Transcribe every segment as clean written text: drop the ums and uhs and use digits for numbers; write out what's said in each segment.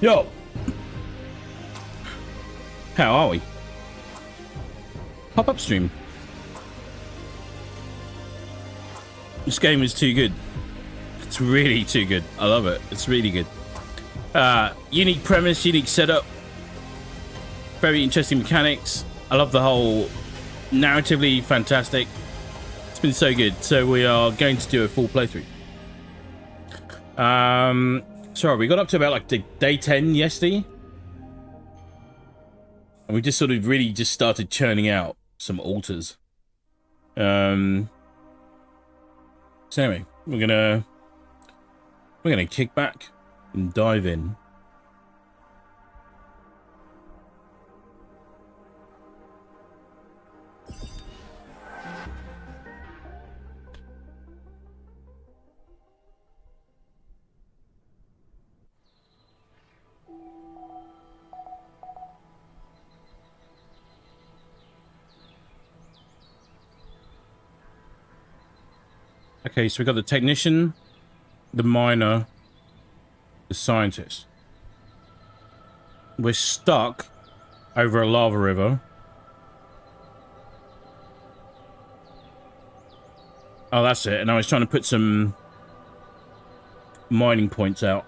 Yo! How are we? Pop-up stream. This game is too good. It's really too good. I love it. It's really good. Unique premise, unique setup. Very interesting mechanics. I love the whole narratively fantastic. It's been so good. So we are going to do a full playthrough. Sorry, we got up to about like day 10 yesterday. And we just sort of really just started churning out some altars. So anyway, we're gonna kick back and dive in. Okay, so we got the technician, the miner, the scientist. We're stuck over a lava river. Oh, that's it. And I was trying to put some mining points out.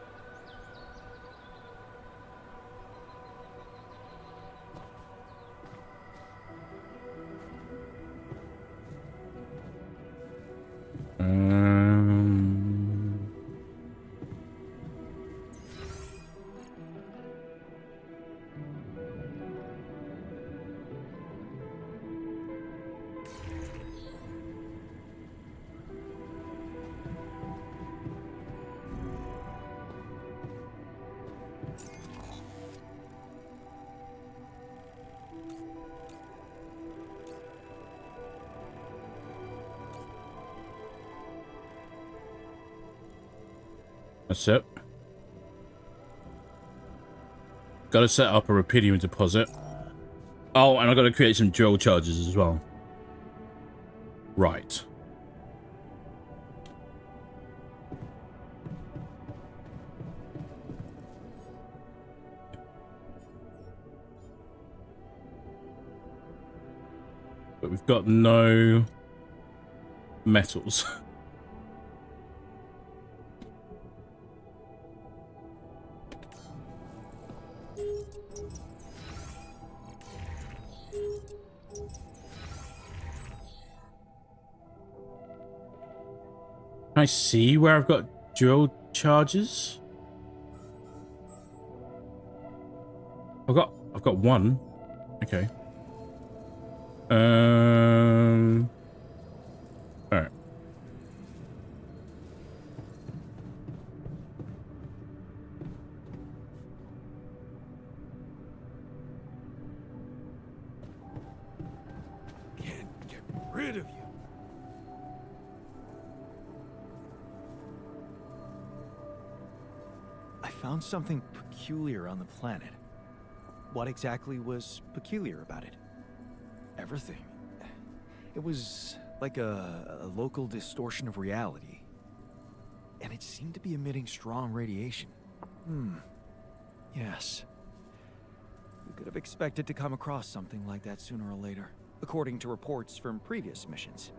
That's it. Got to set up a rubidium deposit. Oh, and I've got to create some drill charges as well. Right. But we've got no metals. Can I see where I've got drill charges? I've got one. Okay. All right. Can't get rid of you. I found something peculiar on the planet. What exactly was peculiar about it? Everything. It was like a local distortion of reality. And it seemed to be emitting strong radiation. Yes. We could have expected to come across something like that sooner or later, according to reports from previous missions.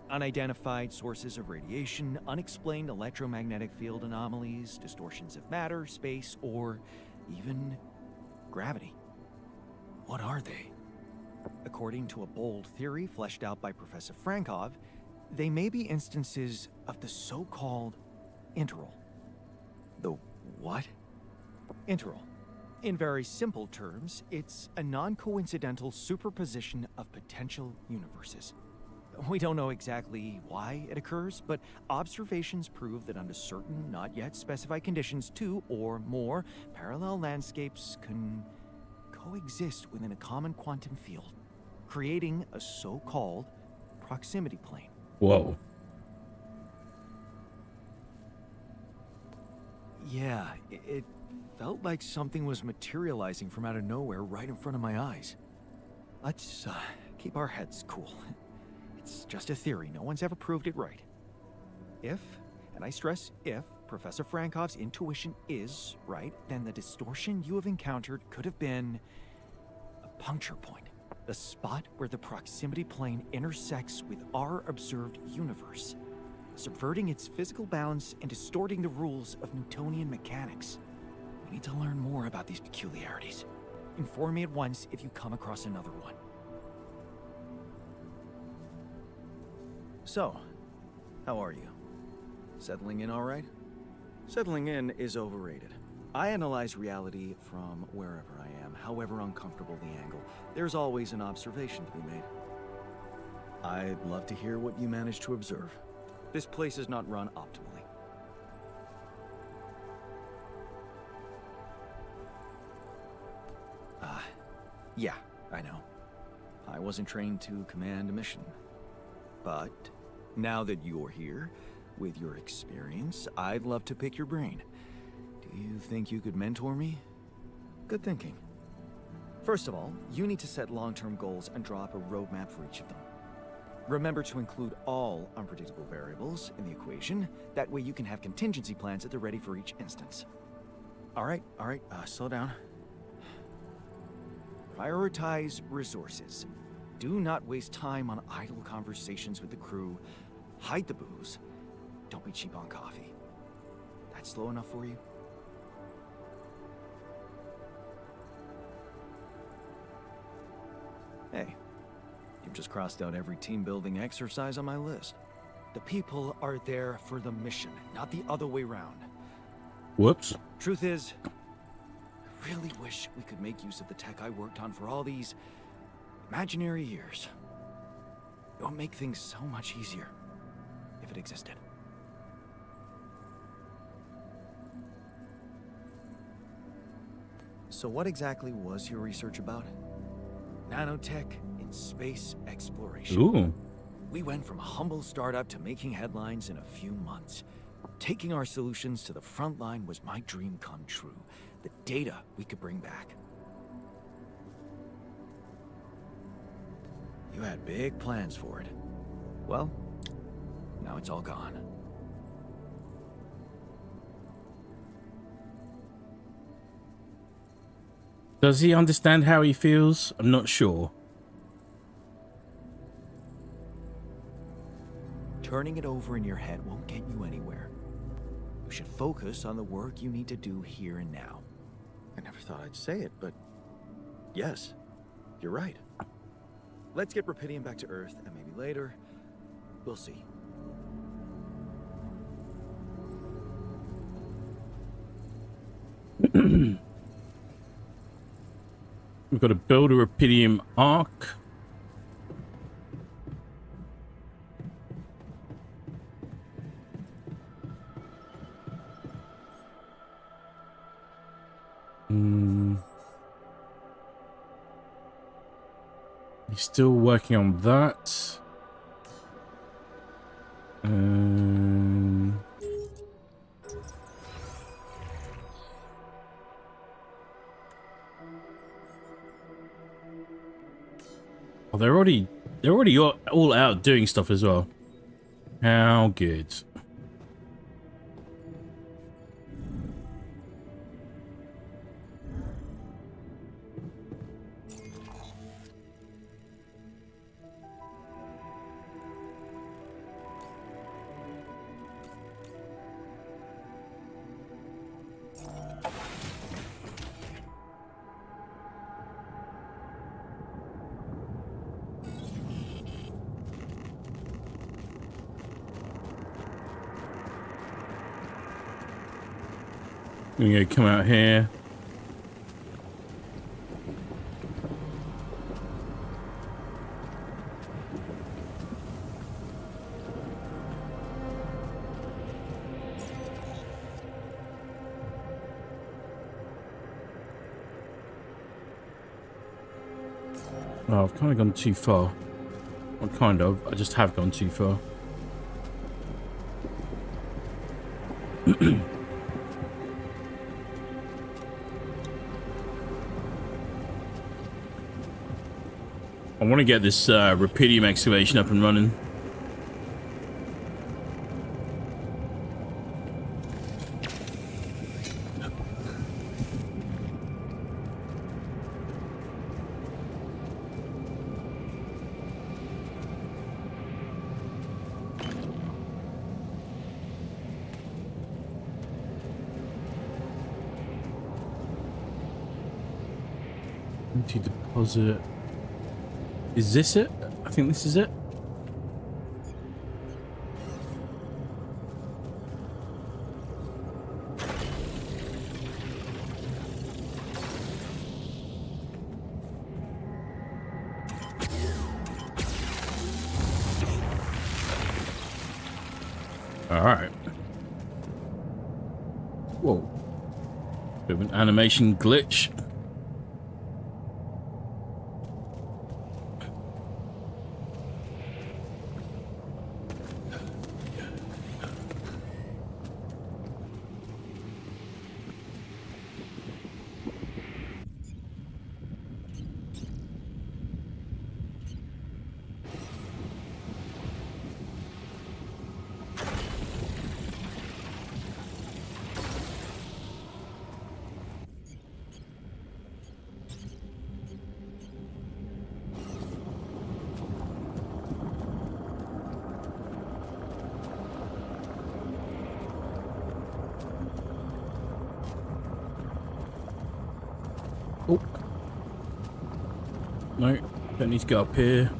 Unidentified sources of radiation, unexplained electromagnetic field anomalies, distortions of matter, space, or even gravity. What are they? According to a bold theory fleshed out by Professor Frankov, they may be instances of the so-called interval. The what? Interval. In very simple terms, it's a non-coincidental superposition of potential universes. We don't know exactly why it occurs, but observations prove that under certain, not yet specified conditions, two or more parallel landscapes can coexist within a common quantum field, creating a so-called proximity plane. Whoa. Yeah, it felt like something was materializing from out of nowhere right in front of my eyes. Let's keep our heads cool. It's just a theory. No one's ever proved it right. If, and I stress if, Professor Frankov's intuition is right, then the distortion you have encountered could have been a puncture point. The spot where the proximity plane intersects with our observed universe, subverting its physical balance and distorting the rules of Newtonian mechanics. We need to learn more about these peculiarities. Inform me at once if you come across another one. So, how are you? Settling in all right? Settling in is overrated. I analyze reality from wherever I am, however uncomfortable the angle. There's always an observation to be made. I'd love to hear what you managed to observe. This place is not run optimally. Yeah, I know. I wasn't trained to command a mission. But now that you're here, with your experience, I'd love to pick your brain. Do you think you could mentor me? Good thinking. First of all, you need to set long-term goals and draw up a roadmap for each of them. Remember to include all unpredictable variables in the equation. That way you can have contingency plans at the ready for each instance. All right, slow down. Prioritize resources. Do not waste time on idle conversations with the crew. Hide the booze. Don't be cheap on coffee. That's slow enough for you? Hey, you've just crossed out every team-building exercise on my list. The people are there for the mission, not the other way around. Whoops. Truth is, I really wish we could make use of the tech I worked on for all these imaginary years. It would make things so much easier if it existed. So what exactly was your research about? Nanotech in space exploration. Ooh. We went from a humble startup to making headlines in a few months. Taking our solutions to the front line was my dream come true. The data we could bring back. You had big plans for it. Well, now it's all gone. Does he understand how he feels? I'm not sure. Turning it over in your head won't get you anywhere. You should focus on the work you need to do here and now. I never thought I'd say it, but yes, you're right. Let's get Rapidium back to Earth, and maybe later, we'll see. We've got to build a Rapidium arc. He's still working on that. Oh, they're already all out doing stuff as well. How good. I'm gonna come out here. Oh, I've kind of gone too far. Well, kind of. I just have gone too far. I want to get this Rapidium excavation up and running. Empty deposit. Is this it? I think this is it. All right. Whoa. Bit of an animation glitch. Oh. No, don't need to go up here.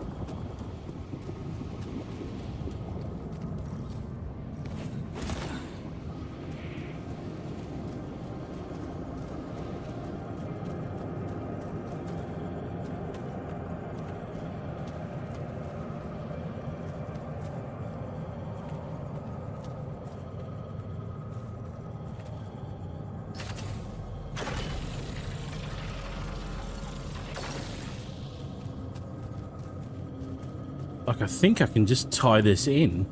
Like, I think I can just tie this in.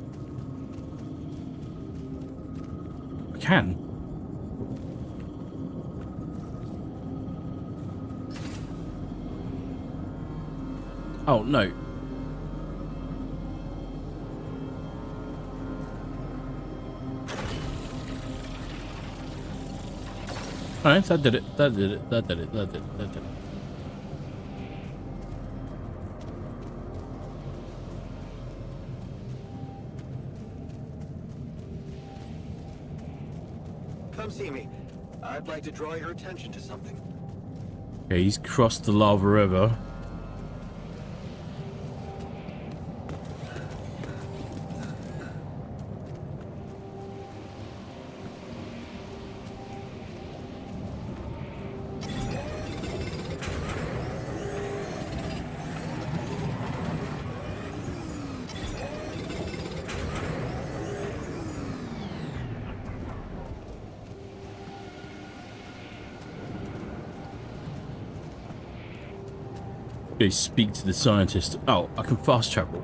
I can. Oh, no. Alright, that did it. That did it. That did it. That did it. That did it. Come see me. I'd like to draw your attention to something. Okay, he's crossed the lava river. Okay, speak to the scientist. Oh, I can fast travel.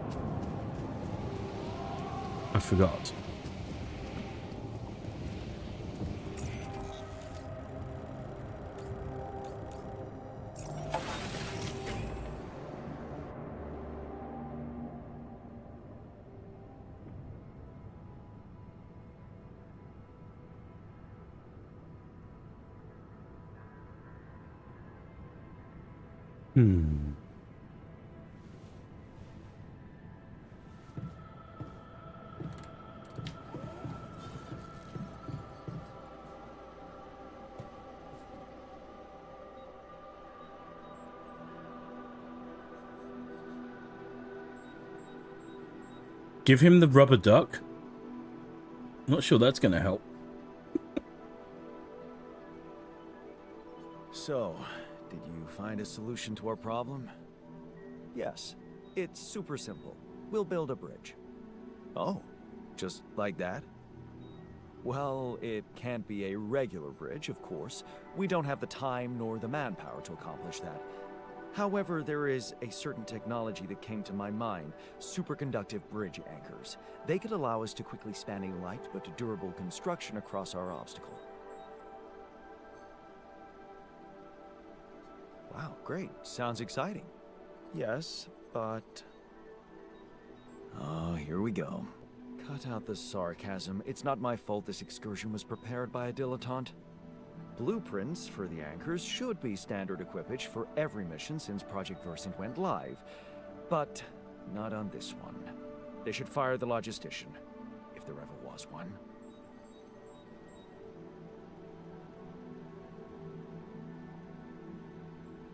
I forgot. Give him the rubber duck. Not sure that's going to help. So, did you find a solution to our problem? Yes. It's super simple. We'll build a bridge. Oh, just like that? Well, it can't be a regular bridge, of course. We don't have the time nor the manpower to accomplish that. However, there is a certain technology that came to my mind, superconductive bridge anchors. They could allow us to quickly span a light but durable construction across our obstacle. Wow, great. Sounds exciting. Yes, but... Oh, here we go. Cut out the sarcasm. It's not my fault this excursion was prepared by a dilettante. Blueprints for the anchors should be standard equipage for every mission since Project Versant went live, but not on this one. They should fire the logistician, if there ever was one.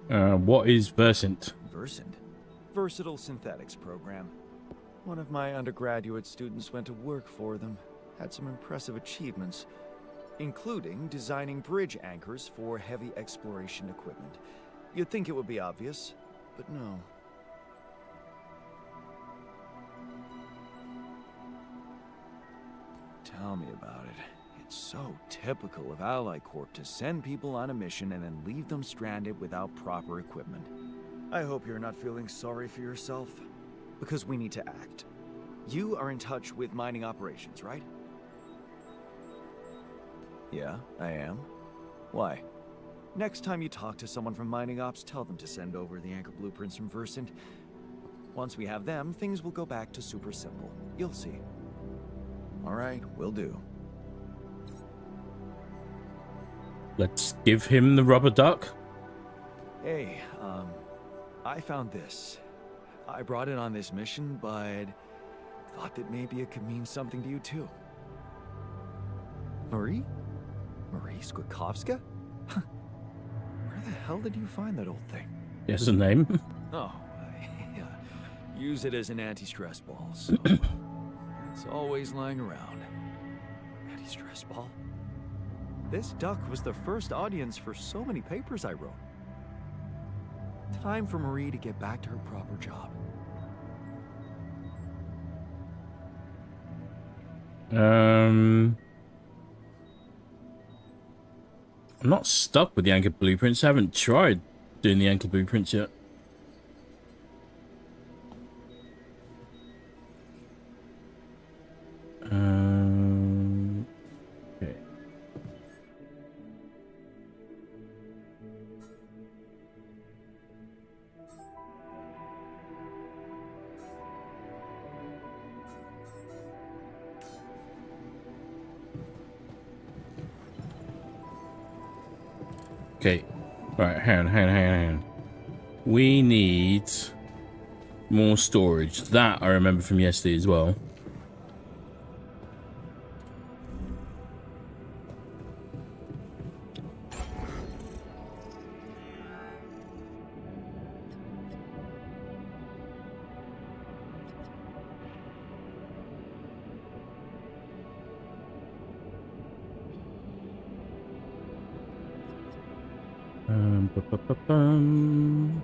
What is Versant? Versant? Versatile Synthetics Program. One of my undergraduate students went to work for them. Had some impressive achievements, including designing bridge anchors for heavy exploration equipment. You'd think it would be obvious, but no. Tell me about it. It's so typical of Ally Corp to send people on a mission and then leave them stranded without proper equipment. I hope you're not feeling sorry for yourself, because we need to act. You are in touch with mining operations, right? Yeah, I am. Why? Next time you talk to someone from mining ops, tell them to send over the anchor blueprints from Versant. Once we have them, things will go back to super simple. You'll see. All right, will do. Let's give him the rubber duck. Hey, I found this. I brought it on this mission, but thought that maybe it could mean something to you too. Marie? Marie Skwikovska? Where the hell did you find that old thing? Yes, a name. Oh, I use it as an anti-stress ball, so it's always lying around. Anti-stress ball? This duck was the first audience for so many papers I wrote. Time for Marie to get back to her proper job. I'm not stuck with the anchor blueprints. I haven't tried doing the anchor blueprints yet. Okay. Okay. Right, hang on. We need more storage. That I remember from yesterday as well. Ba-ba-ba-bum.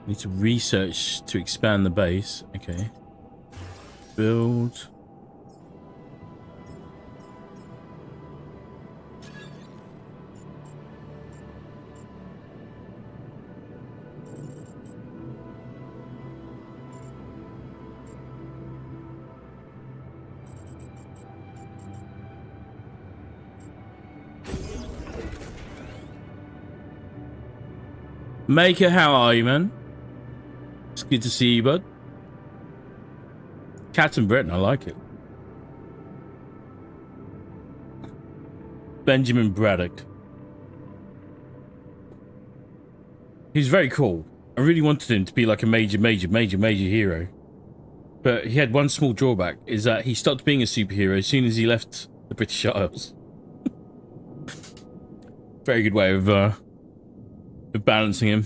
Need to research to expand the base. Okay. Build. Maker, how are you, man? It's good to see you, bud. Captain Britain, I like it. Benjamin Braddock. He's very cool. I really wanted him to be like a major hero. But he had one small drawback, is that he stopped being a superhero as soon as he left the British Isles. Very good way of balancing him.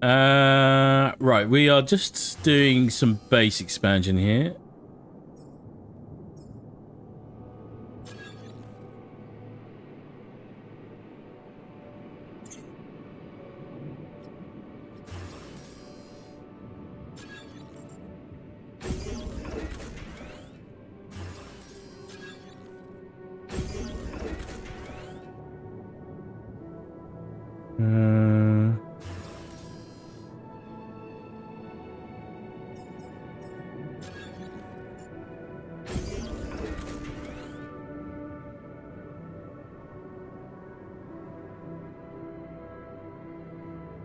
Right, we are just doing some base expansion here.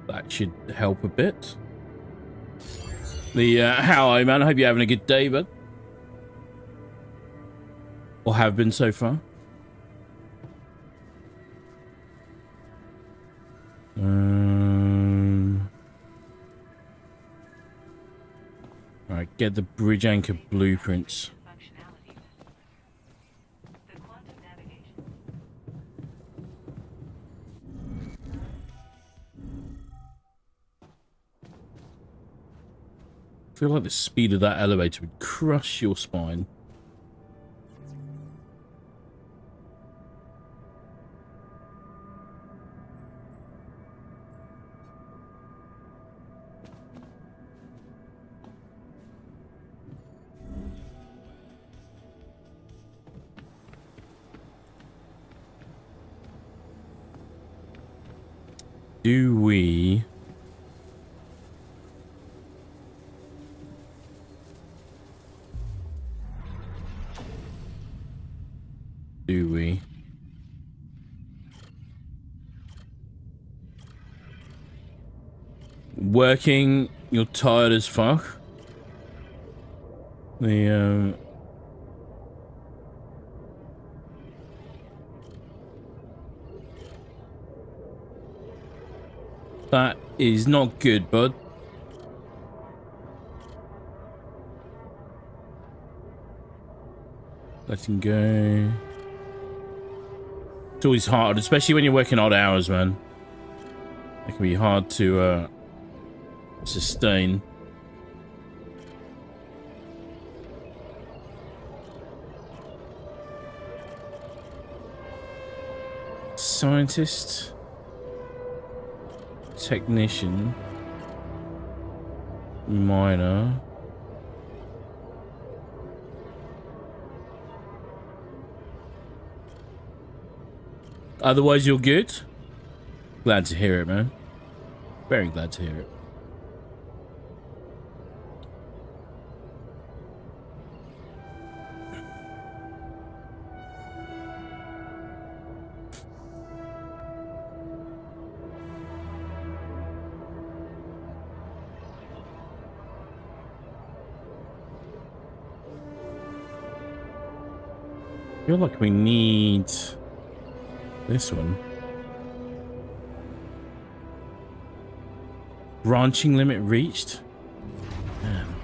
That should help a bit. How are you, man? I hope you're having a good day, bud. Or have been so far. Alright, get the bridge anchor blueprints. feel like the speed of that elevator would crush your spine. Do we... Working, you're tired as fuck. The, that is not good, bud. Letting go. It's always hard, especially when you're working odd hours, man. It can be hard to sustain. Scientist. Technician. Miner. Otherwise, you're good? Glad to hear it, man. Very glad to hear it. I feel like we need this one. Branching limit reached. Damn.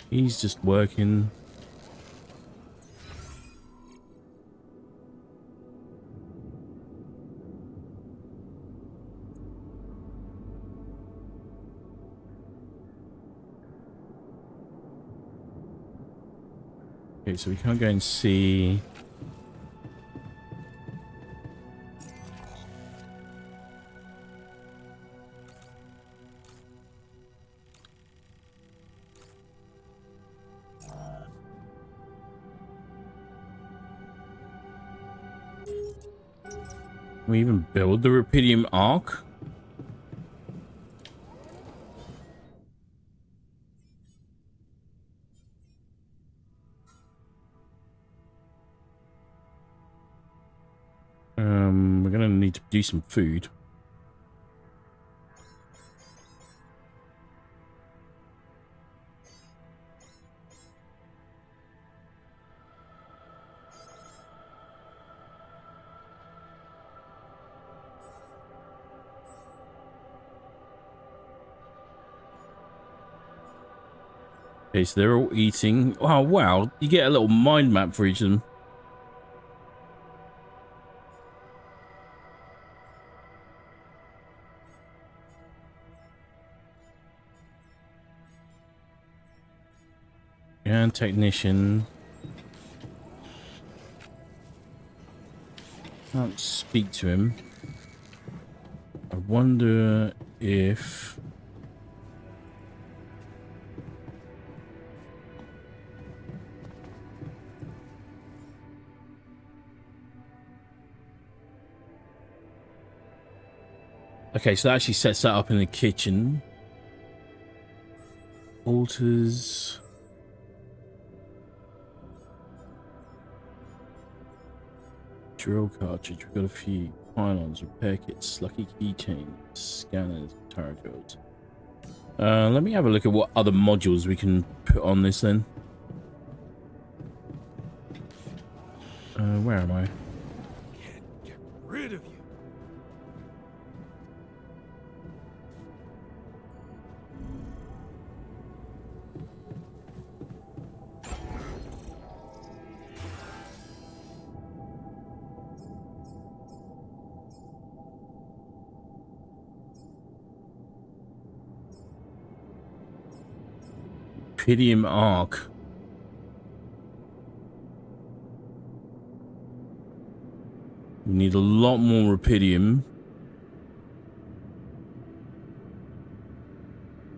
He's just working. Okay, so we can't go and see. Can we even build the rupidium arc? We're gonna need to do some food. Okay, so they're all eating. Oh, wow. You get a little mind map for each of them. And technician. Can't speak to him. I wonder if... Okay, so that actually sets that up in the kitchen. Altars. Drill cartridge. We've got a few pylons, repair kits, lucky keychains, scanners, turret codes. Let me have a look at what other modules we can put on this then. Where am I? Can't get rid of you. Rupidium arc. We need a lot more rupidium.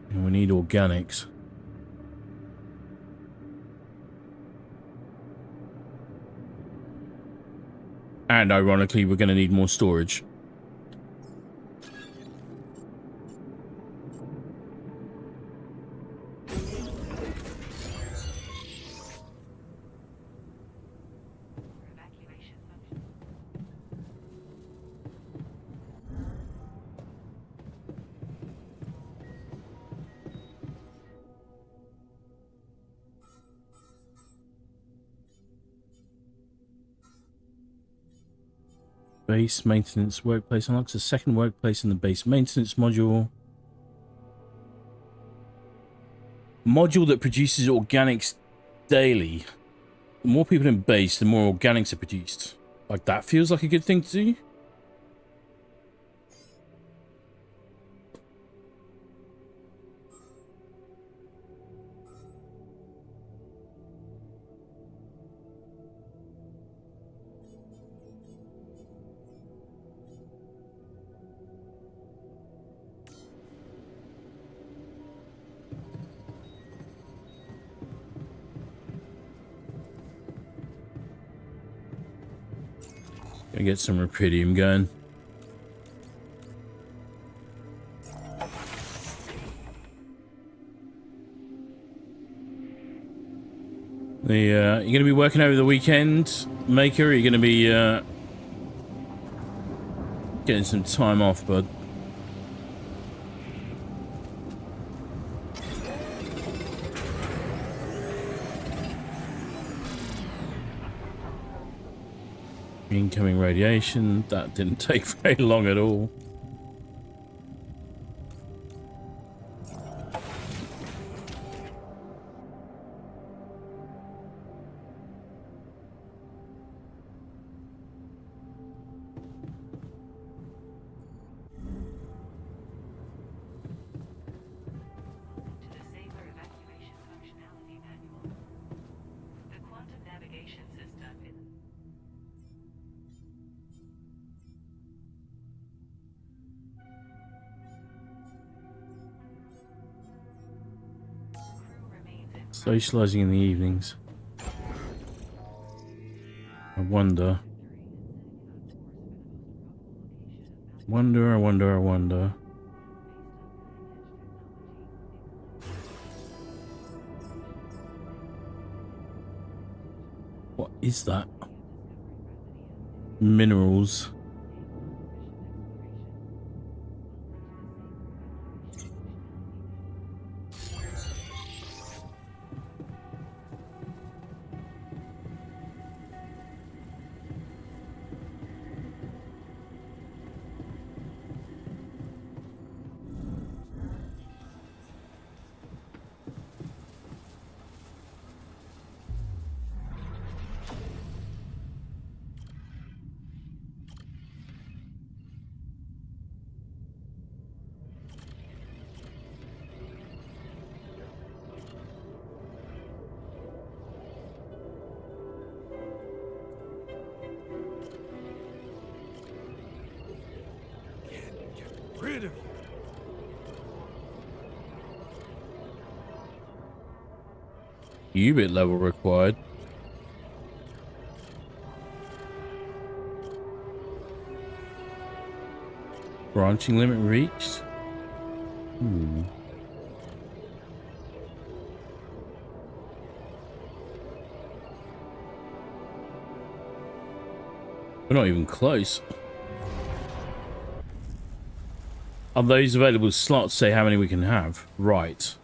And we need organics. And ironically, we're going to need more storage. Base maintenance workplace unlocks a second workplace in the base maintenance module. Module that produces organics daily. The more people in base, the more organics are produced. Like, that feels like a good thing to do. Gonna get some rupidium going. You're gonna be working over the weekend, Maker? Or are you gonna be getting some time off, bud? Incoming radiation. That didn't take very long at all. Socializing in the evenings. I wonder. I wonder. What is that? Minerals. Rid of you. Ubit level required. Branching limit reached. We're not even close. Are those available slots say how many we can have? Right.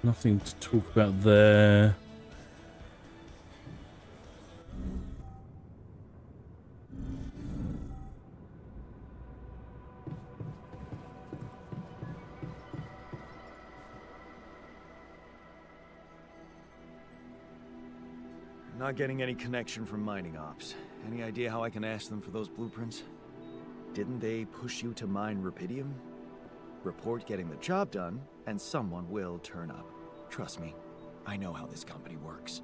Nothing to talk about there. Not getting any connection from mining ops. Any idea how I can ask them for those blueprints? Didn't they push you to mine rubidium? Report getting the job done, and someone will turn up. Trust me, I know how this company works.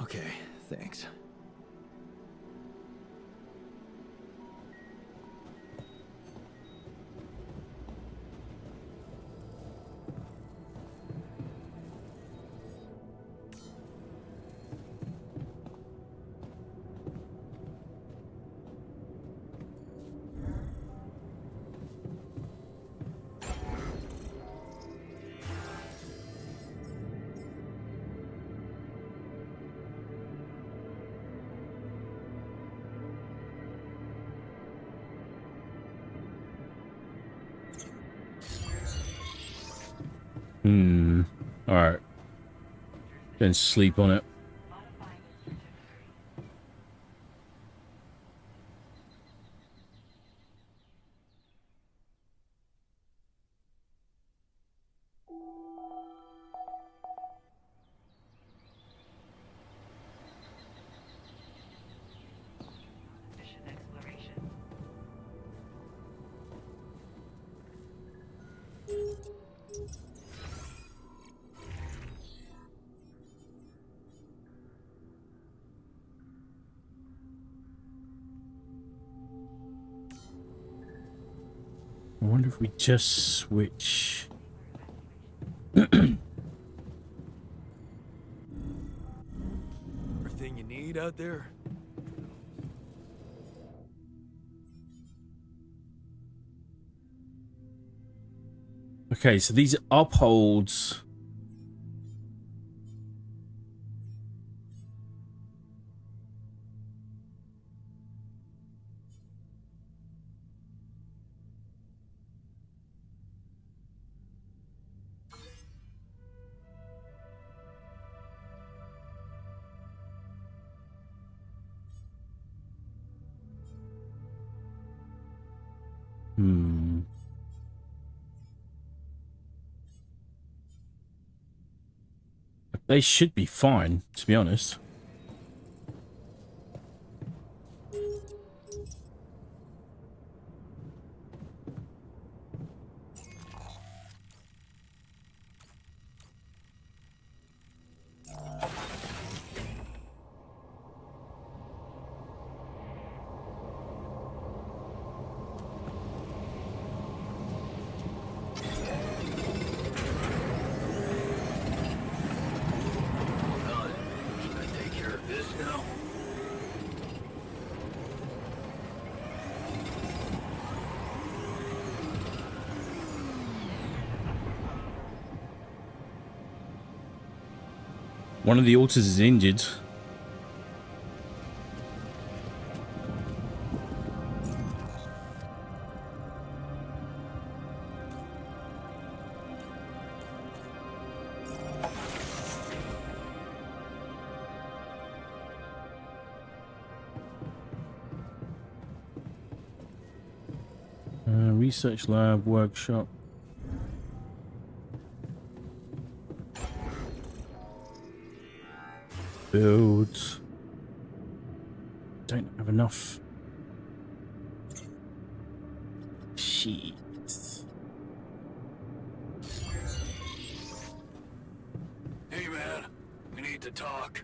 Okay, thanks. Alright. Then sleep on it. I wonder if we just switch. Everything you need out there? Okay, so these upholds. They should be fine, to be honest. One of the altars is injured. Research lab, workshop. Builds. Don't have enough. Shit. Hey man, we need to talk.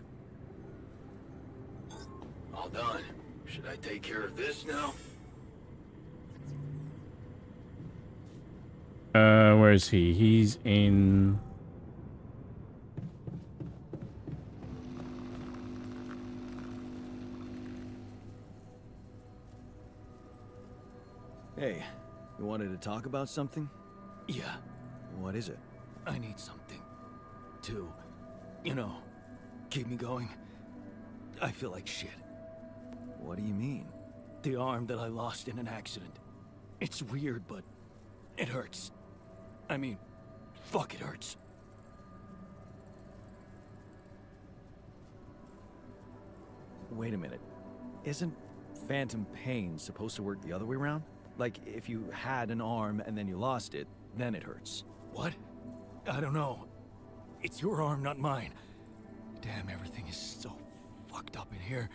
All done. Should I take care of this now? Where is he? He's in... Hey, you wanted to talk about something? Yeah. What is it? I need something to, you know, keep me going. I feel like shit. What do you mean? The arm that I lost in an accident. It's weird, but it hurts. I mean, fuck, it hurts. Wait a minute. Isn't phantom pain supposed to work the other way around? Like, if you had an arm and then you lost it, then it hurts. What? I don't know. It's your arm, not mine. Damn, everything is so here.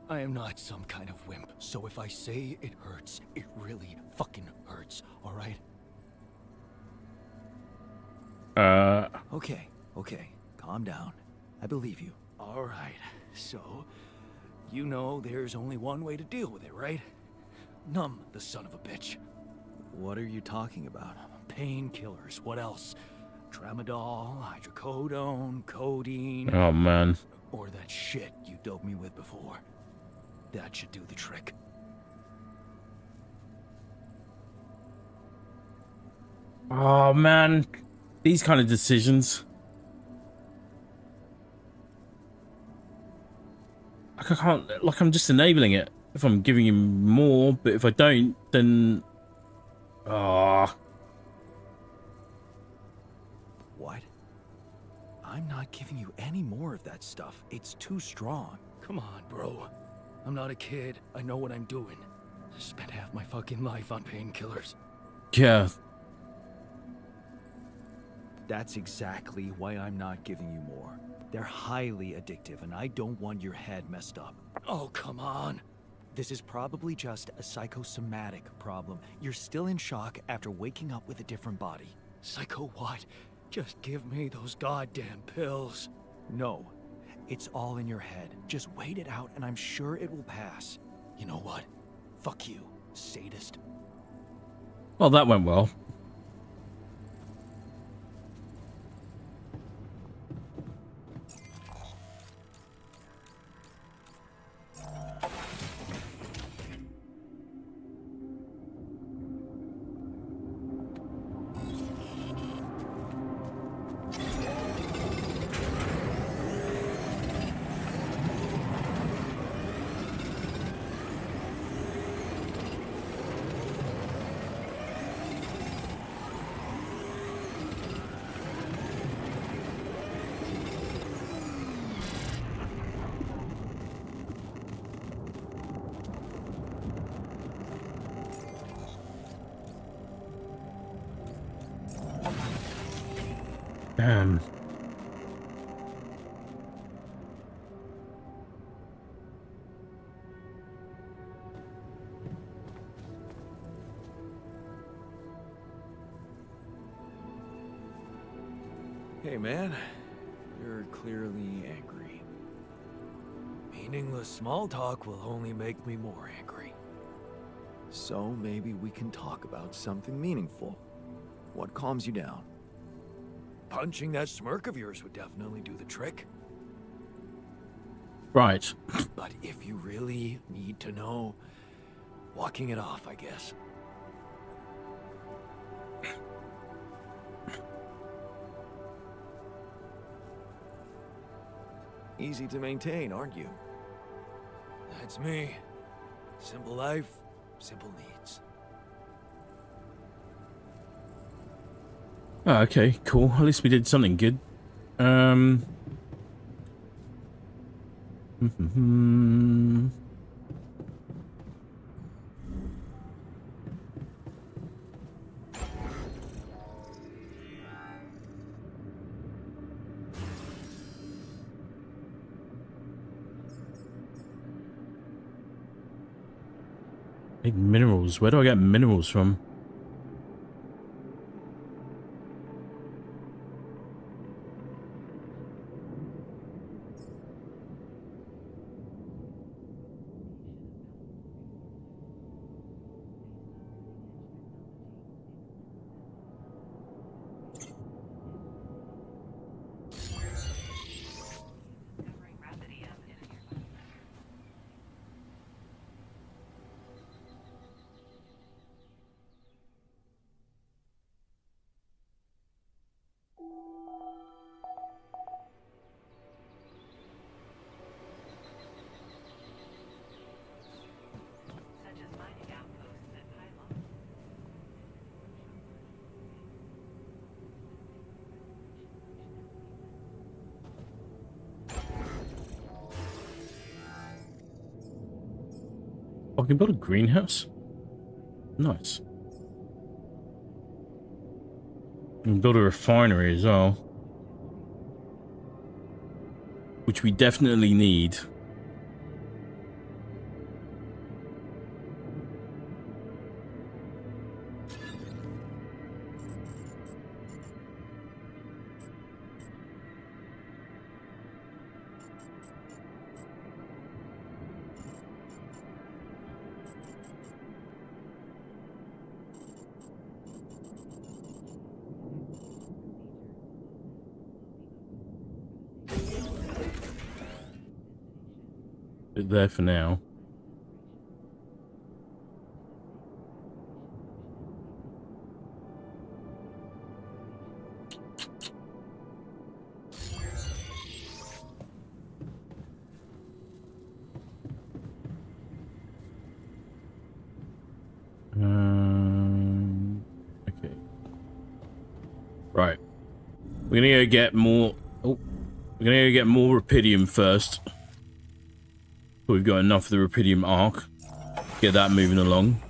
I am not some kind of wimp, so if I say it hurts, it really fucking hurts, alright? Okay, calm down. I believe you. Alright, so, you know there's only one way to deal with it, right? Numb the son of a bitch. What are you talking about? Painkillers, what else? Tramadol, hydrocodone, codeine... Oh, man. Or that shit you doped me with before. That should do the trick. Oh, man. These kind of decisions. Like, I can't... Like, I'm just enabling it. If I'm giving him more, but if I don't, then... Ah. What? I'm not giving you any more of that stuff. It's too strong. Come on, bro. I'm not a kid. I know what I'm doing. I spent half my fucking life on painkillers. Yeah. That's exactly why I'm not giving you more. They're highly addictive, and I don't want your head messed up. Oh, come on. This is probably just a psychosomatic problem. You're still in shock after waking up with a different body. Psycho what? Just give me those goddamn pills. No. It's all in your head. Just wait it out, and I'm sure it will pass. You know what? Fuck you, sadist. Well, that went well. Damn. Hey, man. You're clearly angry. Meaningless small talk will only make me more angry. So maybe we can talk about something meaningful. What calms you down? Punching that smirk of yours would definitely do the trick. Right. But if you really need to know, walking it off, I guess. Easy to maintain, aren't you? That's me. Simple life, simple needs. Oh, okay, cool. At least we did something good. Big minerals. Where do I get minerals from? I can build a greenhouse? Nice. And build a refinery as well. Which we definitely need. Bit there for now. Okay. Right. We're gonna go get more. Oh, we're gonna go get more rupidium first. We've got enough of the rupidium arc. Get that moving along.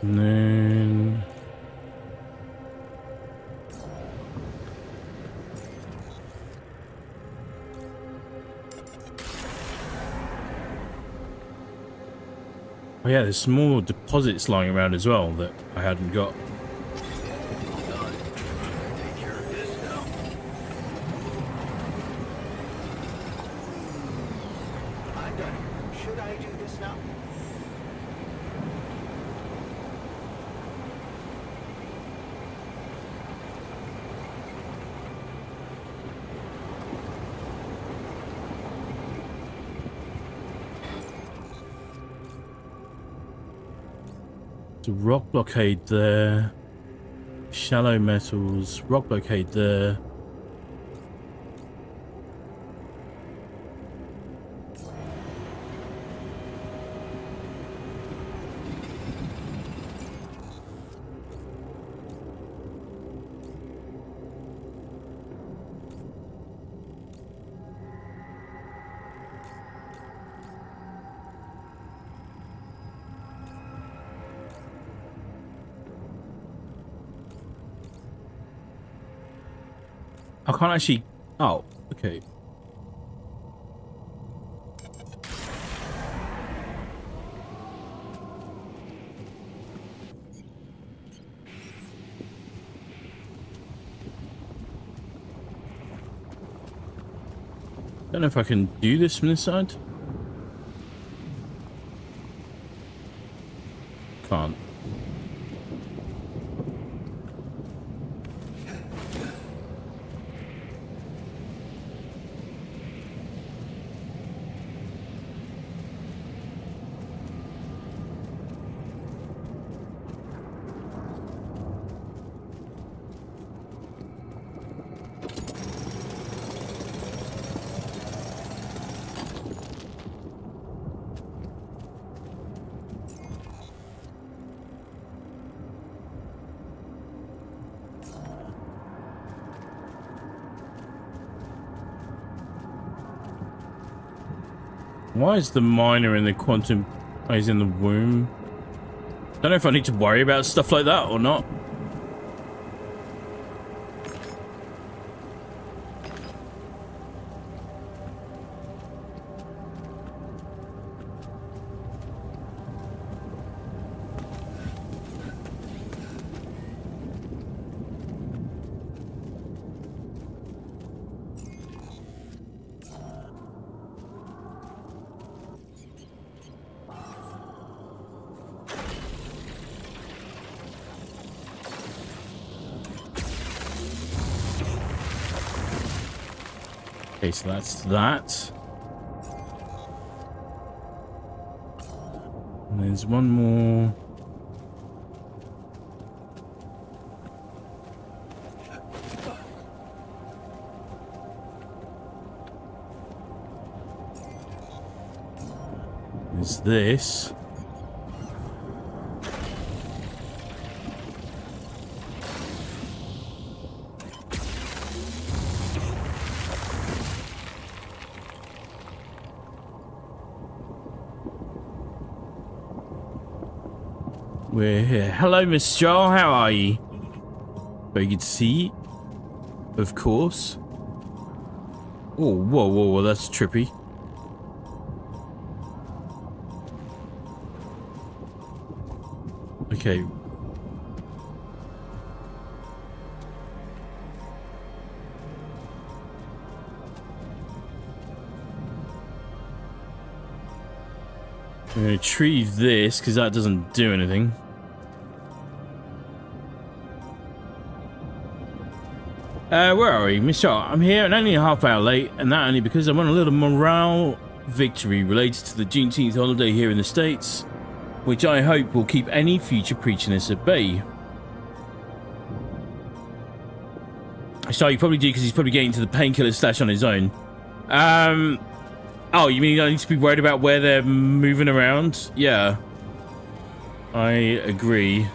And then... oh yeah, there's some more deposits lying around as well that I hadn't got. I'm done. Should I do this now? The rock blockade there. Shallow metals. Rock blockade there. I can't actually... oh, okay. Don't know if I can do this from this side. Can't. Why is the miner in the quantum... oh, he's in the womb? Don't know if I need to worry about stuff like that or not. Okay, so that's that. And there's one more. There's this. We're here. Hello, Miss Jar. How are you? Very good to see you. Of course. Oh, whoa, whoa, whoa. That's trippy. Okay. I'm gonna retrieve this because that doesn't do anything. Where are we? Miss Shaw, I'm here and only a half hour late, and that only because I won a little morale victory related to the Juneteenth holiday here in the States, which I hope will keep any future preachiness at bay. So you probably do because he's probably getting to the painkiller stash on his own. Oh, you mean I need to be worried about where they're moving around? Yeah. I agree.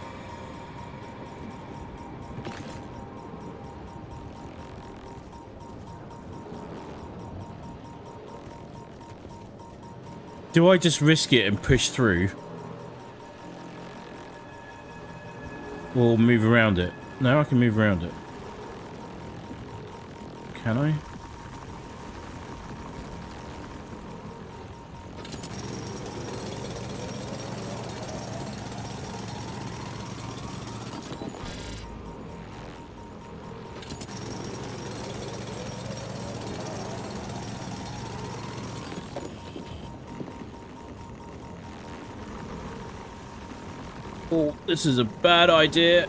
Do I just risk it and push through? Or move around it? No, I can move around it. Can I? Oh, this is a bad idea.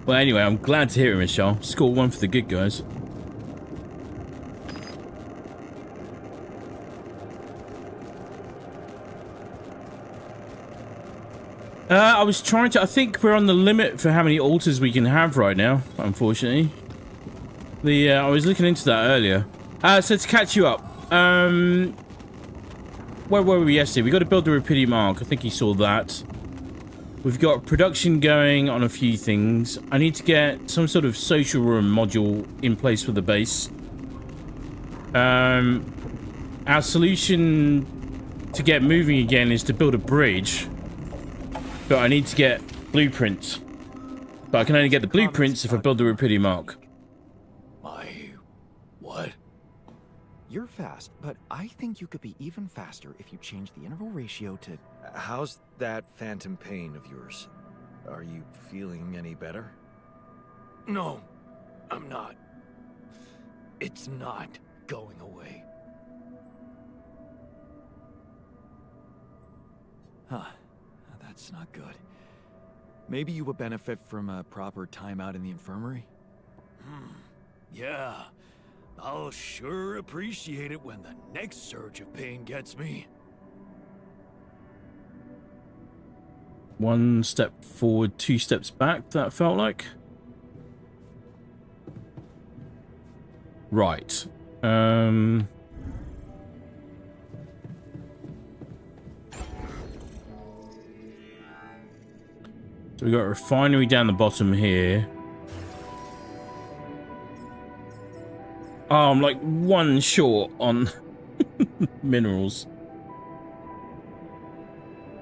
Well, anyway, I'm glad to hear it, Michelle. Score one for the good guys. I was trying to... I think we're on the limit for how many altars we can have right now, unfortunately. I was looking into that earlier. So to catch you up. Where were we yesterday? We got to build the Rapidium Arc. I think you saw that. We've got production going on a few things. I need to get some sort of social room module in place for the base. Our solution to get moving again is to build a bridge. But I need to get blueprints. But I can only get the blueprints if I build the Rapidium Arc. What? You're fast, but I think you could be even faster if you change the interval ratio to... How's that phantom pain of yours? Are you feeling any better? No, I'm not. It's not going away. Huh. That's not good. Maybe you would benefit from a proper timeout in the infirmary? Yeah. I'll sure appreciate it when the next surge of pain gets me. One step forward, two steps back, that felt like. Right. So we've got a refinery down the bottom here. Oh, I'm like one short on minerals.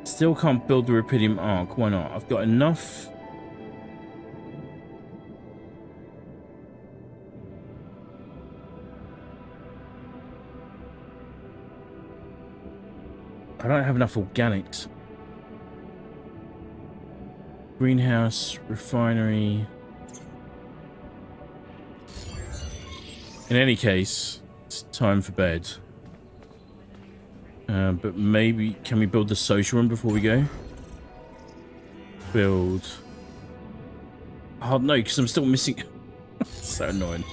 Still can't build the Rapidium Arc. Why not? I've got enough. I don't have enough organics. Greenhouse, refinery. In any case, it's time for bed. But maybe, can we build the social room before we go? Build. Oh no, because I'm still missing. So annoying.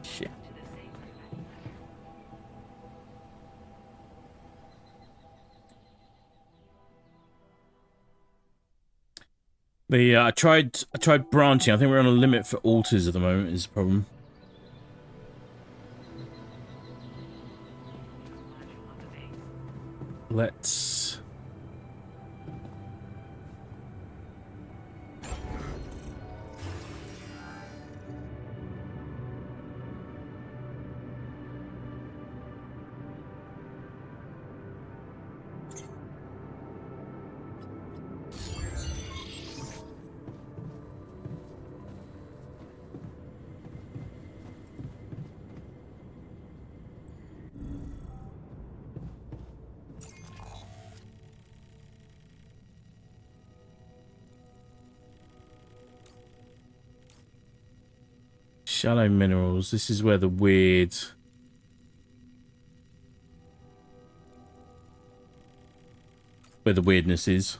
Shit. I tried branching. I think we're on a limit for altars at the moment is the problem. Let's... Shallow minerals. This is where the weird... where the weirdness is.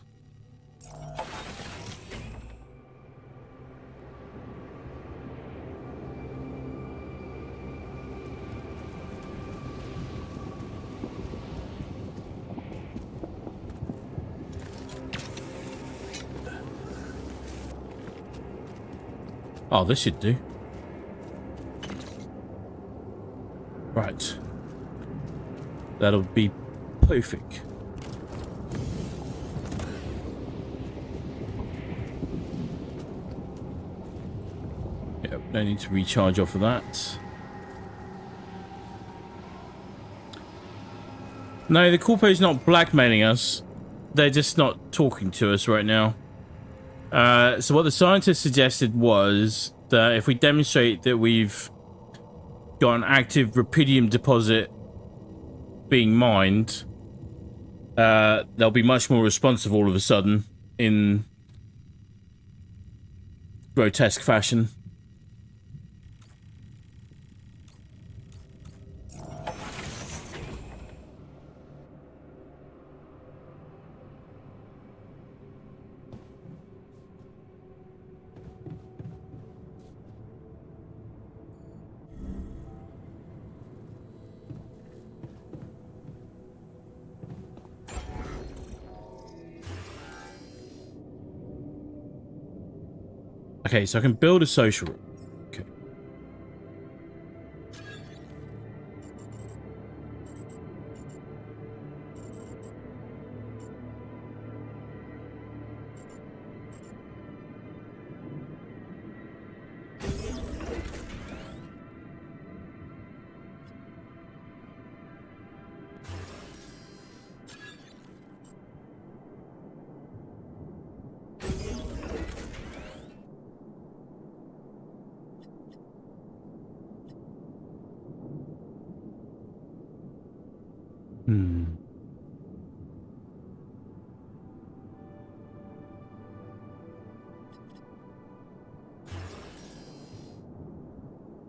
Oh, this should do. Right. That'll be perfect. Yep, no need to recharge off of that. No, the corpo's not blackmailing us. They're just not talking to us right now. So what the scientists suggested was that if we demonstrate that we've got an active rupidium deposit being mined, they'll be much more responsive all of a sudden in grotesque fashion. Okay, so I can build a social room. Okay.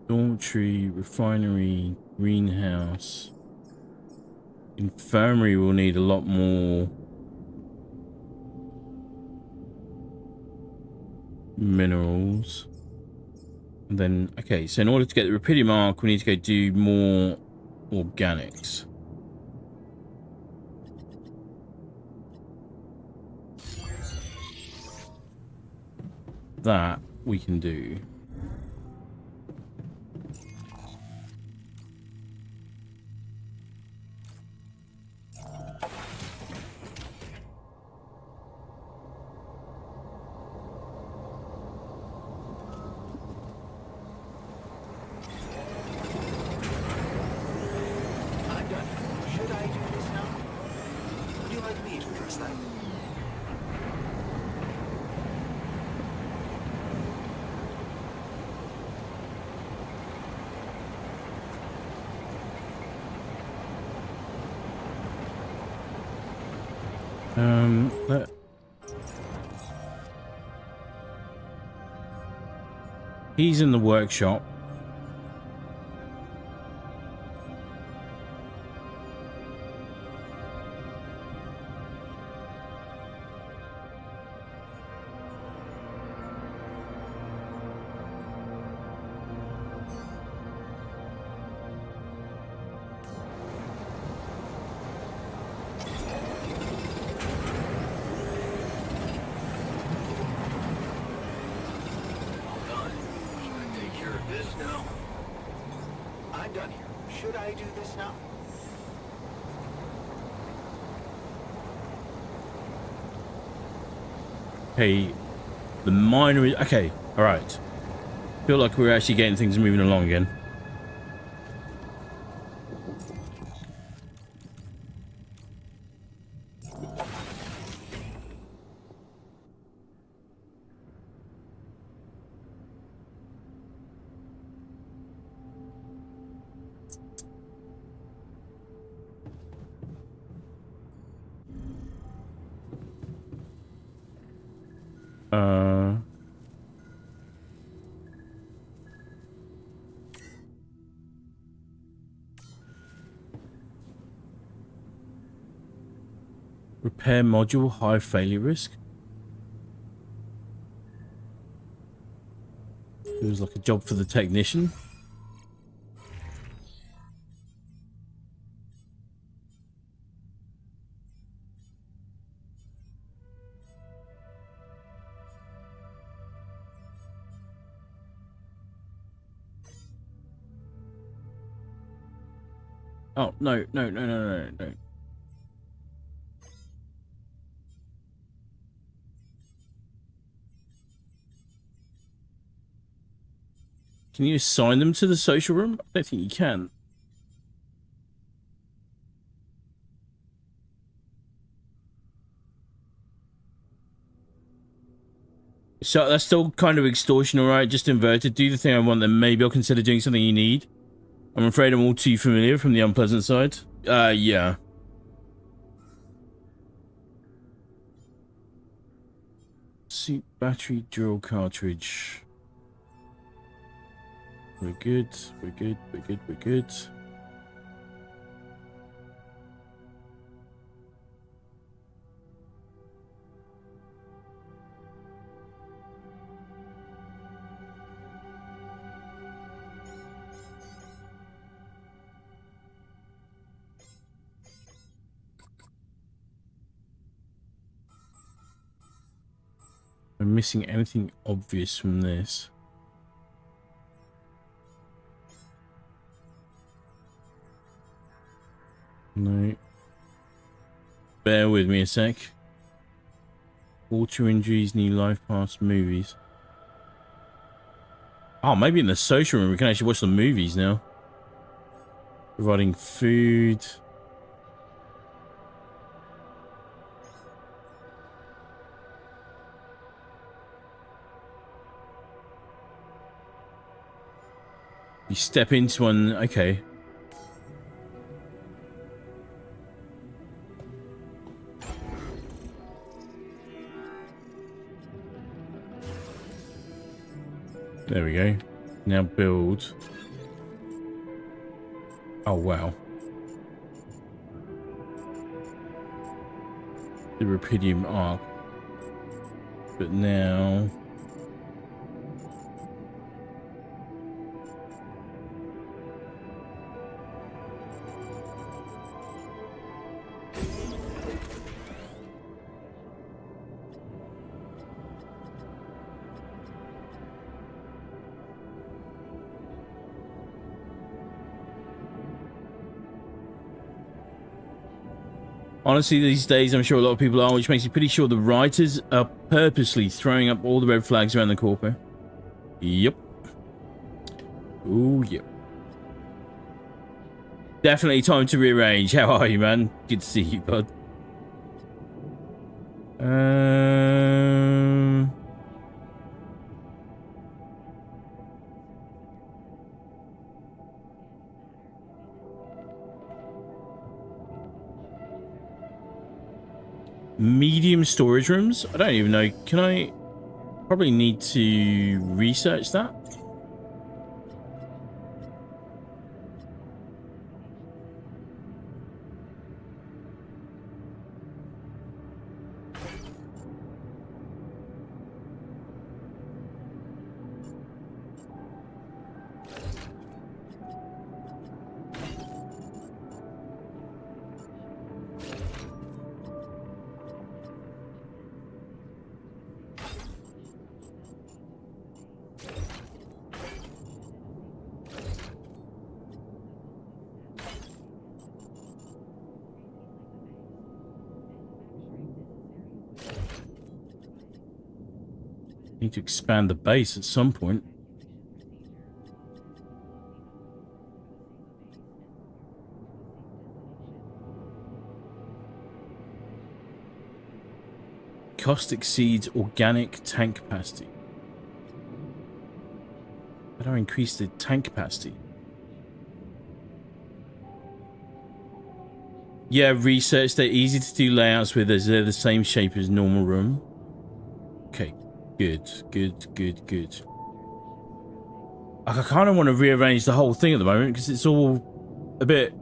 Dormitory, refinery, greenhouse. Infirmary will need a lot more minerals. And then, okay, so in order to get the rupidium arc, we need to go do more organics. That we can do. He's in the workshop. Okay, the miner is... Okay, alright. Feel like we're actually getting things moving along again. Repair module, high failure risk. It was like a job for the technician. Oh, no. Can you assign them to the social room? I don't think you can. So that's still kind of extortion, alright? Just inverted. Do the thing I want, then maybe I'll consider doing something you need. I'm afraid I'm all too familiar from the unpleasant side. Yeah. Suit battery drill cartridge. We're good. We're good. I'm missing anything obvious from this. No. Bear with me a sec. Water injuries, new life pass, movies. Oh, maybe in the social room we can actually watch the movies now. Providing food. You step into one, okay. There we go. Now build. Oh, wow. The Rapidium arc. But now... Honestly, these days, I'm sure a lot of people are, which makes me pretty sure the writers are purposely throwing up all the red flags around the corpo. Yep. Ooh, yep. Definitely time to rearrange. How are you, man? Good to see you, bud. Medium storage rooms? I don't even know. Can I... Probably need to research that. Need to expand the base at some point. Cost exceeds organic tank capacity. How do I increase the tank capacity? Yeah, research. They're easy to do layouts with as they're the same shape as normal room. Okay. Good. I kind of want to rearrange the whole thing at the moment because it's all a bit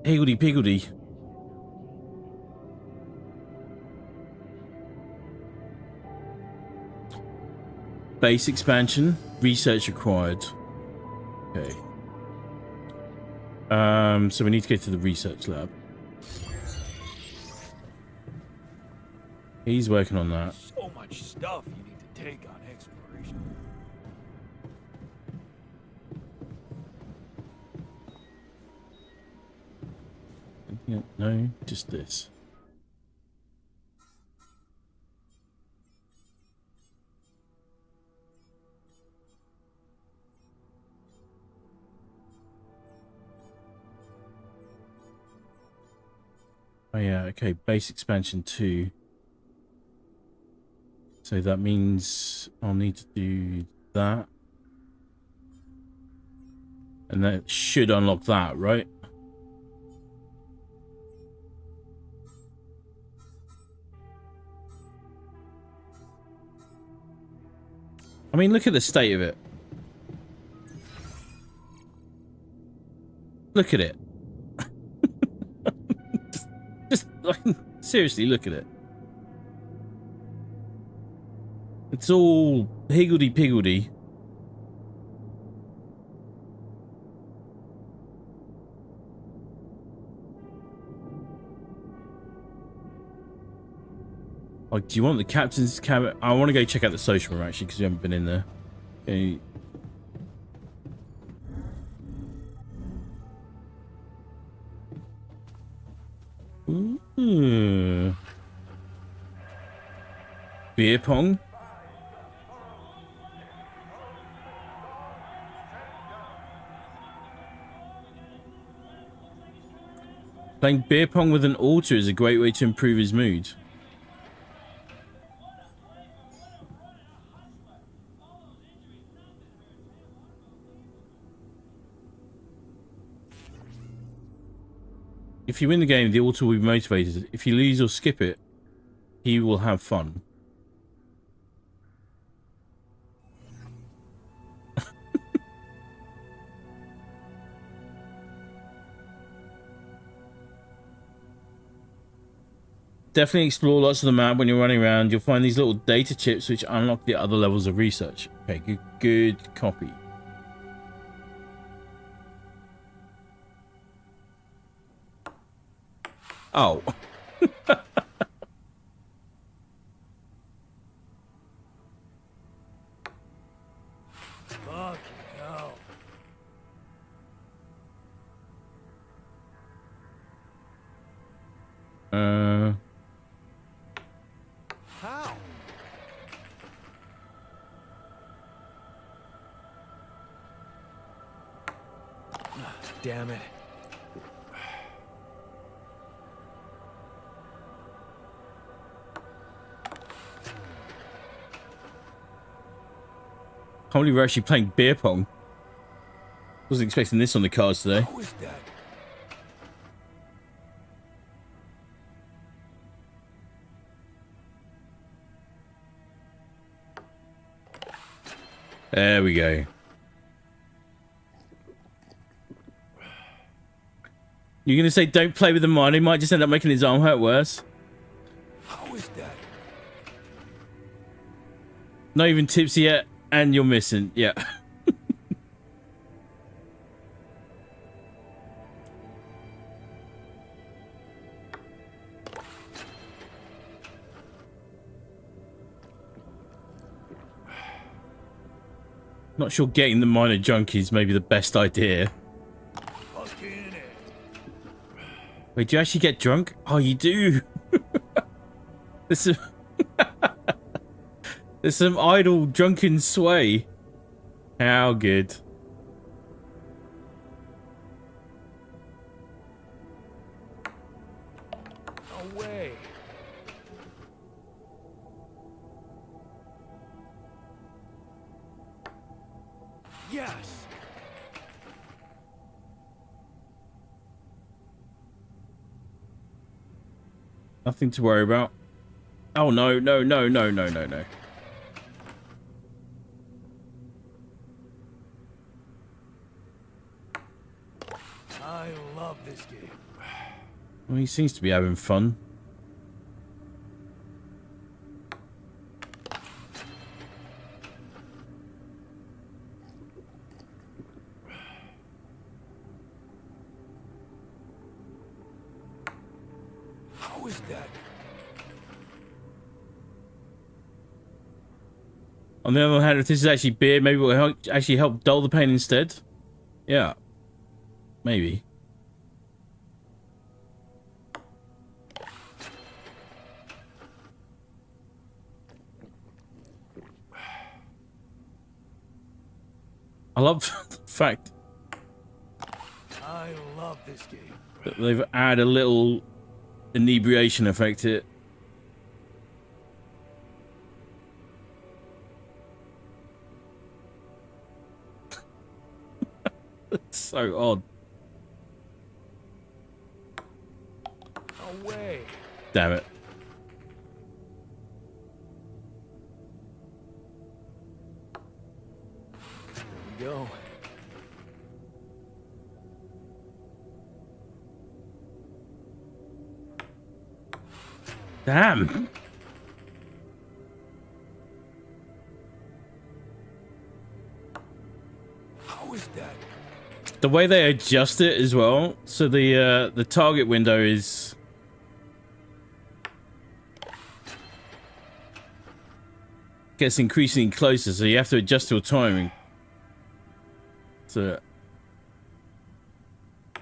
higgledy-piggledy. Base expansion. Research required. Okay. So we need to go to the research lab. He's working on that. So much stuff you need to take on exploration. Yeah, no, just this. Oh yeah, okay, base expansion 2. So that means I'll need to do that. And that should unlock that, right? I mean, look at the state of it. Look at it. just like, seriously, look at it. It's all higgledy-piggledy. Like, do you want the captain's cabin? I want to go check out the social room, actually, because we haven't been in there. Okay. Ooh. Beer pong? Playing beer pong with an altar is a great way to improve his mood. If you win the game, the altar will be motivated. If you lose or skip it, he will have fun. Definitely explore lots of the map when you're running around. You'll find these little data chips which unlock the other levels of research. Okay, good copy. Oh. Fucking hell. How? Damn it. Can't believe we're actually playing beer pong. Wasn't expecting this on the cards today. How is that? There we go. You're gonna say don't play with the mine, he might just end up making his arm hurt worse. How is that? Not even tipsy yet, and you're missing. Yeah. Not sure getting the minor junkies may be the best idea. Wait, do you actually get drunk? Oh, you do. There's some idle drunken sway. How good. No way. Yes. Nothing to worry about. Oh no, no, no, no, no, no, no. I love this game. Well, he seems to be having fun. How is that? On the other hand, if this is actually beer, maybe it will actually help dull the pain instead. Yeah. Maybe. I love the fact I love this game. that they've added a little inebriation effect to it. It's so odd. No way. Damn it. Here we go. Damn. How is that? The way they adjust it as well, so the target window is gets increasingly closer, so you have to adjust your timing. It's a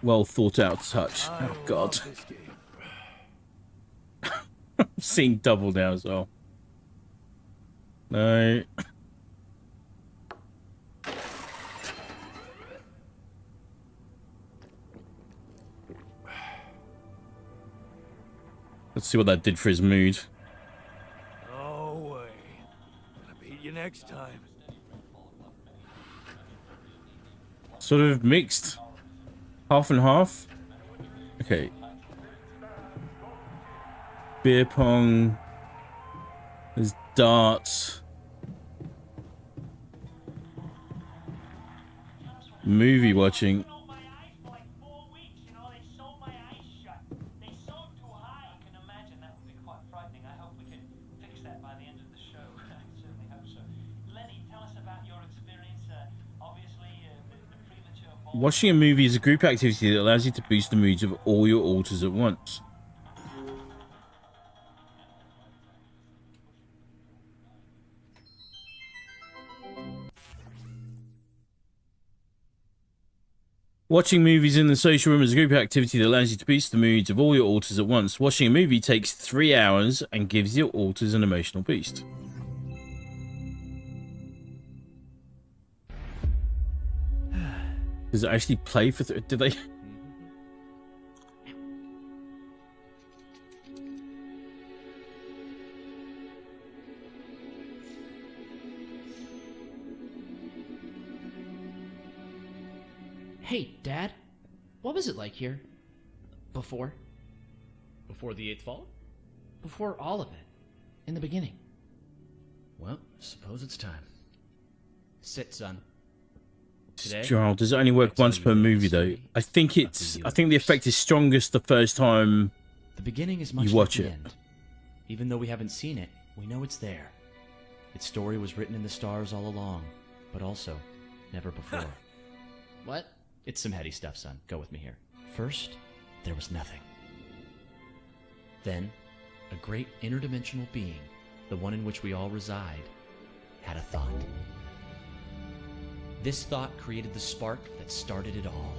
well thought out touch. Oh god. I'm seeing double now as well. No. Let's see what that did for his mood. No way. Gonna beat you next time. Sort of mixed. Half and half. Okay. Beer pong. There's darts. Movie watching. Watching a movie is a group activity that allows you to boost the moods of all your alters at once. Watching movies in the social room is a group activity that allows you to boost the moods of all your alters at once. Watching a movie takes 3 hours and gives your alters an emotional boost. Does it actually play for... Did they... Hey, Dad. What was it like here? Before? Before the 8th fall? Before all of it. In the beginning. Well, suppose it's time. Sit, son. Today, Gerald, does it only work once per movie though? I think the effect is strongest the first time the beginning is much you watch like it. the end. Even though we haven't seen it, we know it's there. Its story was written in the stars all along, but also never before. What? It's some heady stuff, son. Go with me here. First, there was nothing. Then, a great interdimensional being, the one in which we all reside, had a thought. This thought created the spark that started it all.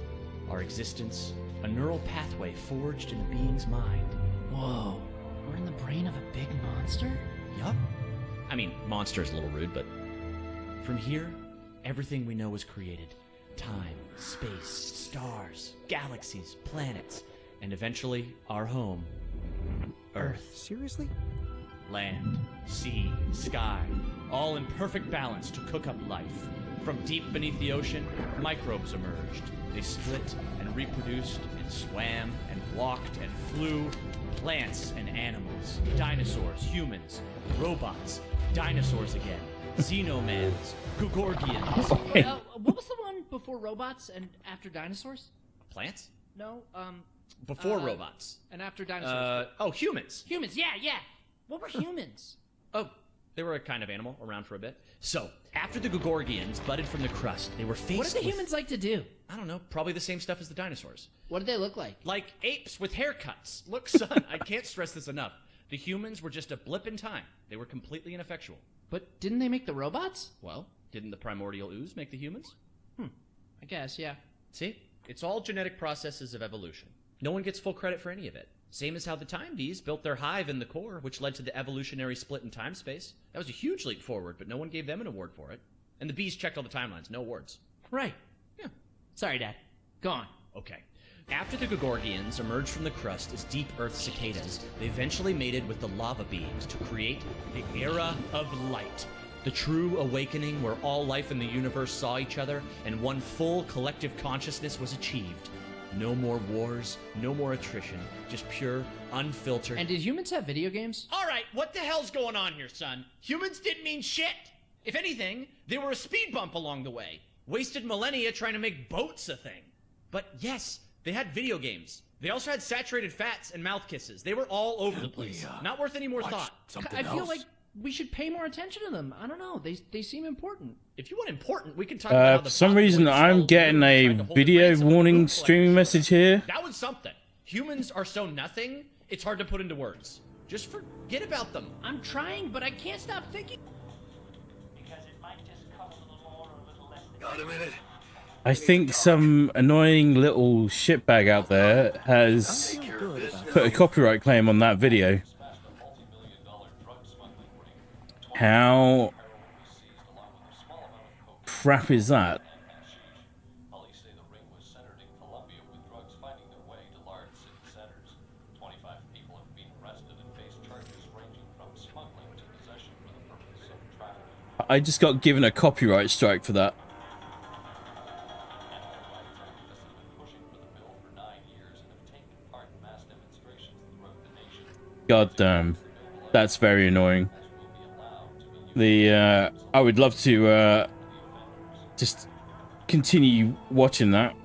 Our existence, a neural pathway forged in a being's mind. Whoa. We're in the brain of a big monster? Yup. I mean, monster is a little rude, but... From here, everything we know was created. Time, space, stars, galaxies, planets, and eventually, our home, Earth. Seriously? Land, sea, sky, all in perfect balance to cook up life. From deep beneath the ocean, microbes emerged. They split and reproduced and swam and walked and flew. Plants and animals, dinosaurs, humans, robots, dinosaurs again, xenomans, Gugorgians. What was the one before robots and after dinosaurs? Plants? No, Before robots. and after dinosaurs. Humans. Humans, yeah. What were humans? Oh, They were a kind of animal around for a bit. So, after the Gogorgians budded from the crust, they were faced What did the with, humans like to do? I don't know, probably the same stuff as the dinosaurs. What did they look like? Like apes with haircuts. Look, son, I can't stress this enough. The humans were just a blip in time. They were completely ineffectual. But didn't they make the robots? Well, didn't the primordial ooze make the humans? I guess, yeah. See? It's all genetic processes of evolution. No one gets full credit for any of it. Same as how the time bees built their hive in the core, which led to the evolutionary split in time-space. That was a huge leap forward, but no one gave them an award for it. And the bees checked all the timelines, no awards. Right. Yeah. Sorry, Dad. Go on. Okay. After the Gogorgians emerged from the crust as deep Earth cicadas, they eventually mated with the lava beings to create the Era of Light. The true awakening where all life in the universe saw each other and one full collective consciousness was achieved. No more wars, no more attrition, just pure, unfiltered... And did humans have video games? All right, what the hell's going on here, son? Humans didn't mean shit. If anything, they were a speed bump along the way. Wasted millennia trying to make boats a thing. But yes, they had video games. They also had saturated fats and mouth kisses. They were all over the place. Not worth any more thought. I feel like we should pay more attention to them. I don't know. They seem important. If you want important, we can talk about how the For some reason, I'm getting a video warning streaming message here. That was something. Humans are so nothing, it's hard to put into words. Just forget about them. I'm trying, but I can't stop thinking. Got a minute. I think some annoying little shitbag out there has put a copyright claim on that video. How crap is that? I just got given a copyright strike for that. God damn, that's very annoying. I would love to just continue watching that.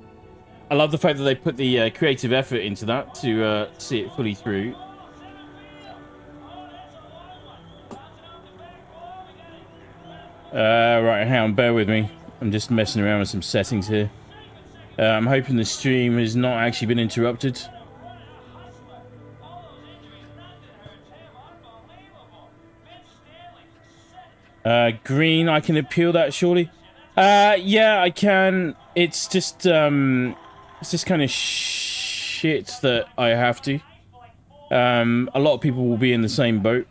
I love the fact that they put the creative effort into that to see it fully through. Right, hang on, bear with me. I'm just messing around with some settings here. I'm hoping the stream has not actually been interrupted. Green, I can appeal that surely. Yeah, I can. It's just kind of shit that I have to. A lot of people will be in the same boat.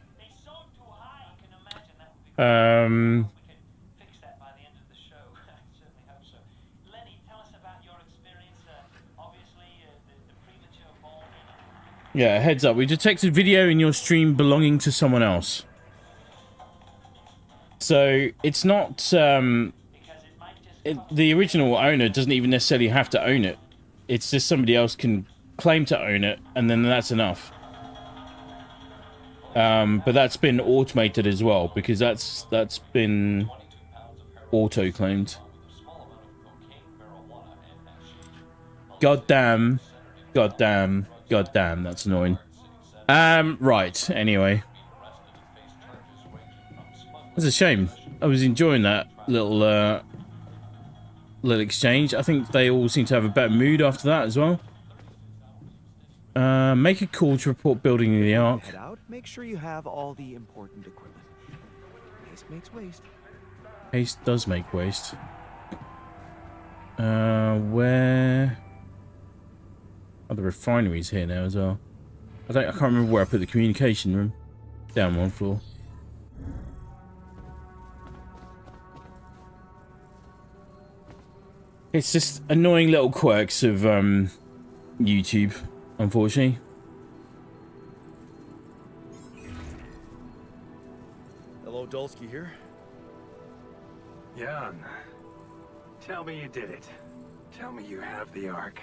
Yeah, heads up. We detected video in your stream belonging to someone else. So, it's not, the original owner doesn't even necessarily have to own it. It's just somebody else can claim to own it, and then that's enough. But that's been automated as well, because that's been auto-claimed. God damn, that's annoying. Right, anyway. It's a shame. I was enjoying that little exchange. I think they all seem to have a better mood after that as well. Make a call to report building the Ark. Head out. Make sure you have all the important equipment. Haste makes waste. Haste does make waste. Where? Oh, the refinery's here now as well. I can't remember where I put the communication room. Down one floor. It's just annoying little quirks of YouTube, unfortunately. Hello, Dulski here. Jan, tell me you did it. Tell me you have the Ark.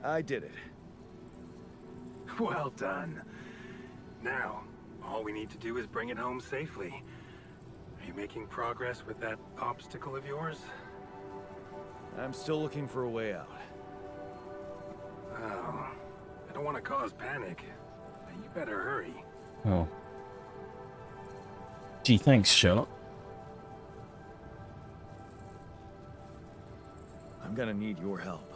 I did it. Well done. Now, all we need to do is bring it home safely. Are you making progress with that obstacle of yours? I'm still looking for a way out. Oh, I don't want to cause panic. You better hurry. Oh. Gee, thanks, Sherlock. I'm gonna need your help.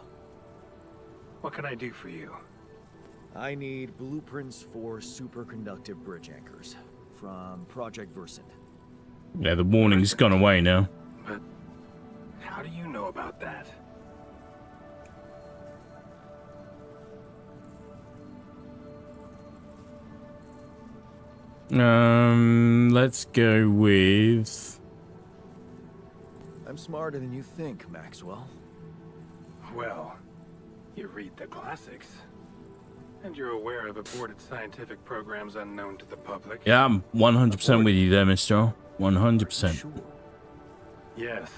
What can I do for you? I need blueprints for superconductive bridge anchors from Project Versant. Yeah, the warning's gone away now. But how do you know about that? Let's go with... I'm smarter than you think, Maxwell. Well, you read the classics. And you're aware of aborted scientific programs unknown to the public. Yeah, I'm 100% with you there, Mr. 100%. Sure. Yes.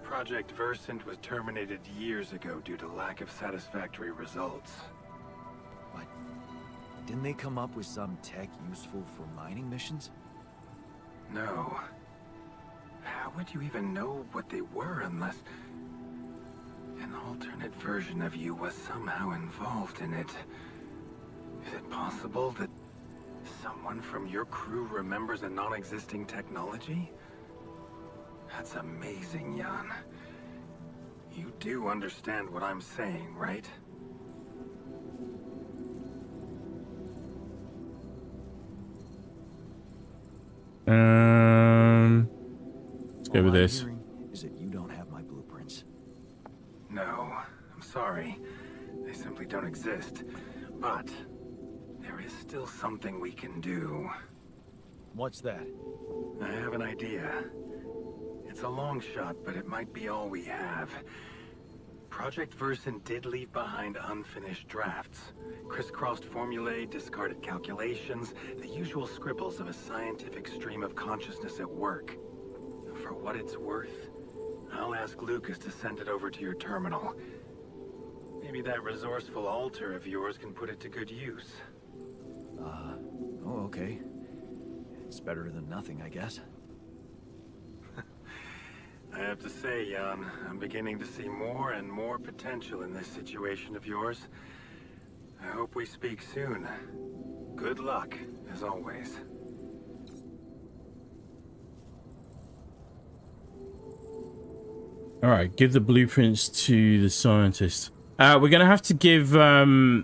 Project Versant was terminated years ago due to lack of satisfactory results. But didn't they come up with some tech useful for mining missions? No. How would you even know what they were unless an alternate version of you was somehow involved in it? Is it possible that someone from your crew remembers a non-existing technology? That's amazing, Jan. You do understand what I'm saying, right? Let's go with this. All I'm hearing is that you don't have my blueprints. No, I'm sorry. They simply don't exist. But there is still something we can do. What's that? I have an idea. It's a long shot, but it might be all we have. Project Versant did leave behind unfinished drafts. Crisscrossed formulae, discarded calculations, the usual scribbles of a scientific stream of consciousness at work. For what it's worth, I'll ask Lucas to send it over to your terminal. Maybe that resourceful alter of yours can put it to good use. Oh, okay. It's better than nothing, I guess. I have to say, Jan, I'm beginning to see more and more potential in this situation of yours. I hope we speak soon. Good luck, as always. All right, give the blueprints to the scientist. We're gonna have to give. Oh,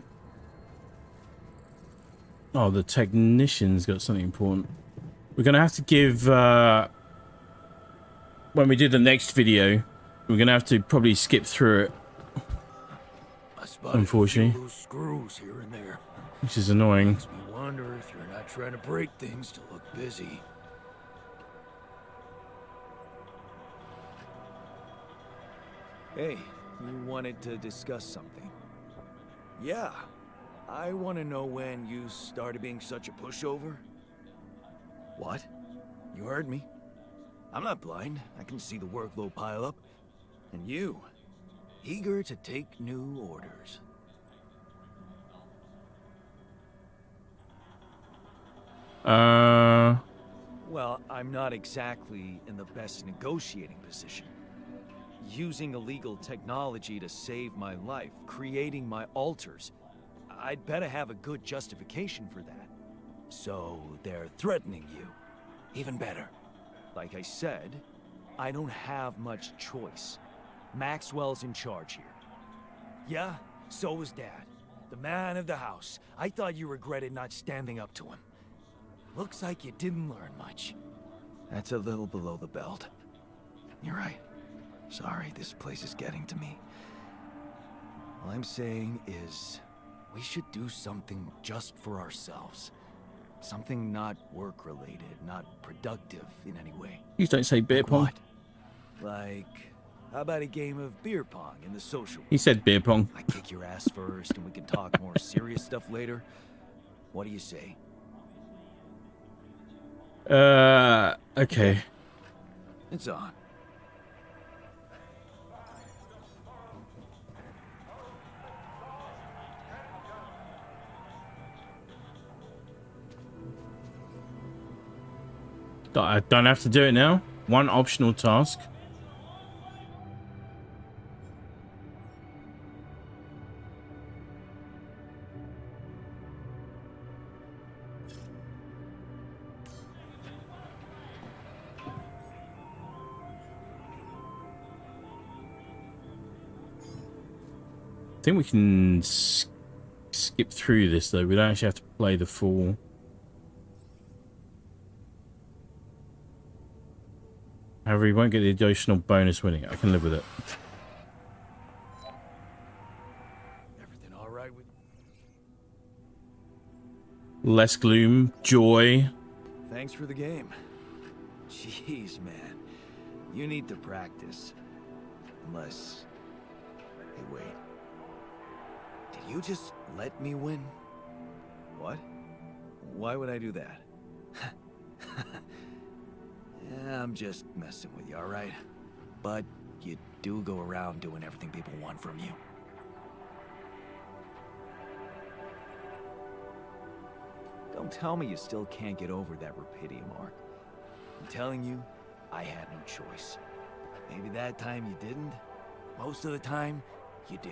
the technician's got something important. We're gonna have to give. When we do the next video, we're gonna have to probably skip through it. Unfortunately, Loose screws here and there. which is annoying. Makes me wonder if you're not trying to break things to look busy. Hey, you wanted to discuss something. Yeah, I want to know when you started being such a pushover. What? You heard me. I'm not blind. I can see the workload pile up. And you, eager to take new orders. Well, I'm not exactly in the best negotiating position. Using illegal technology to save my life, creating my alters. I'd better have a good justification for that. So they're threatening you. Even better. Like I said, I don't have much choice. Maxwell's in charge here. Yeah, so was Dad. The man of the house. I thought you regretted not standing up to him. Looks like you didn't learn much. That's a little below the belt. You're right. Sorry, this place is getting to me. All I'm saying is, we should do something just for ourselves. Something not work-related, not productive in any way. You don't say beer pong. What? Like, how about a game of beer pong in the social? He said beer pong. I kick your ass first, and we can talk more serious stuff later. What do you say? Okay. It's on. I don't have to do it now. One optional task. I think we can skip through this though. We don't actually have to play the full. However, we won't get the additional bonus winning. I can live with it. Everything all right with... Less gloom, joy. Thanks for the game. Jeez, man. You need to practice. Unless... Hey, wait. Did you just let me win? What? Why would I do that? Yeah, I'm just messing with you, alright? But you do go around doing everything people want from you. Don't tell me you still can't get over that rapidity mark. I'm telling you, I had no choice. Maybe that time you didn't. Most of the time, you do.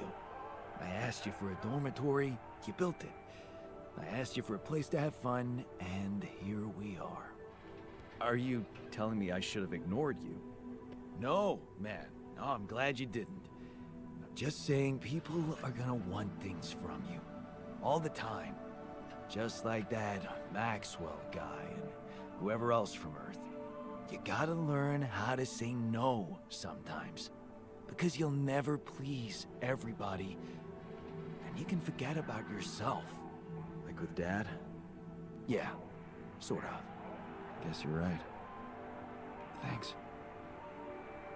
I asked you for a dormitory, you built it. I asked you for a place to have fun, and here we are. Are you telling me I should have ignored you? No, man. No, I'm glad you didn't. I'm just saying people are gonna want things from you. All the time. Just like that Maxwell guy and whoever else from Earth. You gotta learn how to say no sometimes. Because you'll never please everybody. And you can forget about yourself. Like with Dad? Yeah, sort of. Guess you're right. Thanks.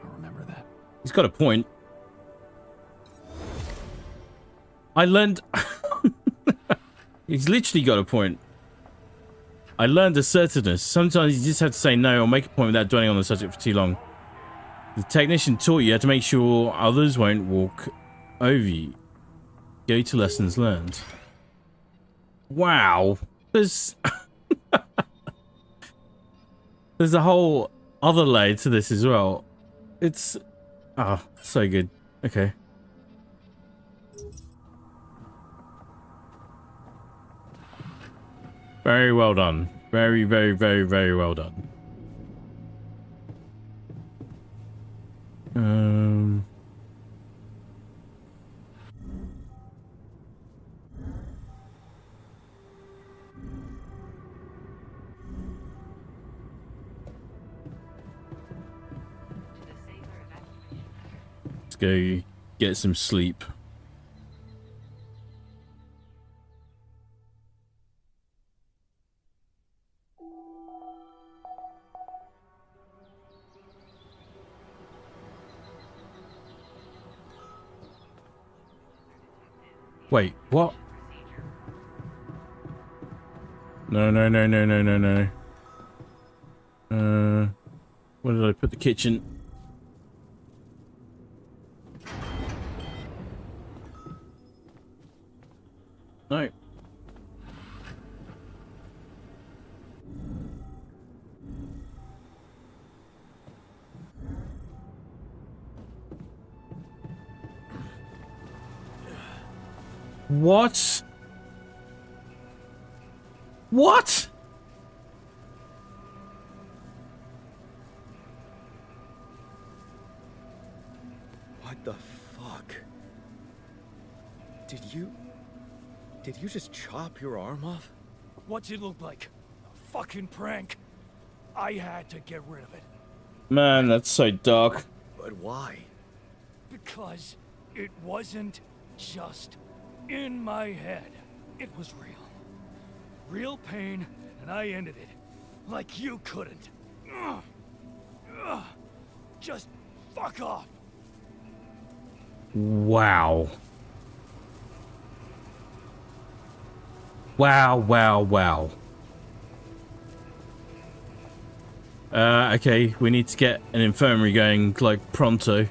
I'll remember that. He's got a point. I learned... He's literally got a point. I learned assertiveness. Sometimes you just have to say no or make a point without dwelling on the subject for too long. The technician taught you how to make sure others won't walk over you. Go to lessons learned. Wow. There's a whole other layer to this as well. It's so good. Okay. Very well done. Very, very, very, very well done. Let's go get some sleep. Wait, what? No, no, no, no, no, no, no. Where did I put the kitchen? No. What? What? What the fuck? Did you just chop your arm off? What's it look like? A fucking prank. I had to get rid of it. Man, that's so dark. But why? Because it wasn't just in my head. It was real. Real pain, and I ended it. Like you couldn't. Just fuck off. Wow. Wow, wow, wow. Okay, we need to get an infirmary going, like, pronto.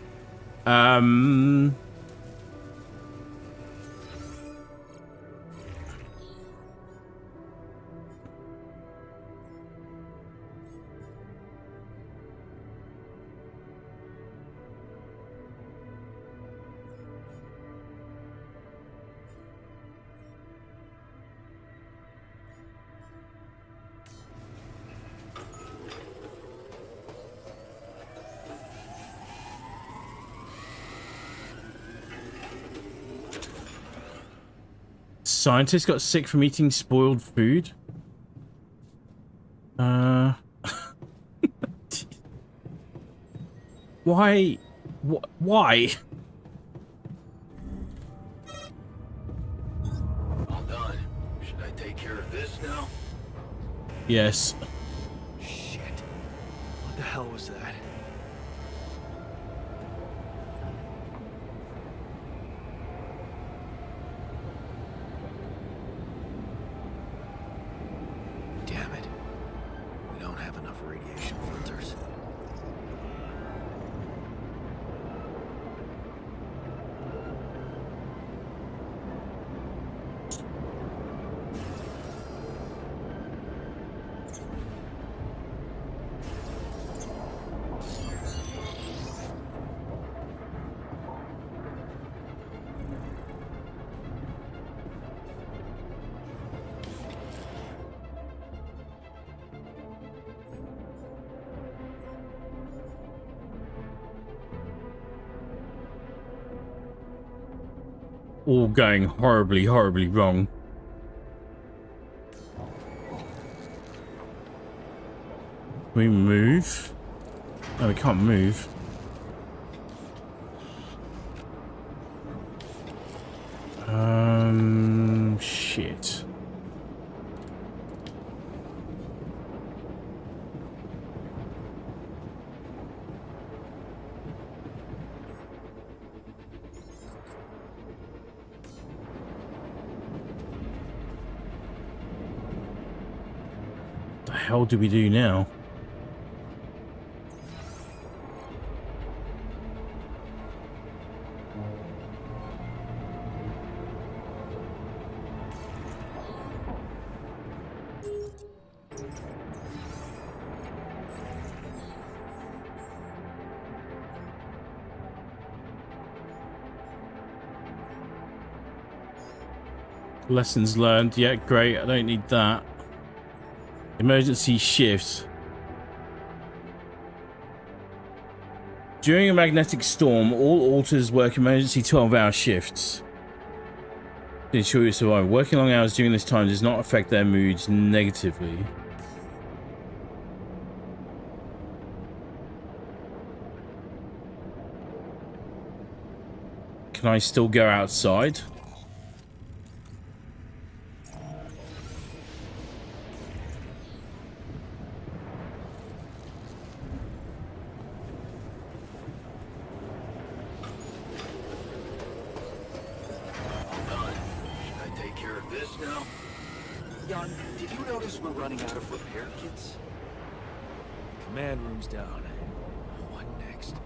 Scientist got sick from eating spoiled food. Why? Why? All done. Should I take care of this now? Yes. Shit. What the hell was that? Damn it. We don't have enough radiation filters. All going horribly, horribly wrong. Can we move? No, we can't move. Shit. The hell do we do now? Lessons learned. Yeah, great. I don't need that. Emergency shifts. During a magnetic storm, all alters work emergency 12-hour shifts to ensure you survive. Working long hours during this time does not affect their moods negatively. Can I still go outside? Did you notice we're running out of repair kits? Command room's down. What next?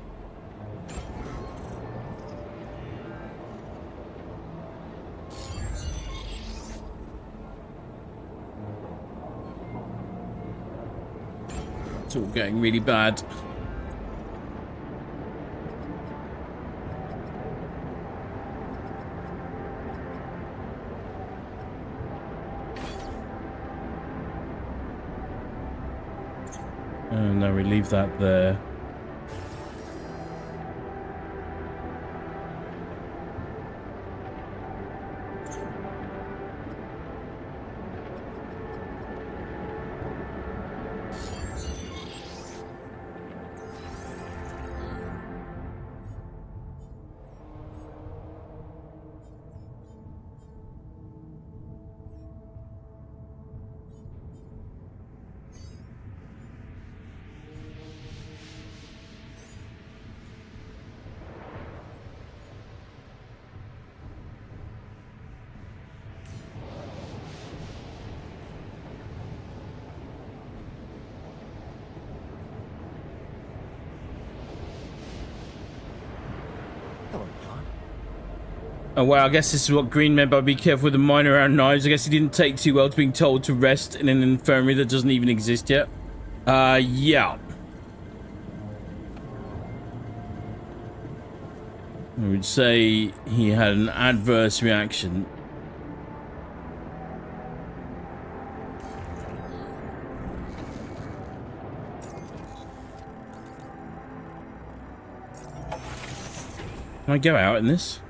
It's all getting really bad. And now we leave that there. Oh wow, I guess this is what Green meant by be careful with the mine around knives. I guess he didn't take too well to being told to rest in an infirmary that doesn't even exist yet. Yeah. I would say he had an adverse reaction. Can I go out in this?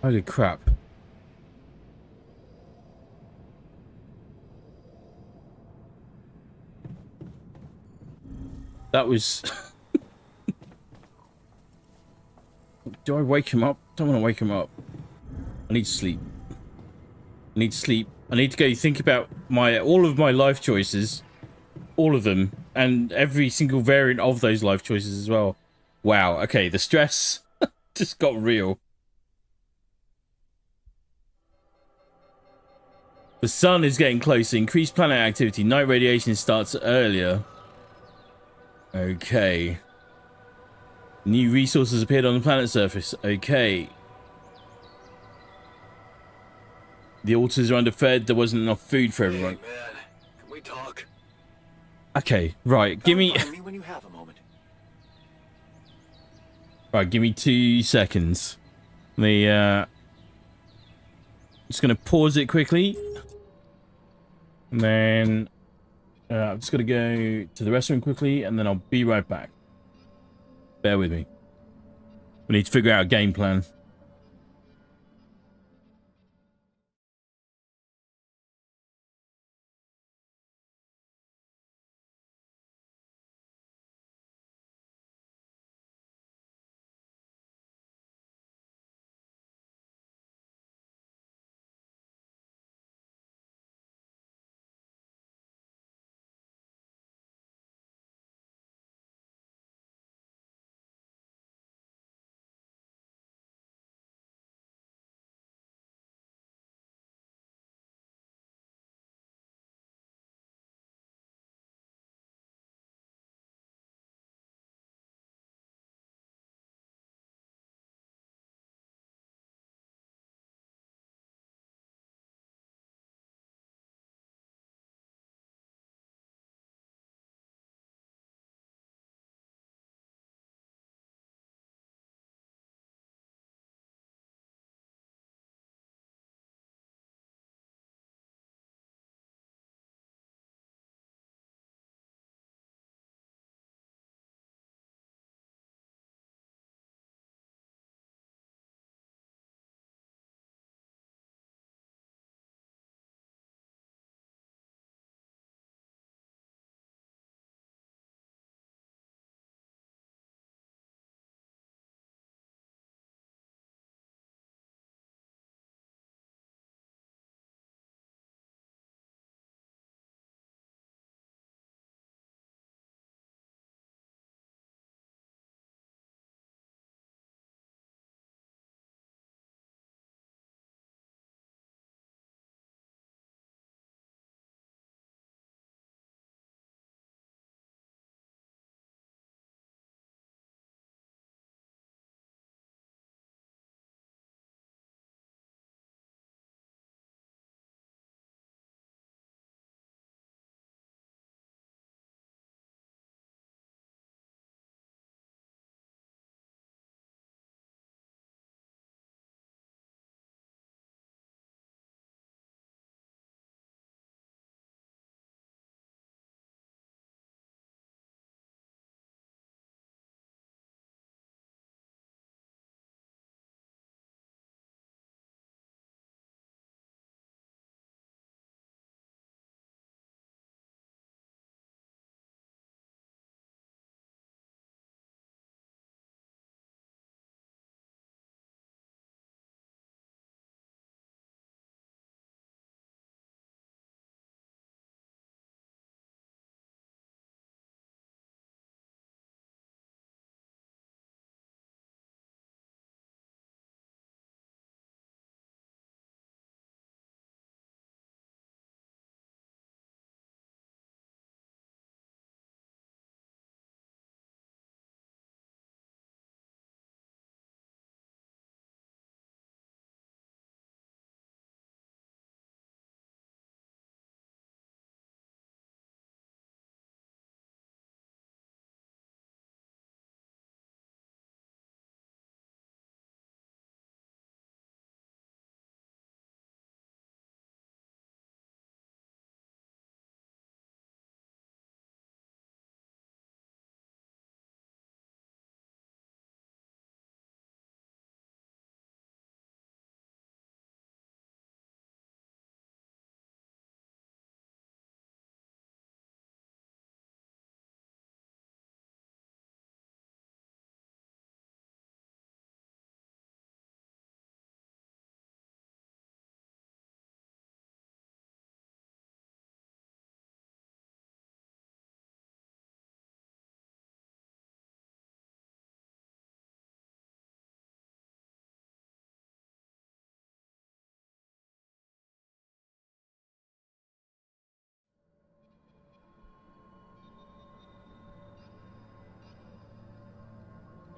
Holy crap. That was... Do I wake him up? Don't want to wake him up. I need sleep. I need sleep. I need to go think about all of my life choices. All of them. And every single variant of those life choices as well. Wow. Okay, the stress just got real. The sun is getting closer. Increased planet activity. Night radiation starts earlier. Okay. New resources appeared on the planet surface. Okay. The altars are underfed. There wasn't enough food for everyone. Hey, man. Can we talk? Okay, right. Give me... Find me when you have a moment. Right, give me 2 seconds. Just going to pause it quickly. And then... I'm just going to go to the restroom quickly, and then I'll be right back. Bear with me. We need to figure out a game plan.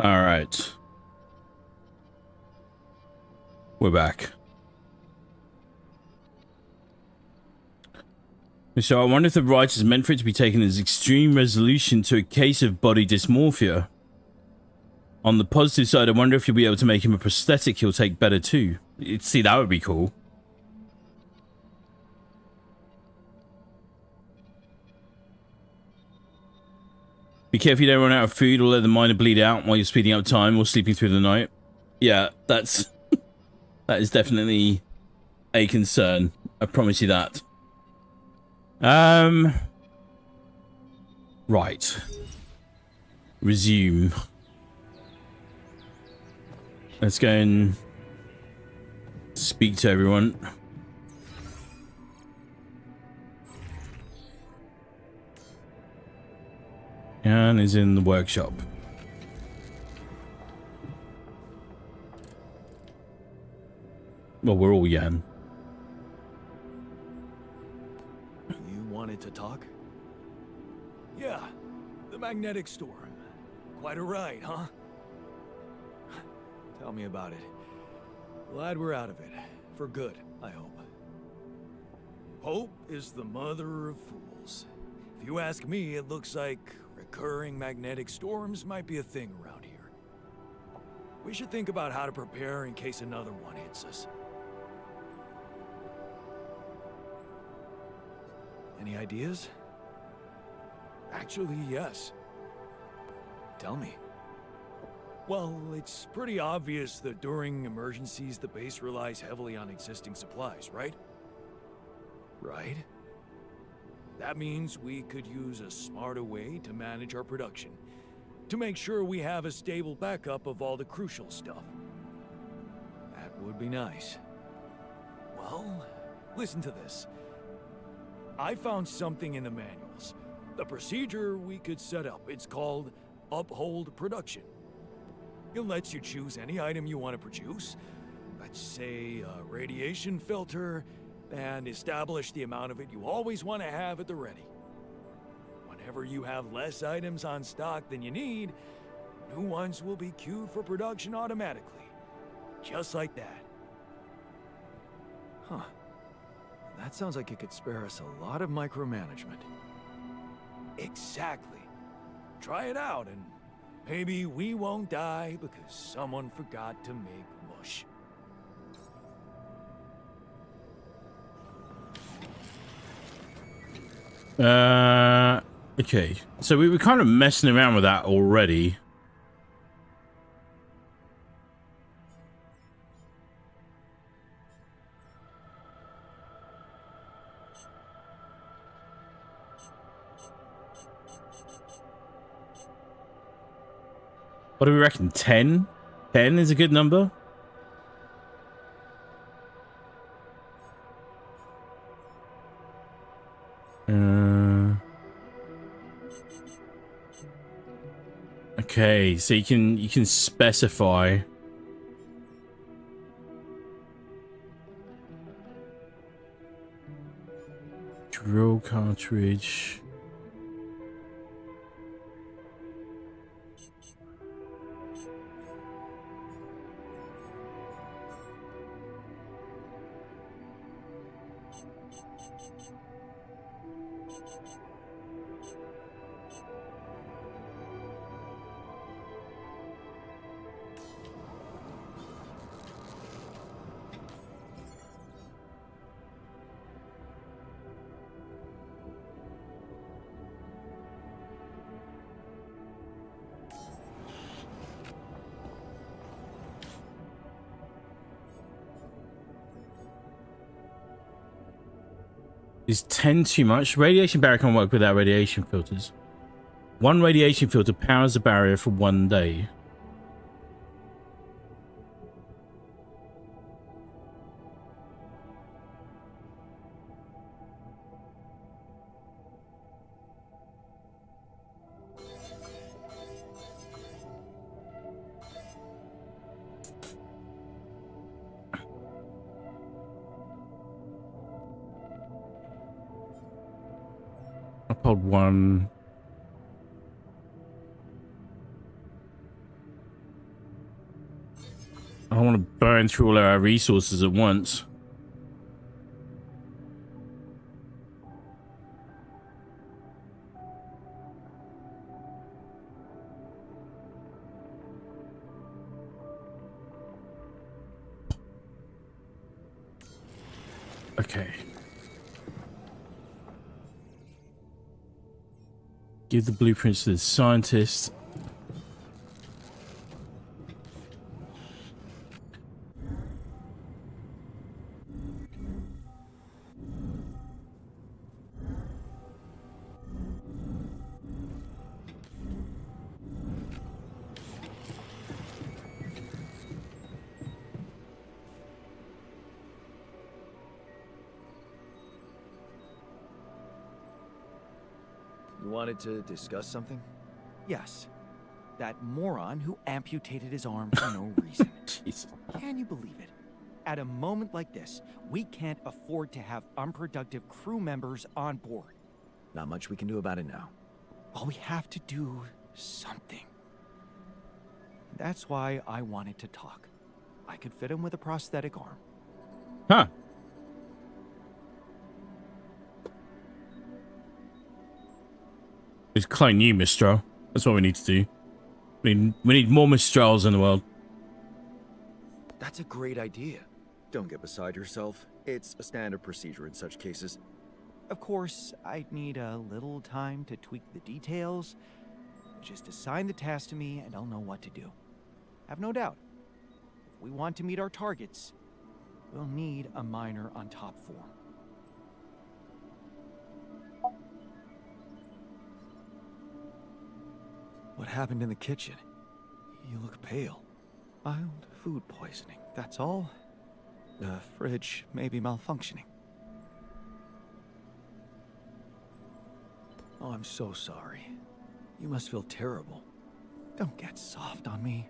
All right. We're back. So I wonder if the writers meant for it to be taken as extreme resolution to a case of body dysmorphia. On the positive side, I wonder if you'll be able to make him a prosthetic he'll take better too. See, that would be cool. Be careful you don't run out of food or let the miner bleed out while you're speeding up time or sleeping through the night. Yeah, that is definitely a concern. I promise you that. Right. Resume. Let's go and speak to everyone. Yan is in the workshop. Well, we're all Yan. You wanted to talk? Yeah, the magnetic storm. Quite a ride, huh? Tell me about it. Glad we're out of it. For good, I hope. Hope is the mother of fools. If you ask me, it looks like recurring magnetic storms might be a thing around here. We should think about how to prepare in case another one hits us. Any ideas? Actually, yes. Tell me. Well, it's pretty obvious that during emergencies, the base relies heavily on existing supplies, right? Right? That means we could use a smarter way to manage our production, to make sure we have a stable backup of all the crucial stuff. That would be nice. Well, listen to this. I found something in the manuals. The procedure we could set up. It's called Uphold Production. It lets you choose any item you want to produce. Let's say a radiation filter, and establish the amount of it you always want to have at the ready. Whenever you have less items on stock than you need, new ones will be queued for production automatically. Just like that. Huh. That sounds like it could spare us a lot of micromanagement. Exactly. Try it out, and maybe we won't die because someone forgot to make mush. Okay. So we were kind of messing around with that already. What do we reckon? 10? 10 is a good number? Okay, so you can specify. Drill cartridge. Is 10 too much? Radiation barrier can't work without radiation filters. One radiation filter powers the barrier for 1 day. Uphold 1. burn through all our resources at once. Okay. Give the blueprints to the scientist. You wanted to discuss something? Yes. That moron who amputated his arm for no reason. Jesus. Can you believe it? At a moment like this, we can't afford to have unproductive crew members on board. Not much we can do about it now. Well, we have to do something. That's why I wanted to talk. I could fit him with a prosthetic arm. Huh. It's clone you, Mistral. That's what we need to do. We need more Mistrals in the world. That's a great idea. Don't get beside yourself. It's a standard procedure in such cases. Of course, I'd need a little time to tweak the details. Just assign the task to me and I'll know what to do. Have no doubt. If we want to meet our targets, we'll need a miner on top form. What happened in the kitchen? You look pale. Mild food poisoning, that's all. The fridge may be malfunctioning. Oh, I'm so sorry. You must feel terrible. Don't get soft on me.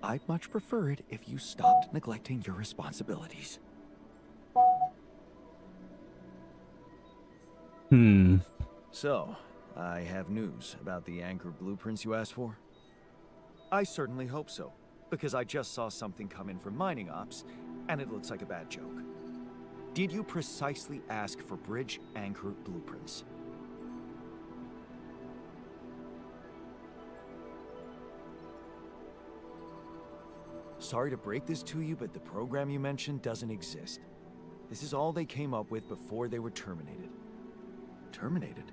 I'd much prefer it if you stopped neglecting your responsibilities. So, I have news about the anchor blueprints you asked for? I certainly hope so, because I just saw something come in from mining ops, and it looks like a bad joke. Did you precisely ask for bridge anchor blueprints? Sorry to break this to you, but the program you mentioned doesn't exist. This is all they came up with before they were terminated. Terminated?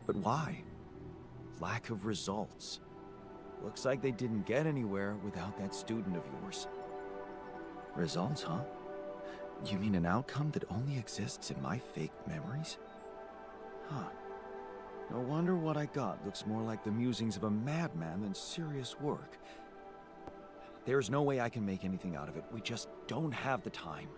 But why? Lack of results. Looks like they didn't get anywhere without that student of yours. Results, huh? You mean an outcome that only exists in my fake memories? Huh. No wonder what I got looks more like the musings of a madman than serious work. There's no way I can make anything out of it. We just don't have the time.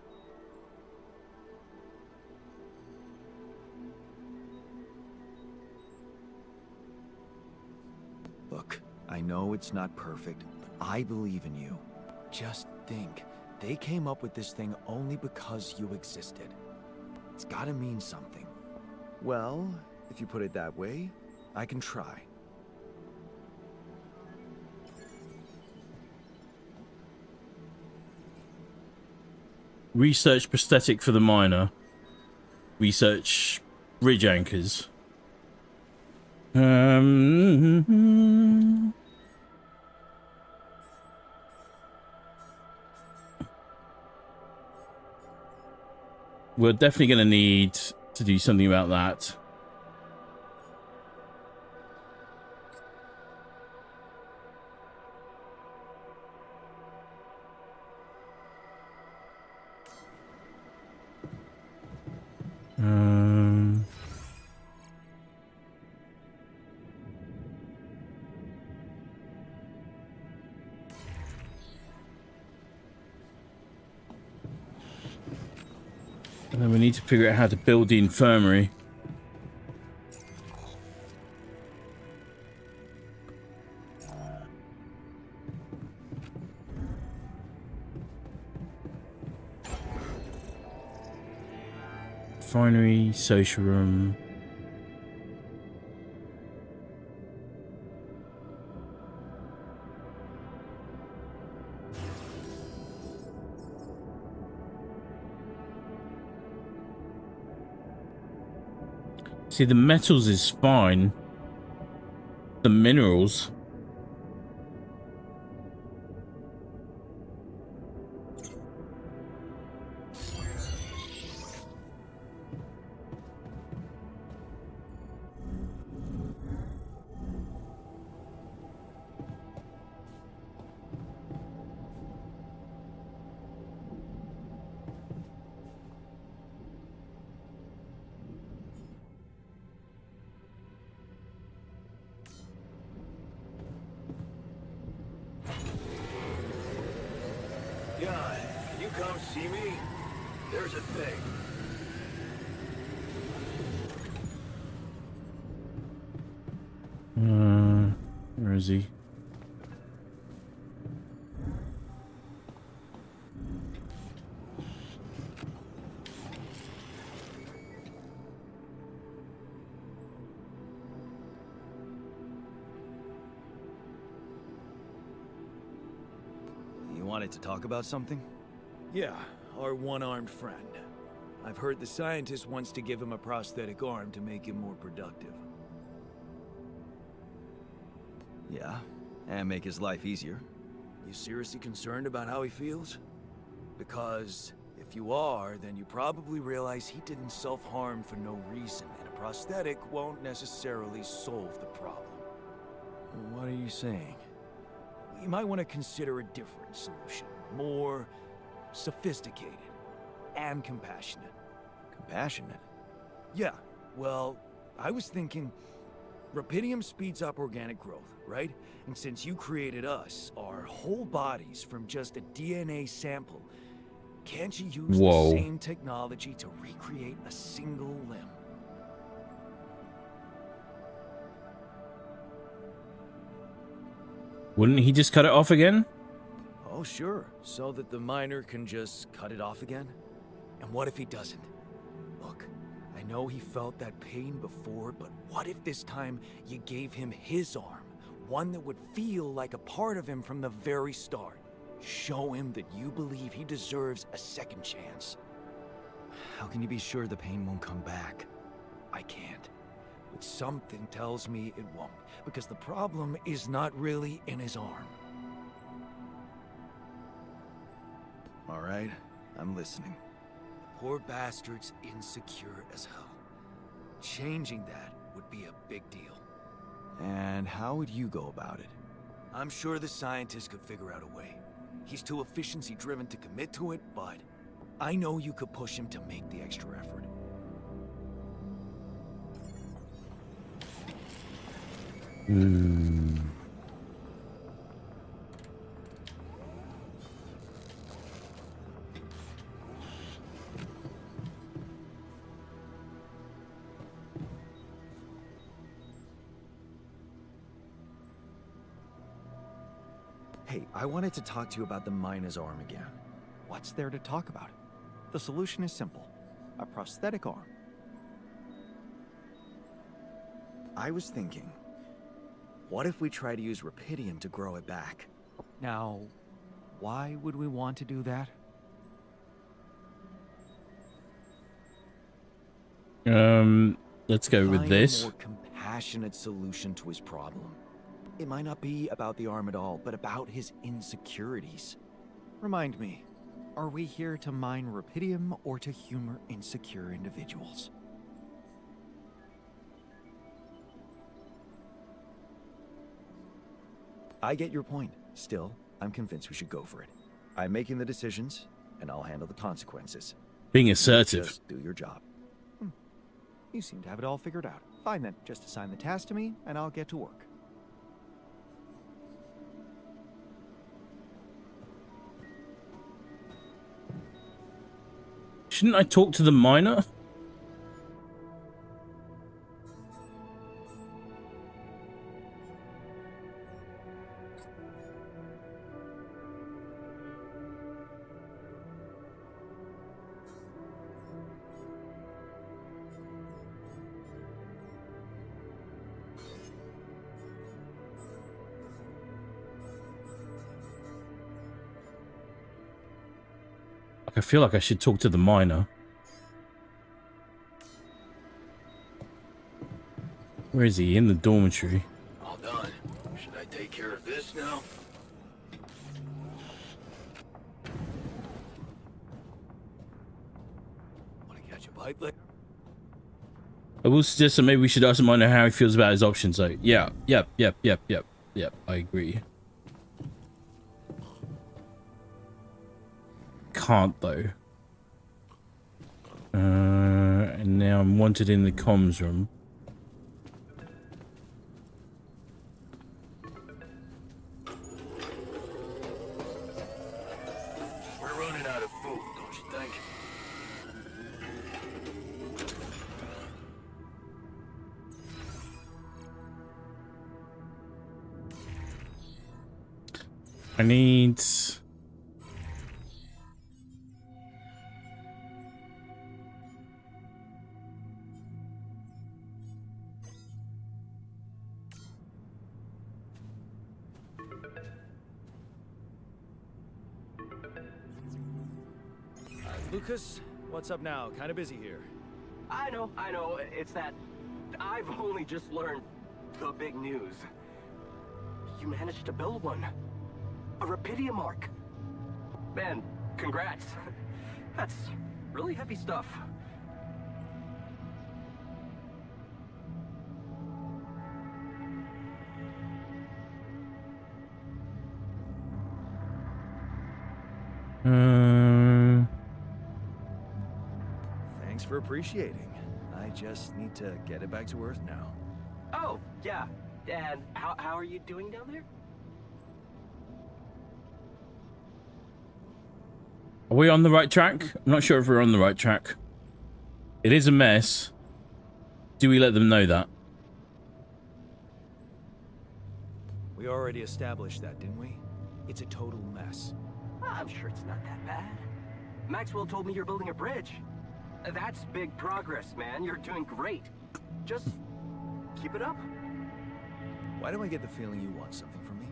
Look, I know it's not perfect, but I believe in you. Just think, they came up with this thing only because you existed. It's gotta mean something. Well, if you put it that way, I can try. Research prosthetic for the miner. Research bridge anchors. We're definitely going to need to do something about that. And then we need to figure out how to build the infirmary. Refinery, social room. See, the metals is fine. The minerals. John, can you come see me? There's a thing. Where is he? You wanted to talk about something? Yeah, our one-armed friend. I've heard the scientist wants to give him a prosthetic arm to make him more productive. Yeah, and make his life easier. You seriously concerned about how he feels? Because if you are, then you probably realize he didn't self-harm for no reason, and a prosthetic won't necessarily solve the problem. What are you saying? You might want to consider a different solution. More sophisticated and compassionate. Compassionate? Yeah, well, I was thinking Rapidium speeds up organic growth, right? And since you created us, our whole bodies from just a DNA sample, can't you use Whoa. the same technology to recreate a single limb? Wouldn't he just cut it off again? Oh, sure. So that the miner can just cut it off again? And what if he doesn't? Look, I know he felt that pain before, but what if this time you gave him his arm? One that would feel like a part of him from the very start. Show him that you believe he deserves a second chance. How can you be sure the pain won't come back? I can't. But something tells me it won't, because the problem is not really in his arm. All right, I'm listening. Poor bastard's insecure as hell. Changing that would be a big deal. And how would you go about it? I'm sure the scientist could figure out a way. He's too efficiency-driven to commit to it, but I know you could push him to make the extra effort. Hey, I wanted to talk to you about the miner's arm again. What's there to talk about? The solution is simple. A prosthetic arm. I was thinking, what if we try to use Rapidium to grow it back? Now, why would we want to do that? Let's go with Find this. a more compassionate solution to his problem. It might not be about the arm at all, but about his insecurities. Remind me, are we here to mine Rapidium or to humor insecure individuals? I get your point. Still, I'm convinced we should go for it. I'm making the decisions, and I'll handle the consequences. Being assertive. Just do your job. You seem to have it all figured out. Fine then, just assign the task to me, and I'll get to work. Shouldn't I talk to the miner? I feel like I should talk to the miner. Where is he? In the dormitory. All done. Should I take care of this now? Want to catch a bite later? I will suggest that maybe we should ask him how he feels about his options. Like, yeah, yep. I agree. Can't though. And now I'm wanted in the comms room. We're running out of food, don't you think? I need... Lucas, what's up now? Kind of busy here. I know. It's that I've only just learned the big news. You managed to build one. A Rapidium arc. Man, congrats. That's really heavy stuff. Thanks for appreciating. I just need to get it back to Earth now. Oh, yeah. And how are you doing down there? Are we on the right track? I'm not sure if we're on the right track. It is a mess. Do we let them know that? We already established that, didn't we? It's a total mess. I'm sure it's not that bad. Maxwell told me you're building a bridge. That's big progress, man. You're doing great. Just keep it up. Why do I get the feeling you want something from me?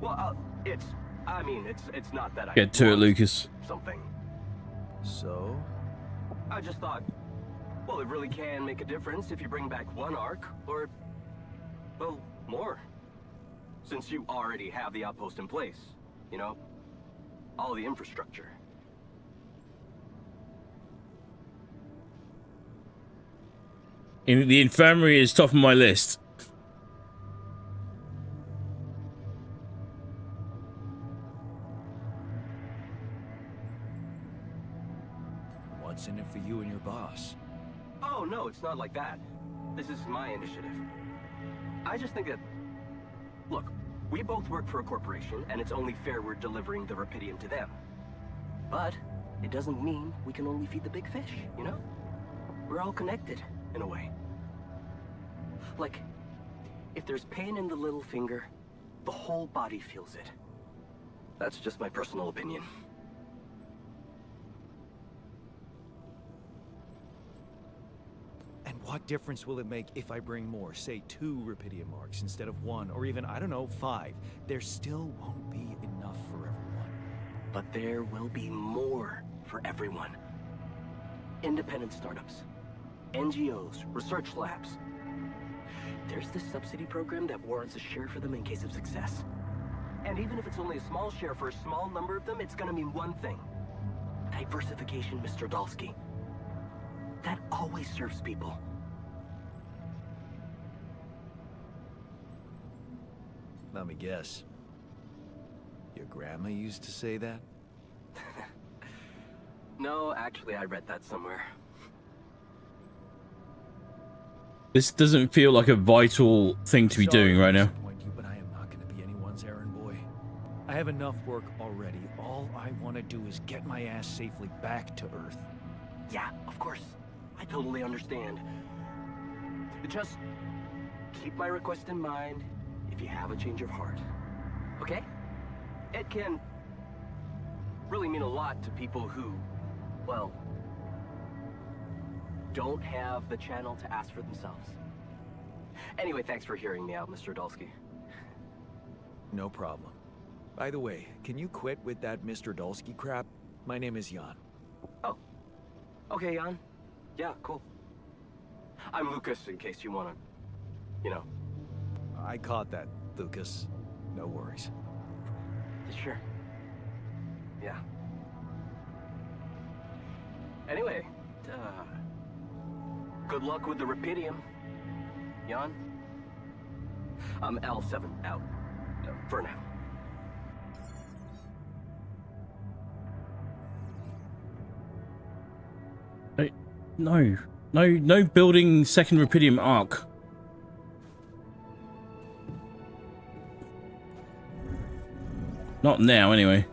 Well, it's not that I Get to it, want Lucas. something. So? I just thought, well, it really can make a difference if you bring back one arc, or, well, more. Since you already have the outpost in place, you know? All the infrastructure. The infirmary is top of my list. What's in it for you and your boss? Oh, no, it's not like that. This is my initiative. I just think that... Look, we both work for a corporation, and it's only fair we're delivering the Rapidium to them. But it doesn't mean we can only feed the big fish, you know? We're all connected, in a way. Like, if there's pain in the little finger, the whole body feels it. That's just my personal opinion. And what difference will it make if I bring more, say 2 Rapidium marks instead of 1, or even, I don't know, 5? There still won't be enough for everyone. But there will be more for everyone. Independent startups, NGOs, research labs. There's this subsidy program that warrants a share for them in case of success. And even if it's only a small share for a small number of them, it's gonna mean one thing. Diversification, Mr. Dalsky. That always serves people. Let me guess. Your grandma used to say that? No, actually, I read that somewhere. This doesn't feel like a vital thing to be doing right now. Disappoint you, but I am not going to be anyone's errand boy. I have enough work already. All I want to do is get my ass safely back to Earth. Yeah, of course. I totally understand. Just keep my request in mind if you have a change of heart. Okay? It can really mean a lot to people who, well, don't have the channel to ask for themselves. Anyway, thanks for hearing me out, Mr. Dalsky. No problem. By the way, can you quit with that Mr. Dalsky crap? My name is Jan. Oh. Okay, Jan. Yeah, cool. I'm Lucas, in case you want to you know. I caught that, Lucas. No worries. Sure. Yeah. Anyway, good luck with the Rapidium, Jan. I'm L7 out, for now. No building second Rapidium arc. Not now, anyway.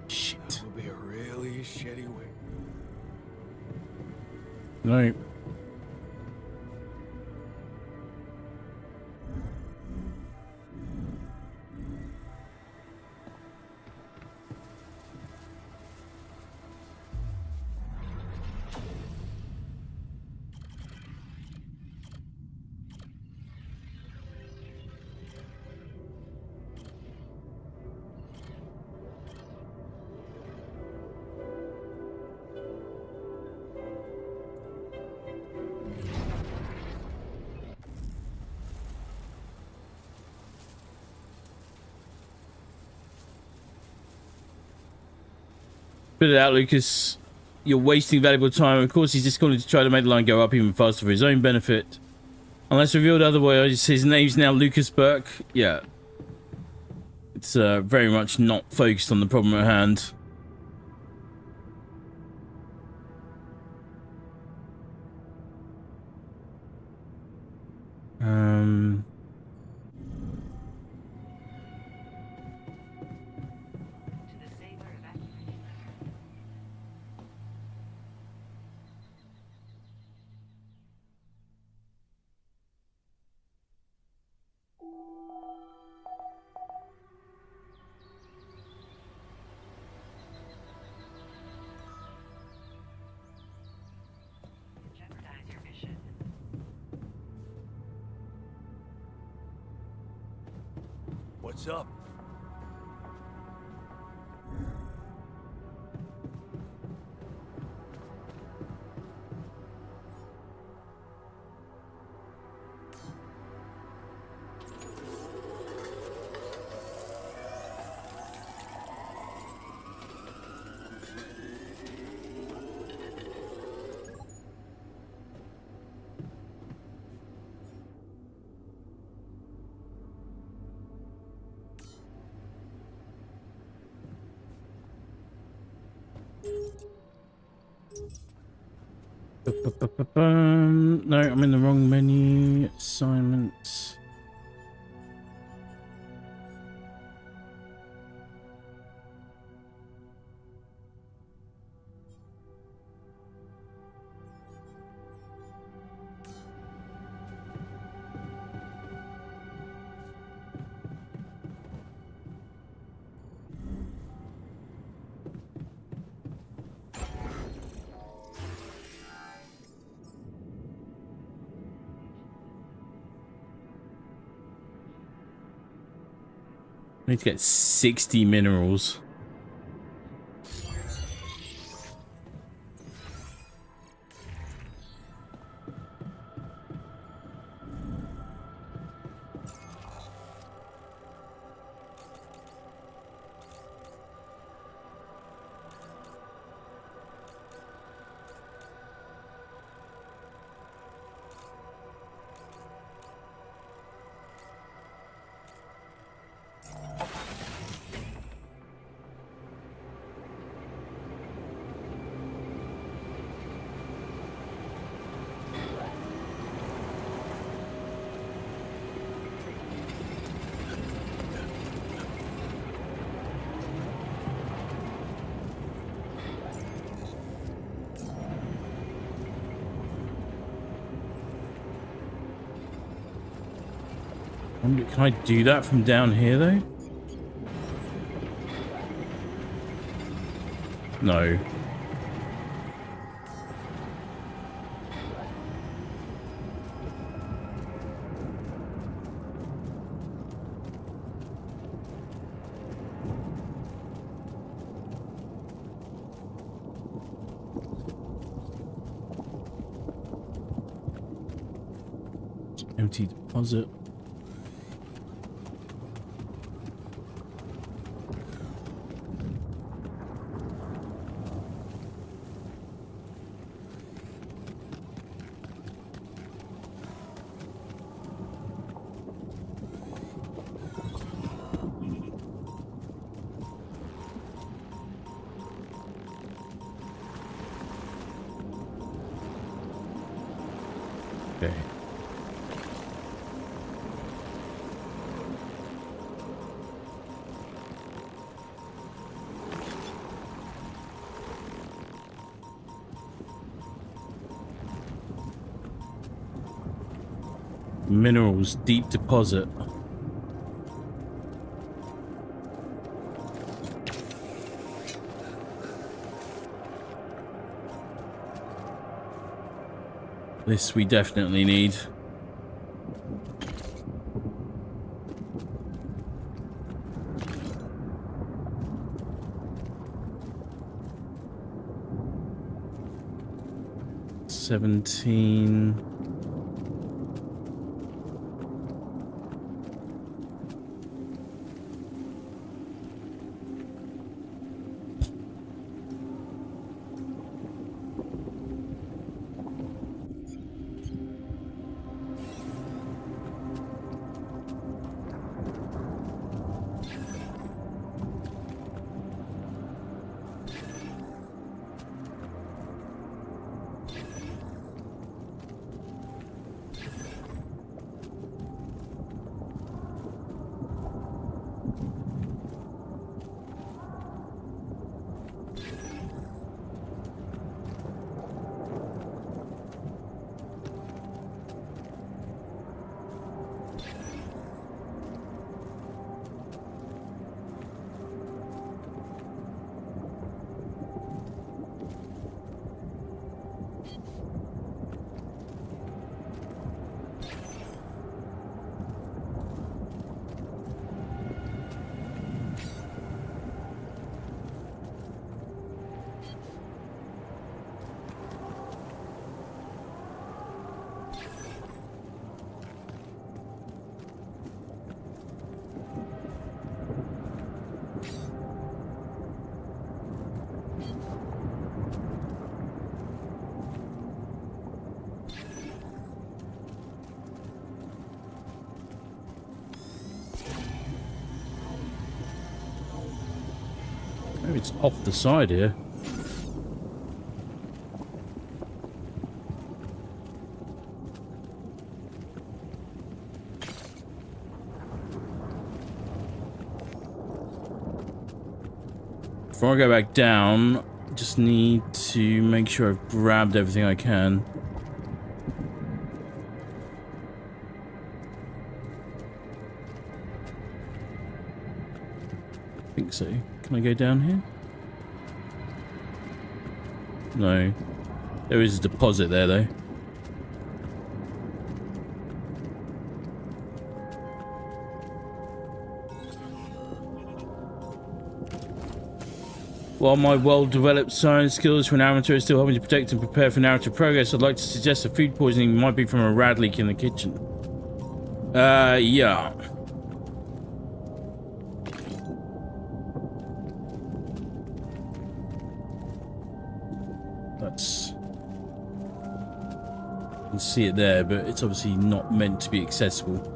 Shit. That would be a really shitty way. No. Spit it out, Lucas. You're wasting valuable time. Of course, he's just going to try to make the line go up even faster for his own benefit. Unless revealed otherwise, his name's now Lucas Burke. Yeah. It's very much not focused on the problem at hand. What's up? No, I'm in the wrong menu. Assignments. I need to get 60 minerals. Can I do that from down here, though? No. Empty deposit. Okay. Minerals, deep deposit. This we definitely need. $17. Maybe it's off the side here. Before I go back down, I just need to make sure I've grabbed everything I can. I think so. Can I go down here? No. There is a deposit there, though. While my well-developed science skills for an amateur are still helping to protect and prepare for narrative progress, I'd like to suggest that food poisoning might be from a rad leak in the kitchen. Yeah. That's... You can see it there, but it's obviously not meant to be accessible.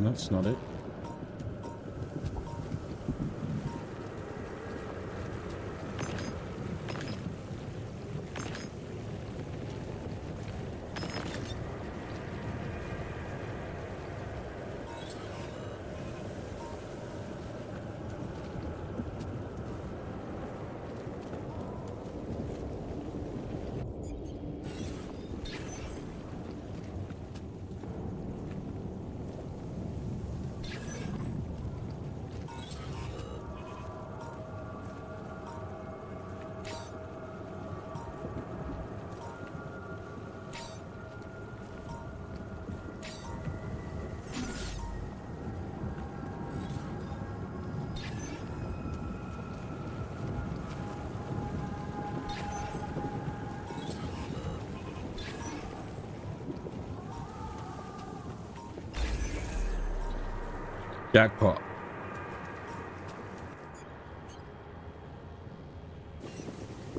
That's not it. Jackpot.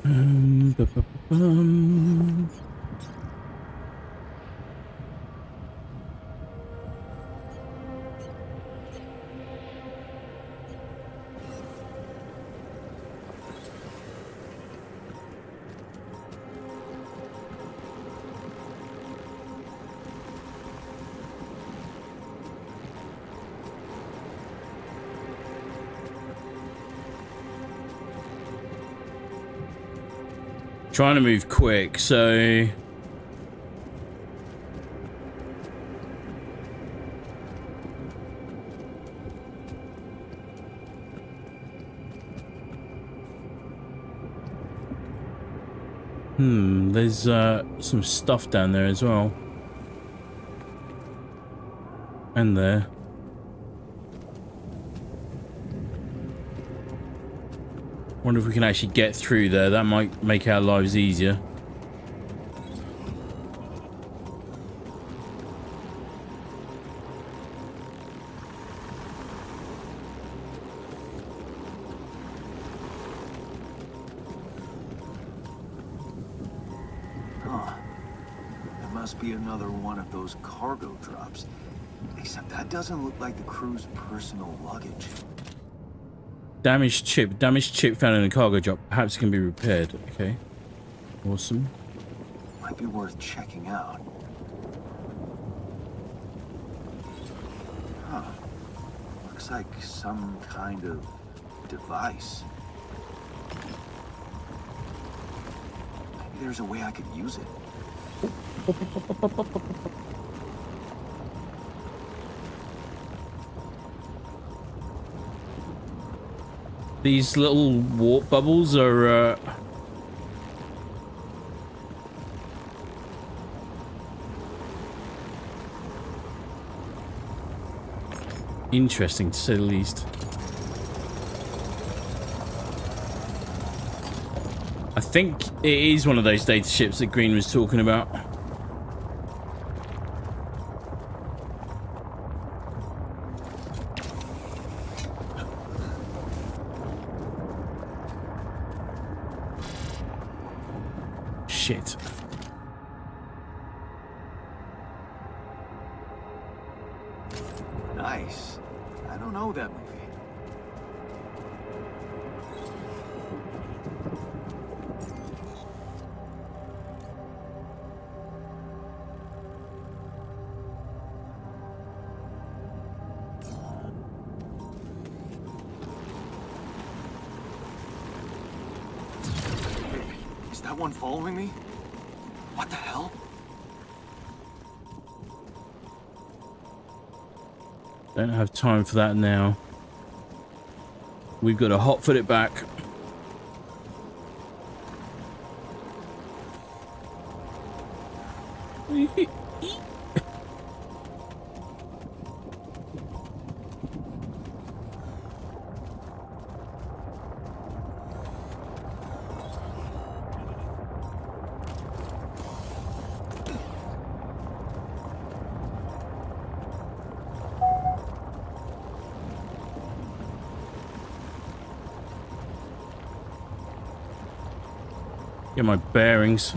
Ba-ba-ba-bum. Trying to move quick, so there's some stuff down there as well, and there. Wonder if we can actually get through there. That might make our lives easier. Huh. There must be another one of those cargo drops. Except that doesn't look like the crew's personal luggage. Damaged chip found in a cargo drop. Perhaps it can be repaired. Okay. Awesome. Might be worth checking out. Huh. Looks like some kind of device. Maybe there's a way I could use it. These little warp bubbles are interesting to say the least. I think it is one of those data ships that Green was talking about. Shit. Nice. I don't know that movie. Is that one following me? What the hell? Don't have time for that now. We've got to hot-foot it back. Get my bearings.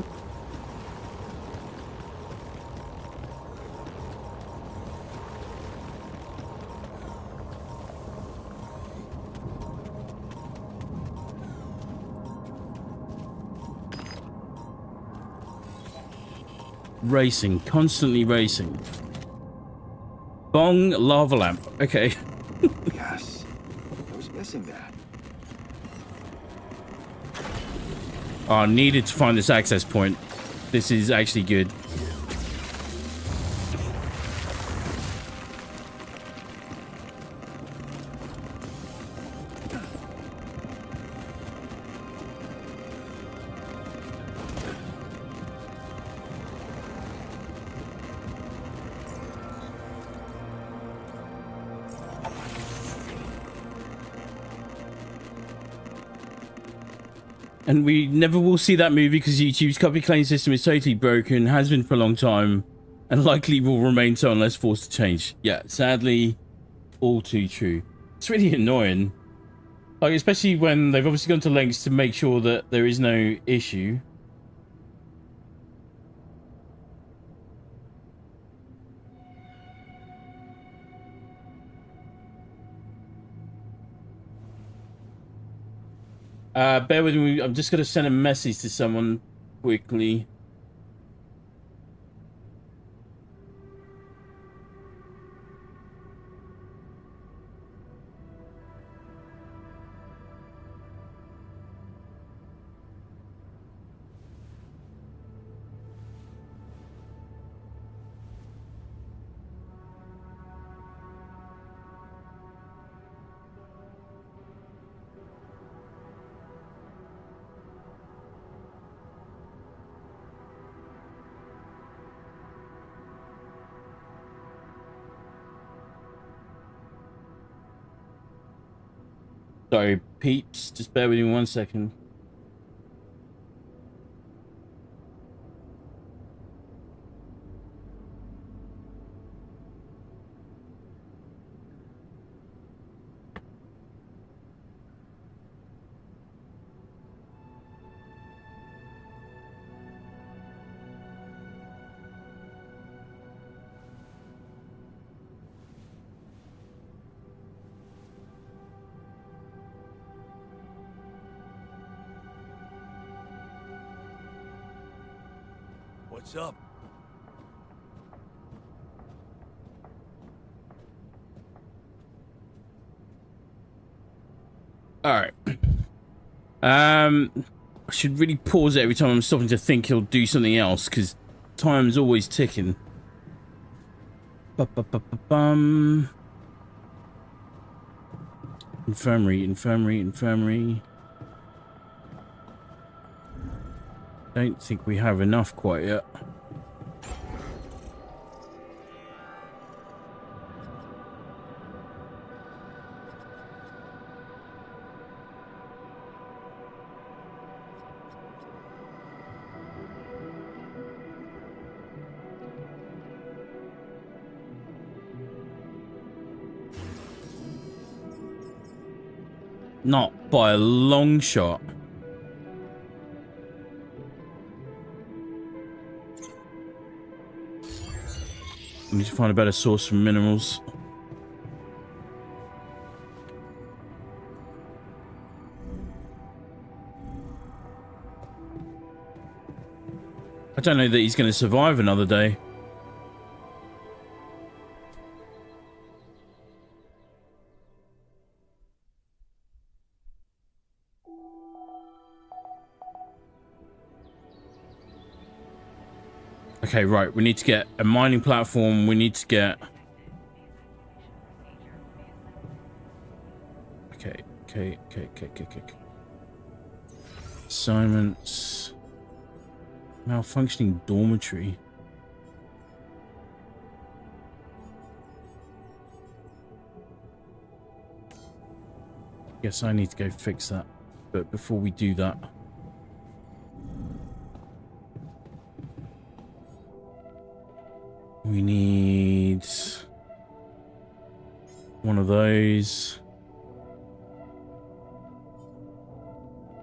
Racing, constantly racing. Bong lava lamp. Okay. Yes. I was missing that. Oh, I needed to find this access point. This is actually good. And we never will see that movie because YouTube's copy claim system is totally broken, has been for a long time, and likely will remain so unless forced to change. Yeah, sadly, all too true. It's really annoying. Like, especially when they've obviously gone to lengths to make sure that there is no issue. Bear with me. I'm just going to send a message to someone quickly. Sorry, peeps. Just bear with me 1 second. What's up? All right. I should really pause it every time I'm stopping to think he'll do something else, because time's always ticking. Bum. Infirmary. Don't think we have enough quite yet. Not by a long shot. I need to find a better source for minerals. I don't know that he's going to survive another day. Okay, right, we need to get a mining platform, we need to get... Okay. Assignments... Malfunctioning dormitory. Guess I need to go fix that, but before we do that... We need one of those.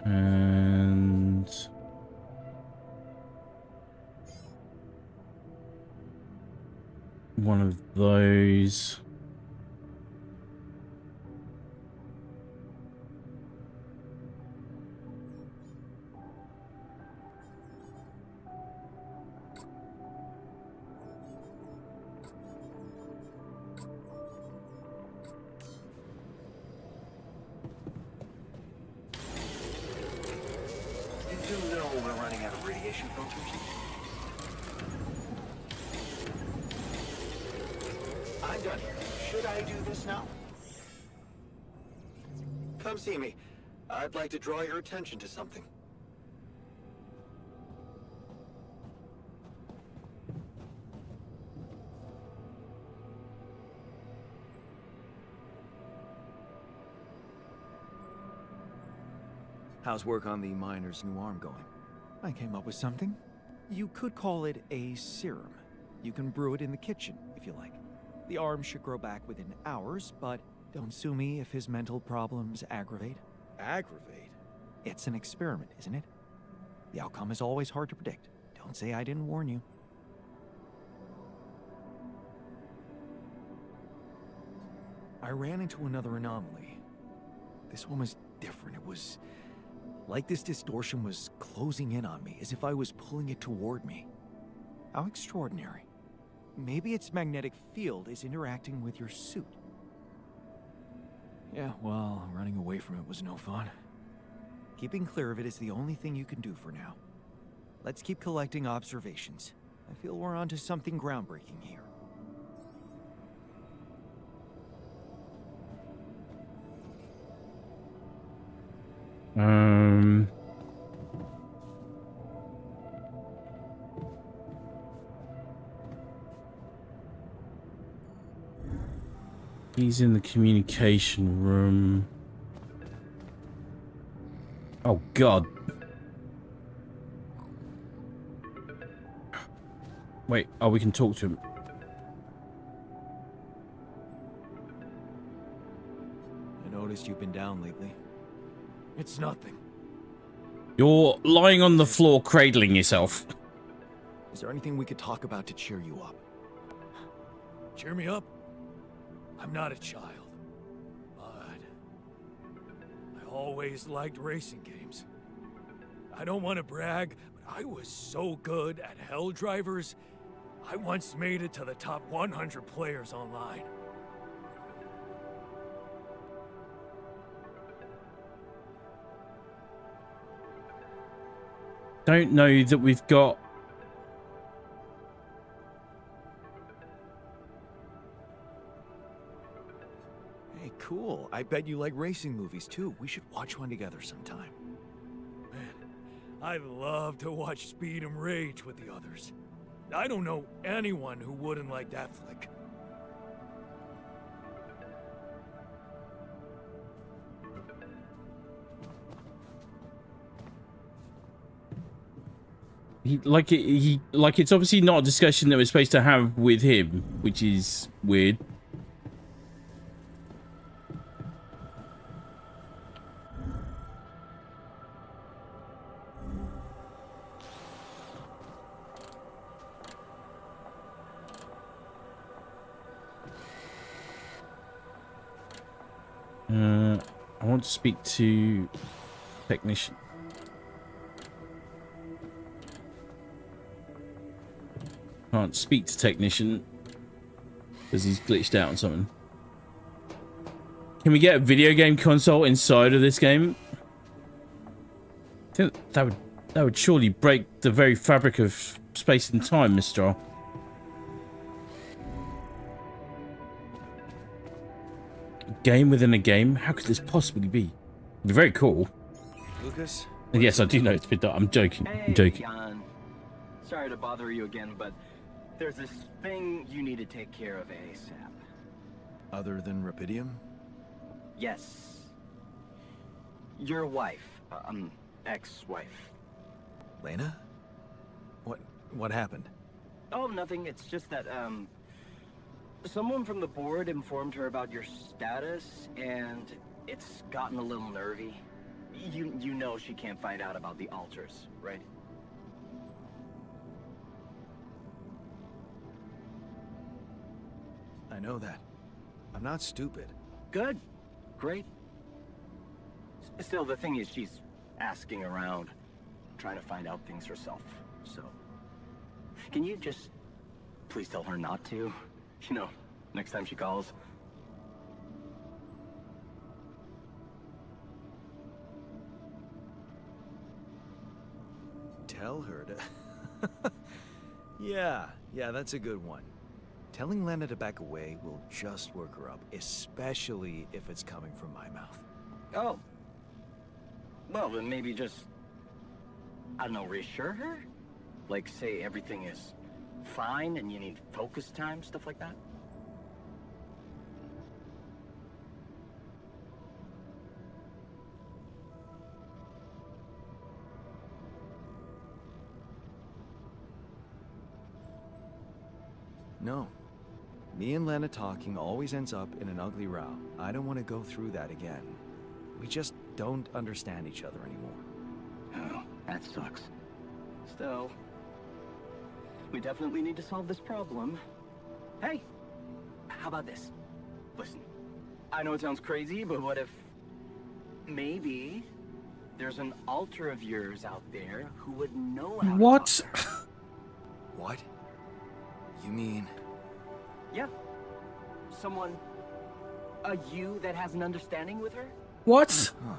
And one of those. I'm done here. Should I do this now? Come see me. I'd like to draw your attention to something. How's work on the miner's new arm going? I came up with something. You could call it a serum. You can brew it in the kitchen, if you like. The arm should grow back within hours, but don't sue me if his mental problems aggravate. Aggravate? It's an experiment, isn't it? The outcome is always hard to predict. Don't say I didn't warn you. I ran into another anomaly. This one was different. It was like this distortion was closing in on me, as if I was pulling it toward me. How extraordinary. Maybe its magnetic field is interacting with your suit. Yeah, well, running away from it was no fun. Keeping clear of it is the only thing you can do for now. Let's keep collecting observations. I feel we're onto something groundbreaking here. He's in the communication room. Oh, God. Wait, oh, we can talk to him. I noticed you've been down lately. It's nothing. You're lying on the floor cradling yourself. Is there anything we could talk about to cheer you up? Cheer me up? I'm not a child, but I always liked racing games. I don't want to brag, but I was so good at Hell Drivers, I once made it to the top 100 players online. Don't know that we've got... Hey, cool. I bet you like racing movies too. We should watch one together sometime. Man, I love to watch Speed and Rage with the others. I don't know anyone who wouldn't like that flick. Like it's obviously not a discussion that we're supposed to have with him, which is weird. I want to speak to technician. Can't speak to technician because he's glitched out on something. Can we get a video game console inside of this game? I think that would surely break the very fabric of space and time, Mr. Game within a game? How could this possibly be? It'd be very cool. Lucas? And yes, I do know it's been done. I'm joking. Hey, I'm joking. Jan. Sorry to bother you again, but there's this thing you need to take care of ASAP. Other than Rapidium? Yes. Your wife. Ex-wife. Lena? What happened? Oh, nothing. It's just that, someone from the board informed her about your status, and it's gotten a little nervy. You know she can't find out about the altars, right? I know that. I'm not stupid. Good. Great. Still, the thing is, she's asking around, trying to find out things herself, so... Can you just please tell her not to? You know, next time she calls. Tell her to... Yeah, that's a good one. Telling Lena to back away will just work her up, especially if it's coming from my mouth. Oh. Well, then maybe just... I don't know, reassure her? Like, say everything is fine and you need focus time, stuff like that? No. Me and Lena talking always ends up in an ugly row. I don't want to go through that again. We just don't understand each other anymore. Oh, that sucks. Still, we definitely need to solve this problem. Hey, how about this? Listen, I know it sounds crazy, but what if maybe there's an alter of yours out there who would know how What? to talk to her? What? You mean... Yeah. Someone, a you that has an understanding with her? What? Huh.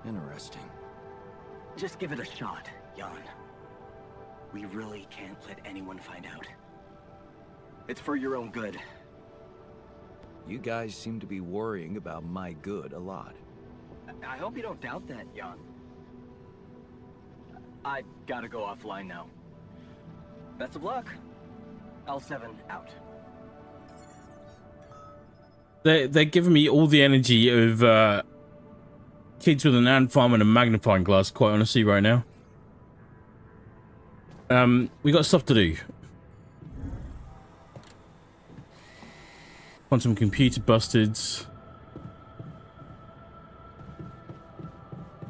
Interesting. Just give it a shot, Jan. We really can't let anyone find out. It's for your own good. You guys seem to be worrying about my good a lot. I hope you don't doubt that, Jan. I gotta go offline now. Best of luck. L7 out. They're giving me all the energy of kids with an ant farm and a magnifying glass, quite honestly, right now. We got stuff to do. Quantum computer busted.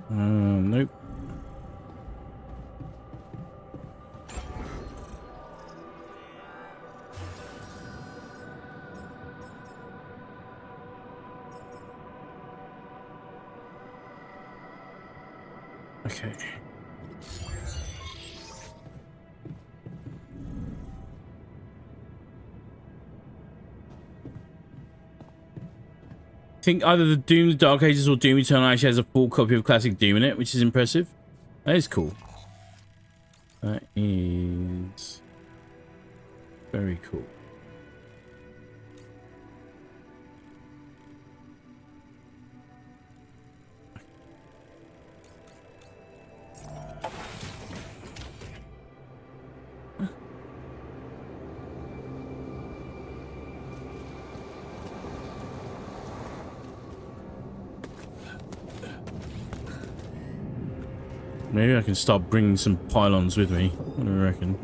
Nope. Okay. I think either the Doom the Dark Ages or Doom Eternal actually has a full copy of classic Doom in it, which is impressive. That is cool. That is very cool. Maybe I can start bringing some pylons with me. What do you reckon?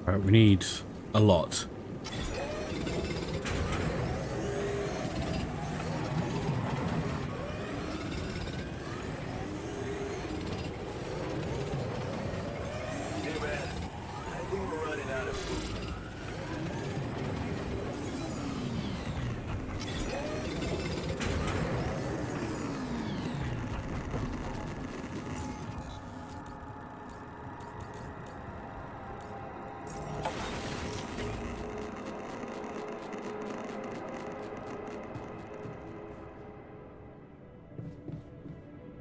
Alright, we need a lot. Hey man, I think we're running out of food.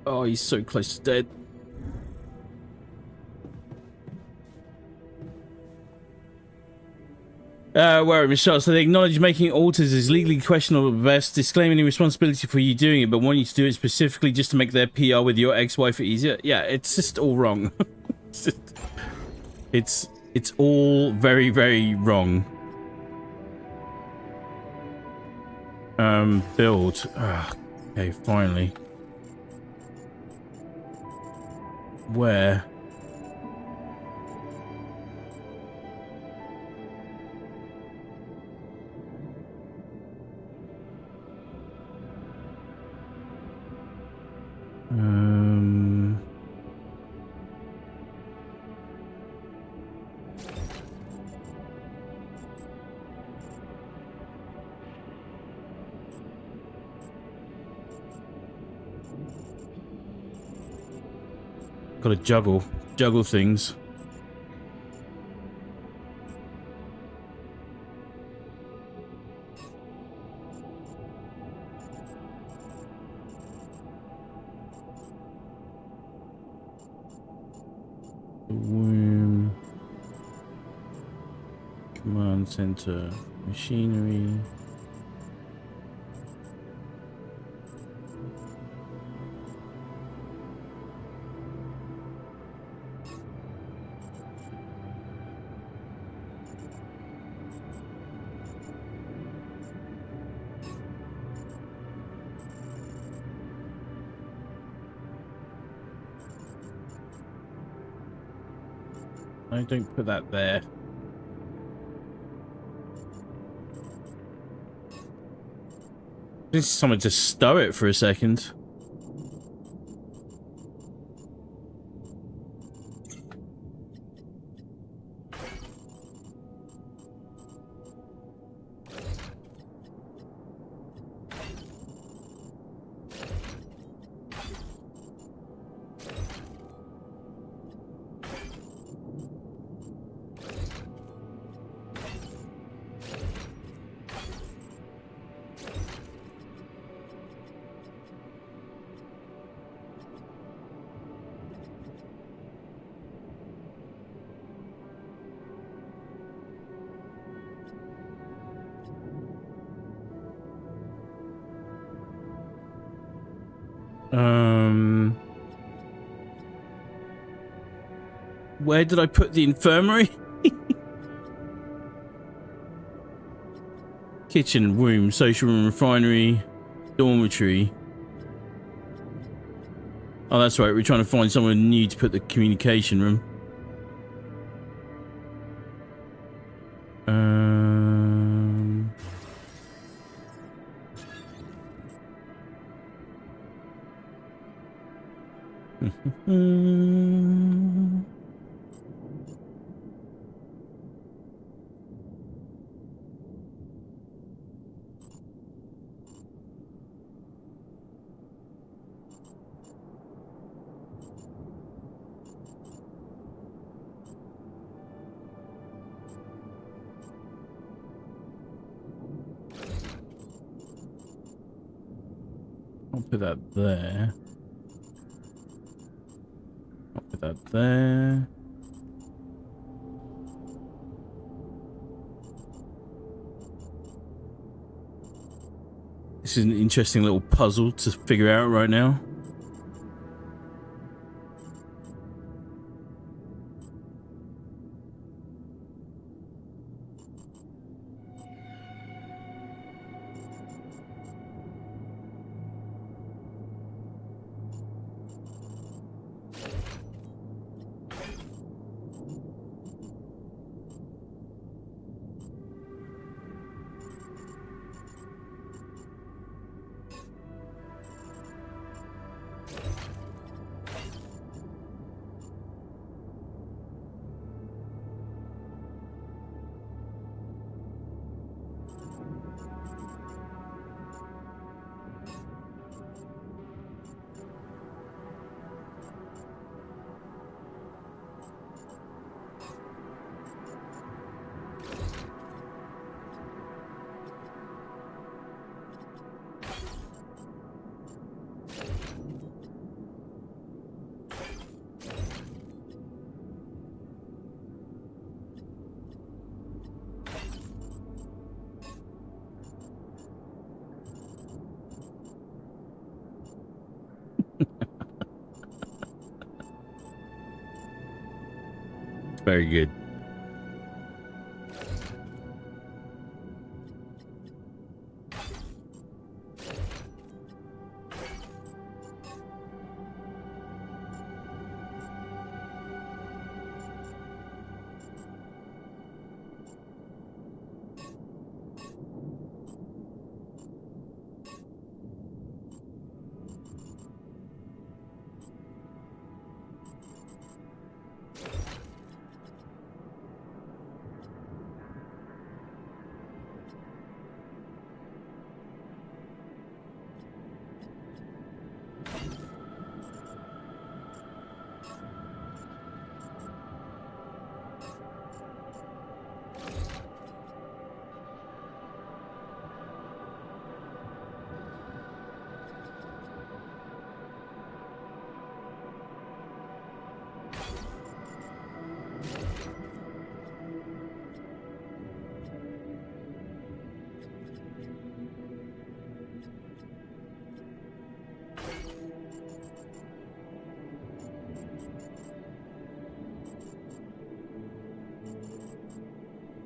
Oh, he's so close to dead. Where Michelle, so they acknowledge making alters is legally questionable at best, disclaiming any responsibility for you doing it, but want you to do it specifically just to make their PR with your ex-wife easier. Yeah, it's just all wrong. it's all very, very wrong. Build. Okay, finally. Where? Gotta juggle things. Womb. Command center. Machinery. I don't put that there. Need someone to stow it for a second. Where did I put the infirmary? Kitchen, room, social room, refinery, dormitory. Oh, that's right. We're trying to find someone new to put the communication room. I'll put that there. I'll put that there. This is an interesting little puzzle to figure out right now. Very good.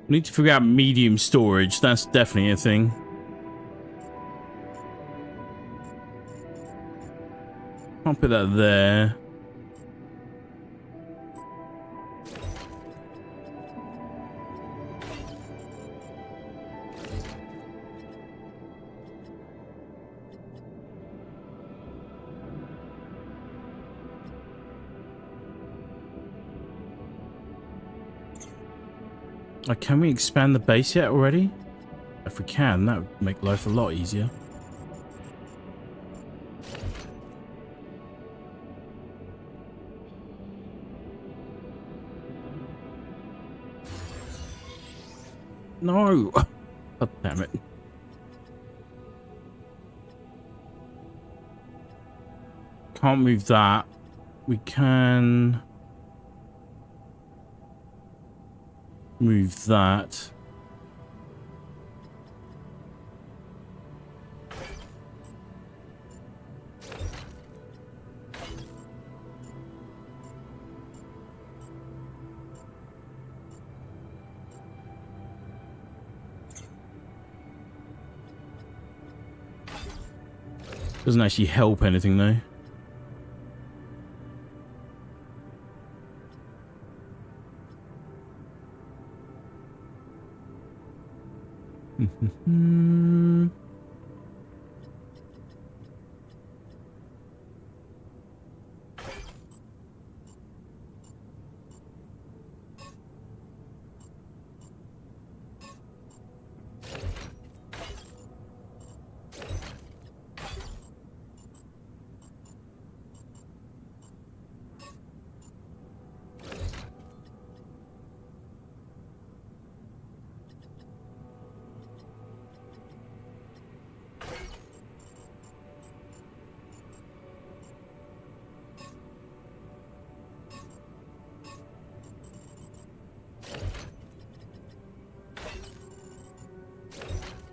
We need to figure out medium storage. That's definitely a thing. I'll put that there. Can we expand the base yet already? If we can, that would make life a lot easier. No! God damn it. Can't move that. We can move that. Doesn't actually help anything though.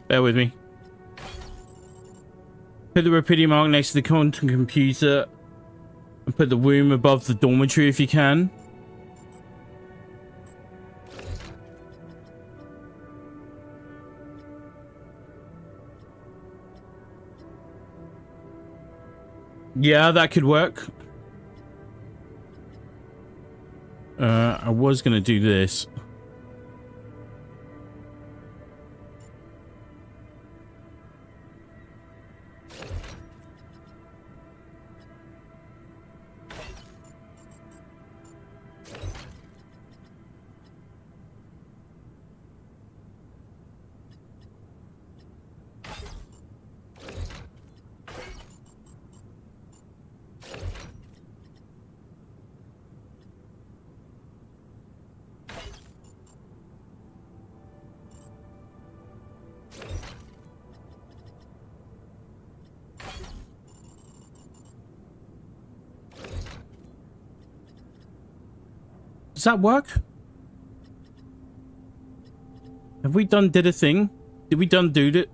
Bear with me. Put the Rapidium mark next to the quantum computer and put the womb above the dormitory if you can. Yeah, that could work. I was going to do this. Does that work? Have we did a thing? Did we do it?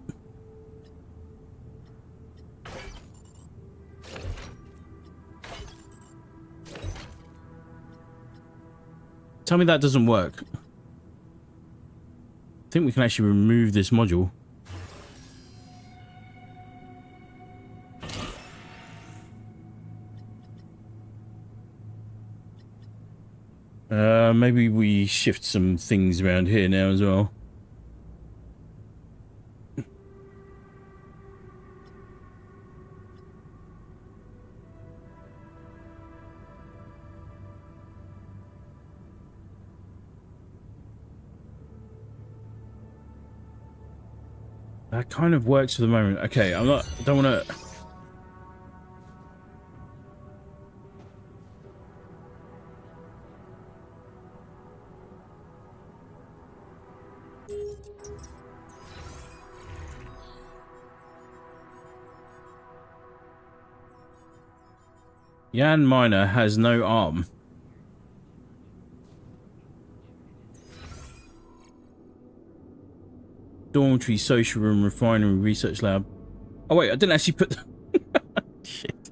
Tell me that doesn't work. I think we can actually remove this module. Maybe we shift some things around here now as well. That kind of works for the moment. Okay, I don't want to... Jan Miner has no arm. Dormitory, social room, refinery, research lab. Oh wait, I didn't actually put the... Shit.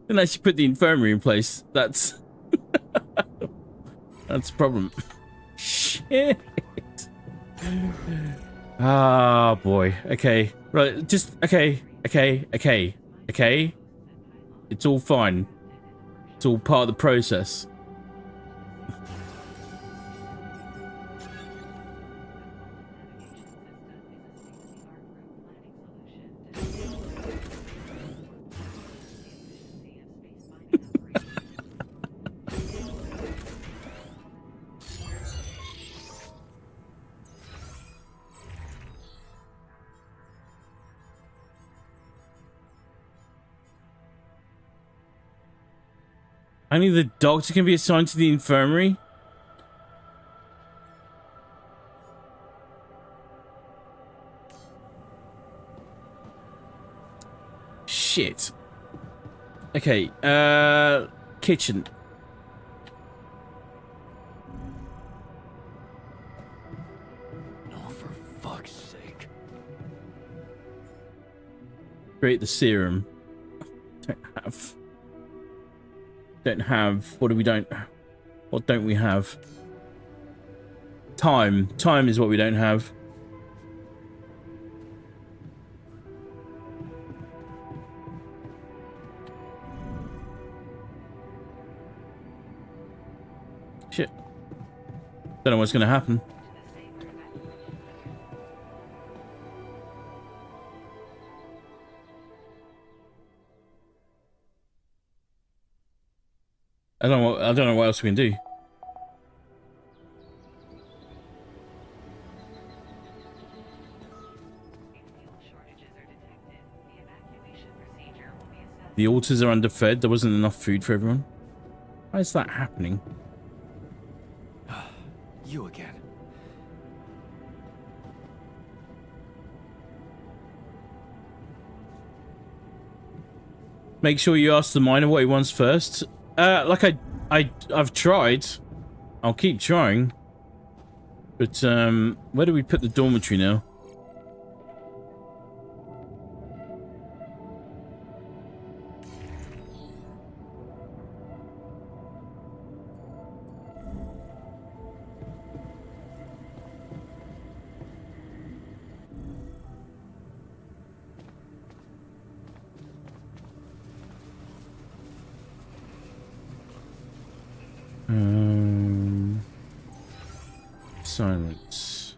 Didn't actually put the infirmary in place. That's... That's a problem. Shit. Ah, boy. Okay. Right, just... Okay. It's all fine. It's all part of the process. Only the doctor can be assigned to the infirmary? Shit. Okay, kitchen. Oh, for fuck's sake. Create the serum. Don't have. What do we don't? What don't we have? Time. Time is what we don't have. Shit. Don't know what's gonna happen. I don't know what else we can do. The altars are underfed. There wasn't enough food for everyone. Why is that happening? You again. Make sure you ask the miner what he wants first. Like I've tried. I'll keep trying. But where do we put the dormitory now? Silence.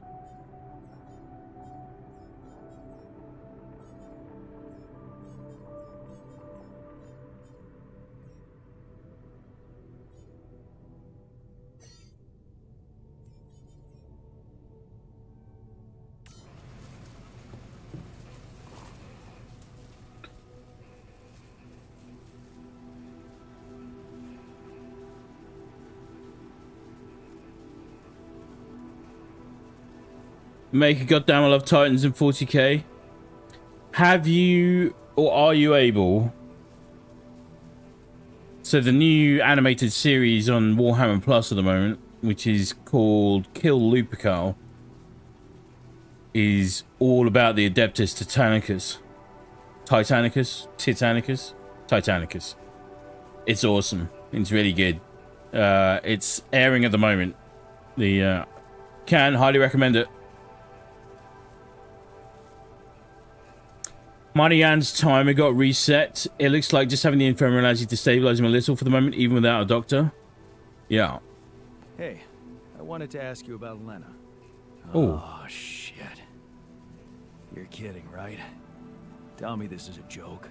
Make a goddamn lot of Titans in 40k. Have you or are you able? So the new animated series on Warhammer Plus at the moment, which is called Kill Lupercal, is all about the Adeptus Titanicus. It's awesome. It's really good. It's airing at the moment. Can highly recommend it. Marianne's timer got reset. It looks like just having the infirmary allows you to stabilize him a little for the moment, even without a doctor. Yeah. Hey, I wanted to ask you about Lena. Ooh. Oh, shit. You're kidding, right? Tell me this is a joke.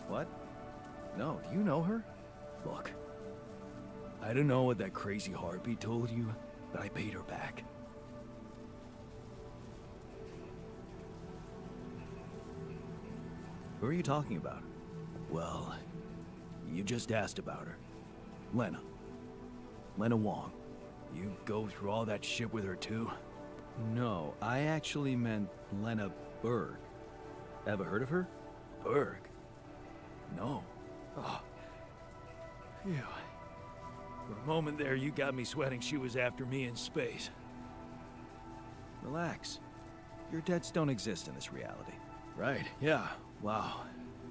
What? No, do you know her? Look, I don't know what that crazy heartbeat told you, but I paid her back. Who are you talking about? Well, you just asked about her. Lena. Lena Wong. You go through all that shit with her too? No, I actually meant Lena Berg. Ever heard of her? Berg? No. Oh. Phew. For a moment there, you got me sweating she was after me in space. Relax. Your debts don't exist in this reality. Right, yeah. Wow.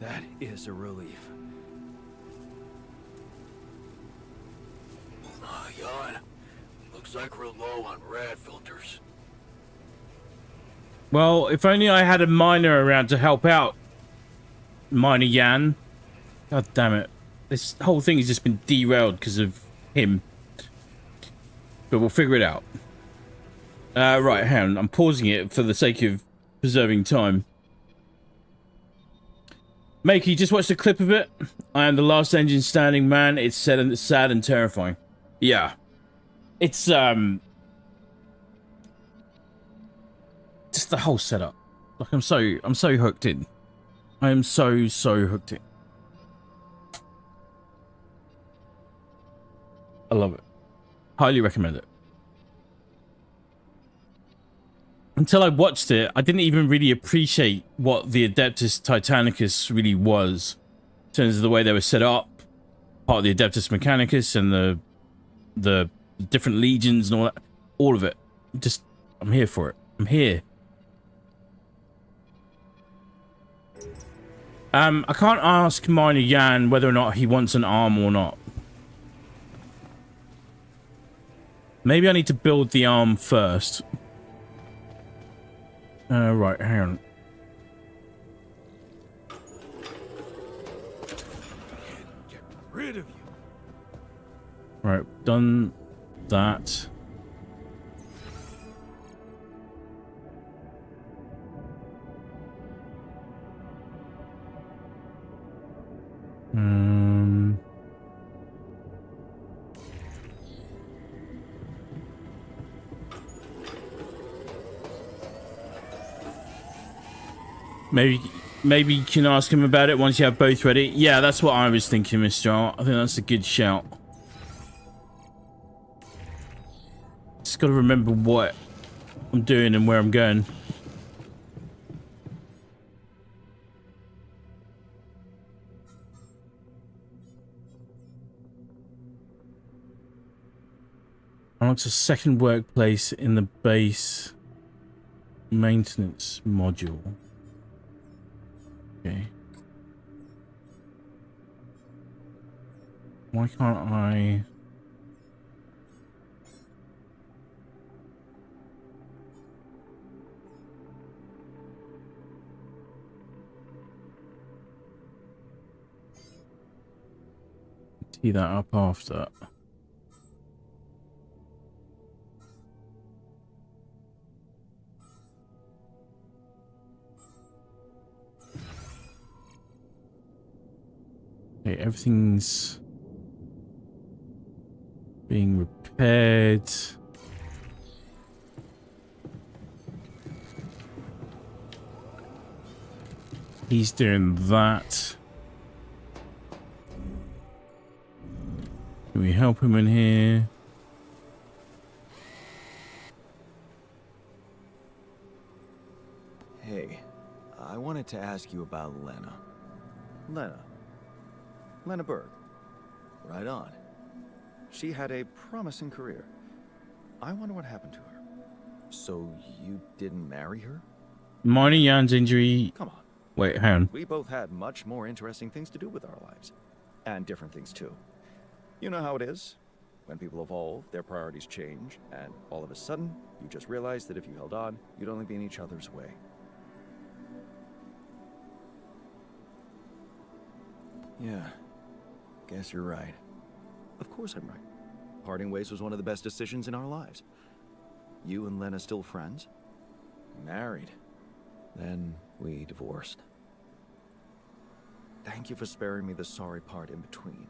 That is a relief. Oh, Jan. Looks like we're low on rad filters. Well, if only I had a miner around to help out. Miner Jan. God damn it. This whole thing has just been derailed because of him. But we'll figure it out. Right, hang on. I'm pausing it for the sake of preserving time. Makey, just watch the clip of it. I am the last engine standing, man. It's sad and terrifying. Yeah. It's, just the whole setup. Like, I'm so hooked in. I am so hooked in. I love it. Highly recommend it. Until I watched it, I didn't even really appreciate what the Adeptus Titanicus really was. In terms of the way they were set up. Part of the Adeptus Mechanicus and the different legions and all that. All of it. Just, I'm here for it. I'm here. I can't ask Miner Jan whether or not he wants an arm or not. Maybe I need to build the arm first. Right, hang on. Get rid of you. Right, done that. Maybe you can ask him about it once you have both ready. Yeah, that's what I was thinking, Mr. R. I think that's a good shout. Just got to remember what I'm doing and where I'm going. Unlocks a second workplace in the base maintenance module. Okay. Why can't I... tee that up after? Okay, everything's being repaired. He's doing that. Can we help him in here? Hey, I wanted to ask you about Lena. Lena Berg. Right on. She had a promising career. I wonder what happened to her. So you didn't marry her? Miner Jan's injury. Come on. Wait, hang on. We both had much more interesting things to do with our lives. And different things too. You know how it is. When people evolve, their priorities change, and all of a sudden, you just realize that if you held on, you'd only be in each other's way. Yeah. Guess you're right. Of course I'm right. Parting ways was one of the best decisions in our lives. You and Lena still friends? Married. Then we divorced. Thank you for sparing me the sorry part in between.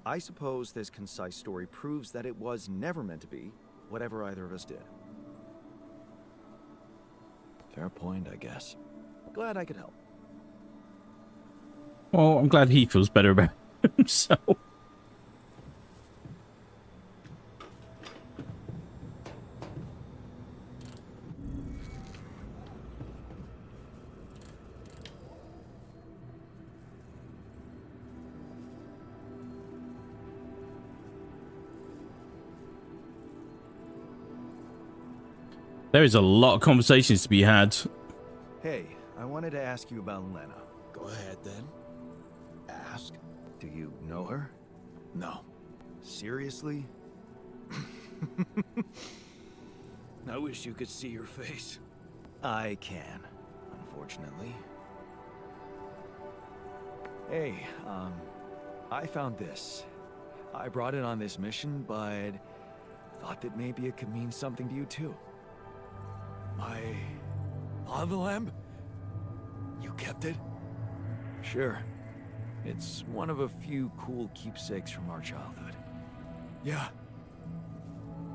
I suppose this concise story proves that it was never meant to be, whatever either of us did. Fair point, I guess. Glad I could help. Well, I'm glad he feels better about himself. There is a lot of conversations to be had. Hey, I wanted to ask you about Lena. Go ahead, then. Ask. Do you know her? No. Seriously? I wish you could see your face. I can, unfortunately. Hey, I found this. I brought it on this mission, but thought that maybe it could mean something to you too. My lava lamp? You kept it? Sure. It's one of a few cool keepsakes from our childhood. Yeah.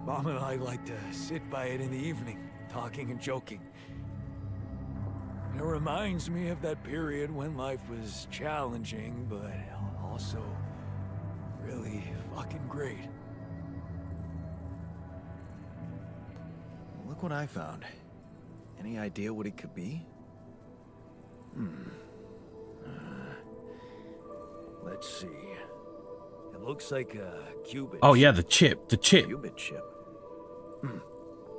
Mom and I like to sit by it in the evening, talking and joking. It reminds me of that period when life was challenging, but also really fucking great. Look what I found. Any idea what it could be? Let's see. It looks like a qubit. Oh yeah, the chip. Qubit chip.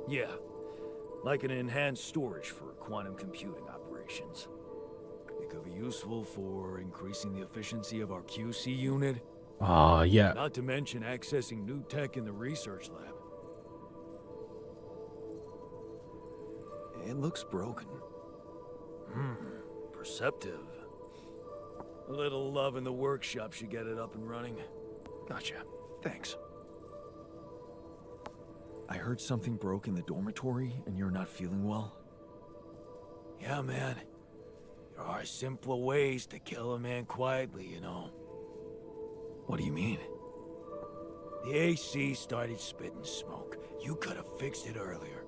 Yeah. Like an enhanced storage for quantum computing operations. It could be useful for increasing the efficiency of our QC unit. Ah, yeah. Not to mention accessing new tech in the research lab. It looks broken. Perceptive. A little love in the workshop should get it up and running. Gotcha. Thanks. I heard something broke in the dormitory and you're not feeling well. Yeah, man. There are simpler ways to kill a man quietly, you know. What do you mean? The AC started spitting smoke. You could have fixed it earlier.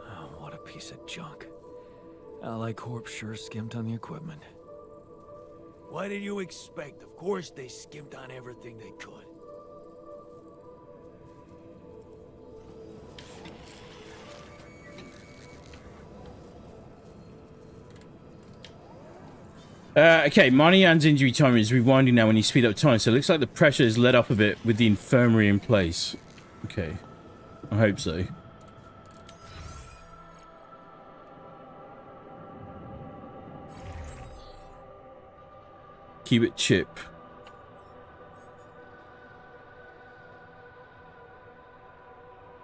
Oh, what a piece of junk. Ally Corp sure skimped on the equipment. What did you expect? Of course they skimped on everything they could. Okay, Marnie-Ann's injury timer is rewinding now when you speed up time, so it looks like the pressure is let up a bit with the infirmary in place. Okay. I hope so. Qubit chip.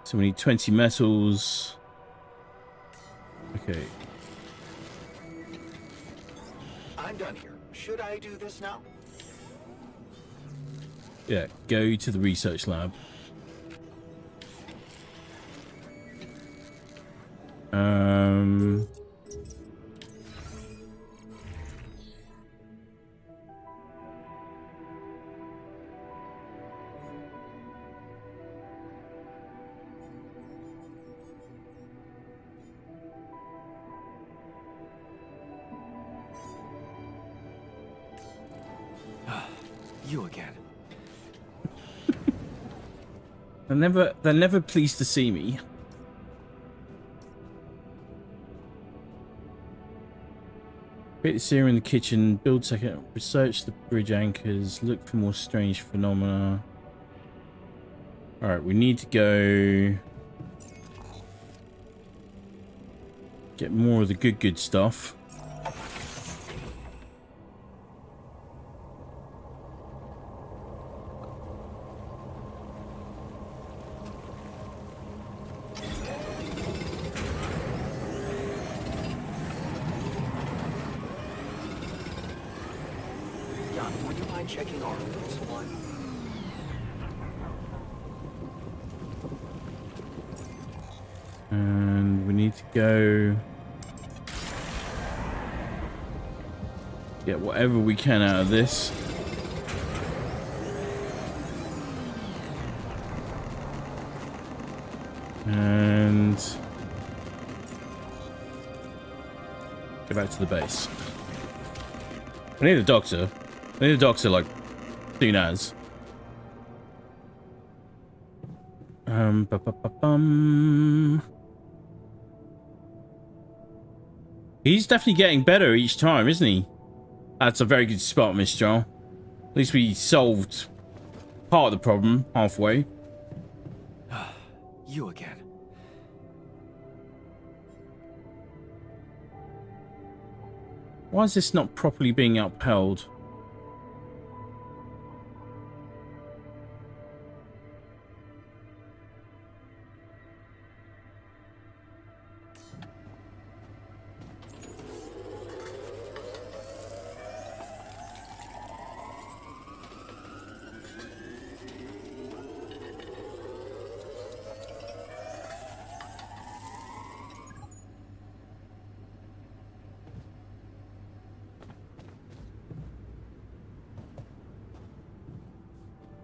So we need 20 metals. Okay. I'm done here. Should I do this now? Yeah, go to the research lab. You again. They're never pleased to see me. Create the serum in the kitchen, build second, research the bridge anchors, look for more strange phenomena. Alright, we need to go get more of the good stuff. Would you mind checking our food supply? And we need to go get whatever we can out of this. And go back to the base. I need a doctor. I need a doctor like soon as. He's definitely getting better each time, isn't he? That's a very good spot, Miss Joel. At least we solved part of the problem halfway. You again. Why is this not properly being upheld?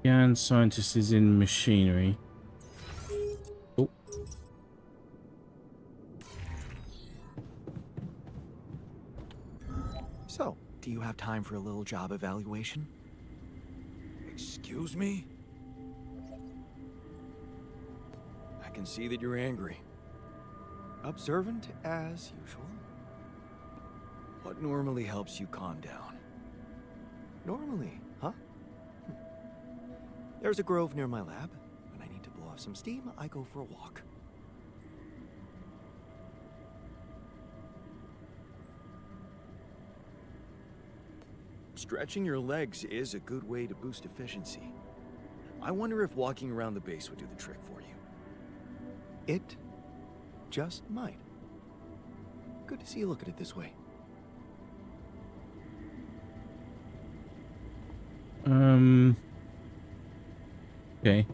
Scan scientist is in machinery. Oh. So, do you have time for a little job evaluation? Excuse me? I can see that you're angry. Observant as usual. What normally helps you calm down? Normally, huh? There's a grove near my lab. When I need to blow off some steam, I go for a walk. Stretching your legs is a good way to boost efficiency. I wonder if walking around the base would do the trick for you. It just might. Good to see you look at it this way. Okay.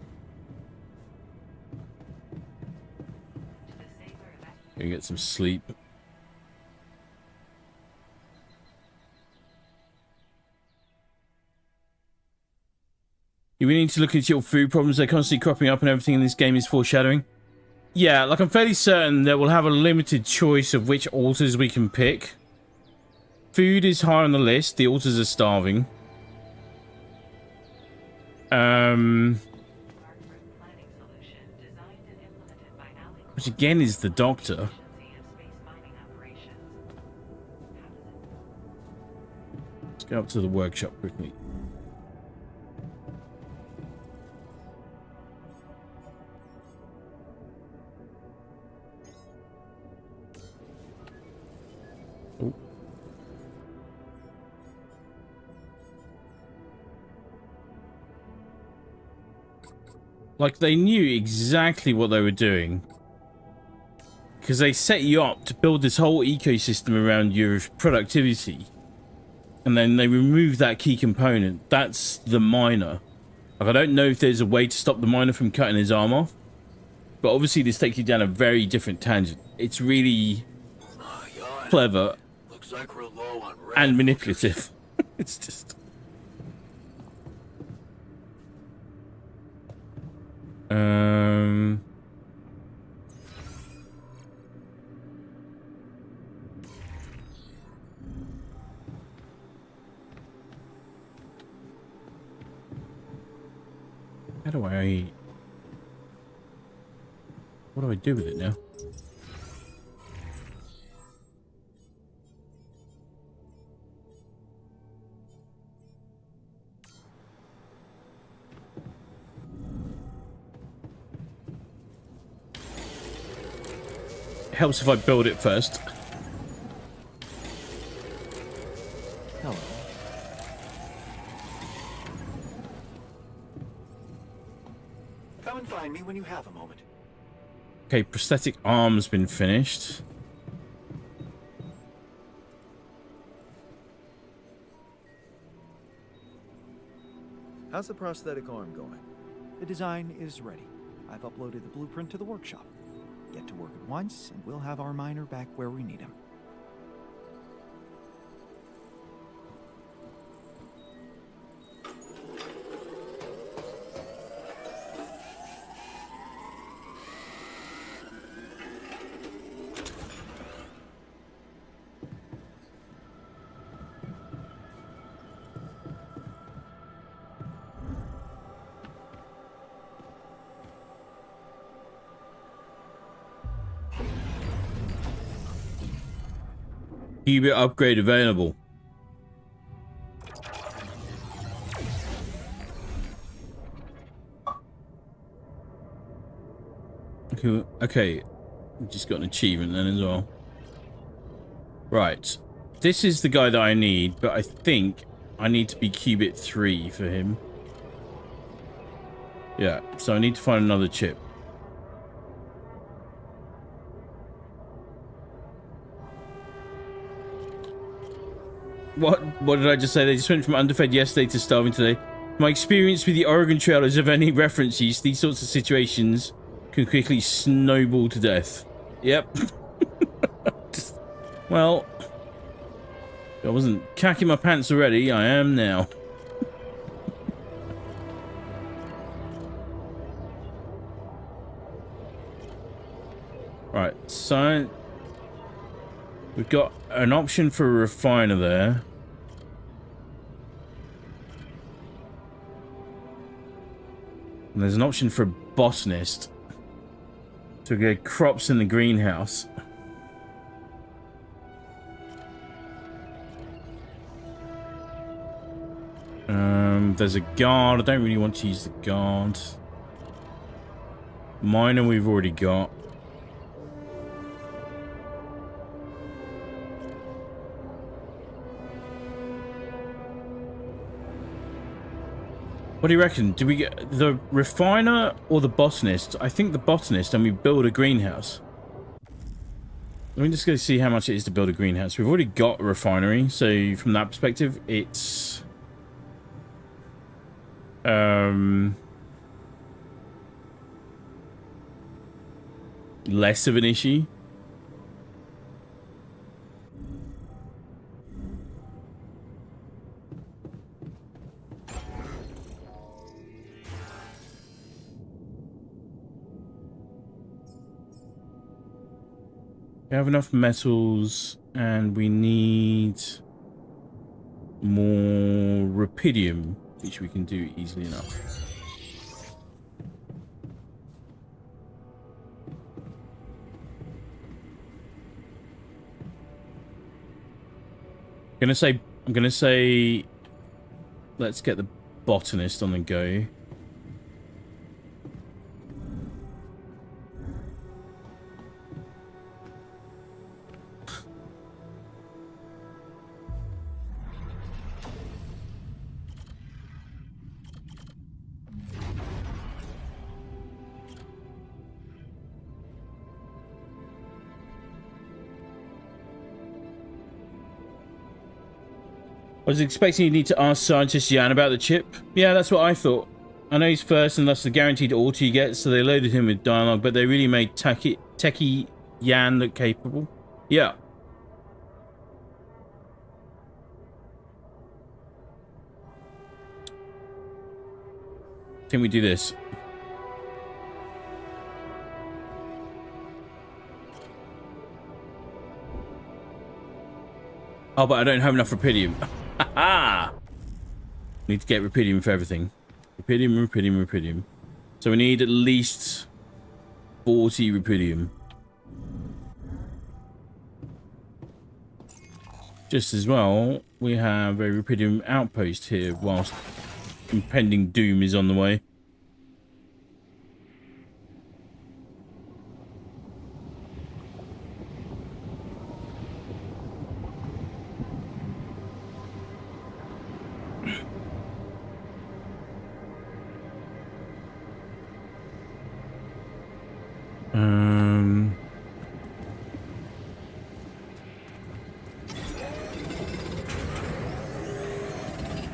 Gonna get some sleep. You really need to look into your food problems. They're constantly cropping up and everything in this game is foreshadowing. Yeah, like I'm fairly certain that we'll have a limited choice of which altars we can pick. Food is high on the list. The altars are starving. Which again is the doctor. Let's go up to the workshop quickly. Oh. Like they knew exactly what they were doing. Because they set you up to build this whole ecosystem around your productivity. And then they remove that key component. That's the miner. Like, I don't know if there's a way to stop the miner from cutting his arm off. But obviously this takes you down a very different tangent. It's really clever. Looks like we're low on And manipulative. It's just... How do I... What do I do with it now? It helps if I build it first. Hello. Come and find me when you have a moment. Okay, prosthetic arm's been finished. How's the prosthetic arm going? The design is ready. I've uploaded the blueprint to the workshop. Get to work at once, and we'll have our miner back where we need him. Qubit upgrade available. Okay, just got an achievement then as well. Right, this is the guy that I need, but I think I need to be Qubit 3 for him. Yeah, so I need to find another chip. What did I just say? They just went from underfed yesterday to starving today. My experience with the Oregon Trail is of any reference use. These sorts of situations can quickly snowball to death. Yep. Well, I wasn't cacking my pants already. I am now. Right, so we've got an option for a refiner there. And there's an option for a botanist to get crops in the greenhouse. There's a guard. I don't really want to use the guard. Miner we've already got. What do you reckon? Do we get the refiner or the botanist? I think the botanist, and we build a greenhouse. Let me just go see how much it is to build a greenhouse. We've already got a refinery, so from that perspective, it's less of an issue. We have enough metals, and we need more rupidium, which we can do easily enough. I'm gonna say, let's get the botanist on the go. I was expecting you need to ask Scientist Jan about the chip. Yeah, that's what I thought. I know he's first and that's the guaranteed auto you get, so they loaded him with dialogue, but they really made techie Jan look capable. Yeah. I think we do this. Oh, but I don't have enough rupidium. Haha! Need to get rupidium for everything. Rupidium. So we need at least 40 rupidium. Just as well, we have a rupidium outpost here whilst impending doom is on the way.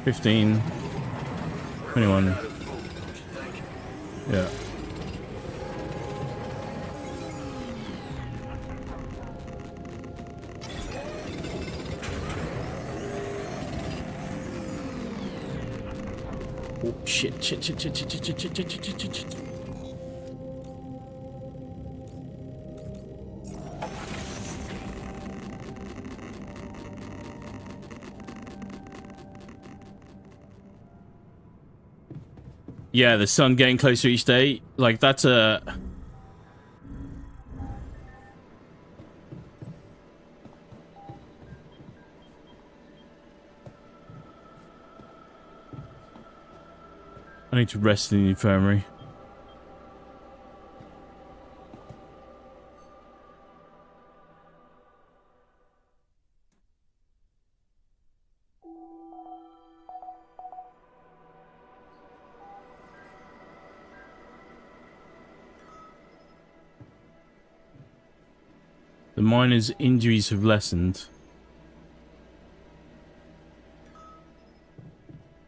$15, $21. Yeah. Oh, shit. Yeah, the sun getting closer each day. Like, that's a... I need to rest in the infirmary. The miner's injuries have lessened.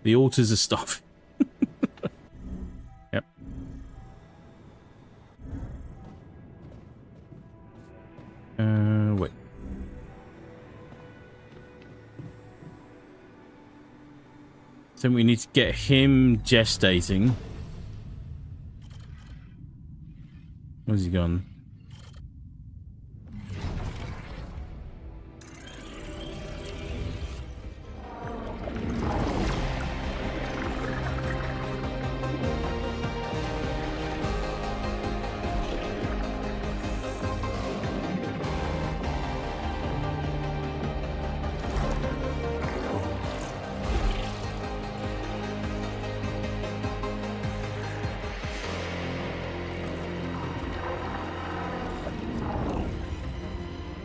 The altars are stuffed. Yep. Wait. So we need to get him gestating. Where's he gone?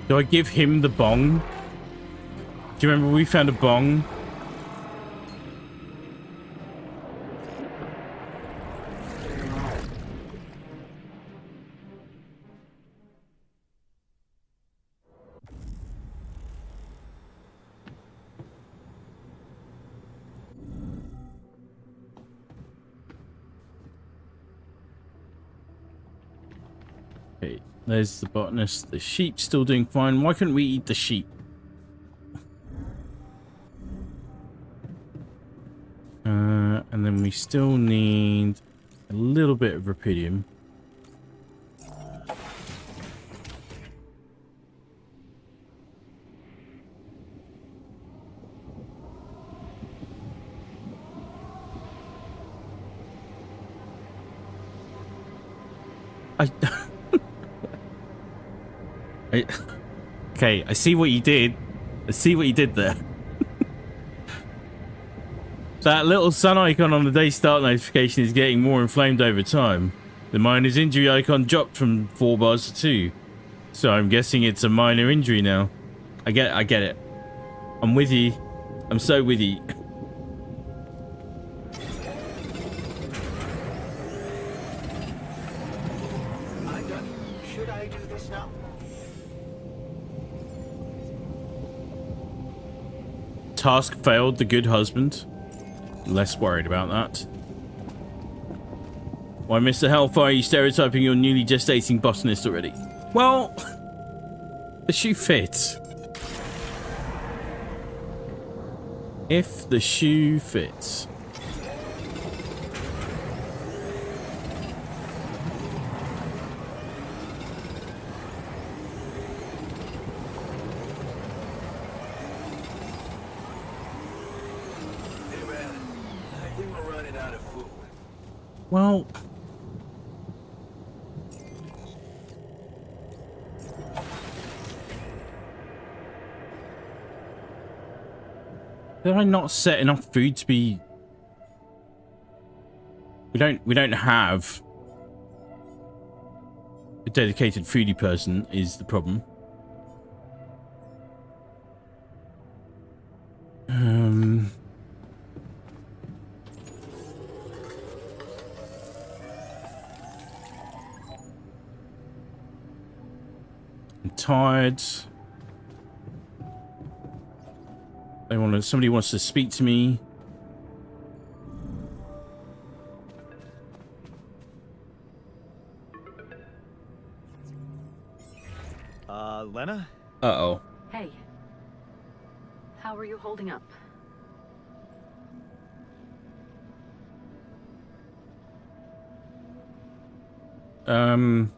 Do I give him the bong? Do you remember we found a bong? Okay, there's the botanist. The sheep's still doing fine. Why couldn't we eat the sheep? And then we still need a little bit of rupidium. Okay, I see what you did. I see what you did there. That little sun icon on the day start notification is getting more inflamed over time. The miner's injury icon dropped from 4 bars to 2. So I'm guessing it's a minor injury now. I get it. I'm with you. I'm so with you. I'm done. Should I do this now? Task failed, the good husband. Less worried about that. Why, Mr. Hellfire, are you stereotyping your newly gestating botanist already? Well, the shoe fits. If the shoe fits. Well, did I not set enough food to be? We don't have a dedicated foodie person is the problem. I'm tired. Somebody wants to speak to me. Lena? Uh-oh. Hey. How are you holding up? Do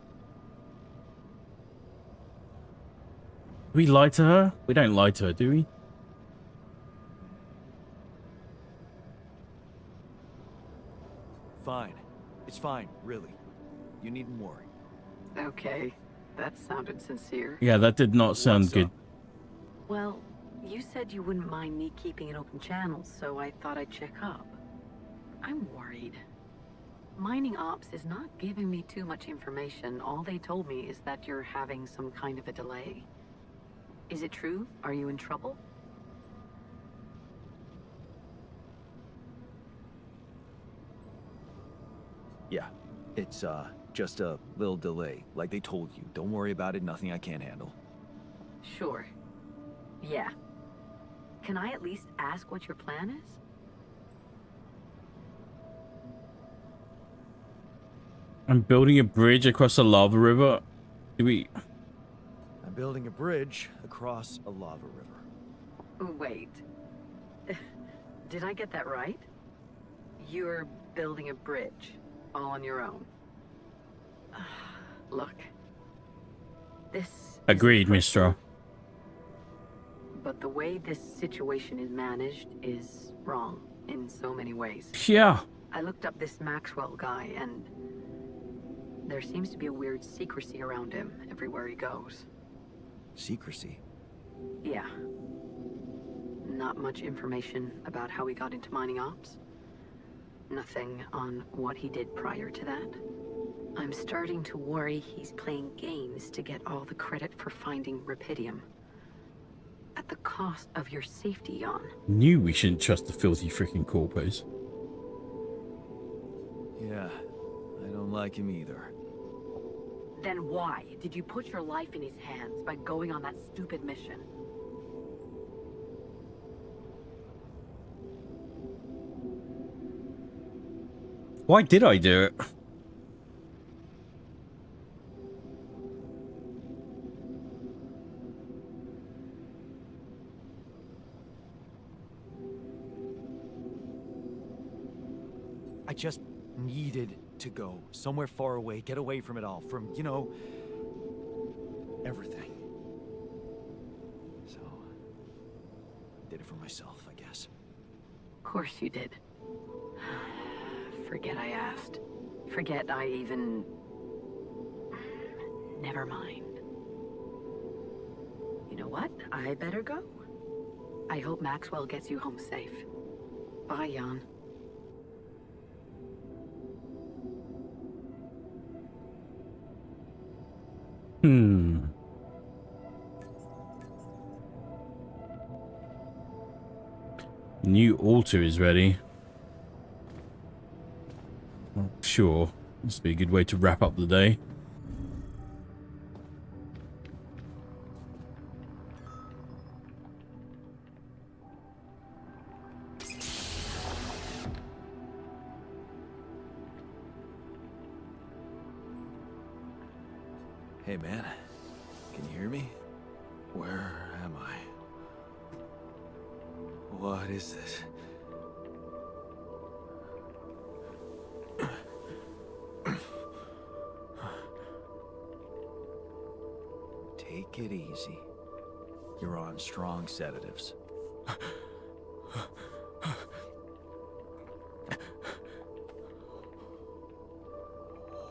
we lie to her? We don't lie to her, do we? Fine. It's fine, really. You needn't worry. Okay. That sounded sincere. Yeah, that did not sound What's good. up? Well, you said you wouldn't mind me keeping an open channel, so I thought I'd check up. I'm worried. Mining Ops is not giving me too much information. All they told me is that you're having some kind of a delay. Is it true? Are you in trouble? Yeah. It's, just a little delay. Like they told you. Don't worry about it. Nothing I can't handle. Sure. Yeah. Can I at least ask what your plan is? I'm building a bridge across a lava river. Do we? I'm building a bridge across a lava river. Wait. Did I get that right? You're building a bridge, all on your own. Look. This Agreed, isn't personal, Mistral. But the way this situation is managed is wrong in so many ways. Yeah. I looked up this Maxwell guy, and there seems to be a weird secrecy around him everywhere he goes. Secrecy? Yeah. Not much information about how he got into mining ops. Nothing on what he did prior to that. I'm starting to worry he's playing games to get all the credit for finding Rapidium. At the cost of your safety, Jan. Knew we shouldn't trust the filthy freaking corpos. Yeah, I don't like him either. Then why did you put your life in his hands by going on that stupid mission? Why did I do it? I just needed to go somewhere far away, get away from it all, from, you know, everything. So, I did it for myself, I guess. Of course you did. Forget I asked. Forget I even... Never mind. You know what? I better go. I hope Maxwell gets you home safe. Bye, Jan. New altar is ready. Well, sure. This would be a good way to wrap up the day. Hey, man. Can you hear me? Where am I? What is this? Take it easy. You're on strong sedatives.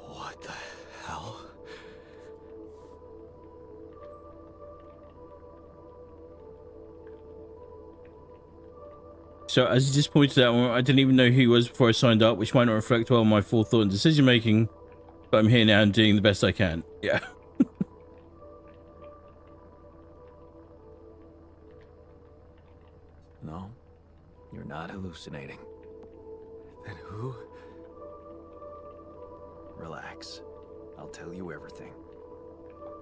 What the hell? So, as you just pointed out, I didn't even know who he was before I signed up, which might not reflect well on my forethought and decision making, but I'm here now and doing the best I can. Yeah. No, you're not hallucinating. Then who? Relax. I'll tell you everything.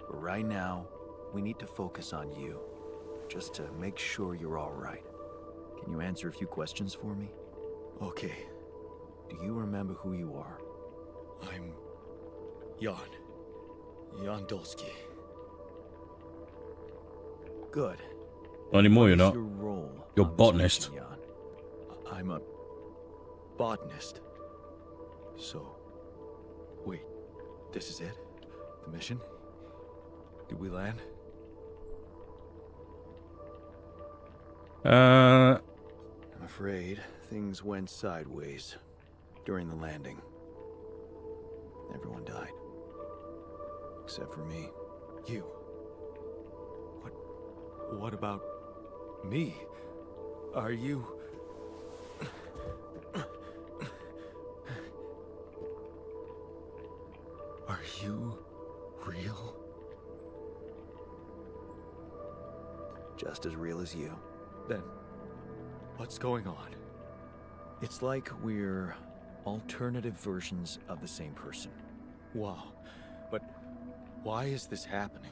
But right now, we need to focus on you, just to make sure you're all right. Can you answer a few questions for me? Okay. Do you remember who you are? I'm... Jan. Jan Dolsky. Good. Not anymore, you're What is not. your role You're on this botanist. mission, Jan? I'm a botanist. So, wait, this is it? The mission? Did we land? I'm afraid things went sideways during the landing. Everyone died. Except for me. You. What about me? Are you... Are you real? Just as real as you. Then, what's going on? It's like we're alternative versions of the same person. Wow. But why is this happening?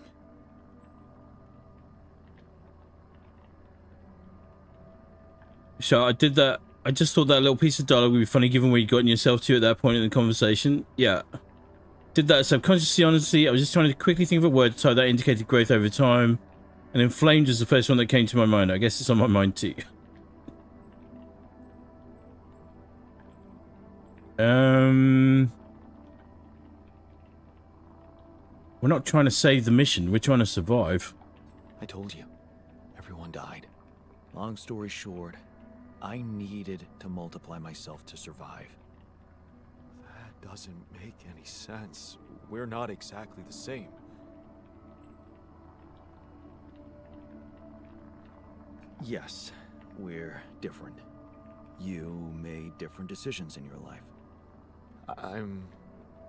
So I did that. I just thought that little piece of dialogue would be funny given where you'd gotten yourself to at that point in the conversation. Yeah. Did that subconsciously, honestly. I was just trying to quickly think of a word so that indicated growth over time. And inflamed was the first one that came to my mind. I guess it's on my mind too. We're not trying to save the mission. We're trying to survive. I told you. Everyone died. Long story short, I needed to multiply myself to survive. That doesn't make any sense. We're not exactly the same. Yes, we're different. You made different decisions in your life. I'm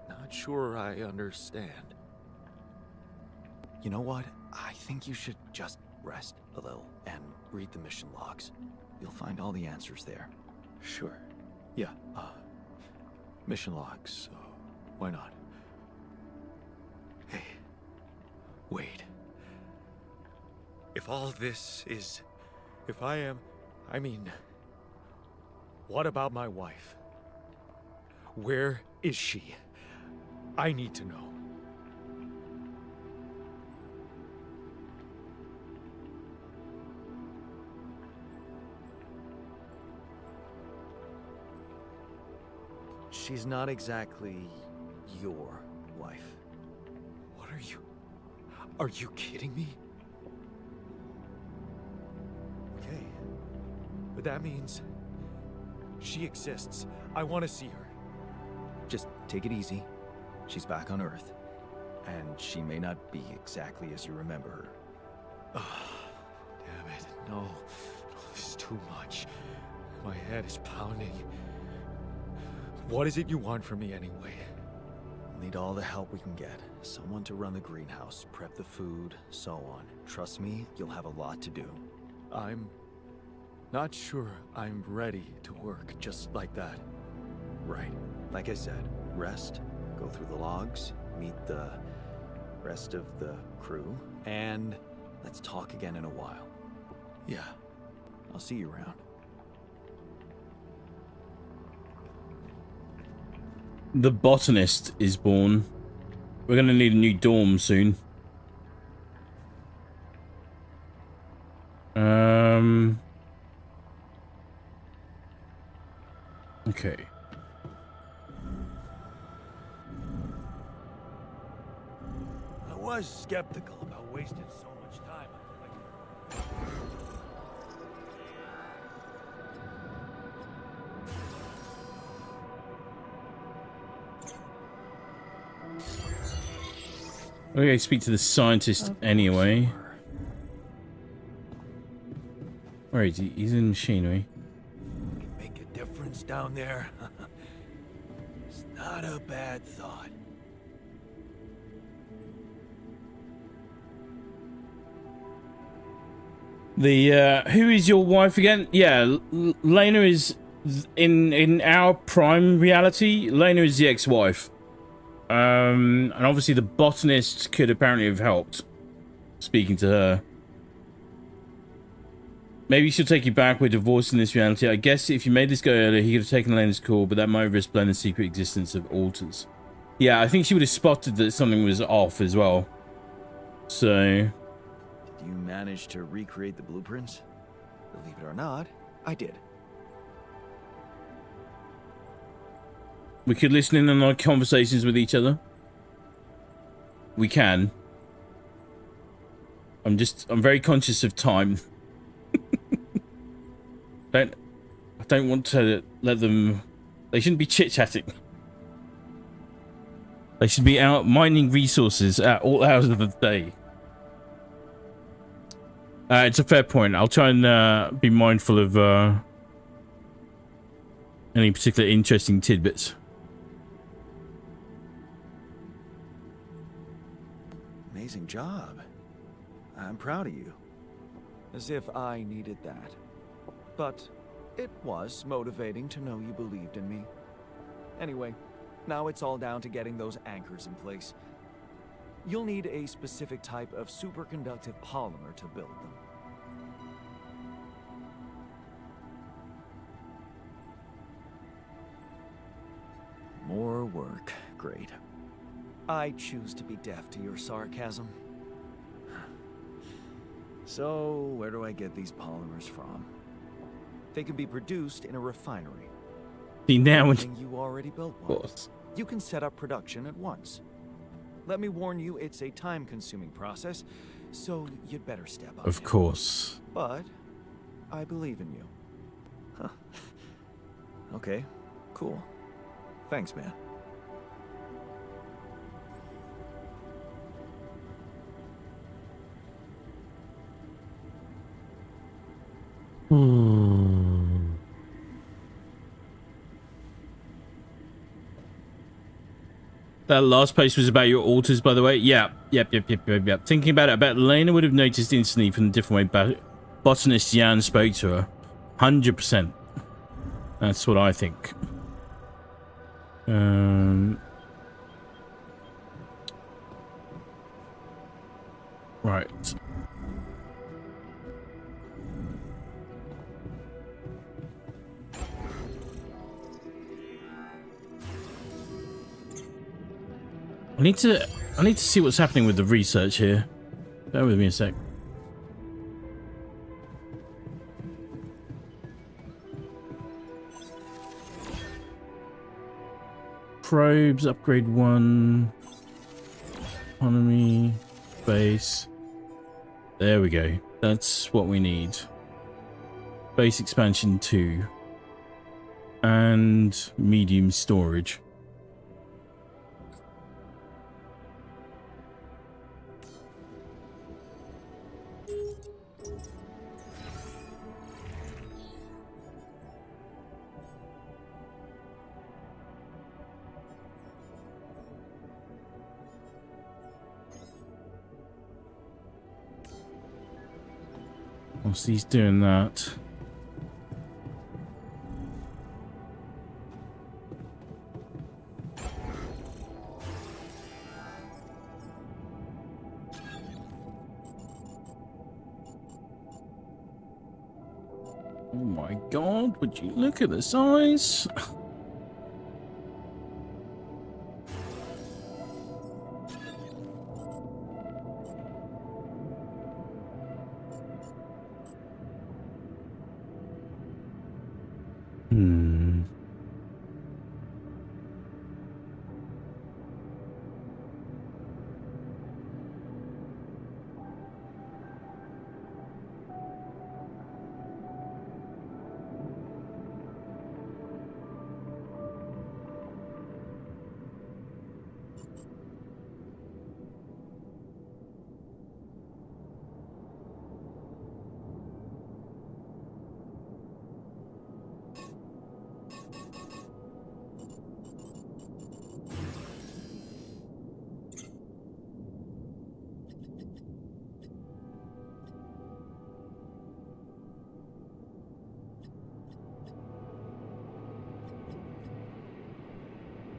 Not sure I understand. You know what? I think you should just rest a little and read the mission logs. You'll find all the answers there. Sure. Yeah, mission logs. Why not? Hey, wait. If all this is... If I mean... What about my wife? Where is she? I need to know. She's not exactly your wife. What are you... Are you kidding me? Okay. But that means... she exists. I want to see her. Just take it easy. She's back on Earth. And she may not be exactly as you remember her. Damn it. No. This is too much. My head is pounding. What is it you want from me anyway? We'll need all the help we can get. Someone to run the greenhouse, prep the food, so on. Trust me, you'll have a lot to do. I'm not sure I'm ready to work just like that. Right. Like I said, rest, go through the logs, meet the rest of the crew, and let's talk again in a while. Yeah. I'll see you around. The botanist is born. We're gonna need a new dorm soon. Okay. I was skeptical about wasting so much time on collecting. We're gonna speak to the scientist anyway. Where is he? He's in machinery. Make a difference down there. It's not a bad thought. The who is your wife again? Yeah, Lena is in our prime reality. Lena is the ex-wife. And obviously the botanist could apparently have helped speaking to her. Maybe she'll take you back. We're divorced in this reality. I guess if you made this go earlier, he could have taken Lena's call, but that might risk Lena's secret existence of alters. Yeah, I think she would have spotted that something was off as well. So... Did you manage to recreate the blueprints? Believe it or not, I did. We could listen in on our conversations with each other. We can. I'm very conscious of time. I don't want to let them... They shouldn't be chit-chatting. They should be out mining resources at all hours of the day. It's a fair point. I'll try and be mindful of any particular interesting tidbits. Amazing job. I'm proud of you. As if I needed that. But it was motivating to know you believed in me. Anyway, now it's all down to getting those anchors in place. You'll need a specific type of superconductive polymer to build them. More work. Great. I choose to be deaf to your sarcasm. So, where do I get these polymers from? They can be produced in a refinery. See, now you already built one. You can set up production at once. Let me warn you, it's a time-consuming process, so you'd better step up. Of course. But I believe in you. Huh. Okay, cool. Thanks, man. That last post was about your altars, by the way. Yeah, yep. Thinking about it, I bet Lena would have noticed instantly from the different way botanist Jan spoke to her. 100%. That's what I think. Right. I need to see what's happening with the research here. Bear with me a sec. Probes, upgrade 1. Economy, base. There we go. That's what we need. Base expansion 2. And medium storage. Whilst he's doing that, oh my god, would you look at the size?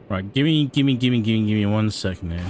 Right, give me 1 second here.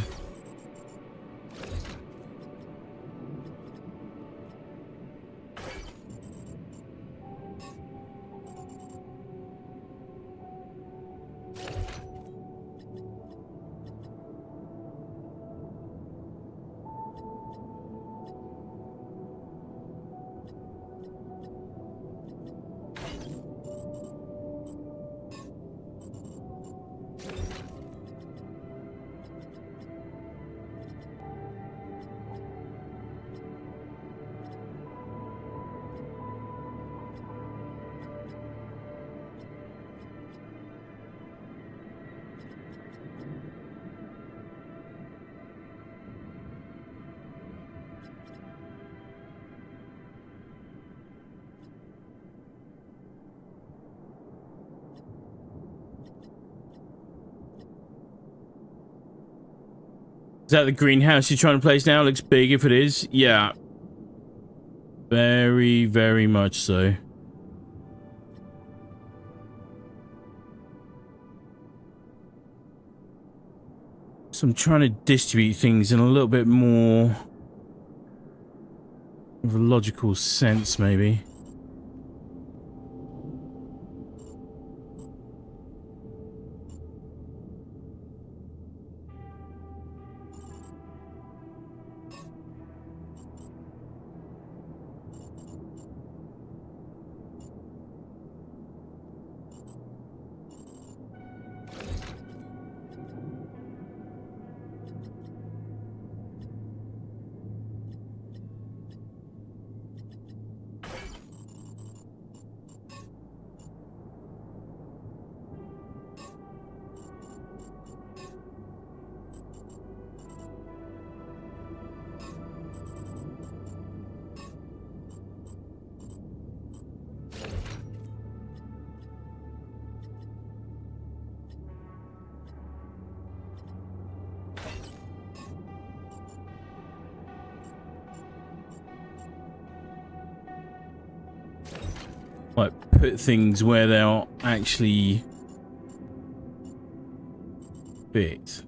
Is that the greenhouse you're trying to place now? Looks big if it is. Yeah. Very, very much so. So I'm trying to distribute things in a little bit more of a logical sense, maybe. like put things where they'll actually fit.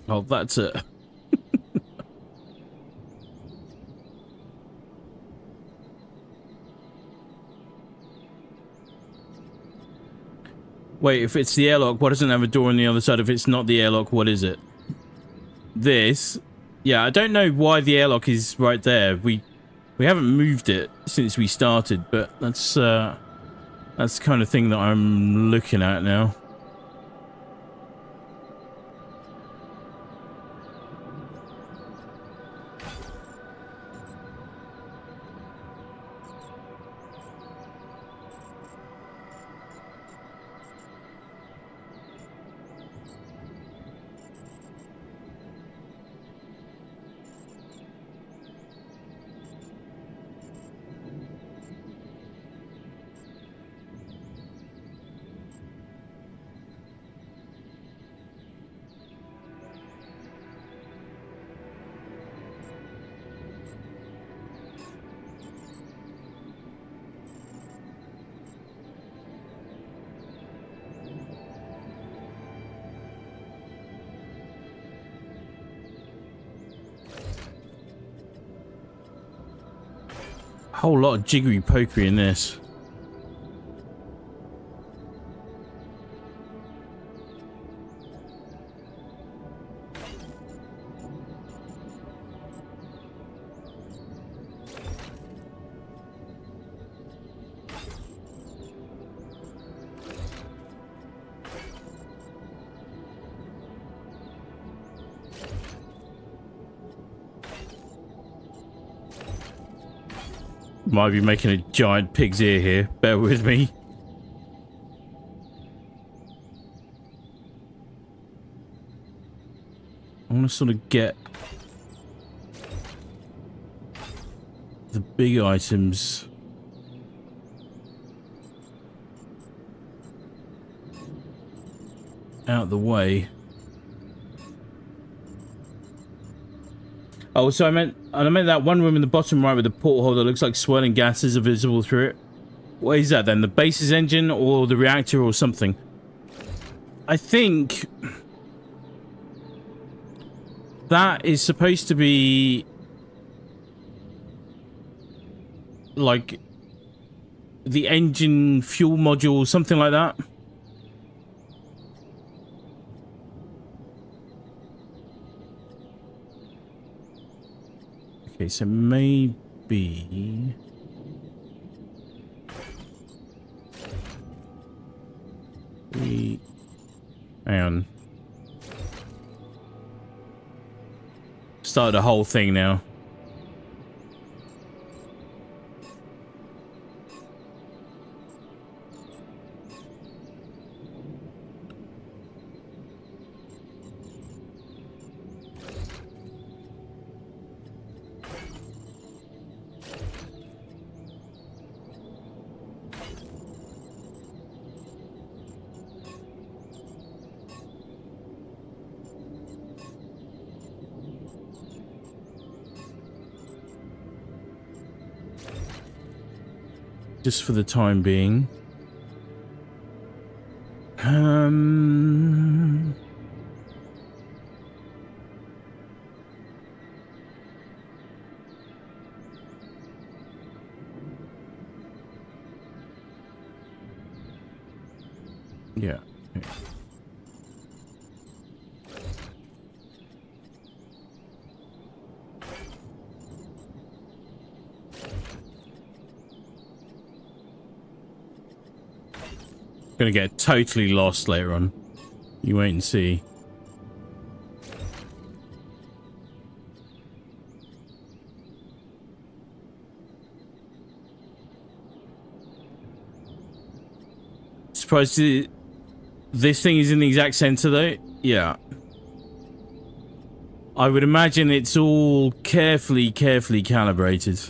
Oh, that's it. Wait, if it's the airlock, what doesn't have a door on the other side? If it's not the airlock, what is it? This? Yeah, I don't know why the airlock is right there. We haven't moved it since we started, but that's the kind of thing that I'm looking at now. Whole lot of jiggery pokery in this. Might be making a giant pig's ear here. Bear with me. I want to sort of get the big items out the way. Oh, so I meant that one room in the bottom right with the porthole that looks like swirling gases are visible through it. What is that then? The base's engine or the reactor or something? I think that is supposed to be like the engine fuel module, something like that. Okay, so maybe hang on. Started a whole thing now. Just for the time being. Yeah. Gonna get totally lost later on. You wait and see. Surprised this thing is in the exact center though? Yeah. I would imagine it's all carefully calibrated.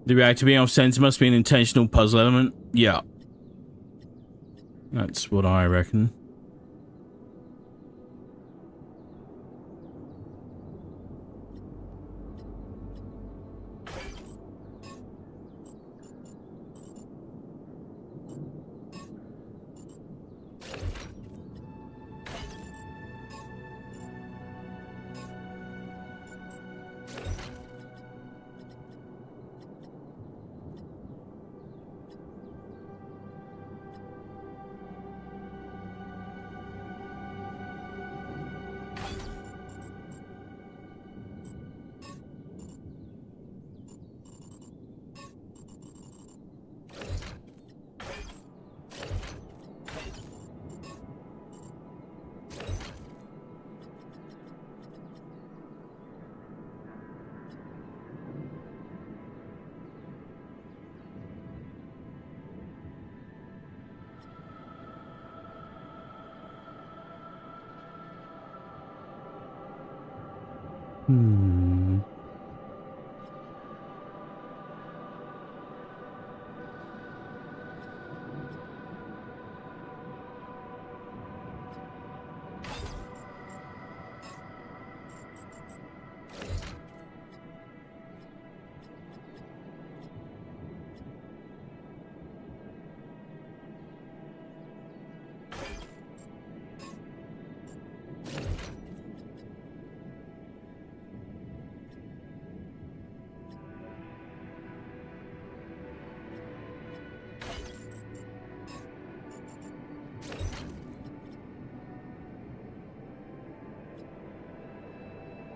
The reactor being off center must be an intentional puzzle element. Yeah. That's what I reckon.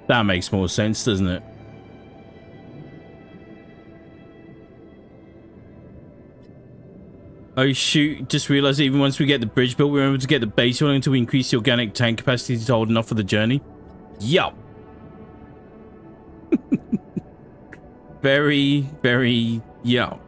That makes more sense, doesn't it? Oh shoot, just realized that even once we get the bridge built, we're able to get the base oil until we increase the organic tank capacity to hold enough for the journey. Yup. Very, yup.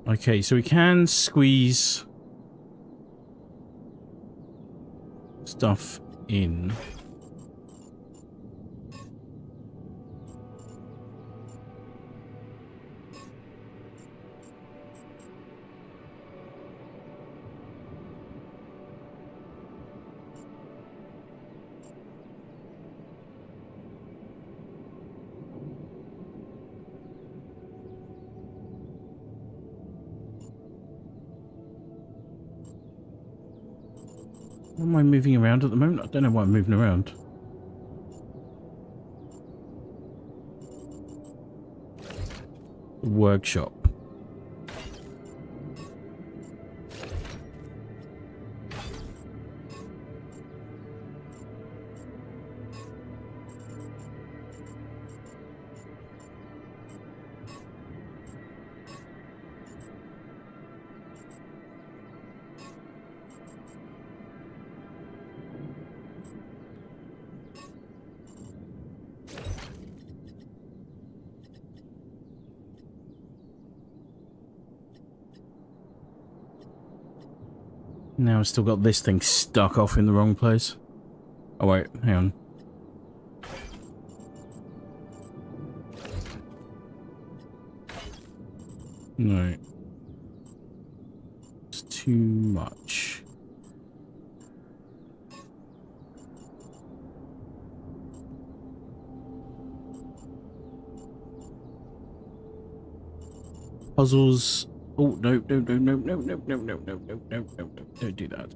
Okay, so we can squeeze stuff in. What am I moving around at the moment? I don't know why I'm moving around. Workshop. Now I've still got this thing stuck off in the wrong place. Oh wait, hang on. No. It's too much. Puzzles. Oh, no, no, no, no, no, no, no, no, no, no, no, no, no, don't do that.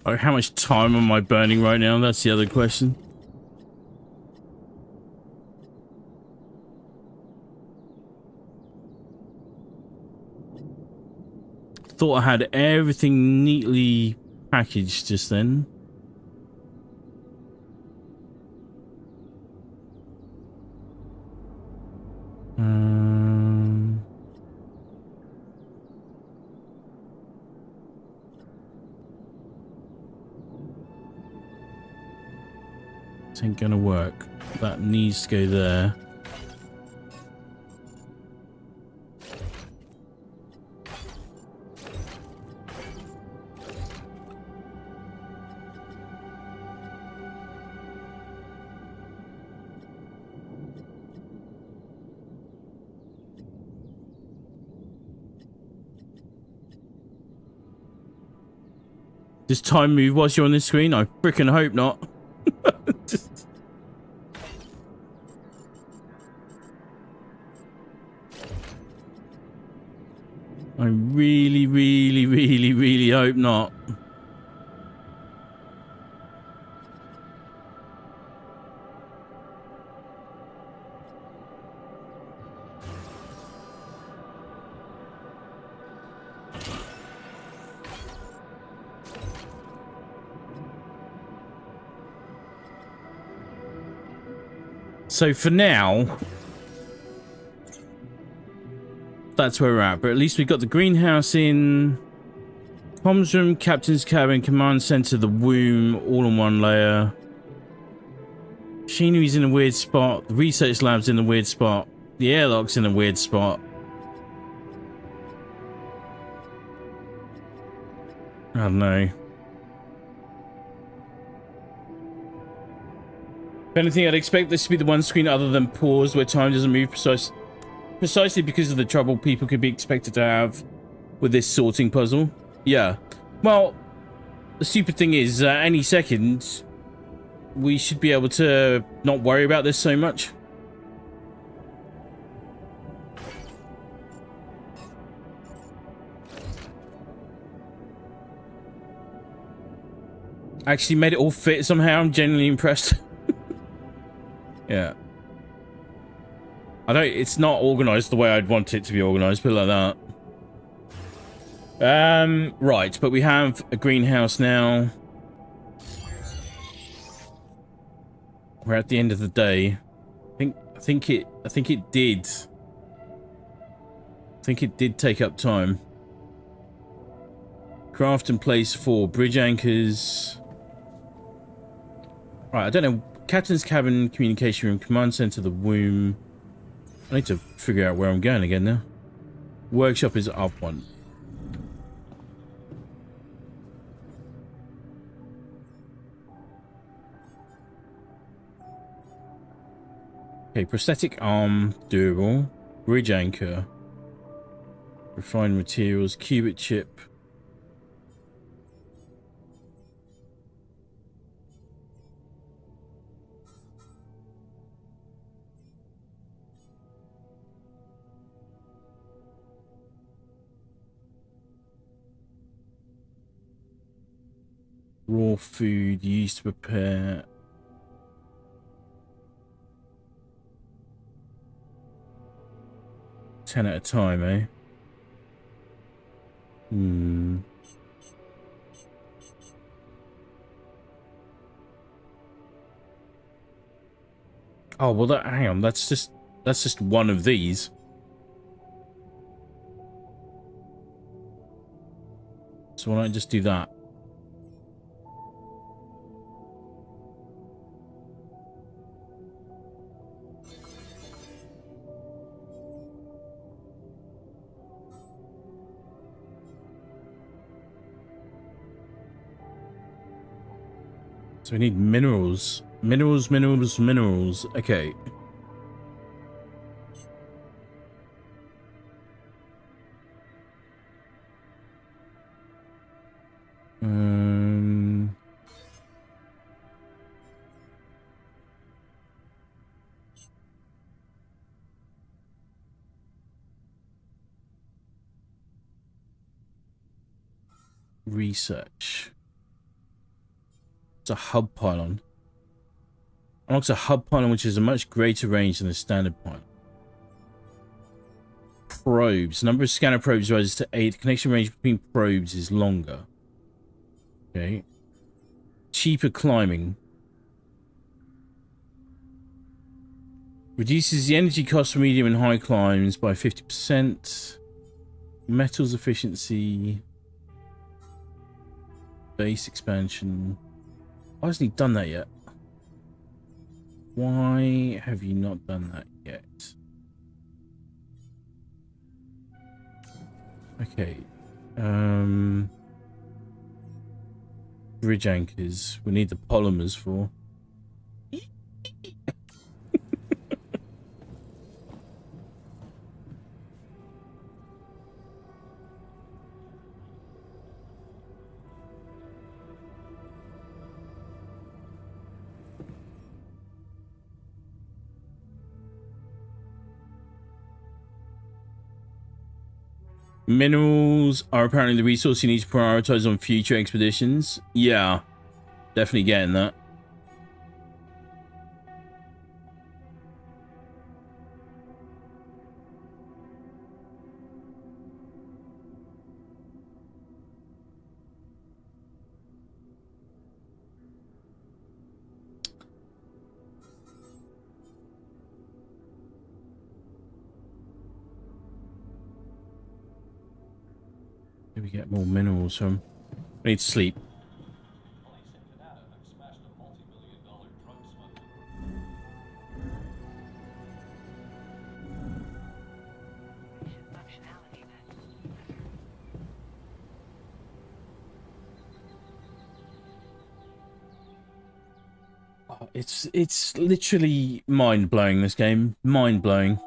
Oh, how much time am I burning right now? That's the other question. Thought I had everything neatly packaged just then. This ain't gonna work. That needs to go there. Does time move whilst you're on this screen? I freaking hope not. Just... I really, really, really, really hope not. So for now, that's where we're at. But at least we've got the greenhouse in, comms room, captain's cabin, command center, the womb, all on one layer. Machinery's in a weird spot. The research lab's in a weird spot. The airlock's in a weird spot. I don't know. If anything, I'd expect this to be the one screen other than pause where time doesn't move precisely because of the trouble people could be expected to have with this sorting puzzle. Yeah. Well, the stupid thing is, any second, we should be able to not worry about this so much. Actually made it all fit somehow. I'm genuinely impressed. Yeah. It's not organized the way I'd want it to be organized, but like that. Right, but we have a greenhouse now. We're at the end of the day. I think it did take up time. Craft and place 4 bridge anchors. Right, I don't know. Captain's cabin, communication room, command center, the womb. I need to figure out where I'm going again now. Workshop is up one. Okay, prosthetic arm, durable, bridge anchor, refined materials, qubit chip. Raw food used to prepare. $10 at a time, eh? Oh, well, hang on. That's just one of these. So why don't I just do that? So we need minerals. Minerals. Okay. Research. It's a hub pylon. Unlocks a hub pylon which is a much greater range than the standard pylon. Probes. Number of scanner probes rises to 8. Connection range between probes is longer. Okay. Cheaper climbing. Reduces the energy cost for medium and high climbs by 50%. Metals efficiency. Base expansion. Why hasn't he done that yet? Why have you not done that yet? Okay. Bridge anchors. We need the polymers for. Minerals are apparently the resource you need to prioritize on future expeditions. Yeah, definitely getting that. We get more minerals from. We need to sleep. Oh, it's literally mind-blowing, this game. Mind-blowing.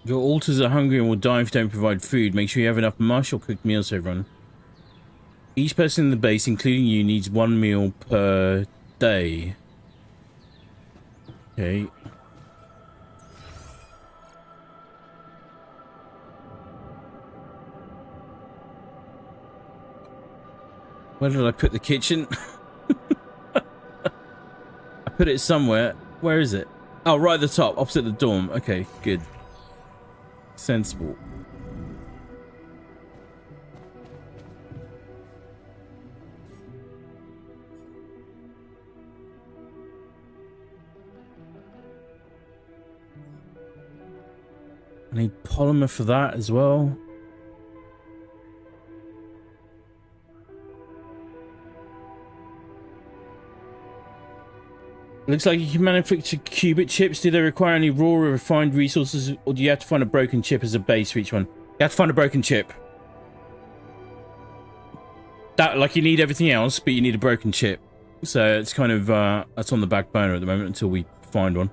Your alters are hungry and will die if you don't provide food. Make sure you have enough mush or cooked meals to everyone. Each person in the base, including you, needs 1 meal per day. Okay. Where did I put the kitchen? I put it somewhere. Where is it? Oh, right at the top, opposite the dorm. Okay, good. Sensible. I need polymer for that as well. Looks like you can manufacture qubit chips. Do they require any raw or refined resources, or do you have to find a broken chip as a base for each one? You have to find a broken chip. That, like, you need everything else, but you need a broken chip. So it's kind of that's on the back burner at the moment until we find one.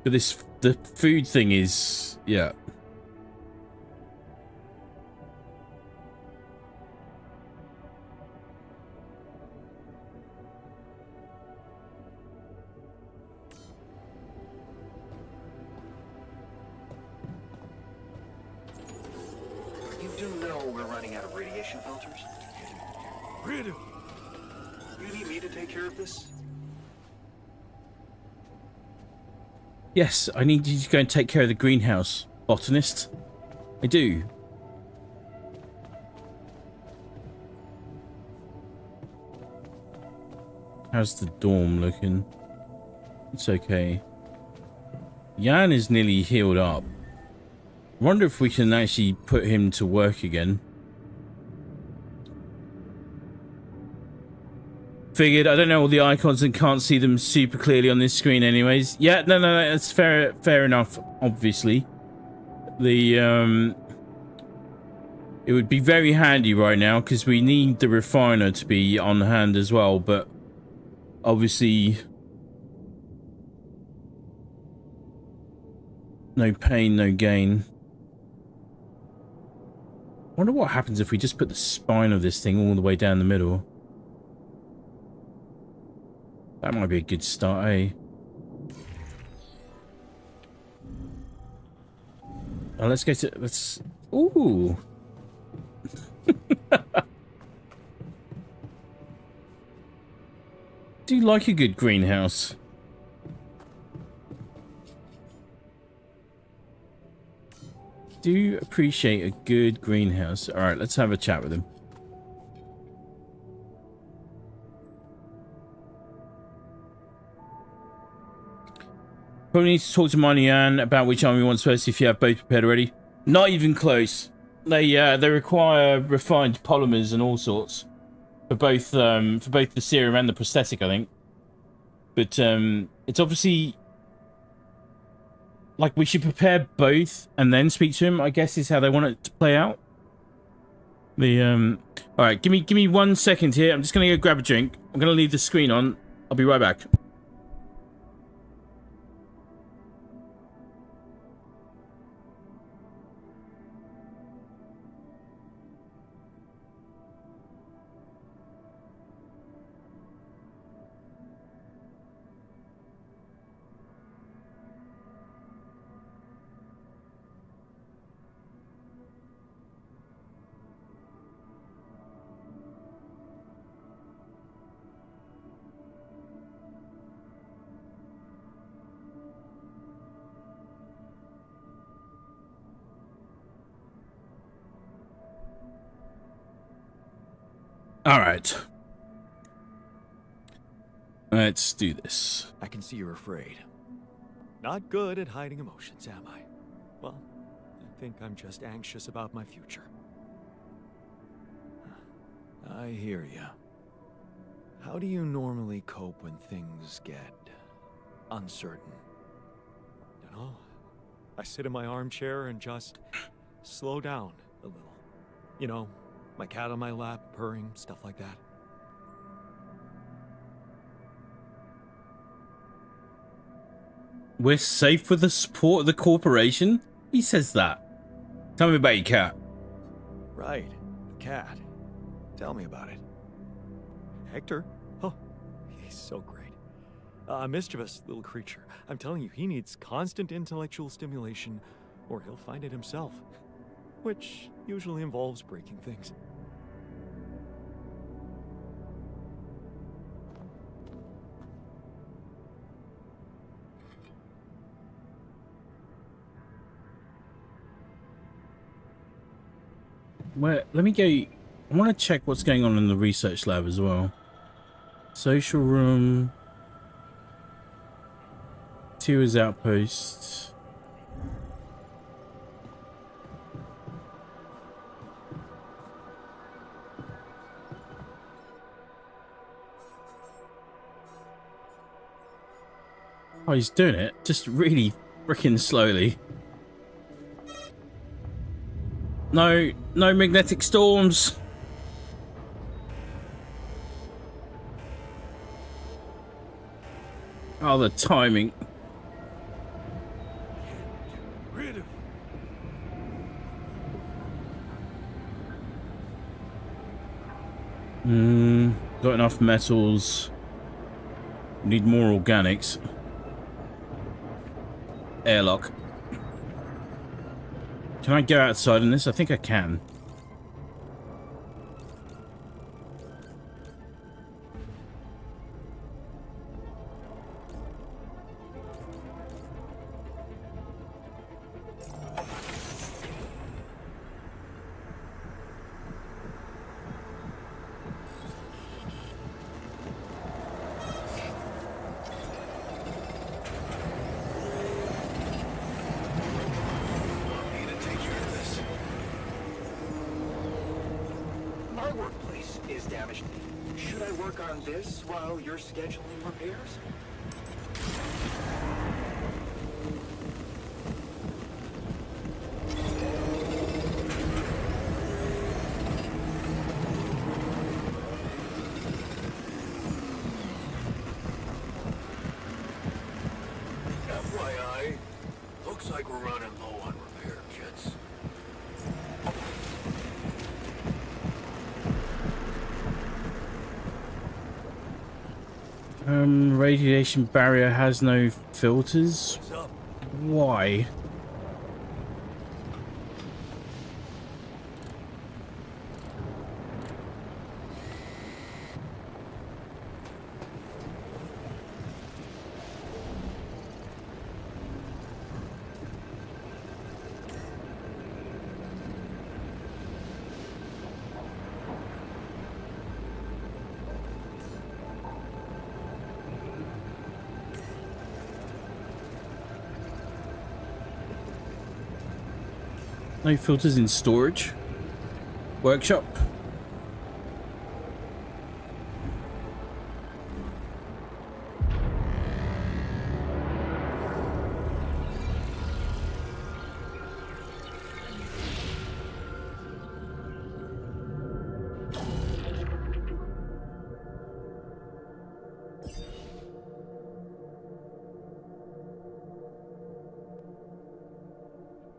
But the food thing is, yeah. You do know we're running out of radiation filters? Riddle. You need me to take care of this? Yes, I need you to go and take care of the greenhouse, botanist. I do. How's the dorm looking? It's okay. Jan is nearly healed up. I wonder if we can actually put him to work again. Figured. I don't know all the icons and can't see them super clearly on this screen anyways. Yeah, no, that's fair enough, obviously. The, it would be very handy right now because we need the refiner to be on hand as well, but obviously no pain, no gain. Wonder what happens if we just put the spine of this thing all the way down the middle. That might be a good start, eh? Oh, let's go to... Let's... Ooh! Do you like a good greenhouse? Do appreciate a good greenhouse. Alright, let's have a chat with him. Probably need to talk to Jan about which army wants first if you have both prepared already. Not even close. They require refined polymers and all sorts for both the serum and the prosthetic, I think. But it's obviously like we should prepare both and then speak to him, I guess is how they want it to play out. The all right, give me 1 second here. I'm just gonna go grab a drink. I'm gonna leave the screen on. I'll be right back. All right. Let's do this. I can see you're afraid. Not good at hiding emotions, am I? Well, I think I'm just anxious about my future. I hear ya. How do you normally cope when things get uncertain? You know, I sit in my armchair and just slow down a little. You know, my cat on my lap, purring, stuff like that. We're safe with the support of the corporation? He says that. Tell me about your cat. Right, the cat. Tell me about it. Hector? Oh, He's so great. A mischievous little creature. I'm telling you, he needs constant intellectual stimulation, or he'll find it himself. Which usually involves breaking things. Where? Let me go. I want to check what's going on in the research lab as well. Social room. Tira's outpost. Oh, he's doing it just really freaking slowly. No magnetic storms. Oh, the timing. Rid of Got enough metals. Need more organics. Airlock. Can I go outside in this? I think I can. Our workplace is damaged. Should I work on this while you're scheduling repairs? FYI, looks like we're running low on repair kits. Radiation barrier has no filters. What's up? Why? No filters in storage. Workshop.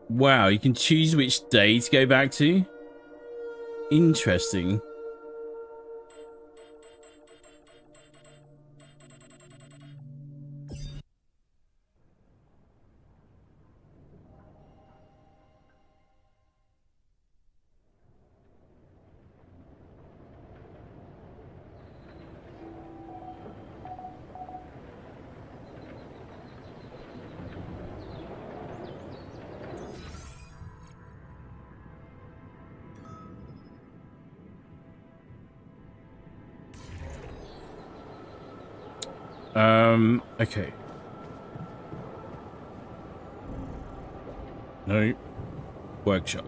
Wow, you can choose which day to go back to. Interesting. Okay. No. Workshop.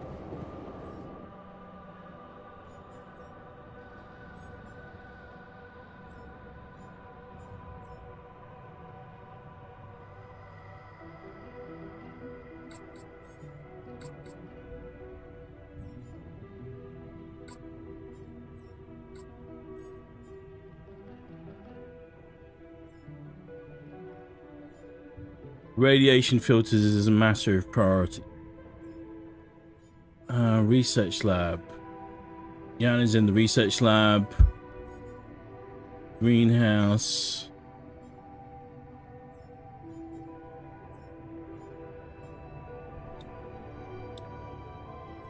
Radiation filters is a matter of priority. Research lab. Jan is in the research lab. Greenhouse.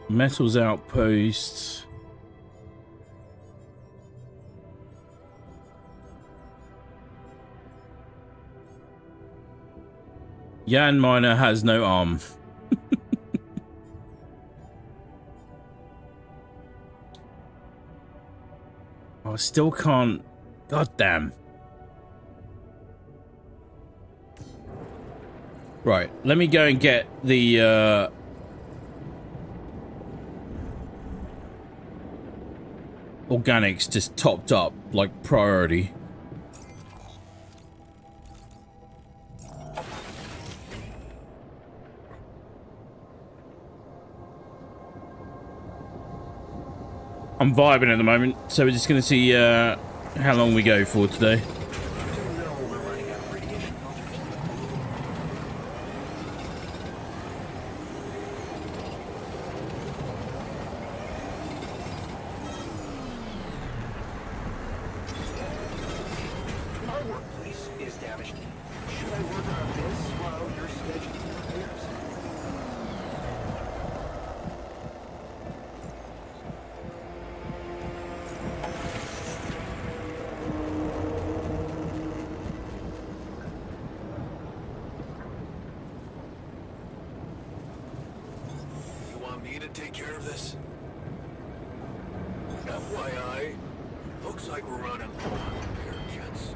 Metals outpost. Yan Miner has no arm. I still can't. God damn. Right, let me go and get the organics just topped up, like priority. I'm vibing at the moment, so we're just going to see how long we go for today. My workplace is damaged. Should I work on this while you're scheduling repairs? You want me to take care of this? FYI, looks like we're running low on repair kits.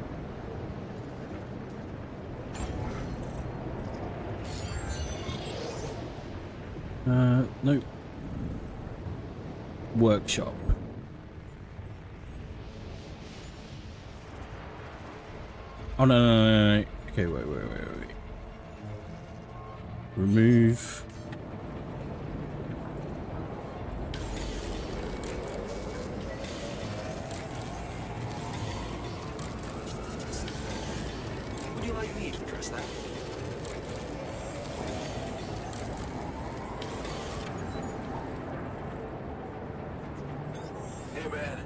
Nope. Workshop. Oh, no. Okay, wait. Remove. Would you like me to address that? Hey man,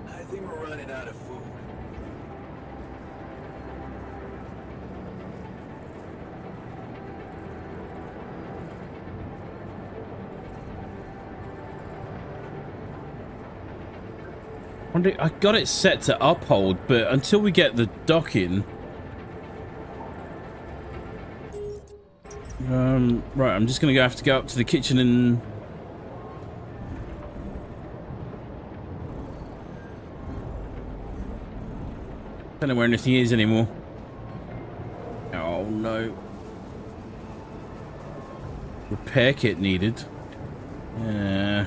I think we're running out of food. I got it set to uphold, but until we get the dock in... right, I'm just gonna have to go up to the kitchen and... don't know where anything is anymore. Oh no. Repair kit needed. Yeah.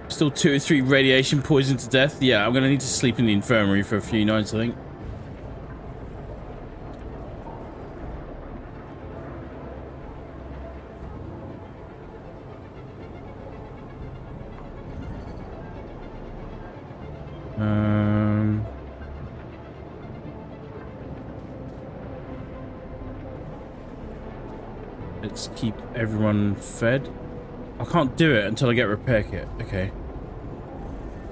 Still 2 or 3 radiation poisoned to death. Yeah, I'm gonna need to sleep in the infirmary for a few nights, I think. Let's keep everyone fed. I can't do it until I get a repair kit. Okay.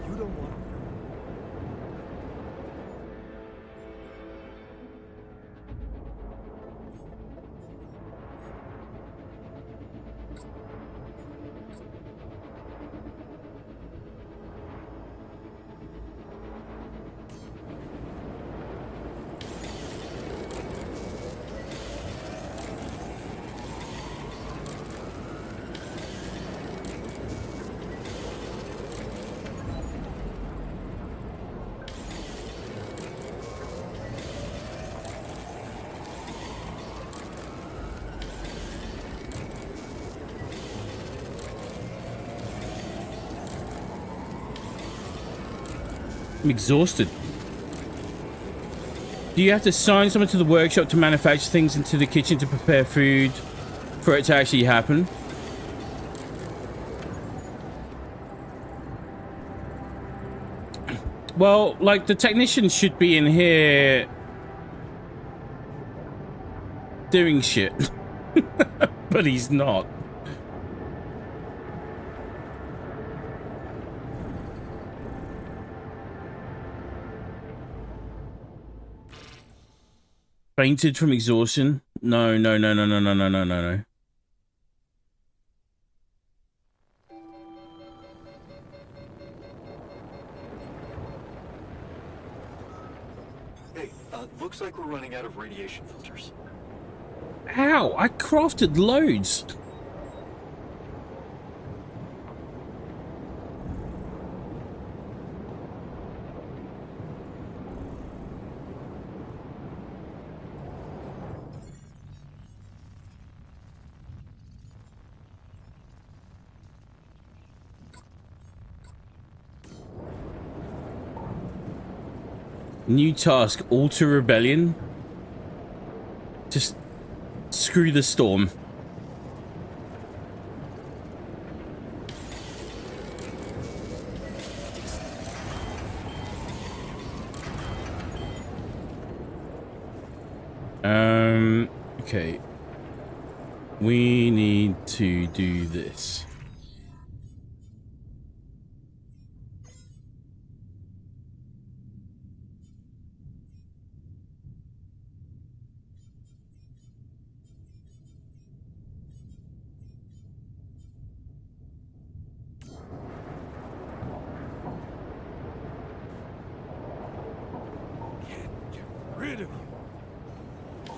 You don't want I'm exhausted. Do you have to assign someone to the workshop to manufacture things into the kitchen to prepare food for it to actually happen? Well, like, the technician should be in here doing shit. But he's not. Fainted from exhaustion? No. Hey, looks like we're running out of radiation filters. Ow, I crafted loads. New task, alter rebellion. Just screw the storm. Okay. We need to do this. Rid of you.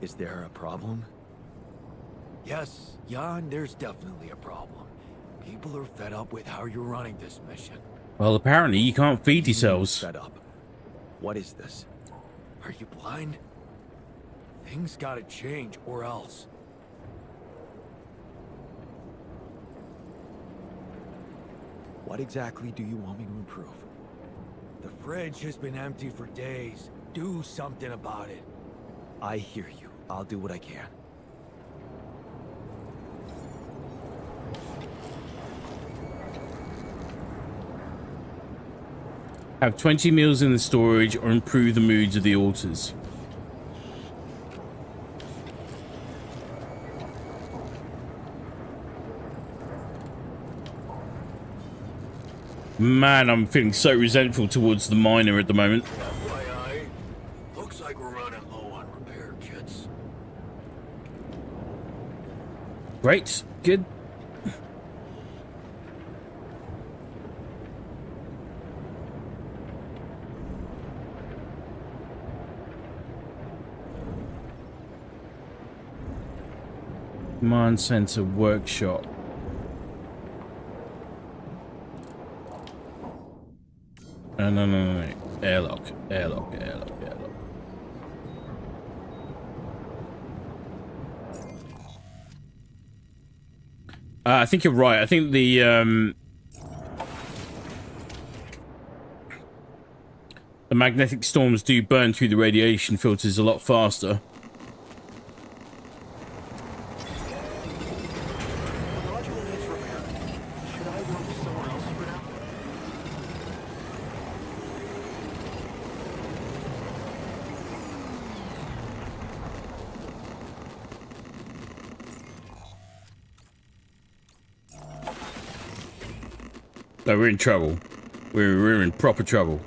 Is there a problem? Yes, Jan, there's definitely a problem. People are fed up with how you're running this mission. Well, apparently you can't feed yourselves. Fed up. What is this? Are you blind? Things gotta change or else. What exactly do you want me to improve? The fridge has been empty for days. Do something about it. I hear you. I'll do what I can. Have 20 meals in the storage or improve the moods of the altars. Man, I'm feeling so resentful towards the miner at the moment. FYI, looks like we're running low on repair kits. Great, good. Command center workshop. No. Airlock. I think you're right. I think the magnetic storms do burn through the radiation filters a lot faster. No, we're in trouble. We're in proper trouble.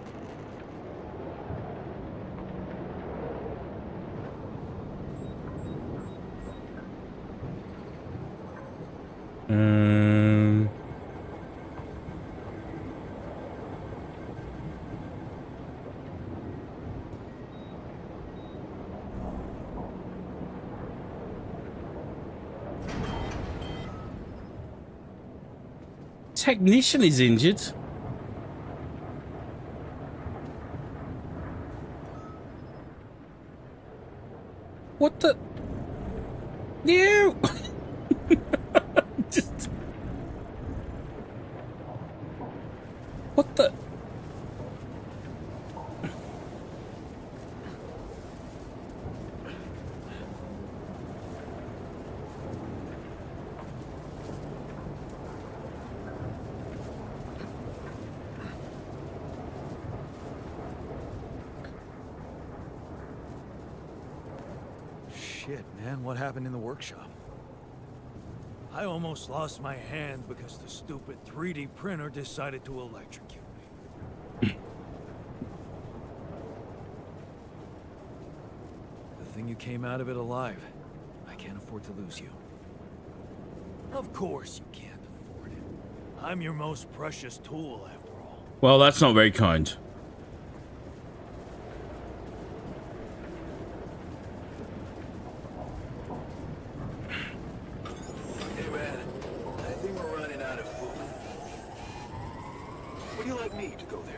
Technician is injured. What the? No! Just... What the? Shit, man, what happened in the workshop? I almost lost my hand because the stupid 3D printer decided to electrocute me. Good thing you came out of it alive. I can't afford to lose you. Of course you can't afford it. I'm your most precious tool, after all. Well, that's not very kind. Hey man, I think we're running out of food. Would you like me to go there?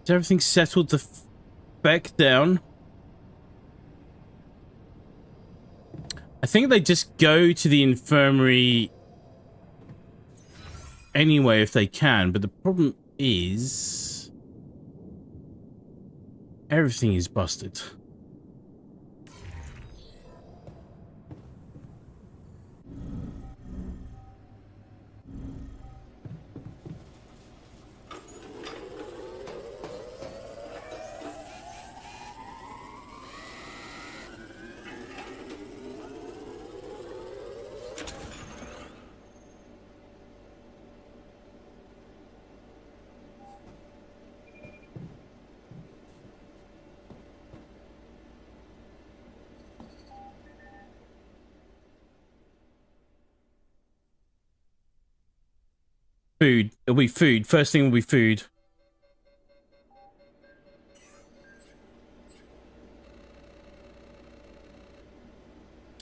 Is everything settled to back down? I think they just go to the infirmary anyway if they can, but the problem is everything is busted. Food. It'll be food. First thing will be food.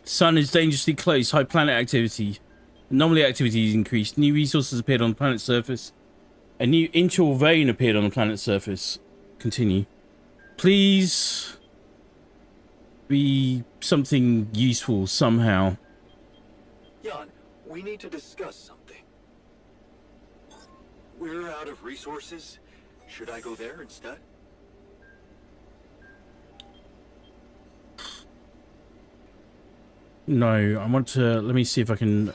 Sun is dangerously close. High planet activity. Anomaly activity is increased. New resources appeared on the planet's surface. A new inchal vein appeared on the planet's surface. Continue. Please be something useful somehow. Jan, we need to discuss something. We're out of resources. Should I go there instead? No, I want to... Let me see if I can...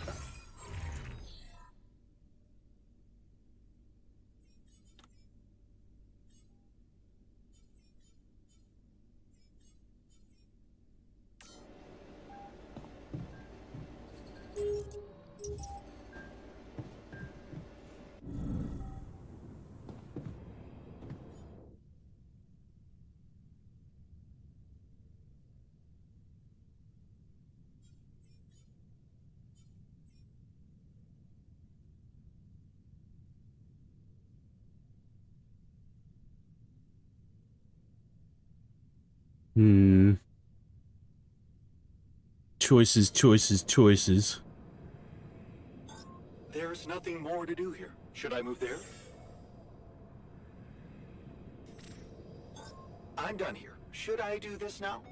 Choices. There's nothing more to do here. Should I move there? I'm done here. Should I do this now?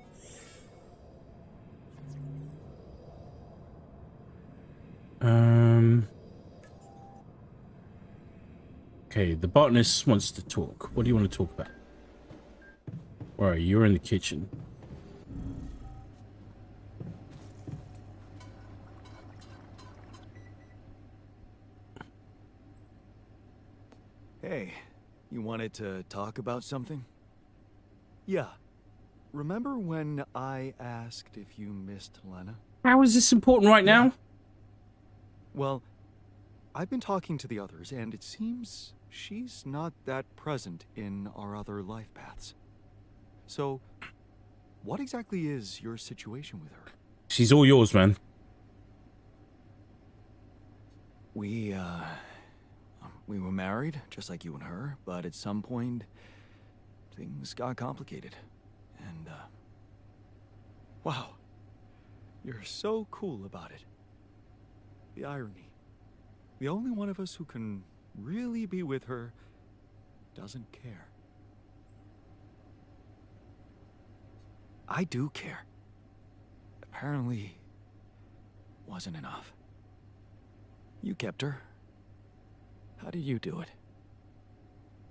Okay, the botanist wants to talk. What do you want to talk about? Where are you? You're in the kitchen. Hey, you wanted to talk about something? Yeah. Remember when I asked if you missed Lena? How is this important right now? Well, I've been talking to the others, and it seems she's not that present in our other life paths. So, what exactly is your situation with her? She's all yours, man. We were married, just like you and her, but at some point, things got complicated. And, wow. You're so cool about it. The irony. The only one of us who can really be with her doesn't care. I do care. Apparently, wasn't enough. You kept her. How did you do it?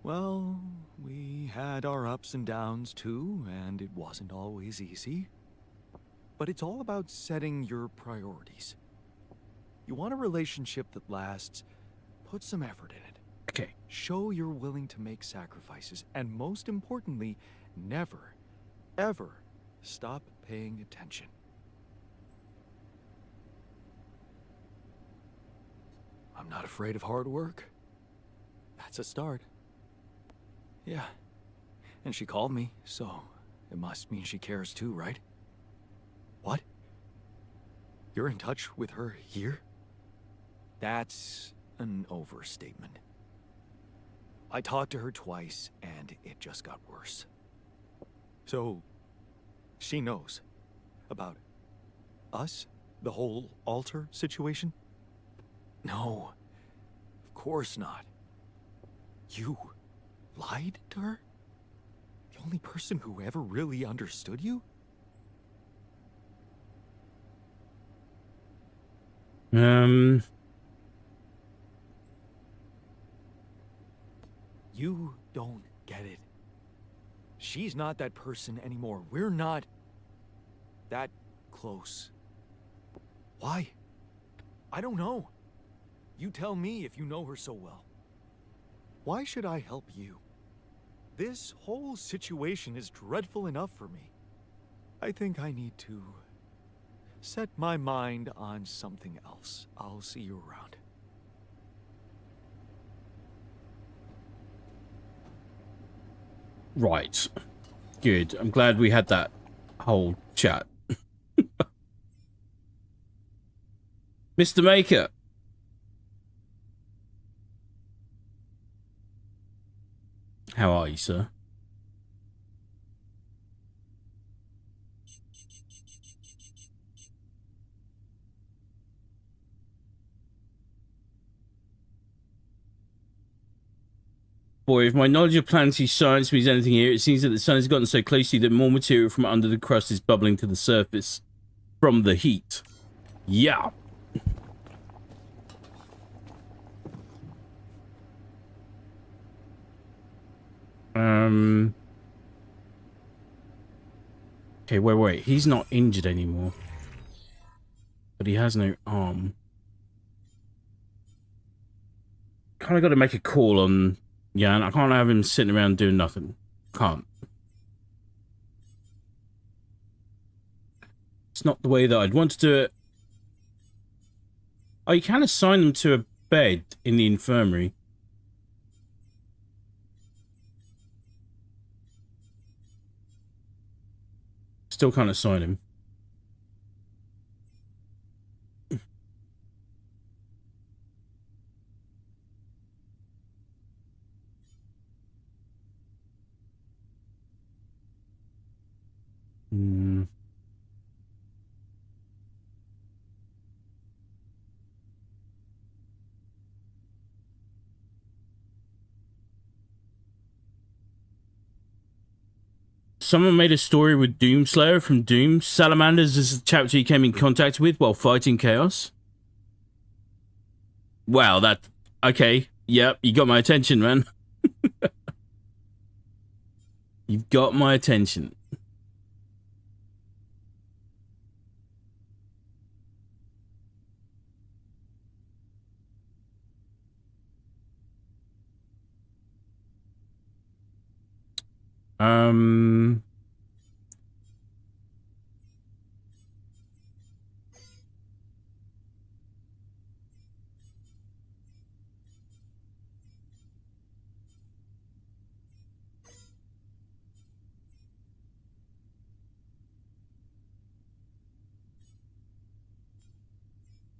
Well, we had our ups and downs too, and it wasn't always easy. But it's all about setting your priorities. You want a relationship that lasts, put some effort in it. Okay. Show you're willing to make sacrifices, and most importantly, never, ever stop paying attention. I'm not afraid of hard work. That's a start. Yeah. And she called me, so it must mean she cares too, right? What? You're in touch with her here? That's an overstatement. I talked to her twice, and it just got worse. So, she knows about us? The whole altar situation? No, of course not. You lied to her? The only person who ever really understood you? You don't get it. She's not that person anymore. We're not that close. Why? I don't know. You tell me if you know her so well. Why should I help you? This whole situation is dreadful enough for me. I think I need to set my mind on something else. I'll see you around. Right. Good. I'm glad we had that whole chat. Mr. Maker. How are you, sir? Boy, if my knowledge of planetary science means anything here, it seems that the sun has gotten so close to you that more material from under the crust is bubbling to the surface from the heat. Yeah. Okay, wait. He's not injured anymore. But he has no arm. Kind of got to make a call on Jan. I can't have him sitting around doing nothing. Can't. It's not the way that I'd want to do it. Oh, you can assign them to a bed in the infirmary. Still can't assign him. Someone made a story with Doomslayer from Doom. Salamanders is a chapter he came in contact with while fighting Chaos. Wow, that... Okay, yep, you got my attention, man. You've got my attention.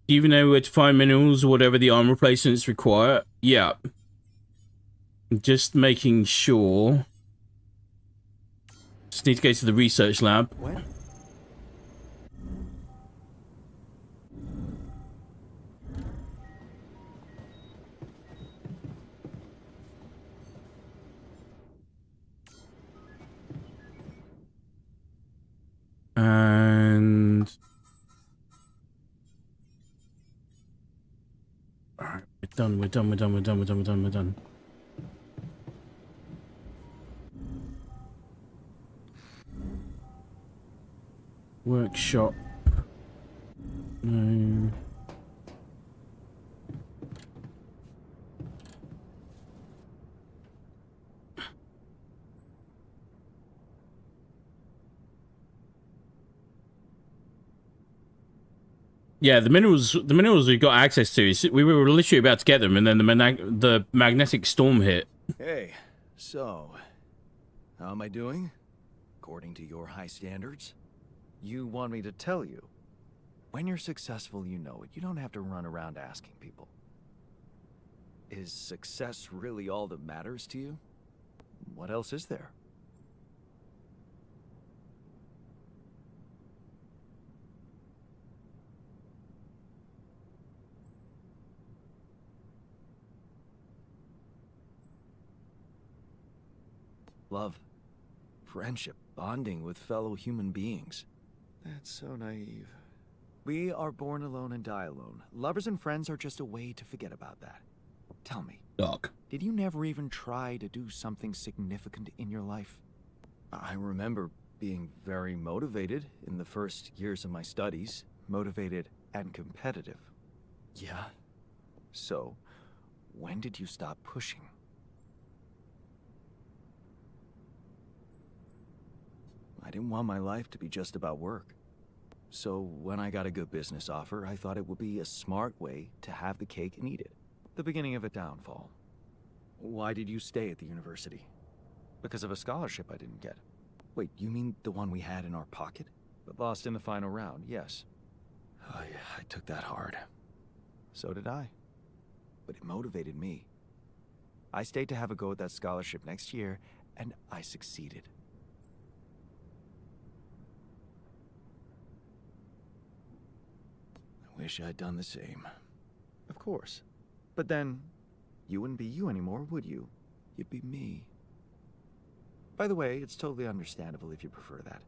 Do you even know where to find minerals or whatever the armor replacements require? Yeah. Just making sure. Just need to go to the research lab. When? And all right, we're done. Workshop. No. Yeah, the minerals we got access to, we were literally about to get them, and then the magnetic storm hit. Hey, so, how am I doing? According to your high standards? You want me to tell you? When you're successful, you know it. You don't have to run around asking people. Is success really all that matters to you? What else is there? Love, friendship, bonding with fellow human beings. That's so naive. We are born alone and die alone. Lovers and friends are just a way to forget about that. Tell me, Doc. Did you never even try to do something significant in your life? I remember being very motivated in the first years of my studies. Motivated and competitive. Yeah. So, when did you stop pushing? I didn't want my life to be just about work. So when I got a good business offer, I thought it would be a smart way to have the cake and eat it. The beginning of a downfall. Why did you stay at the university? Because of a scholarship I didn't get. Wait, you mean the one we had in our pocket? But lost in the final round, yes. I took that hard. So did I. But it motivated me. I stayed to have a go at that scholarship next year, and I succeeded. Wish I'd done the same. Of course. But then, you wouldn't be you anymore, would you? You'd be me. By the way, it's totally understandable if you prefer that.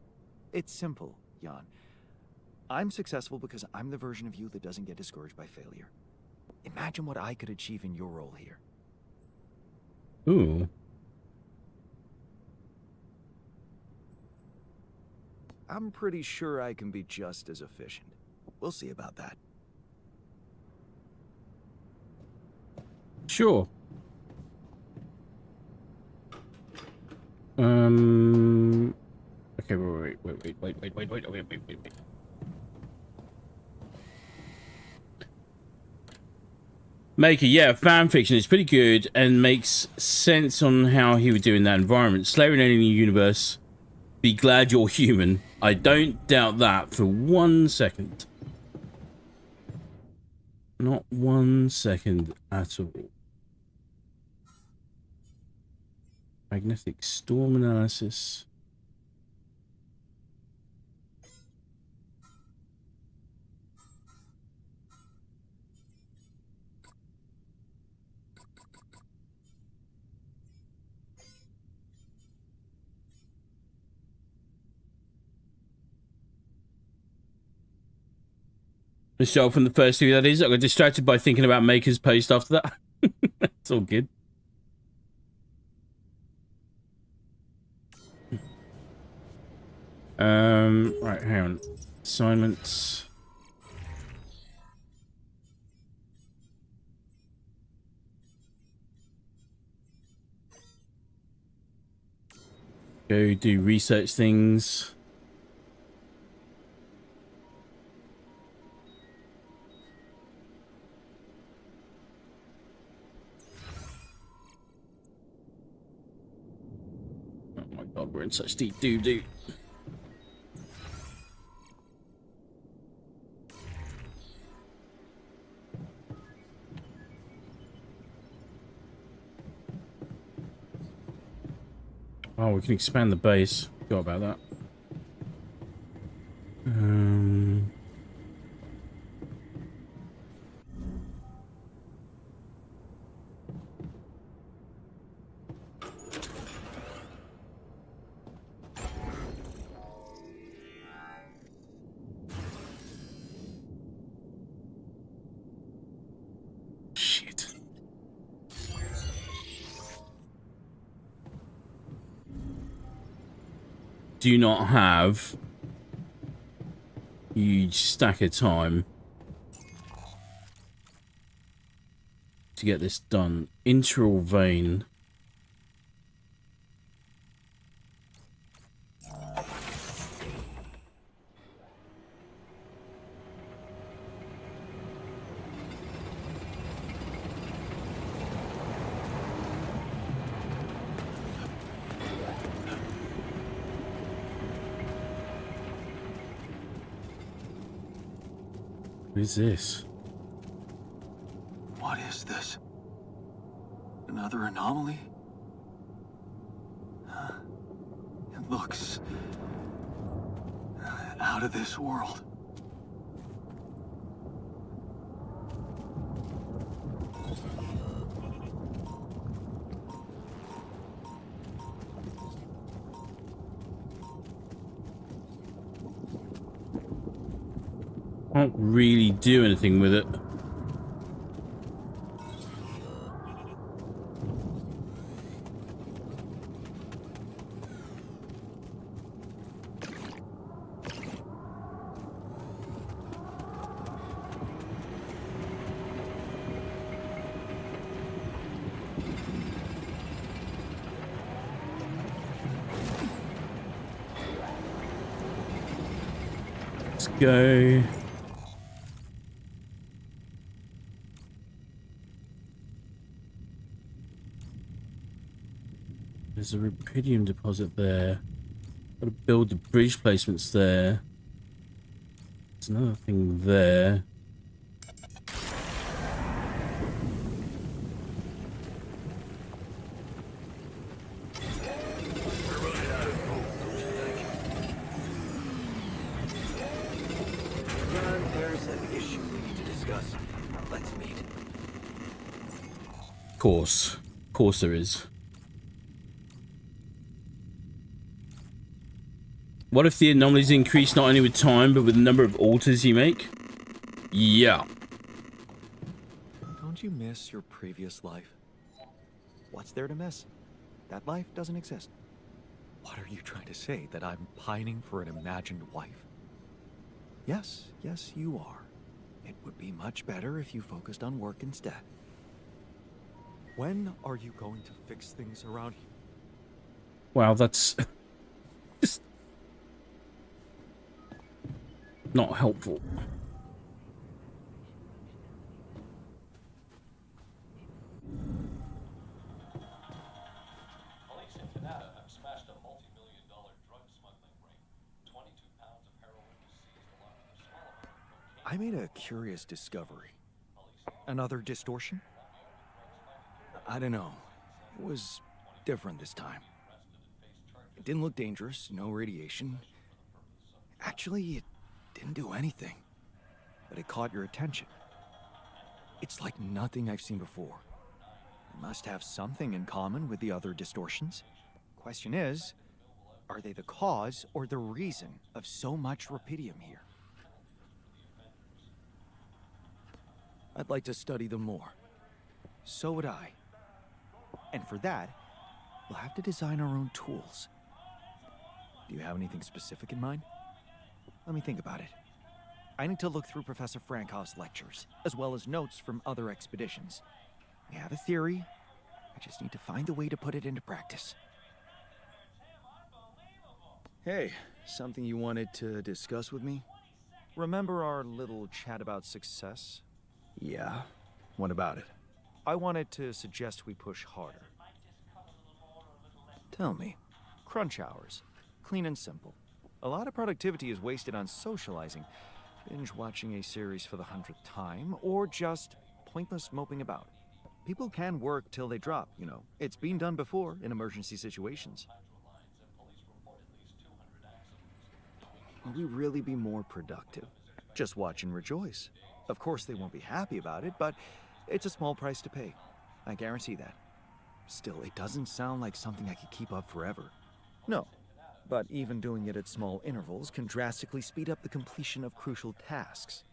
It's simple, Jan. I'm successful because I'm the version of you that doesn't get discouraged by failure. Imagine what I could achieve in your role here. Ooh. I'm pretty sure I can be just as efficient. We'll see about that. Sure. Okay, wait. Maker, yeah, fan fiction is pretty good and makes sense on how he would do in that environment. Slayer in any universe. Be glad you're human. I don't doubt that for 1 second. Not 1 second at all. Magnetic storm analysis. Myself from the first two, that is. I got distracted by thinking about Maker's post after that. It's all good. Right, hang on. Assignments. Go do research things. Oh my god, we're in such deep doo-doo. Oh, we can expand the base. Forgot about that. Shit. Do not have huge stack of time to get this done. Integral vein. What is this? What is this? Another anomaly? It looks out of this world. Can't really do anything with it. Let's go. There's a rubidium deposit there. Got to build the bridge placements there. There's another thing there. There's an issue we need to discuss. Let's meet. Of course there is. What if the anomalies increase not only with time, but with the number of alters you make? Yeah. Don't you miss your previous life? What's there to miss? That life doesn't exist. What are you trying to say? That I'm pining for an imagined wife? Yes, you are. It would be much better if you focused on work instead. When are you going to fix things around here? Wow, that's just not helpful. Police in Canada have smashed a multi-million-dollar drug smuggling ring. 22 pounds of heroin was seized along with a small amount of cocaine. I made a curious discovery. Another distortion? I don't know. It was different this time. It didn't look dangerous, no radiation. Actually, it didn't do anything. But it caught your attention. It's like nothing I've seen before. It must have something in common with the other distortions. Question is, are they the cause or the reason of so much rubidium here? I'd like to study them more. So would I. And for that, we'll have to design our own tools. Do you have anything specific in mind? Let me think about it. I need to look through Professor Frankhoff's lectures, as well as notes from other expeditions. We have a theory. I just need to find a way to put it into practice. Hey, something you wanted to discuss with me? Remember our little chat about success? Yeah. What about it? I wanted to suggest we push harder. Tell me. Crunch hours. Clean and simple. A lot of productivity is wasted on socializing, binge watching a series for the 100th time, or just pointless moping about. People can work till they drop, you know. It's been done before in emergency situations. will we really be more productive? Just watch and rejoice. Of course they won't be happy about it, but it's a small price to pay. I guarantee that. Still, it doesn't sound like something I could keep up forever. No, but even doing it at small intervals can drastically speed up the completion of crucial tasks.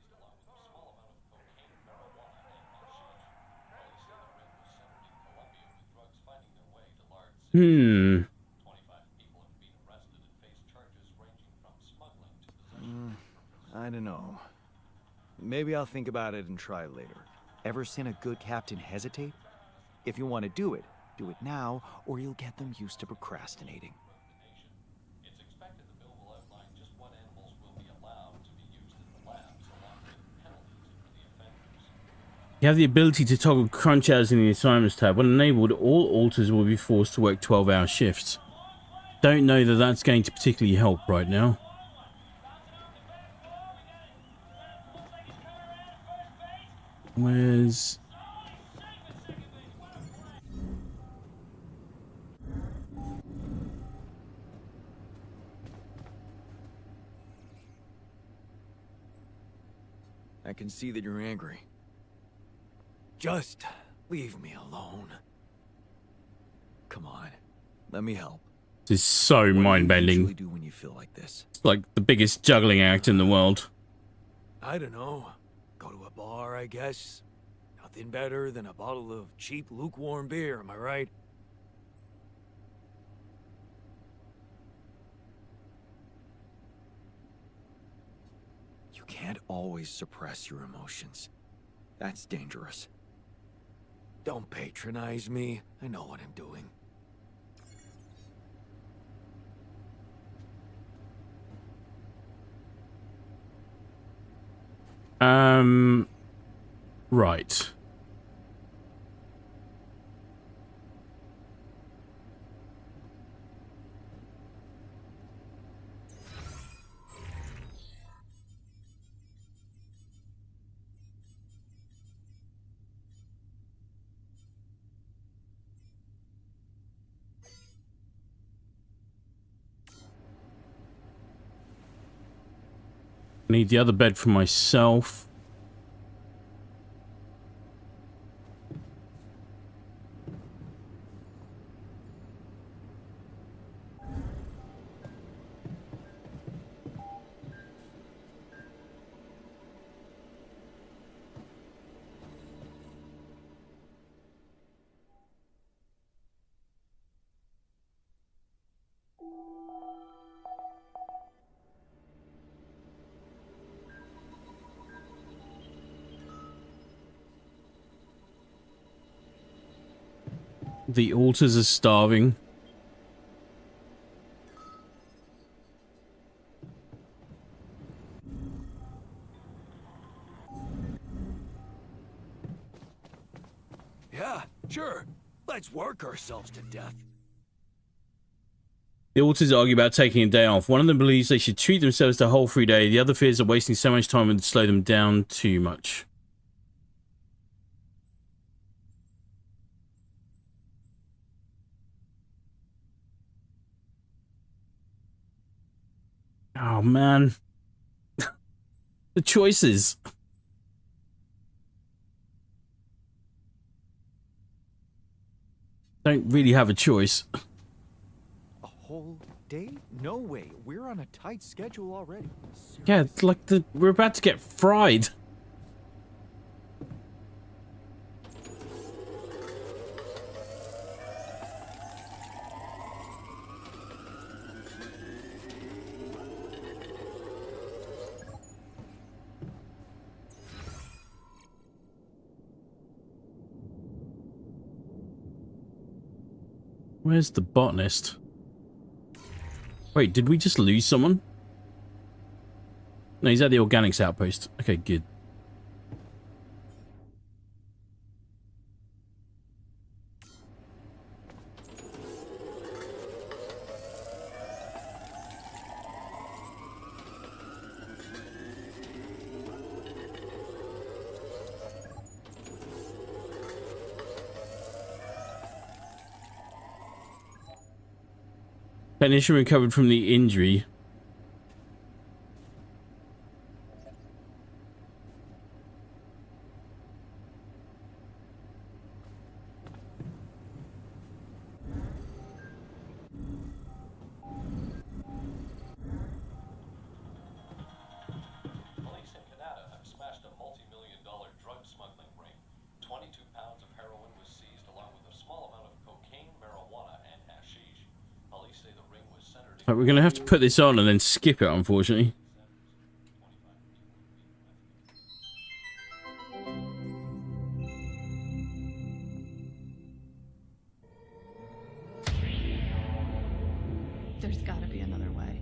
I don't know. Maybe I'll think about it and try later. Ever seen a good captain hesitate? If you want to do it now, or you'll get them used to procrastinating. It's expected the bill will outline just what animals will be allowed to be used in the labs, along with penalties for the offenders. You have the ability to toggle crunch hours in the assignments tab. When enabled, all alters will be forced to work 12-hour shifts. Don't know that that's going to particularly help right now. Where's... I can see that you're angry. Just leave me alone. Come on, let me help. This is so What do you mind-bending. usually do when you feel like this? It's like the biggest juggling act in the world. I don't know. Go to a bar, I guess. Nothing better than a bottle of cheap, lukewarm beer, am I right? You can't always suppress your emotions. That's dangerous. Don't patronize me. I know what I'm doing. Right. Need the other bed for myself. The altars are starving. Yeah, sure. Let's work ourselves to death. The altars argue about taking a day off. One of them believes they should treat themselves to a whole free day. The other fears that wasting so much time would slow them down too much. Oh, man. The choices. Don't really have a choice. A whole day? No way. We're on a tight schedule already. Yeah, it's like we're about to get fried. Where's the botanist? Wait, did we just lose someone? No, he's at the organics outpost. Okay, good. Technician recovered from the injury. Right, we're going to have to put this on and then skip it, unfortunately. There's gotta be another way.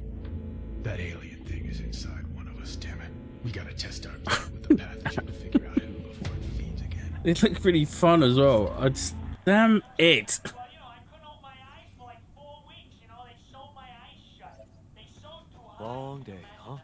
That alien thing is inside one of us, damn it. We gotta test our blood with the pathogen to figure out who before it feeds again. It looked really fun as well. Damn it. Long day, huh?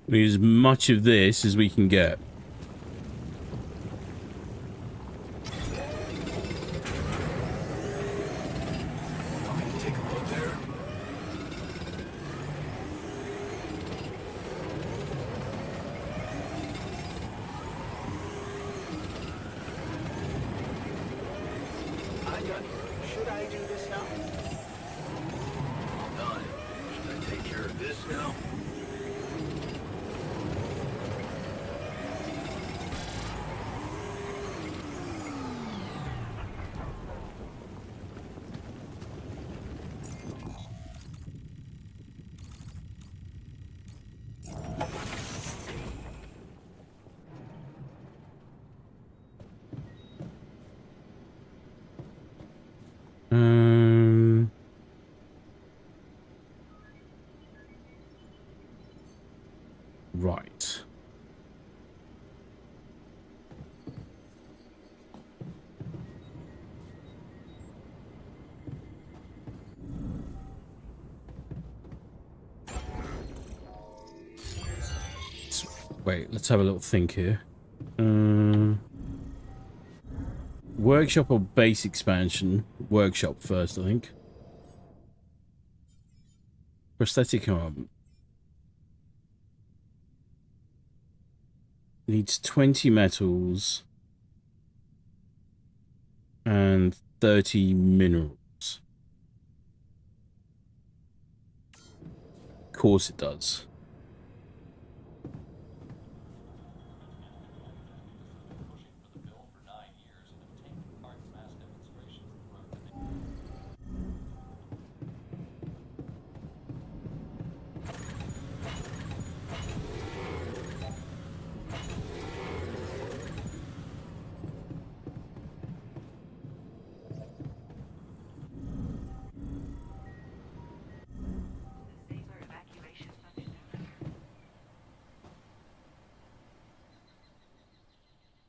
We use as much of this as we can get. Want me to take a look there? I'm done. Should I do this now? All done. Should I take care of this now? Right. Wait, let's have a little think here. Workshop or base expansion? Workshop first, I think. Prosthetic arm. Needs 20 metals and 30 minerals. Of course it does.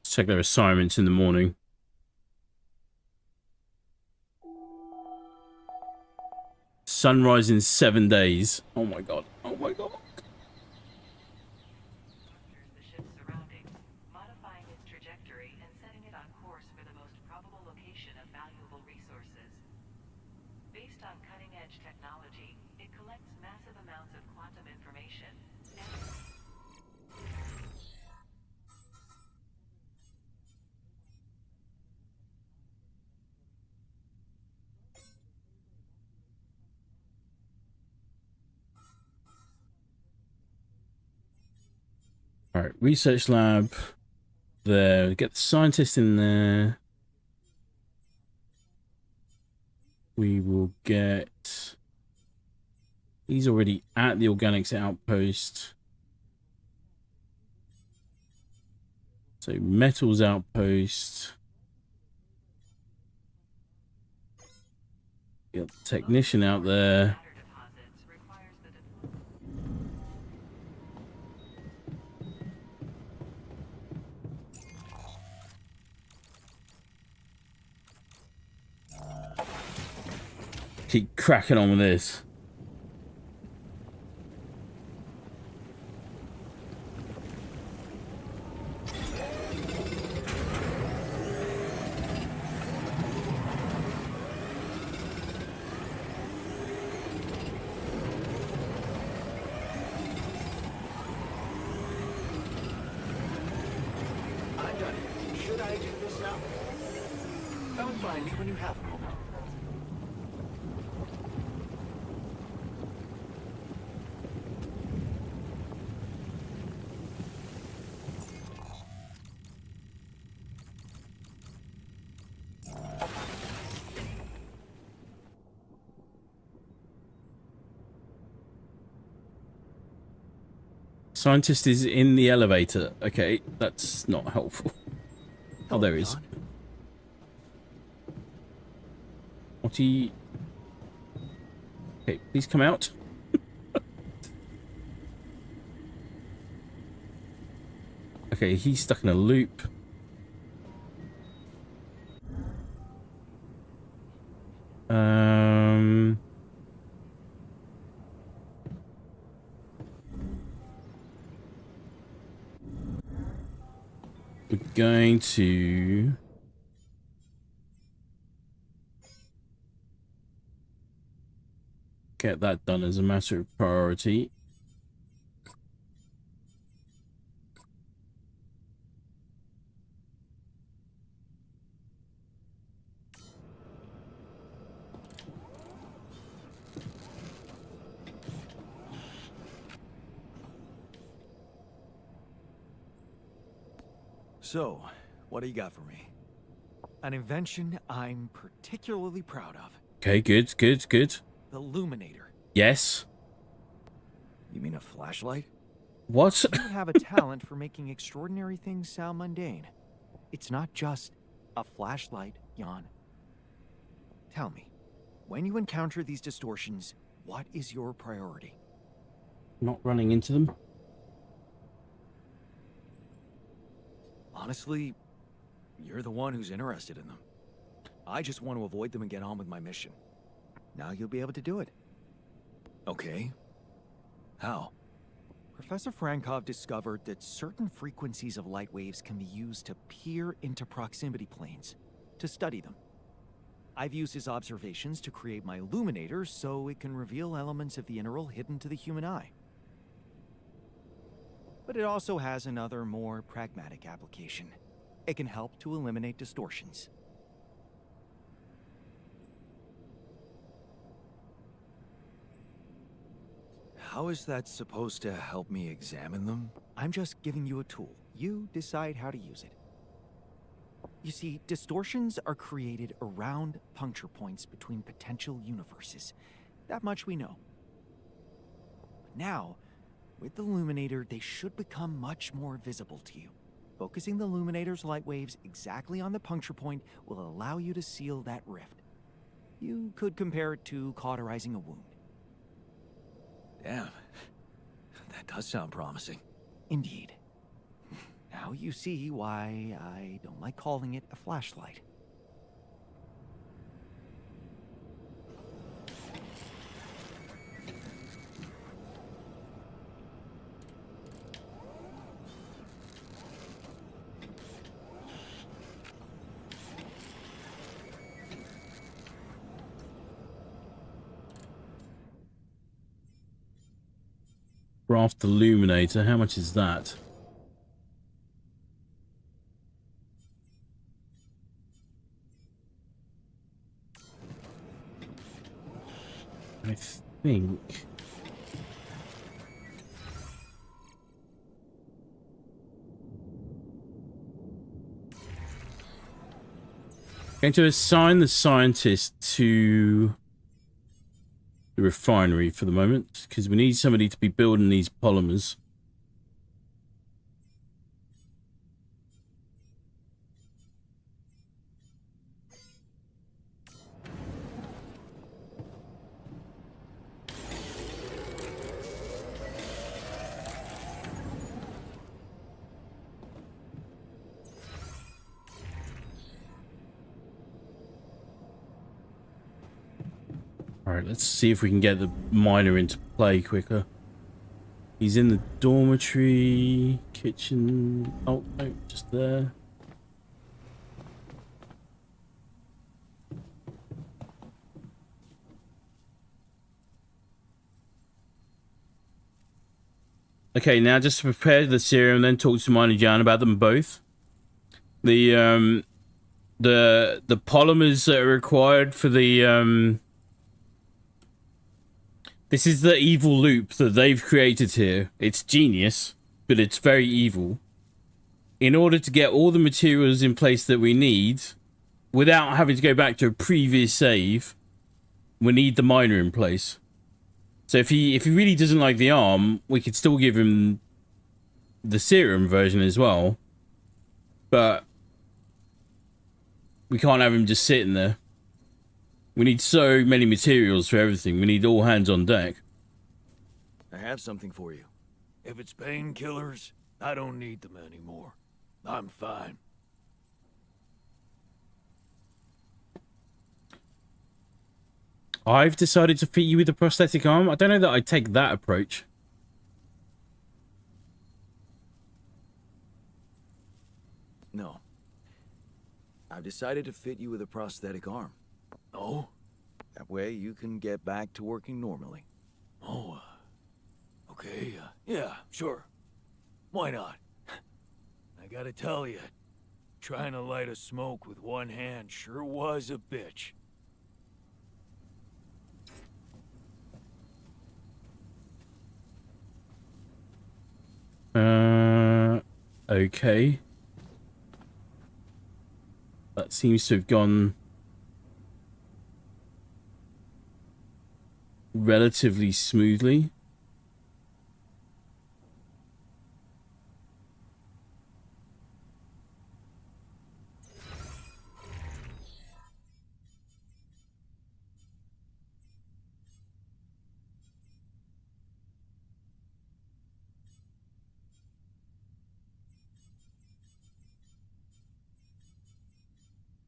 Check their assignments in the morning. Sunrise in 7 days. Oh my god. Oh my god. The ship's surroundings, modifying its trajectory and setting it on course for the most probable location of valuable resources. Based on cutting-edge technology, it collects massive amounts of quantum information. All right, research lab there. Get the scientist in there. We will get... He's already at the organics outpost. So metals outpost. Get the technician out there. Keep cracking on with this. Find me when you have a moment. Scientist is in the elevator. Okay, that's not helpful. Oh, there he is. What he... Okay, please come out. Okay, he's stuck in a loop. We're going to... get that done as a matter of priority. So, what do you got for me? An invention I'm particularly proud of. Okay, good, good, good. The Luminator. Yes. You mean a flashlight? What? You have a talent for making extraordinary things sound mundane. It's not just a flashlight, Jan. Tell me, when you encounter these distortions, what is your priority? Not running into them. Honestly, you're the one who's interested in them. I just want to avoid them and get on with my mission. Now you'll be able to do it. Okay. How? Professor Frankov discovered that certain frequencies of light waves can be used to peer into proximity planes, to study them. I've used his observations to create my illuminator so it can reveal elements of the integral hidden to the human eye. But it also has another, more pragmatic application. It can help to eliminate distortions. How is that supposed to help me examine them? I'm just giving you a tool. You decide how to use it. You see, distortions are created around puncture points between potential universes. That much we know. But now, with the Illuminator, they should become much more visible to you. Focusing the Illuminator's light waves exactly on the puncture point will allow you to seal that rift. You could compare it to cauterizing a wound. Damn. That does sound promising. Indeed. Now you see why I don't like calling it a flashlight. Raft Illuminator, how much is that? I think... going to assign the scientist to the refinery for the moment, because we need somebody to be building these polymers. Alright, let's see if we can get the miner into play quicker. He's in the dormitory, kitchen... oh, no, just there. Okay, now just to prepare the serum, then talk to Miner Jan about them both. The the polymers that are required for the this is the evil loop that they've created here. It's genius, but it's very evil. In order to get all the materials in place that we need, without having to go back to a previous save, we need the miner in place. So if he really doesn't like the arm, we could still give him the serum version as well. But we can't have him just sitting there. We need so many materials for everything. We need all hands on deck. I have something for you. If it's painkillers, I don't need them anymore. I'm fine. I've decided to fit you with a prosthetic arm. I don't know that I'd take that approach. No. I've decided to fit you with a prosthetic arm. Oh? That way you can get back to working normally. Oh, okay, yeah, sure. Why not? I gotta tell you, trying to light a smoke with one hand sure was a bitch. Okay. That seems to have gone relatively smoothly.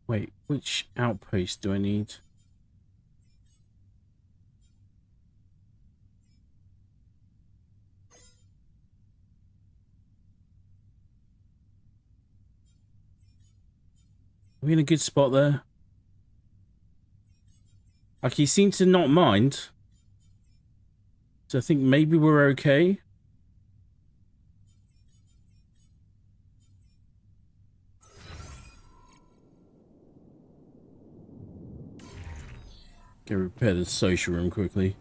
Wait, which outpost do I need? Are we in a good spot there? Like, he seems to not mind. So I think maybe we're okay. Go repair the social room quickly.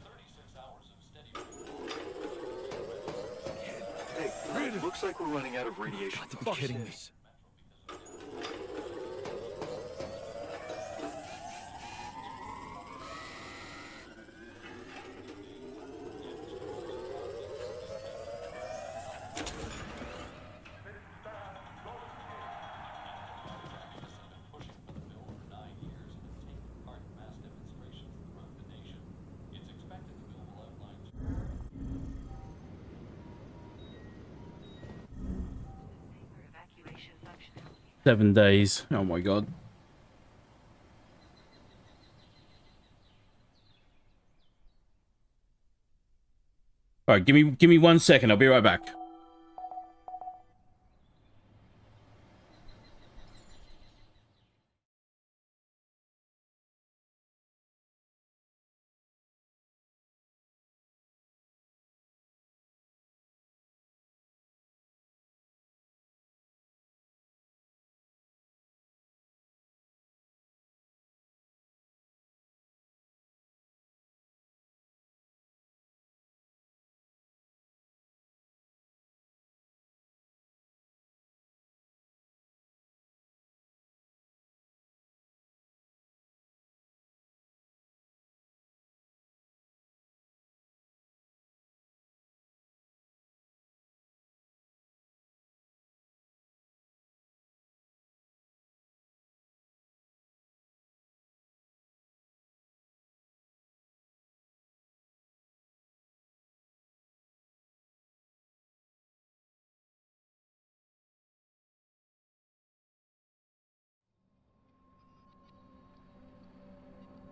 36 hours of steady. Hey, looks like we're running out of radiation. You're kidding me. Evacuation functionality. 7 days. Oh my god. Alright, give me 1 second, I'll be right back.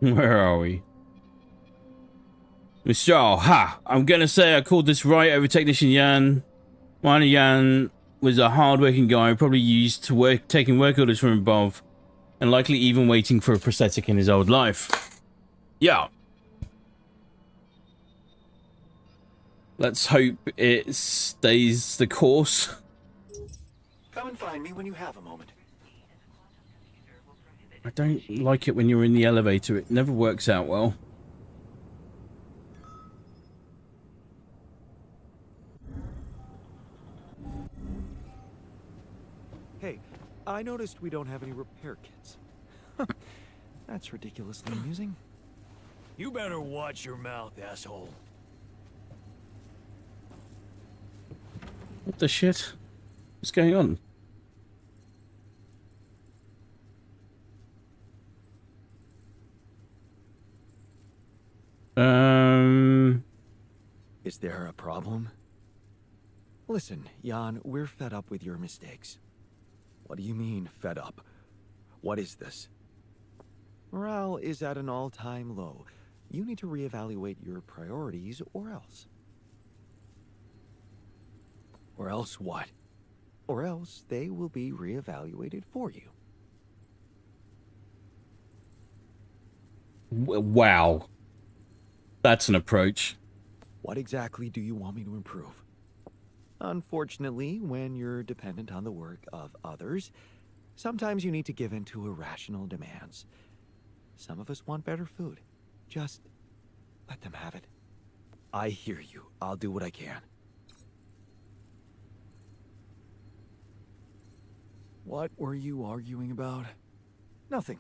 Where are we? Mr. Ha! I'm gonna say I called this right over Technician Jan. Miner Jan was a hard-working guy, probably used to work, taking work orders from above, and likely even waiting for a prosthetic in his old life. Yeah. Let's hope it stays the course. Come and find me when you have a moment. I don't like it when you're in the elevator. It never works out well. Hey, I noticed we don't have any repair kits. That's ridiculously amusing. You better watch your mouth, asshole. What the shit? What's going on? Is there a problem? Listen, Jan, we're fed up with your mistakes. What do you mean, fed up? What is this? Morale is at an all-time low. You need to reevaluate your priorities, or else. Or else what? Or else they will be reevaluated for you. Wow. That's an approach. What exactly do you want me to improve? Unfortunately, when you're dependent on the work of others, sometimes you need to give in to irrational demands. Some of us want better food. Just let them have it. I hear you. I'll do what I can. What were you arguing about? Nothing.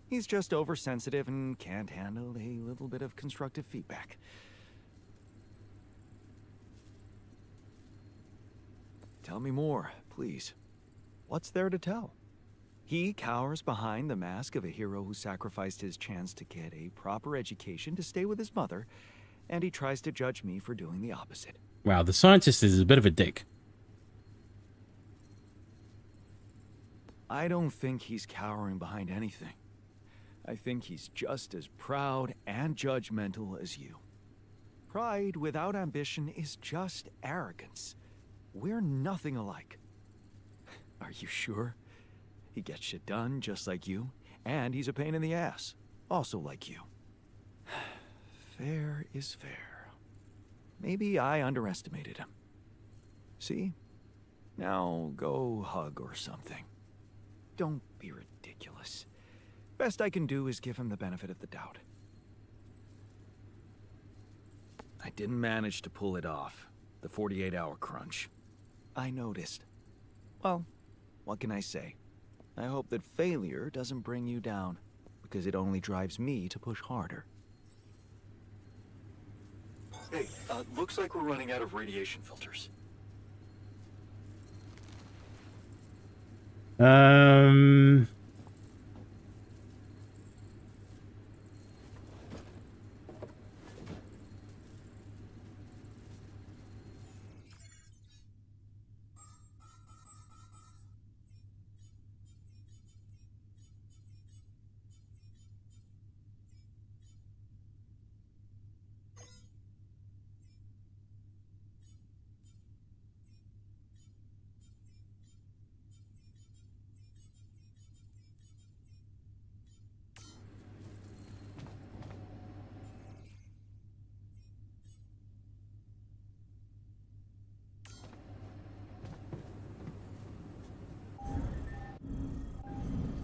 He's just oversensitive and can't handle a little bit of constructive feedback. Tell me more, please. What's there to tell? He cowers behind the mask of a hero who sacrificed his chance to get a proper education to stay with his mother, and he tries to judge me for doing the opposite. Wow, the scientist is a bit of a dick. I don't think he's cowering behind anything. I think he's just as proud and judgmental as you. Pride without ambition is just arrogance. We're nothing alike. Are you sure? He gets shit done just like you, and he's a pain in the ass, also like you. Fair is fair. Maybe I underestimated him. See? Now go hug or something. Don't be ridiculous. Best I can do is give him the benefit of the doubt. I didn't manage to pull it off, the 48-hour crunch. I noticed. Well, what can I say? I hope that failure doesn't bring you down, because it only drives me to push harder. Hey, looks like we're running out of radiation filters.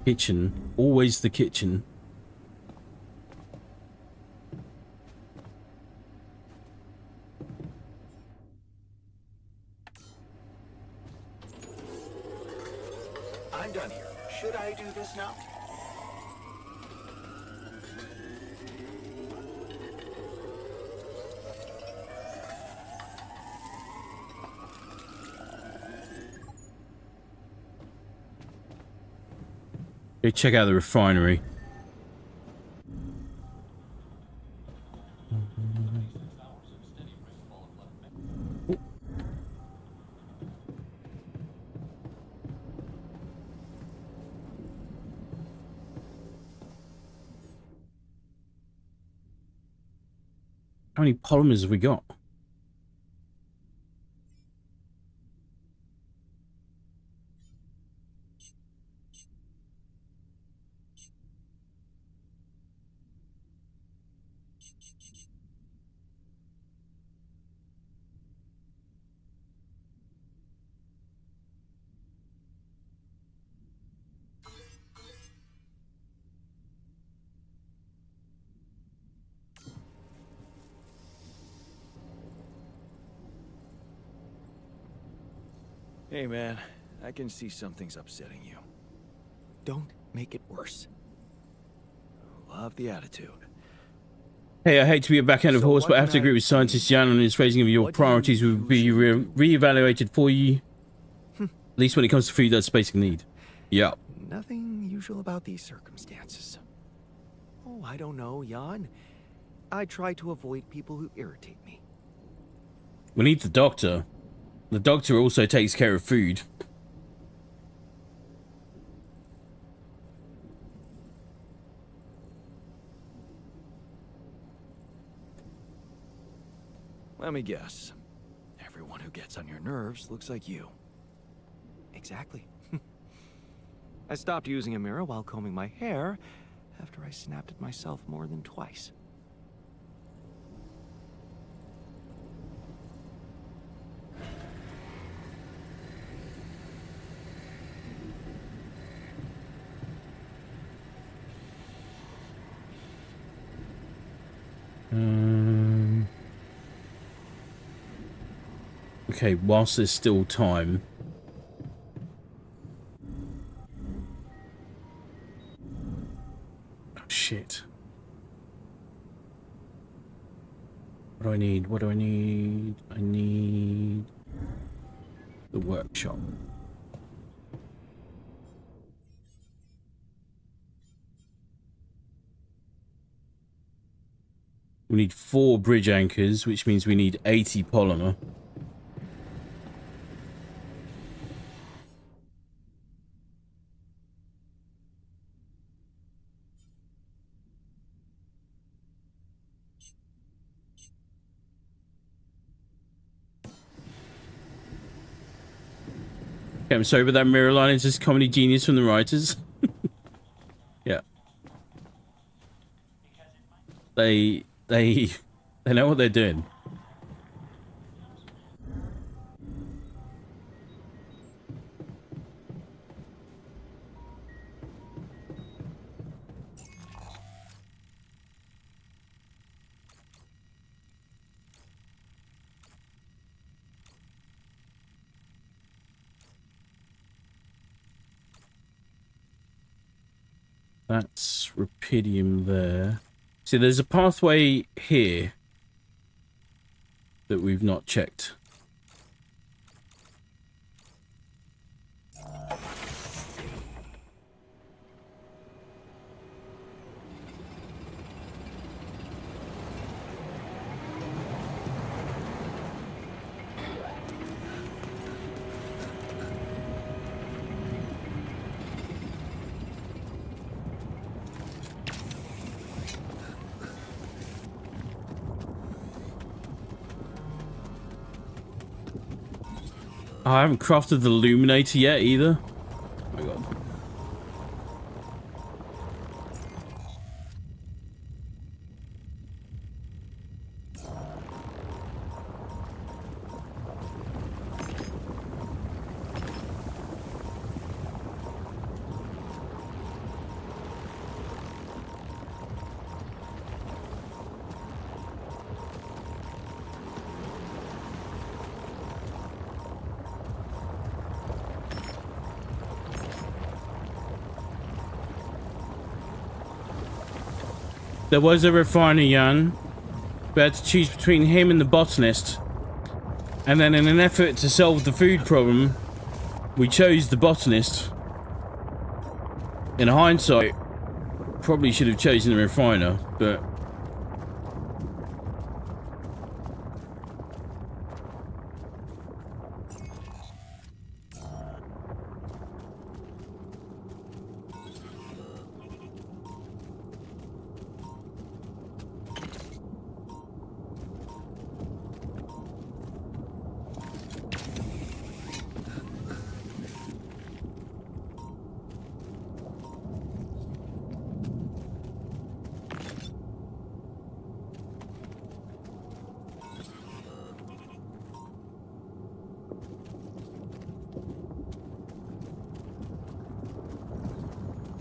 Kitchen. Always the kitchen. I'm done here. Should I do this now? Go check out the refinery. How many polymers have we got? Hey man, I can see something's upsetting you. Don't make it worse. Love the attitude. Hey, I hate to be a backhand of So horse, what but I have can to I agree with Scientist Jan on his phrasing of your What do you priorities will be usually do? re-evaluated for you. At least when it comes to food that's basic need. Yeah. Nothing usual about these circumstances. Oh, I don't know, Jan. I try to avoid people who irritate me. We need the doctor. The doctor also takes care of food. Let me guess. Everyone who gets on your nerves looks like you. Exactly. I stopped using a mirror while combing my hair after I snapped at myself more than twice. Okay, whilst there's still time. Oh, shit. What do I need? What do I need? I need the workshop. We need 4 bridge anchors, which means we need 80 polymer. Okay, I'm sorry, but that mirror line is just comedy genius from the writers. Yeah. They know what they're doing. That's rupidium there. See, there's a pathway here that we've not checked. I haven't crafted the illuminator yet either. Oh my god. There was a refiner, Jan. We had to choose between him and the botanist. And then in an effort to solve the food problem, we chose the botanist. In hindsight, probably should have chosen the refiner, but...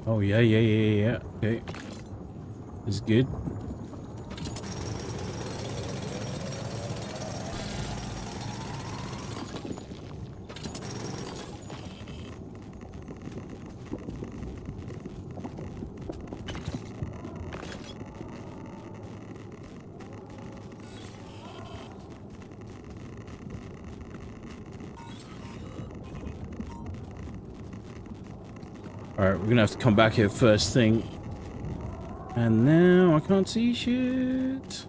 Oh, yeah. Okay. This is good. Alright, we're gonna have to come back here first thing. And now I can't see shit.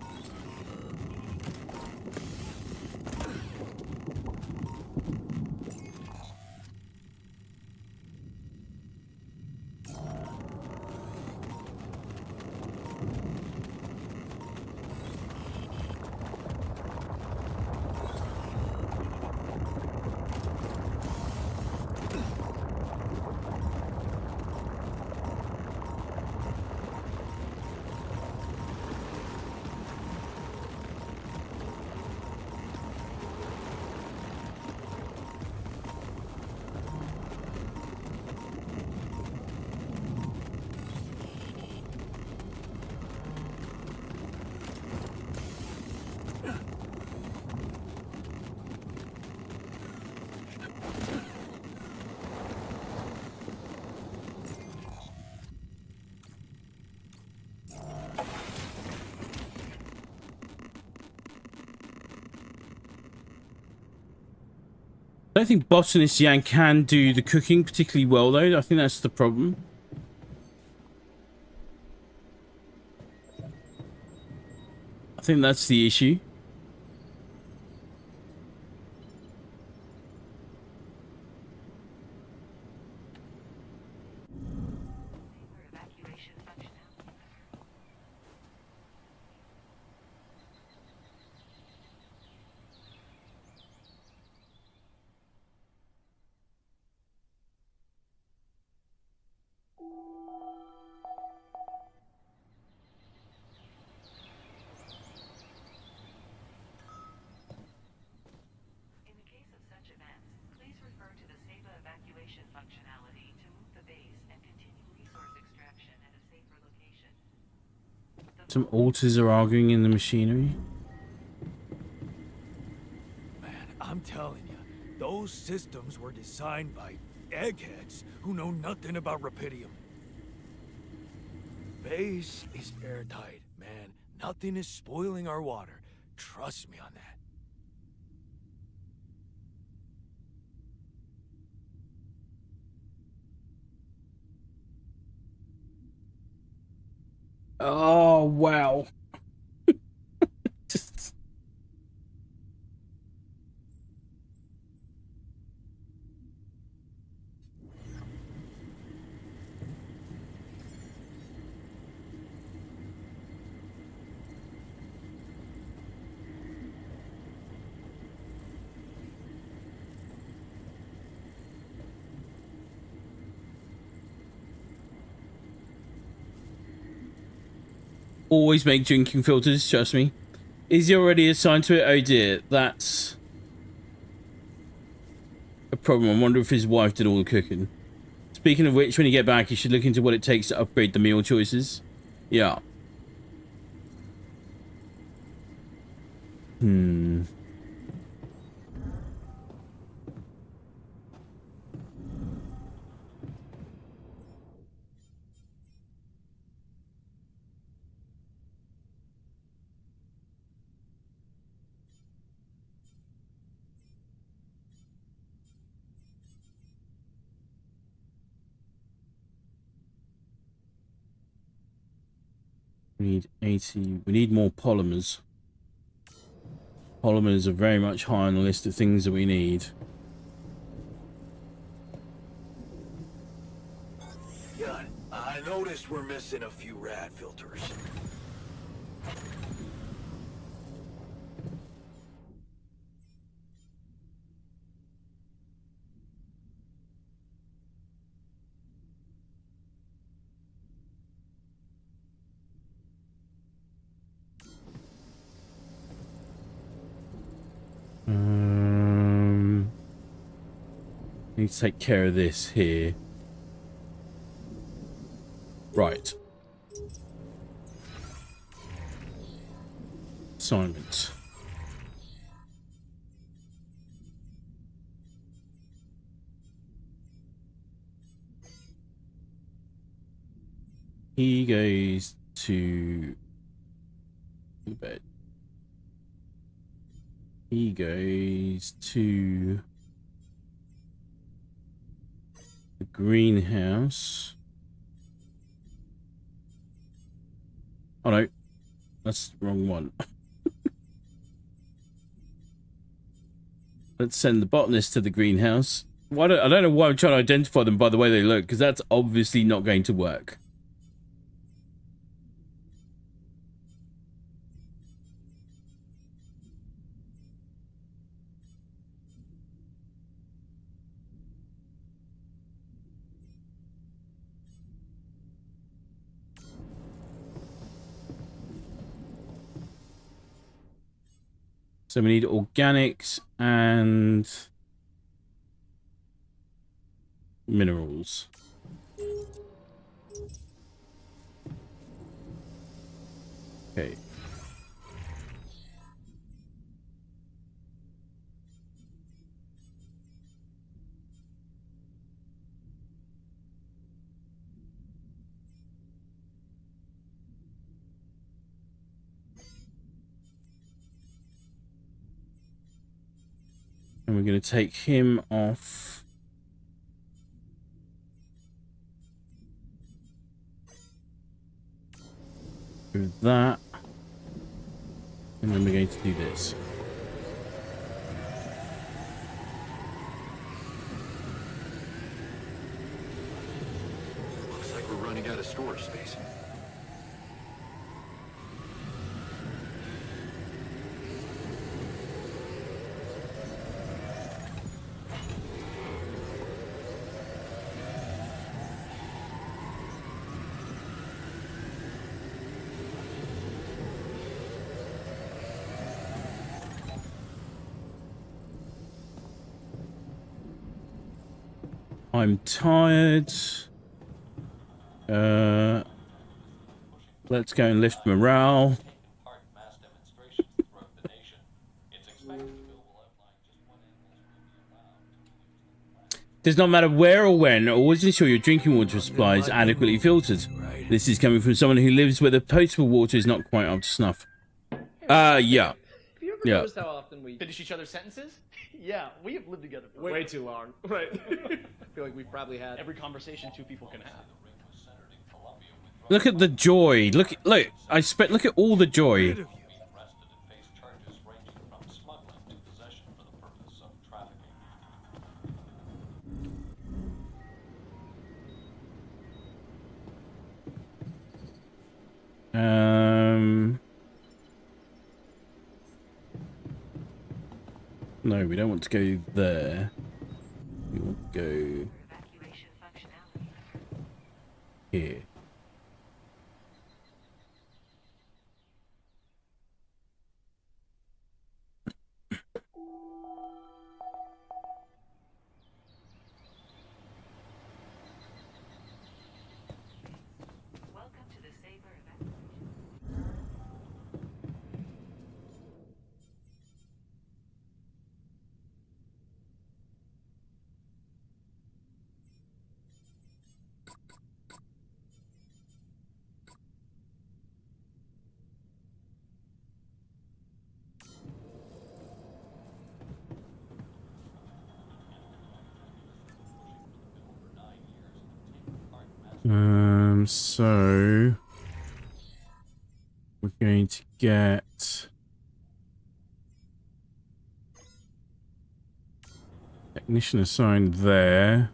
I don't think Botanist Yan can do the cooking particularly well, though. I think that's the problem. I think that's the issue. Some alters are arguing in the machinery. Man, I'm telling you, those systems were designed by eggheads who know nothing about Rapidium. Base is airtight, man. Nothing is spoiling our water. Trust me on that. Oh, wow. Just... Always make drinking filters, trust me. Is he already assigned to it? Oh dear, that's a problem. I wonder if his wife did all the cooking. Speaking of which, when you get back, you should look into what it takes to upgrade the meal choices. Yeah. We need 80. We need more polymers. Polymers are very much high on the list of things that we need. Yeah, I noticed we're missing a few rad filters. Need to take care of this here. Right. Assignment. He goes to bed. He goes to The greenhouse. Oh no, that's the wrong one. Let's send the botanist to the greenhouse. I don't know why I'm trying to identify them by the way they look, because that's obviously not going to work. So we need organics and minerals. Okay. And we're going to take him off. Do that. And then we're going to do this. Looks like we're running out of storage space. I'm tired. Let's go and lift morale. Does not matter where or when, always ensure your drinking water supply is adequately filtered. This is coming from someone who lives where the potable water is not quite up to snuff. Yeah. Have you ever Yeah. noticed how often we Finish each other's sentences? Yeah, we have lived together for Way too long. Right. I feel like we've probably had Every conversation two people can have. Look at the joy. Look. Look at all the joy. No, we don't want to go there. We want to go here. So we're going to get technician assigned there.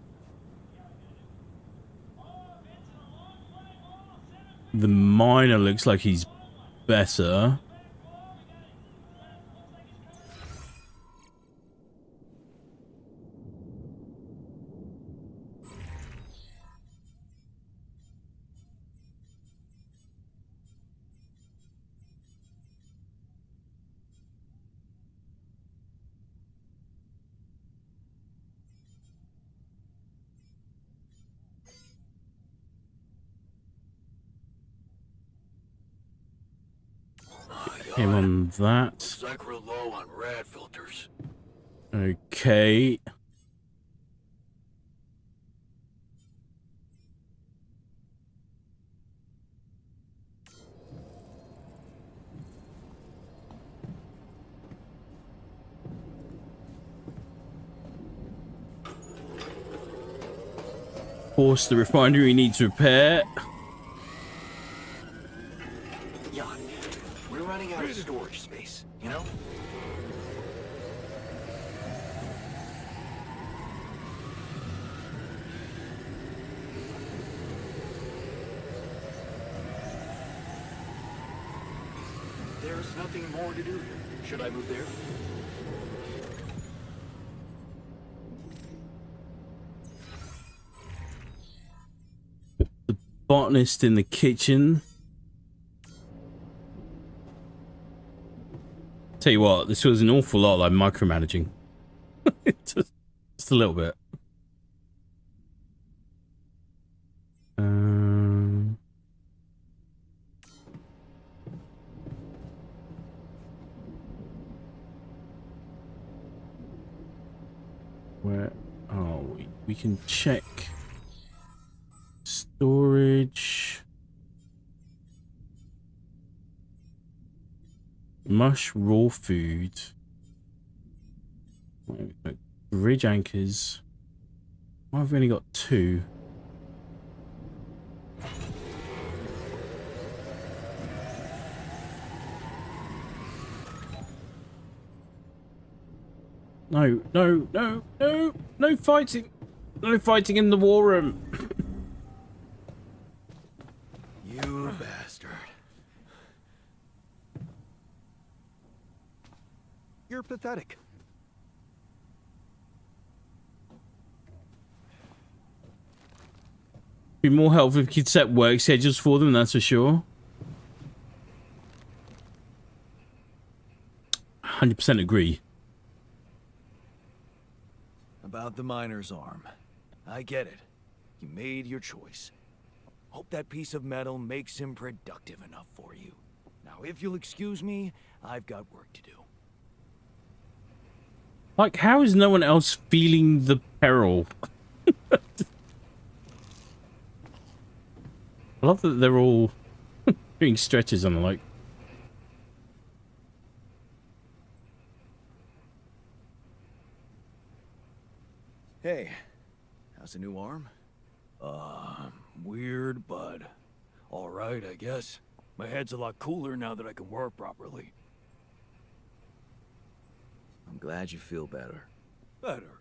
The miner looks like he's better. Him on that. Looks like we're low on rad filters. Okay. course, the refinery needs repair. Jan, we're running out of storage space, you know? There's nothing more to do here. Should I move there? The botanist in the kitchen. Tell you what, this was an awful lot like micromanaging. just a little bit. Where? Oh, we can check storage. Mush raw food. Bridge anchors. Why have we only got 2? No, no, no, no, no fighting. No fighting in the war room. You bastard. You're pathetic. Be more helpful if you could set work schedules for them, that's for sure. 100% agree. About the miner's arm. I get it. You made your choice. Hope that piece of metal makes him productive enough for you. Now, if you'll excuse me, I've got work to do. Like, how is no one else feeling the peril? I love that they're all doing stretches and the like. Hey, how's the new arm? Weird, bud. All right, I guess. My head's a lot cooler now that I can work properly. I'm glad you feel better. Better?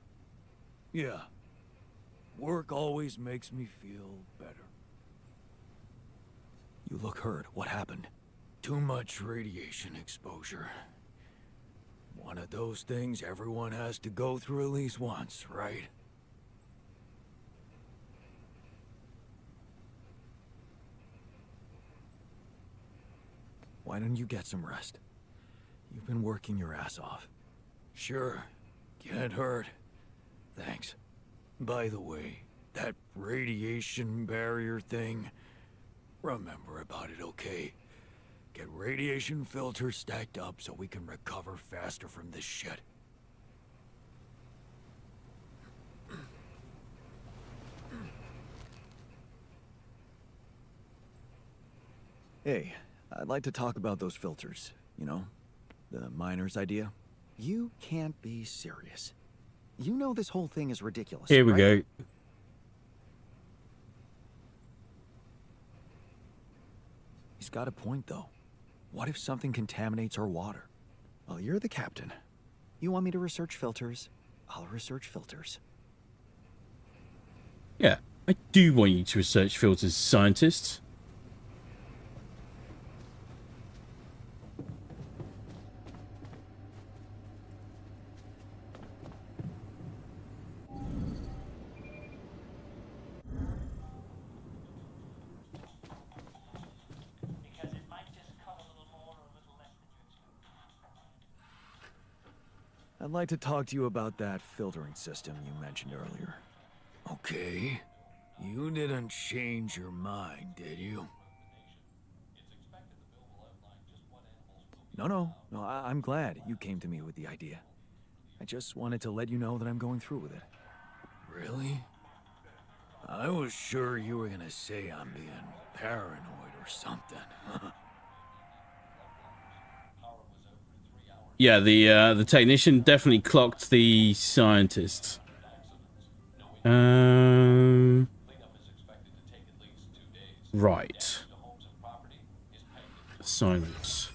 Yeah. Work always makes me feel better. You look hurt. What happened? Too much radiation exposure. One of those things everyone has to go through at least once, right? Why don't you get some rest? You've been working your ass off. Sure. Can't hurt. Thanks. By the way, that radiation barrier thing, remember about it, okay? Get radiation filters stacked up so we can recover faster from this shit. Hey, I'd like to talk about those filters, you know? The miner's idea. You can't be serious. You know this whole thing is ridiculous. Here we right? go. He's got a point, though. What if something contaminates our water? Well, you're the captain. You want me to research filters? I'll research filters. Yeah, I do want you to research filters, scientists. I'd like to talk to you about that filtering system you mentioned earlier. Okay. You didn't change your mind, did you? No, I'm glad you came to me with the idea. I just wanted to let you know that I'm going through with it. Really? I was sure you were gonna say I'm being paranoid or something. Yeah, the technician definitely clocked the scientist. Right. Assignments.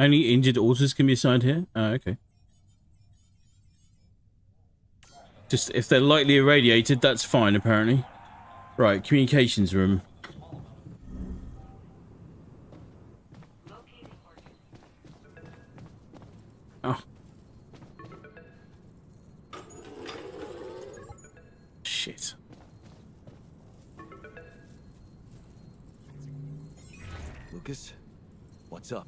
Only injured authors can be assigned here? Oh, okay. Just if they're lightly irradiated, that's fine, apparently. Right, communications room. Oh. Shit. Lucas, what's up?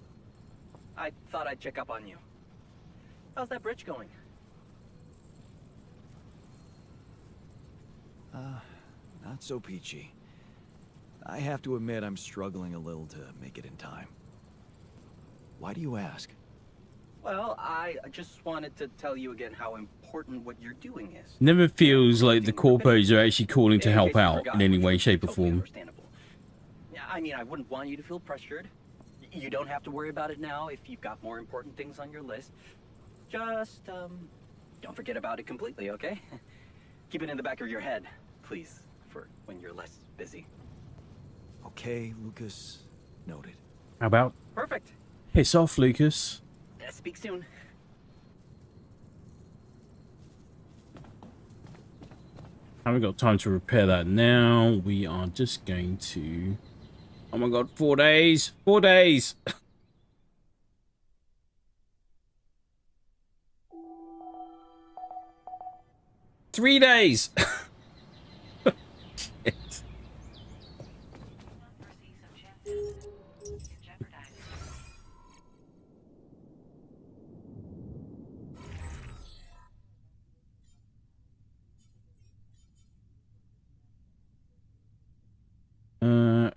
I thought I'd check up on you. How's that bridge going? Not so peachy. I have to admit I'm struggling a little to make it in time. Why do you ask? Well, I just wanted to tell you again how important what you're doing is. Never feels like the corpos are actually calling to In help case you out forgot, in any which way, is shape, or totally form. understandable. Yeah, I mean, I wouldn't want you to feel pressured. You don't have to worry about it now if you've got more important things on your list. Just, don't forget about it completely, okay? Keep it in the back of your head, please, for when you're less busy. Okay, Lucas. Noted. How about? Perfect. Piss off, Lucas. Speak soon. Haven't got time to repair that now. We are just going to... Oh my god, 4 days! 4 days! Three days! Shit.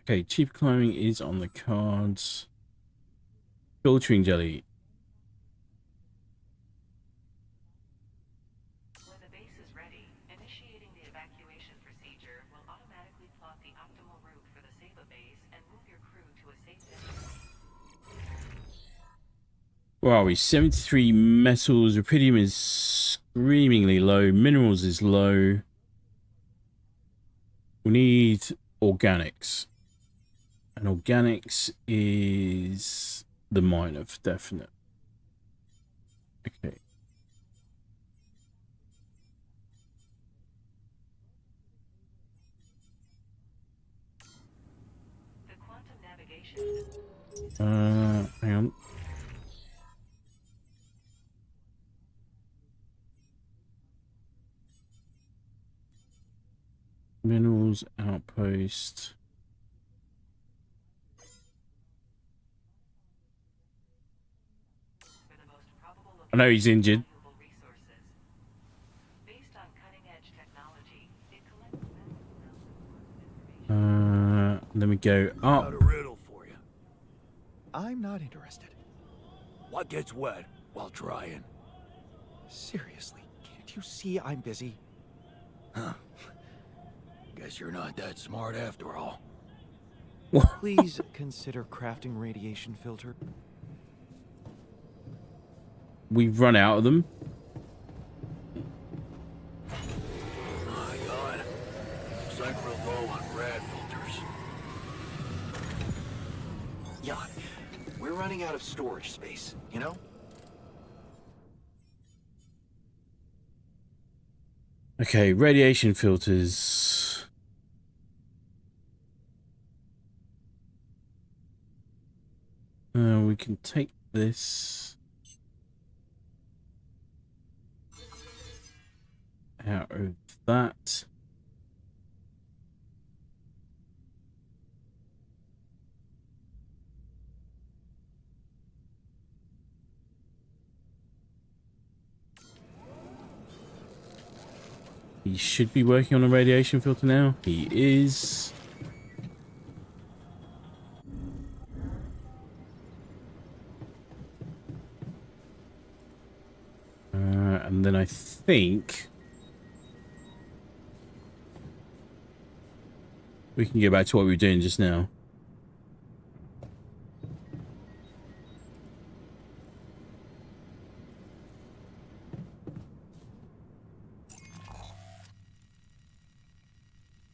Okay, cheap climbing is on the cards. Filtering jelly. When the base is ready, initiating the evacuation procedure will automatically plot the optimal route for the Saba base and move your crew to a safe distance. Where are we? 73 metals. Rupidium is screamingly low. Minerals is low. We need organics. And organics is the minor for definite. Okay. The quantum navigation. Hang on. Minerals outpost. I know he's injured. Let me go up. Got a riddle for you. I'm not interested. What gets wet while drying? Seriously, can't you see I'm busy? Huh. Guess you're not that smart after all. Please consider crafting radiation filter. We've run out of them. My God. Looks like we're low on rad filters. Yeah, we're running out of storage space, you know? Okay, radiation filters. We can take this out of that. He should be working on a radiation filter now. He is. think we can go back to what we were doing just now.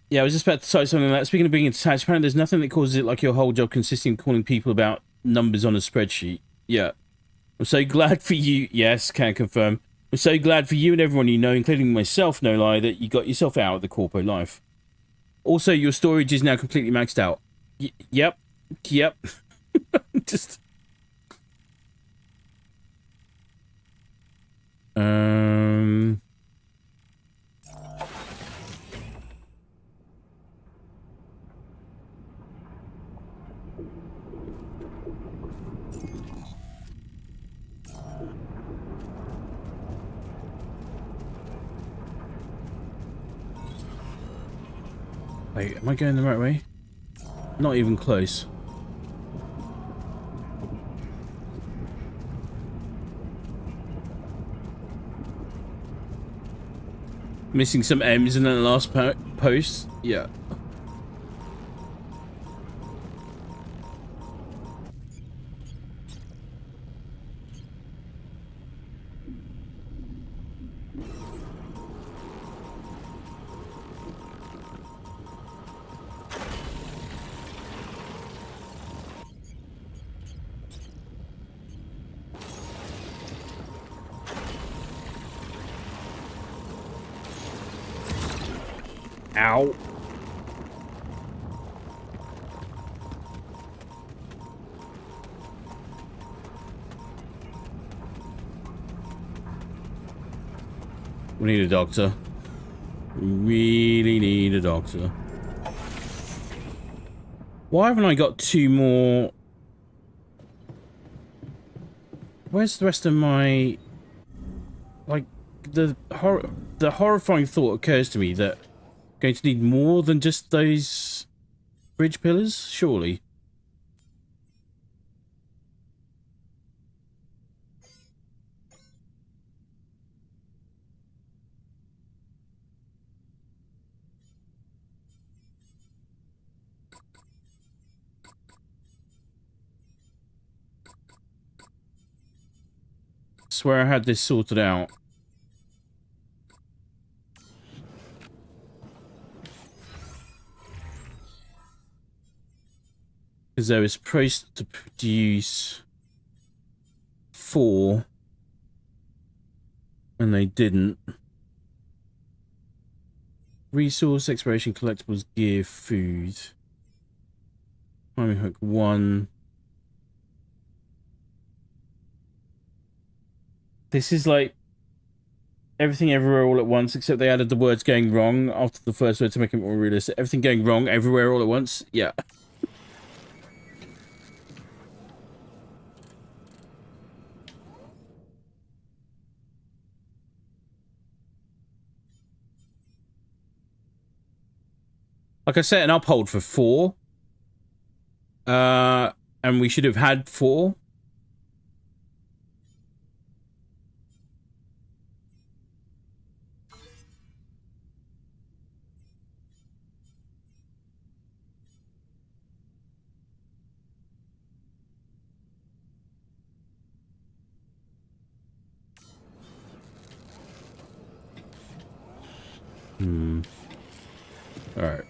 Yeah, I was just about to cite something like that. Speaking of being attached, apparently there's nothing that causes it like your whole job consisting of calling people about numbers on a spreadsheet. Yeah. I'm so glad for you. Yes, can confirm. I'm so glad for you and everyone you know, including myself, no lie, that you got yourself out of the corpo life. Also, your storage is now completely maxed out. Yep. Yep. Just... Wait, am I going the right way? Not even close. Missing some M's in the last post? Yeah. Ow. We need a doctor. We really need a doctor. Why haven't I got 2 more? Where's the rest of my... Like, the horrifying thought occurs to me that I'm going to need more than just those bridge pillars, surely. Swear I had this sorted out. Because they were supposed to produce 4 and they didn't. Resource, exploration, collectibles, gear, food. Timing hook 1. This is like everything everywhere all at once, except they added the words going wrong after the first word to make it more realistic. Everything going wrong everywhere all at once. Yeah. Like I set an uphold for 4. And we should have had 4. All right.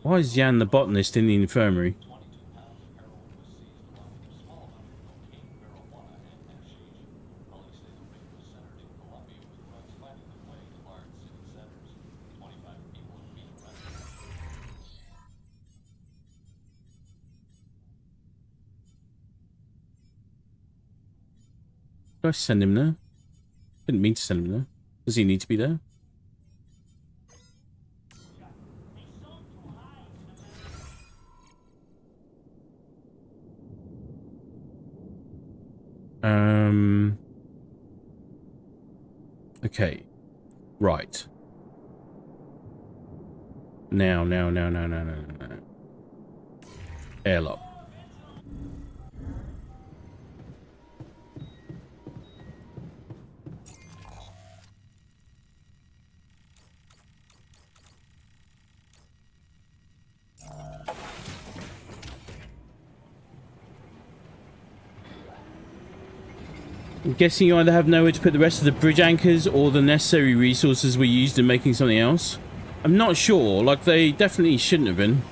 Why is Jan the botanist in the infirmary? Did I send him there? Didn't mean to send him there. Does he need to be there? Okay. Right. Now. Airlock. I'm guessing you either have nowhere to put the rest of the bridge anchors or the necessary resources were used in making something else. I'm not sure. Like, they definitely shouldn't have been.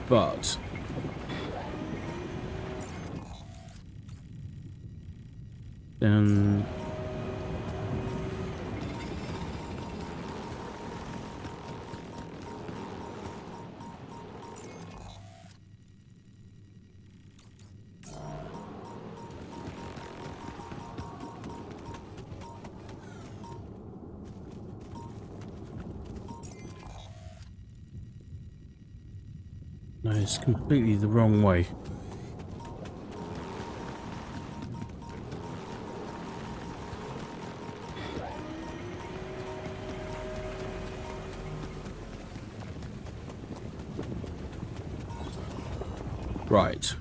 But then no, it's completely the wrong way. Right.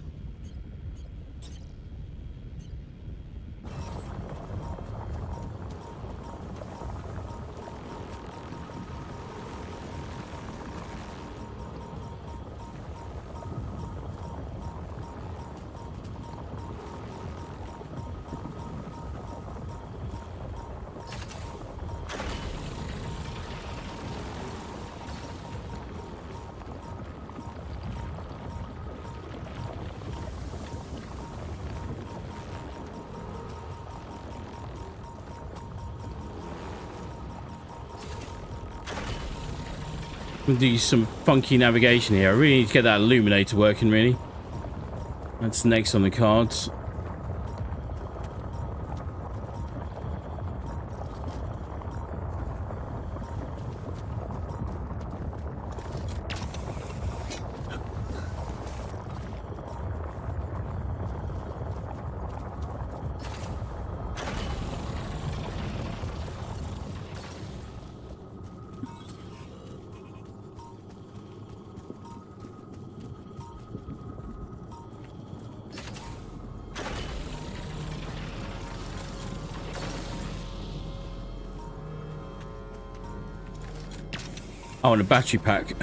Do some funky navigation here. I really need to get that illuminator working, really. That's next on the cards. Oh, and a battery pack.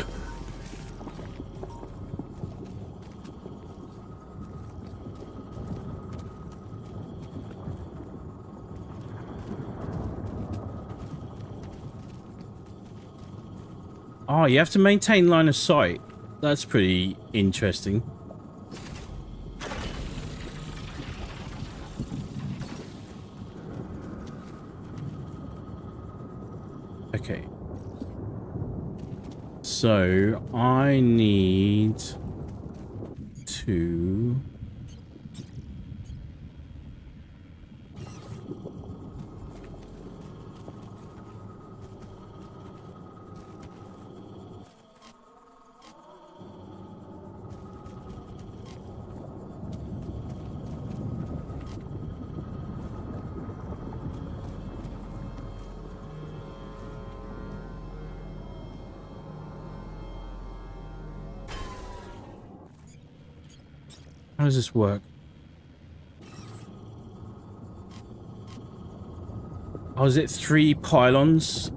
Oh, you have to maintain line of sight. That's pretty interesting. Okay. So, I need to... How does this work? Oh, is it 3 pylons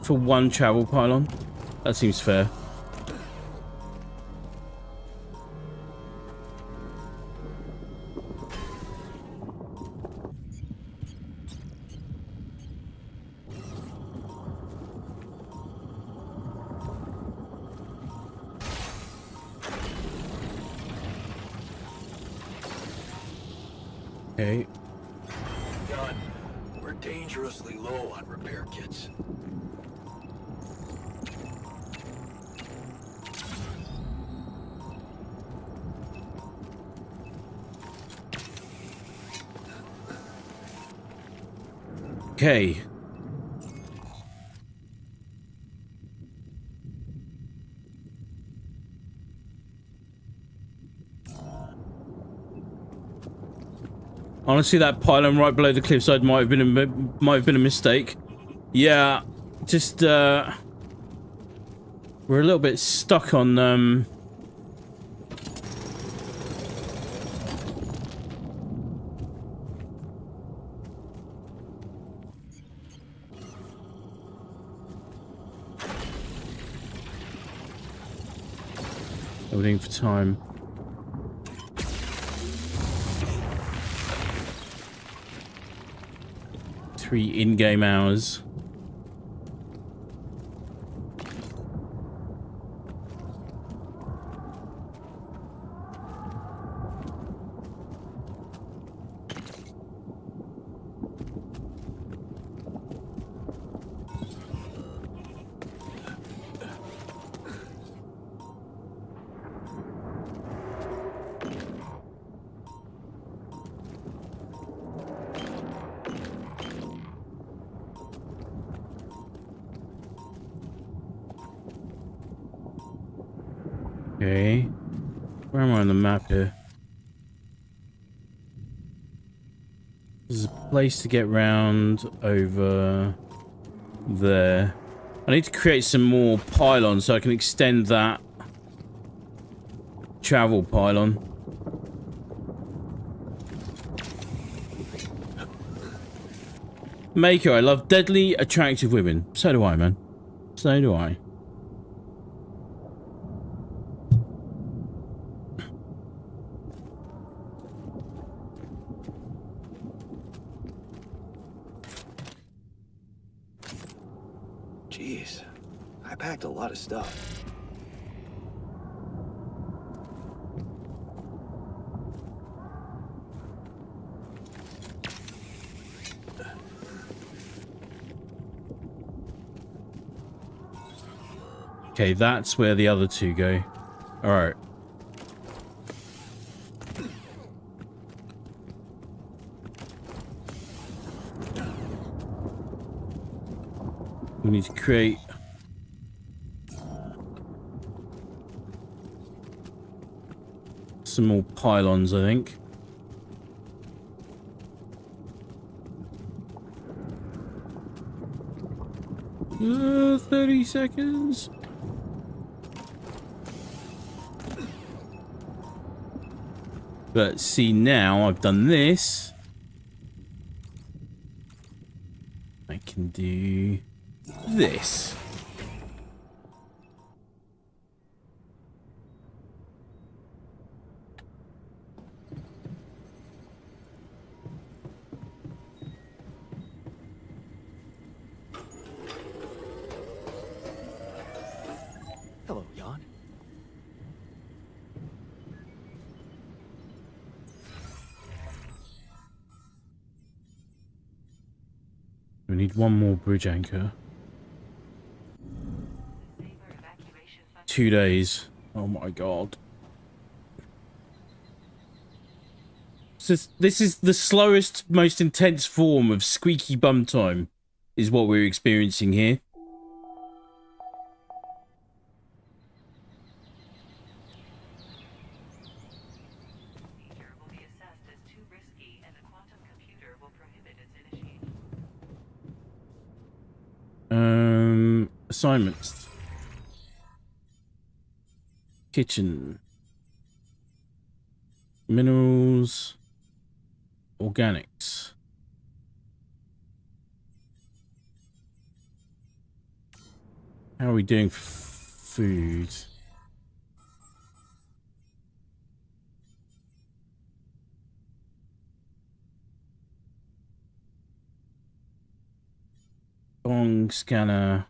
for 1 travel pylon? That seems fair. Okay. Gun, we're dangerously low on repair kits. Okay. Honestly, that pylon right below the cliffside might have been a mistake. Yeah, just we're a little bit stuck on Building for time. Three in-game hours. Okay. Where am I on the map here? There's a place to get round over there. I need to create some more pylons so I can extend that travel pylon. Maker, I love deadly attractive women. So do I, man. So do I. Jeez, I packed a lot of stuff. Okay, that's where the other two go. Alright. We need to create some more pylons, I think. Uh, 30 seconds. But see, now I've done this. I can do this. Hello, Jan. We need one more bridge anchor. 2 days. Oh my god. This is the slowest, most intense form of squeaky bum time, is what we're experiencing here. Assignments. Kitchen. Minerals. Organics. How are we doing for food? Bong scanner.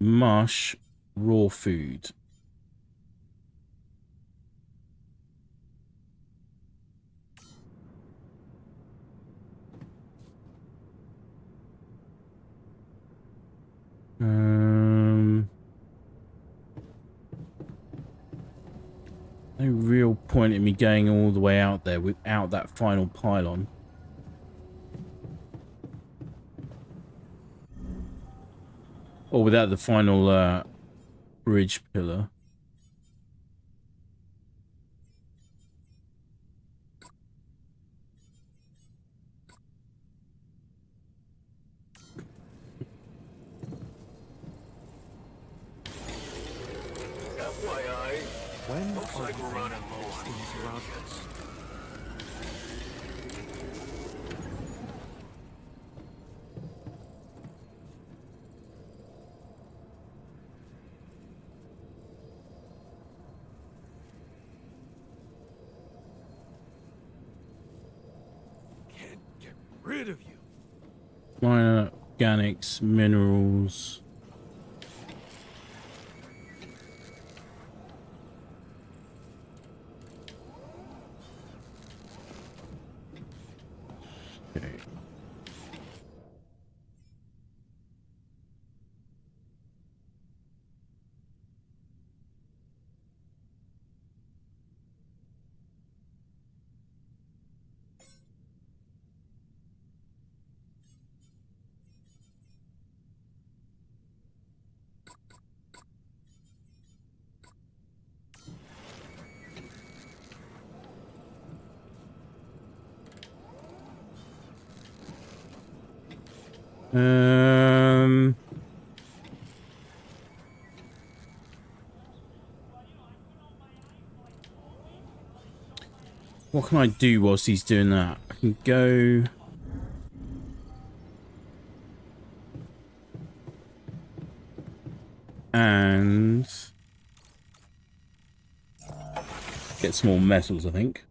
Mush. Raw food. No real point in me going all the way out there without that final pylon. Or without the final bridge pillar. FYI, When looks are like you we're going running to low on these these rockets? rid of you. Minor organics, minerals. Okay. What can I do whilst he's doing that? I can go... and... get some more metals, I think.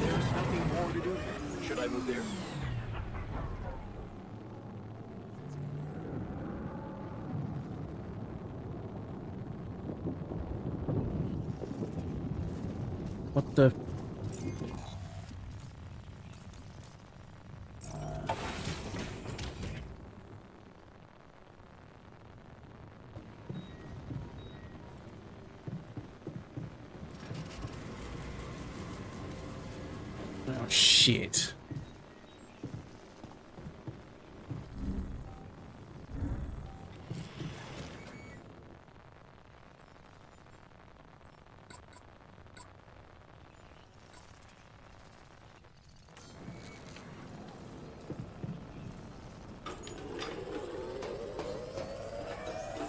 There's nothing more to do. Should I move there? What the... oh, shit.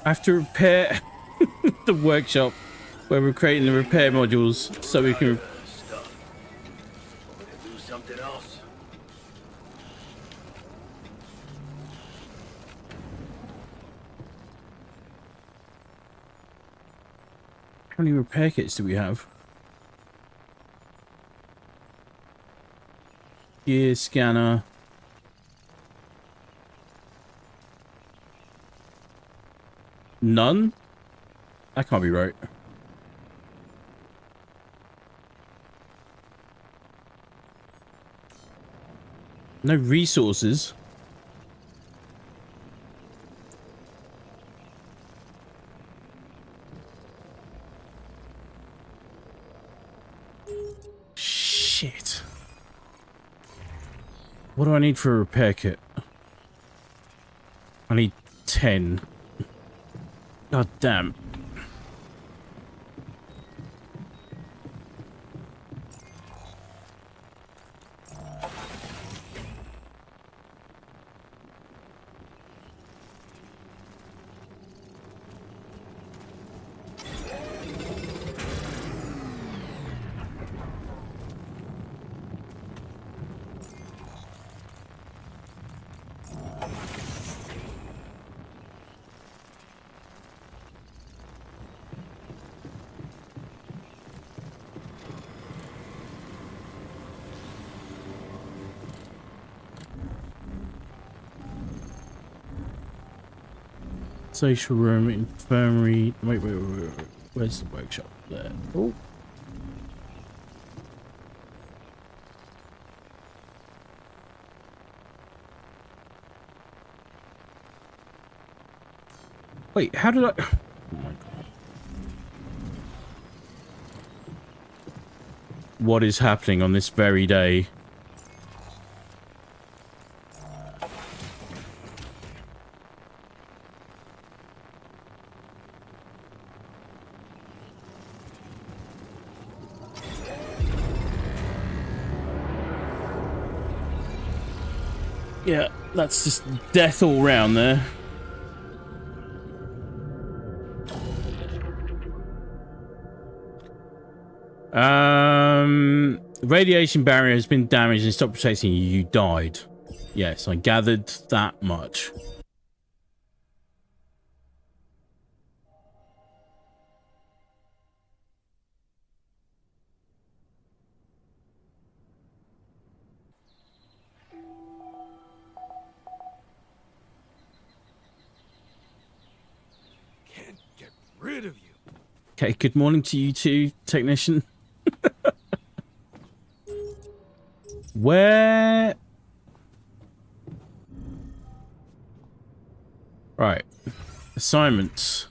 I have to repair the workshop where we're creating the repair modules so we can... Stuff. Want me to do something else? How many repair kits do we have? Gear scanner. None? That can't be right. No resources. Shit. What do I need for a repair kit? I need 10. God damn. Social room, infirmary. Wait. Where's the workshop? There. Oh. Wait, how did I... Oh my god. What is happening on this very day? Yeah, that's just death all round there. Radiation barrier has been damaged and stopped protecting you. You died. Yes, I gathered that much. Okay, good morning to you too, technician. Where? Right. Assignments.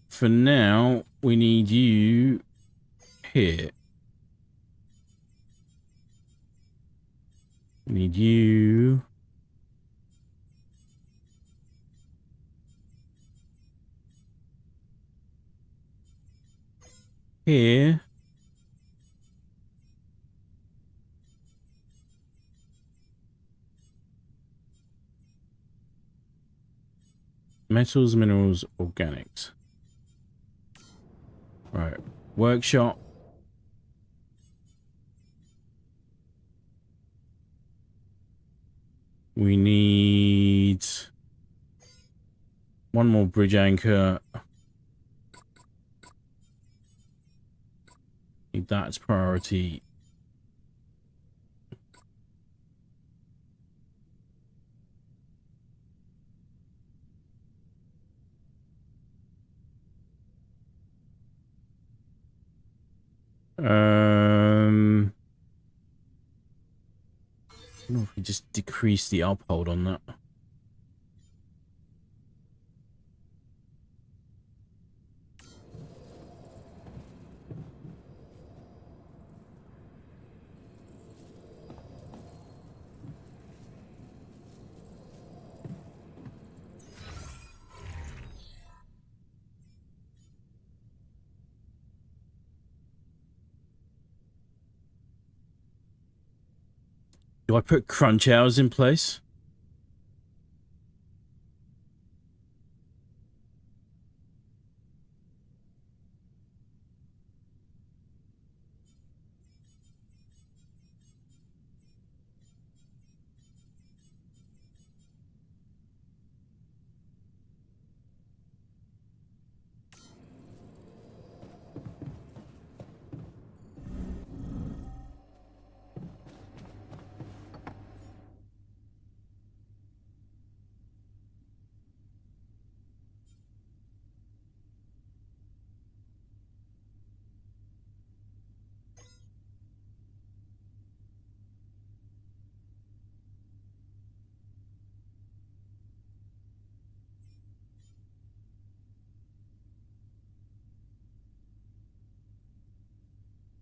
For now, we need you here. We need you. Here. Metals, minerals, organics. Right. Workshop. We need one more bridge anchor. Need that as priority. I don't know if we just decrease the uphold on that. Do I put crunch hours in place?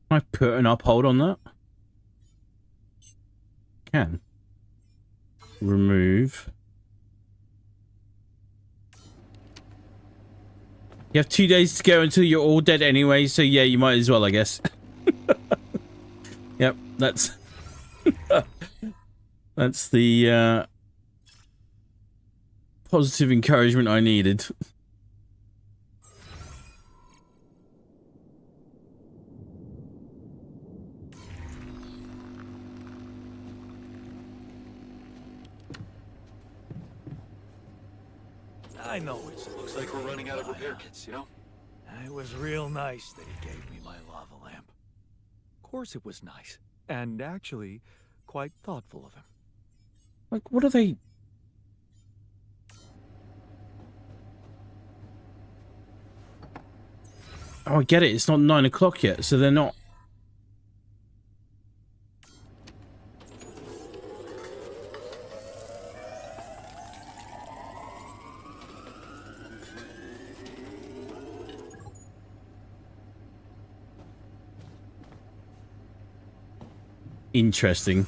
Can I put an uphold on that? Can. Remove. You have 2 days to go until you're all dead anyway, so yeah, you might as well, I guess. Yep, that's... that's the positive encouragement I needed. I know it looks like we're running out of repair kits, you know? It was real nice that he gave me my lava lamp. Of course it was nice. And actually, quite thoughtful of him. Like, what are they... Oh, I get it. It's not 9 o'clock yet, so they're not... Interesting.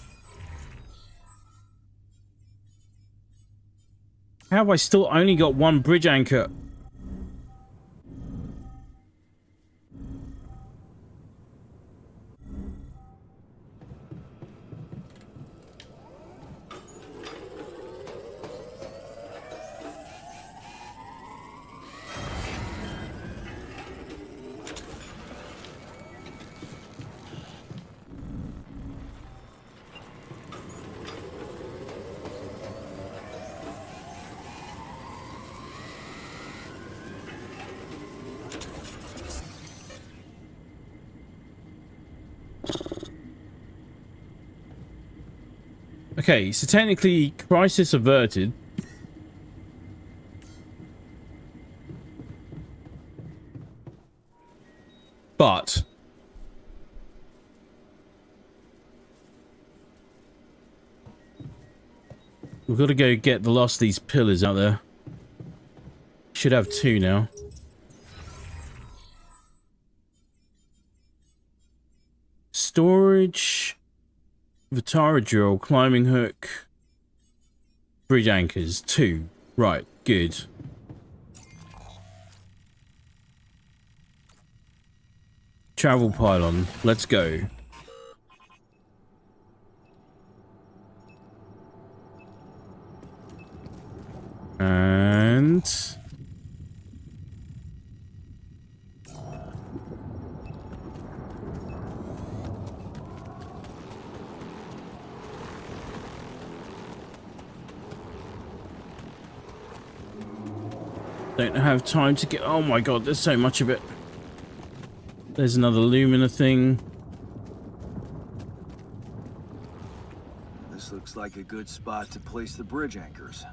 How have I still only got one bridge anchor? Okay, so technically, crisis averted. But we've got to go get the last of these pillars out there. Should have 2 now. Storage, Vitara drill, climbing hook, bridge anchors, 2. Right, good. Travel pylon, let's go. And don't have time to get. Oh my god, there's so much of it. There's another Lumina thing. This looks like a good spot to place the bridge anchors.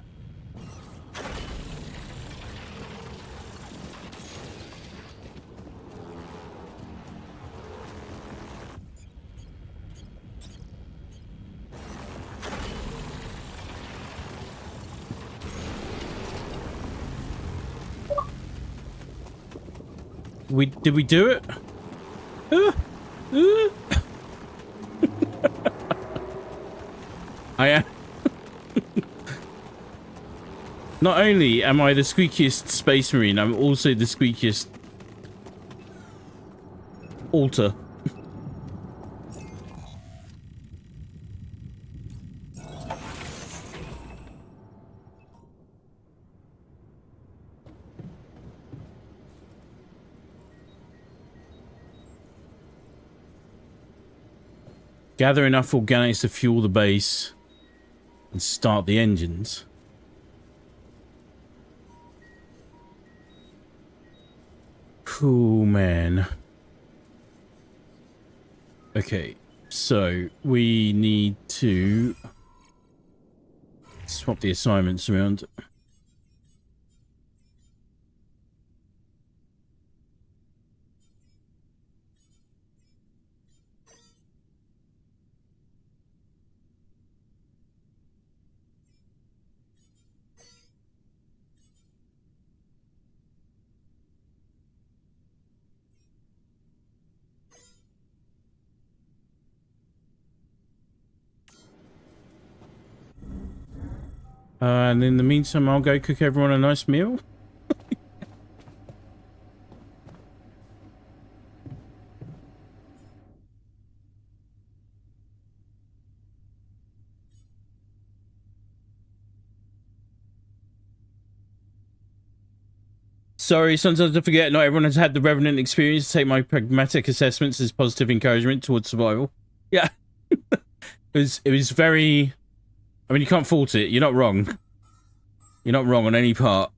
Did we do it? I am. Not only am I the squeakiest space marine, I'm also the squeakiest altar. Gather enough organics to fuel the base and start the engines. Cool, man. Okay, so we need to swap the assignments around. And in the meantime, I'll go cook everyone a nice meal. Sorry, sometimes I forget not everyone has had the Revenant experience. Take my pragmatic assessments as positive encouragement towards survival. Yeah. it was very... I mean, you can't fault it. You're not wrong. You're not wrong on any part.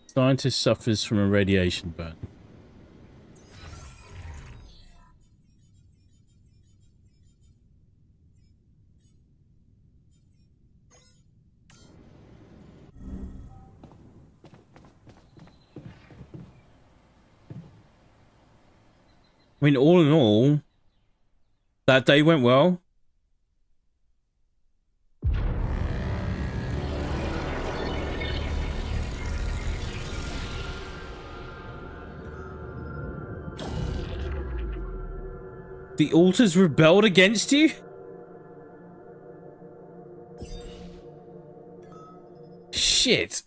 Scientist suffers from a radiation burn. I mean, all in all, that day went well. The altars rebelled against you? Shit.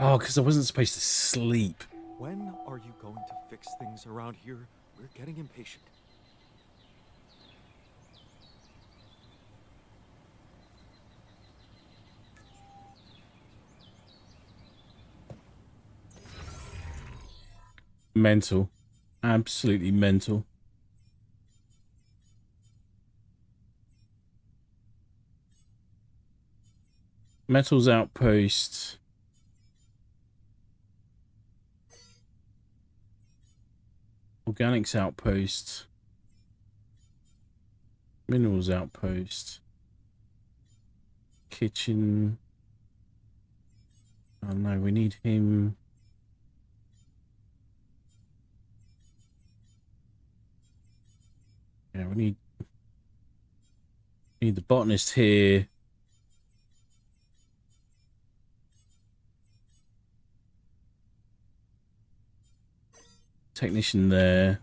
Oh, because I wasn't supposed to sleep. When are you going to fix things around here? We're getting impatient. Mental. Absolutely mental. Metals outpost. Organics outpost. Minerals outpost. Kitchen. Oh no, we need him. Yeah, we need the botanist here. Technician there.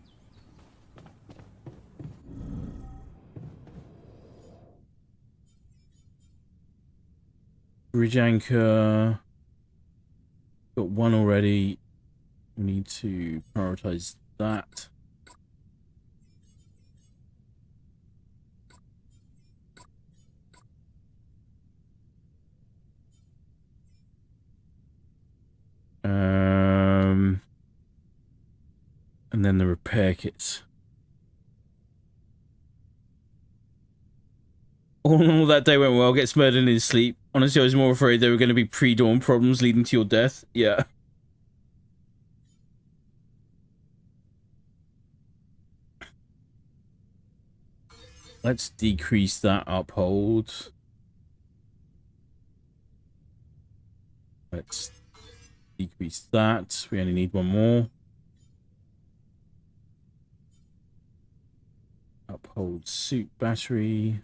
Bridge anchor. Got one already. We need to prioritize that. And then the repair kits. All that day went well. Gets murdered in his sleep. Honestly, I was more afraid there were going to be pre-dawn problems leading to your death. Yeah. Let's decrease that uphold. Let's decrease that. We only need one more. Uphold suit battery.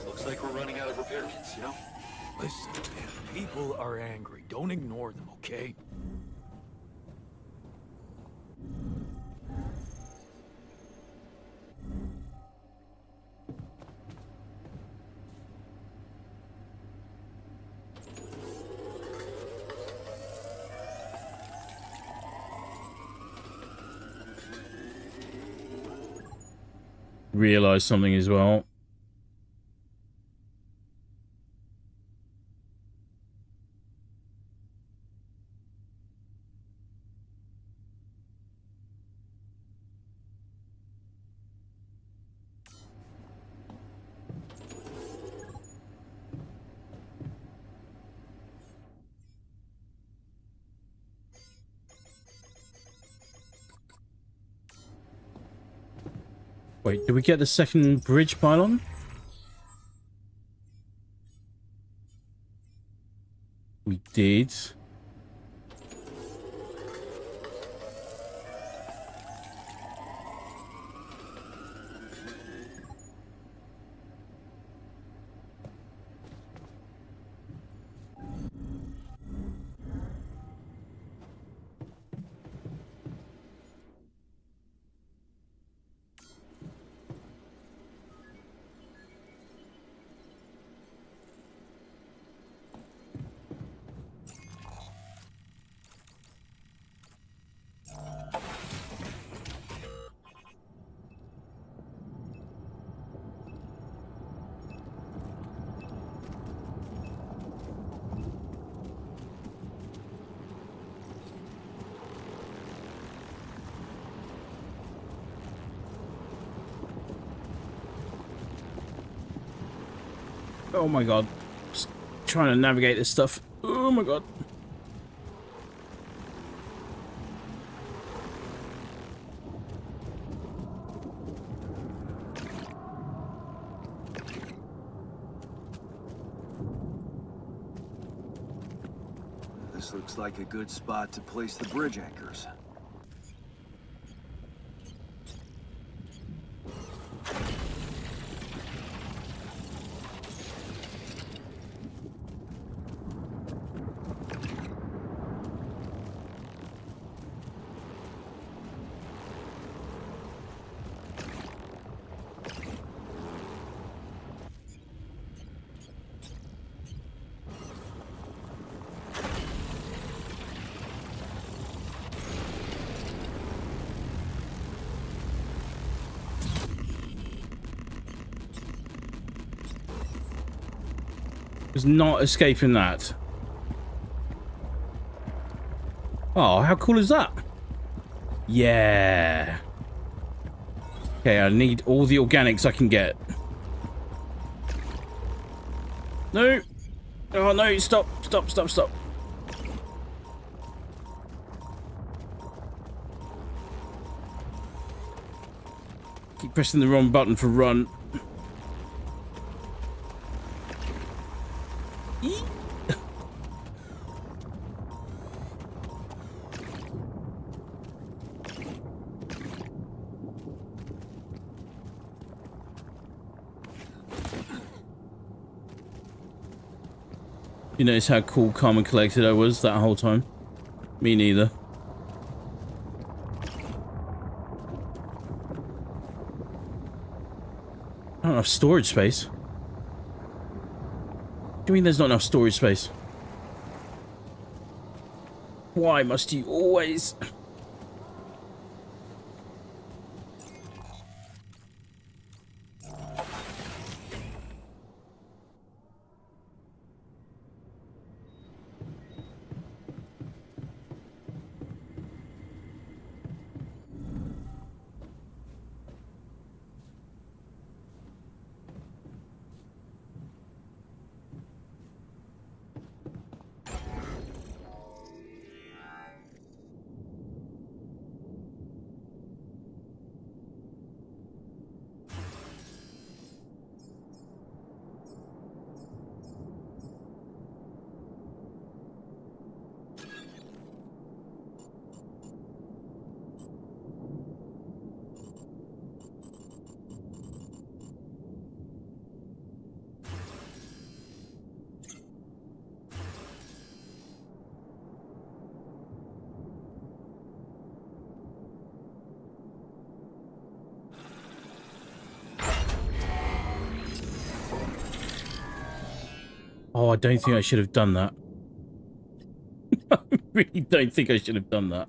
Looks like we're running out of repair kits, you know? Listen, man, people are angry. Don't ignore them, okay? Realize something as well. Wait, did we get the second bridge pylon? We did. Oh my god. Just trying to navigate this stuff. Oh my god. This looks like a good spot to place the bridge anchors. Was not escaping that. Oh, how cool is that? Yeah. Okay, I need all the organics I can get. No. Oh, no. Stop. Stop, stop, stop. Keep pressing the wrong button for run. Eek. You notice how cool, calm and collected I was that whole time? Me neither. Not enough storage space. What do you mean there's not enough storage space? Why must you always... Oh, I don't think I should have done that. I really don't think I should have done that.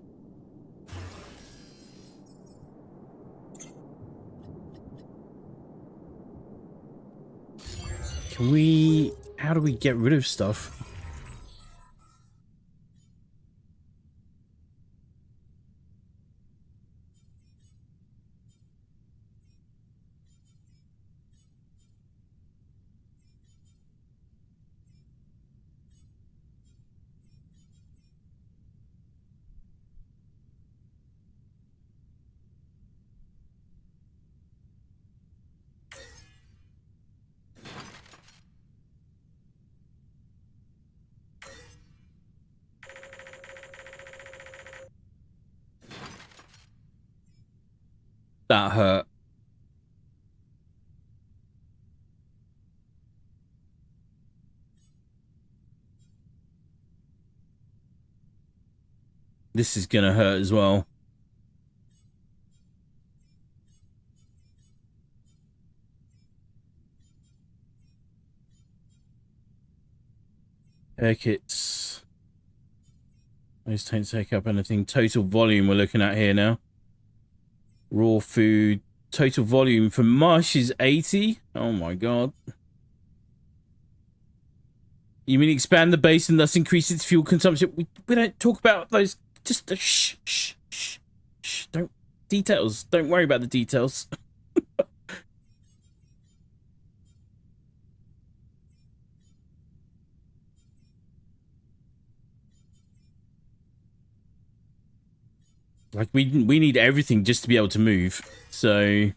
Can we... How do we get rid of stuff? That hurt. This is gonna hurt as well. Air kits. Those don't take up anything. Total volume we're looking at here now. Raw food. Total volume for mush is 80. Oh my god. You mean expand the base and thus increase its fuel consumption? We don't talk about those. Just shh, shh, shh, shh. Don't details. Don't worry about the details. Like we need everything just to be able to move. So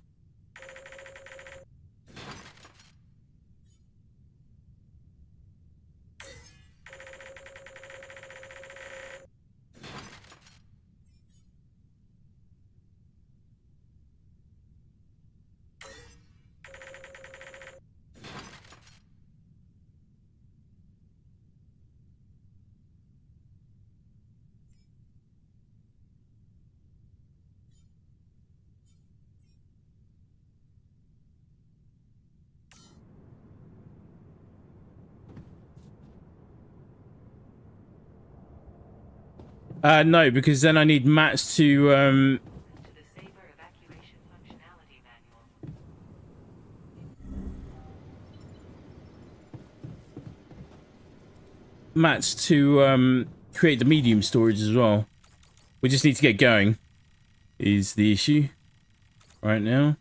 no, because then I need mats to mats to create the medium storage as well. We just need to get going, is the issue right now.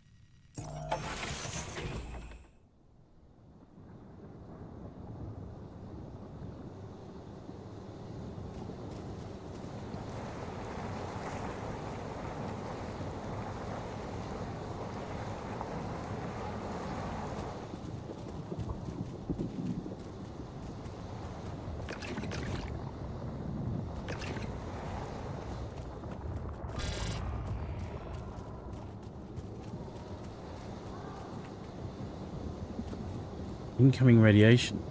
Incoming radiation.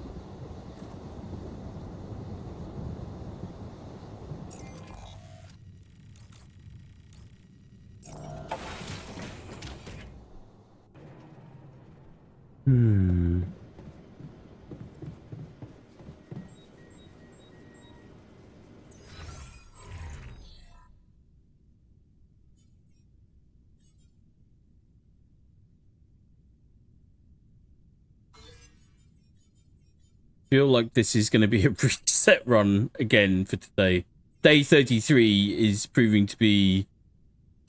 Feel like this is going to be a reset run again for today. Day 33 is proving to be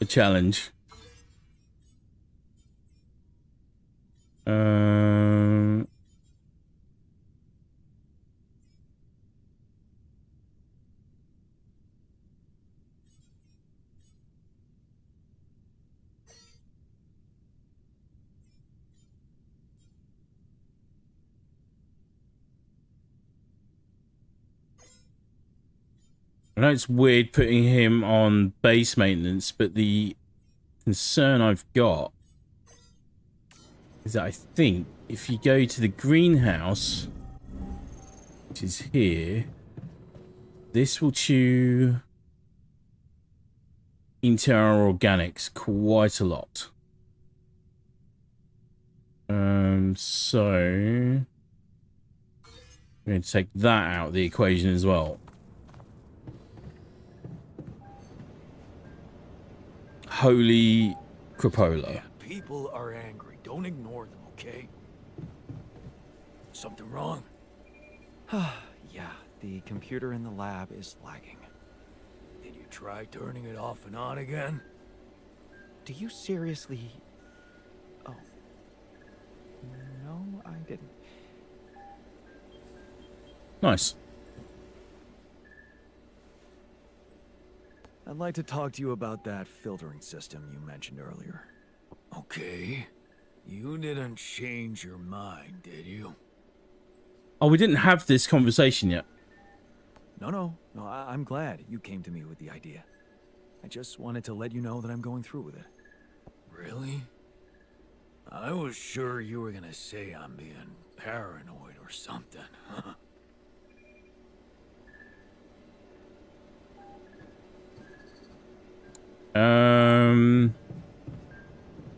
a challenge. I know it's weird putting him on base maintenance, but the concern I've got is that I think if you go to the greenhouse, which is here, this will chew into our organics quite a lot. So I'm going to take that out of the equation as well. Holy crapola. People are angry. Don't ignore them, okay? Something wrong? Yeah, the computer in the lab is lagging. Did you try turning it off and on again? Do you seriously... Oh. No, I didn't. Nice. I'd like to talk to you about that filtering system you mentioned earlier. Okay. You didn't change your mind, did you? Oh, we didn't have this conversation yet. No, I'm glad you came to me with the idea. I just wanted to let you know that I'm going through with it. Really? I was sure you were gonna say I'm being paranoid or something.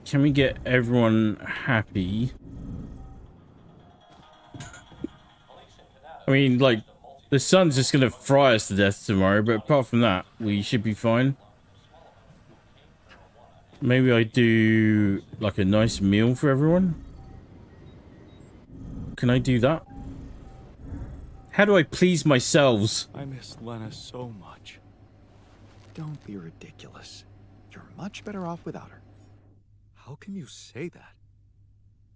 Can we get everyone happy? I mean, like, the sun's just gonna fry us to death tomorrow, but apart from that, we should be fine. Maybe I do, like, a nice meal for everyone? Can I do that? How do I please myself? I miss Lena so much. Don't be ridiculous. You're much better off without her. How can you say that?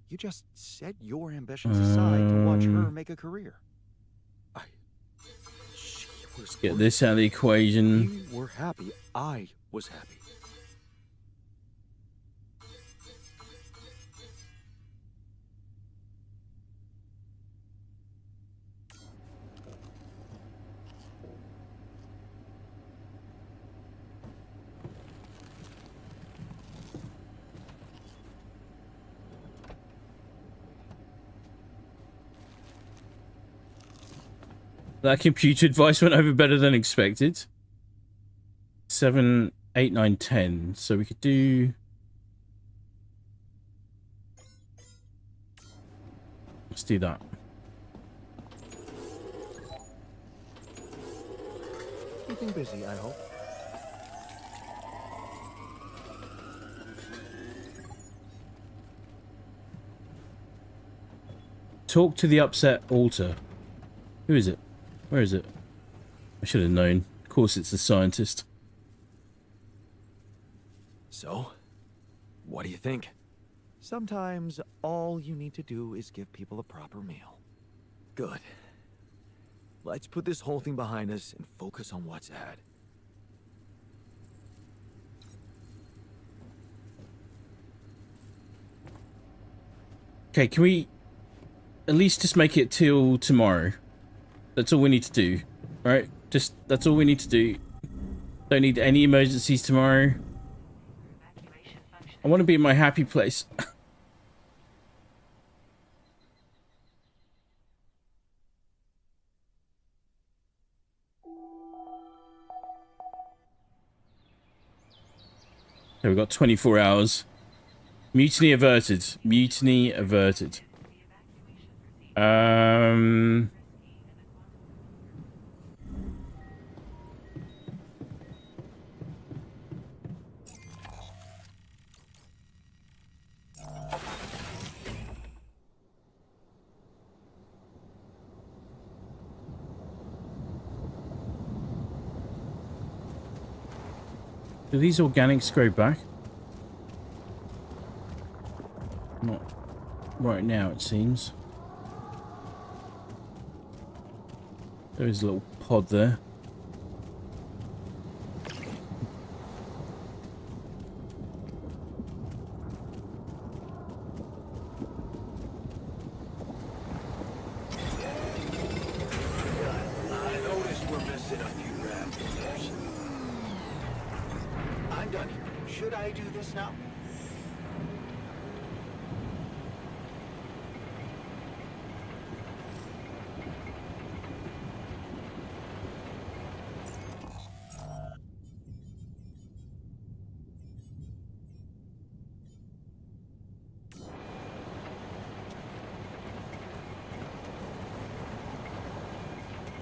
You just set your ambitions aside to watch her make a career. She was Get this out of the equation. We were happy. I was happy. That computer advice went over better than expected. 7, 8, 9, 10. So we could do... Let's do that. Keeping busy, I hope. Talk to the upset altar. Who is it? Where is it? I should have known. Of course it's the scientist. So, what do you think? Sometimes all you need to do is give people a proper meal. Good. Let's put this whole thing behind us and focus on what's ahead. Okay, can we at least just make it till tomorrow? That's all we need to do, right? Just, that's all we need to do. Don't need any emergencies tomorrow. I want to be in my happy place. Okay, we've got 24 hours. Mutiny averted. Mutiny averted. Do these organics grow back? Not right now, it seems. There is a little pod there. I noticed we're missing a few raptors. I'm done here. Should I do this now?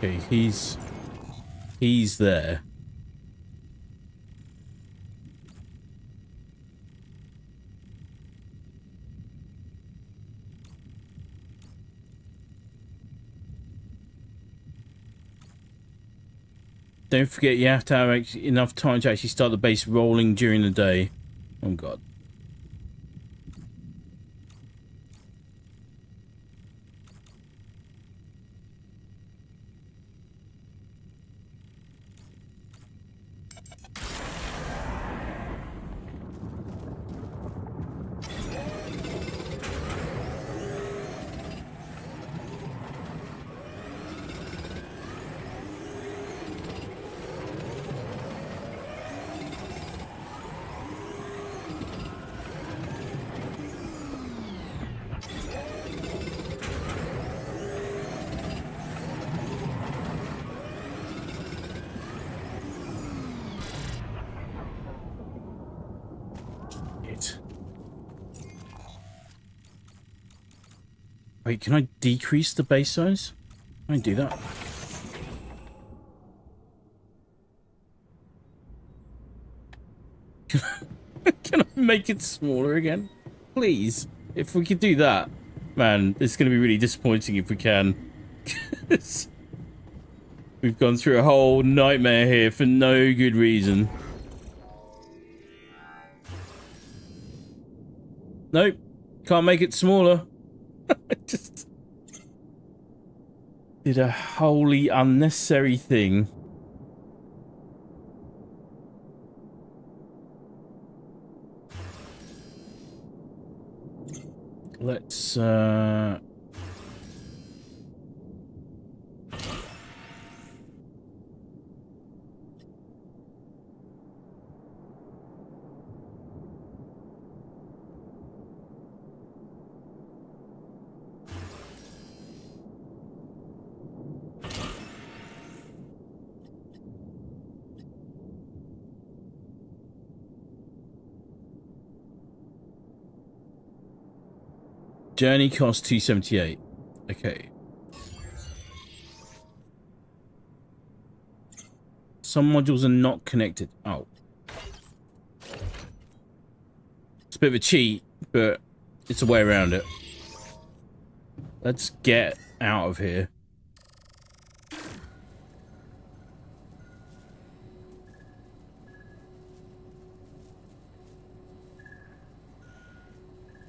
Okay, he's there. Don't forget you have to have enough time to actually start the base rolling during the day. Oh god. Wait, can I decrease the base size? Can I do that? Can I make it smaller again? Please. If we could do that. Man, it's going to be really disappointing if we can. We've gone through a whole nightmare here for no good reason. Nope. Can't make it smaller. I just did a wholly unnecessary thing. Let's journey cost 278. Okay. Some modules are not connected. Oh. It's a bit of a cheat, but it's a way around it. Let's get out of here.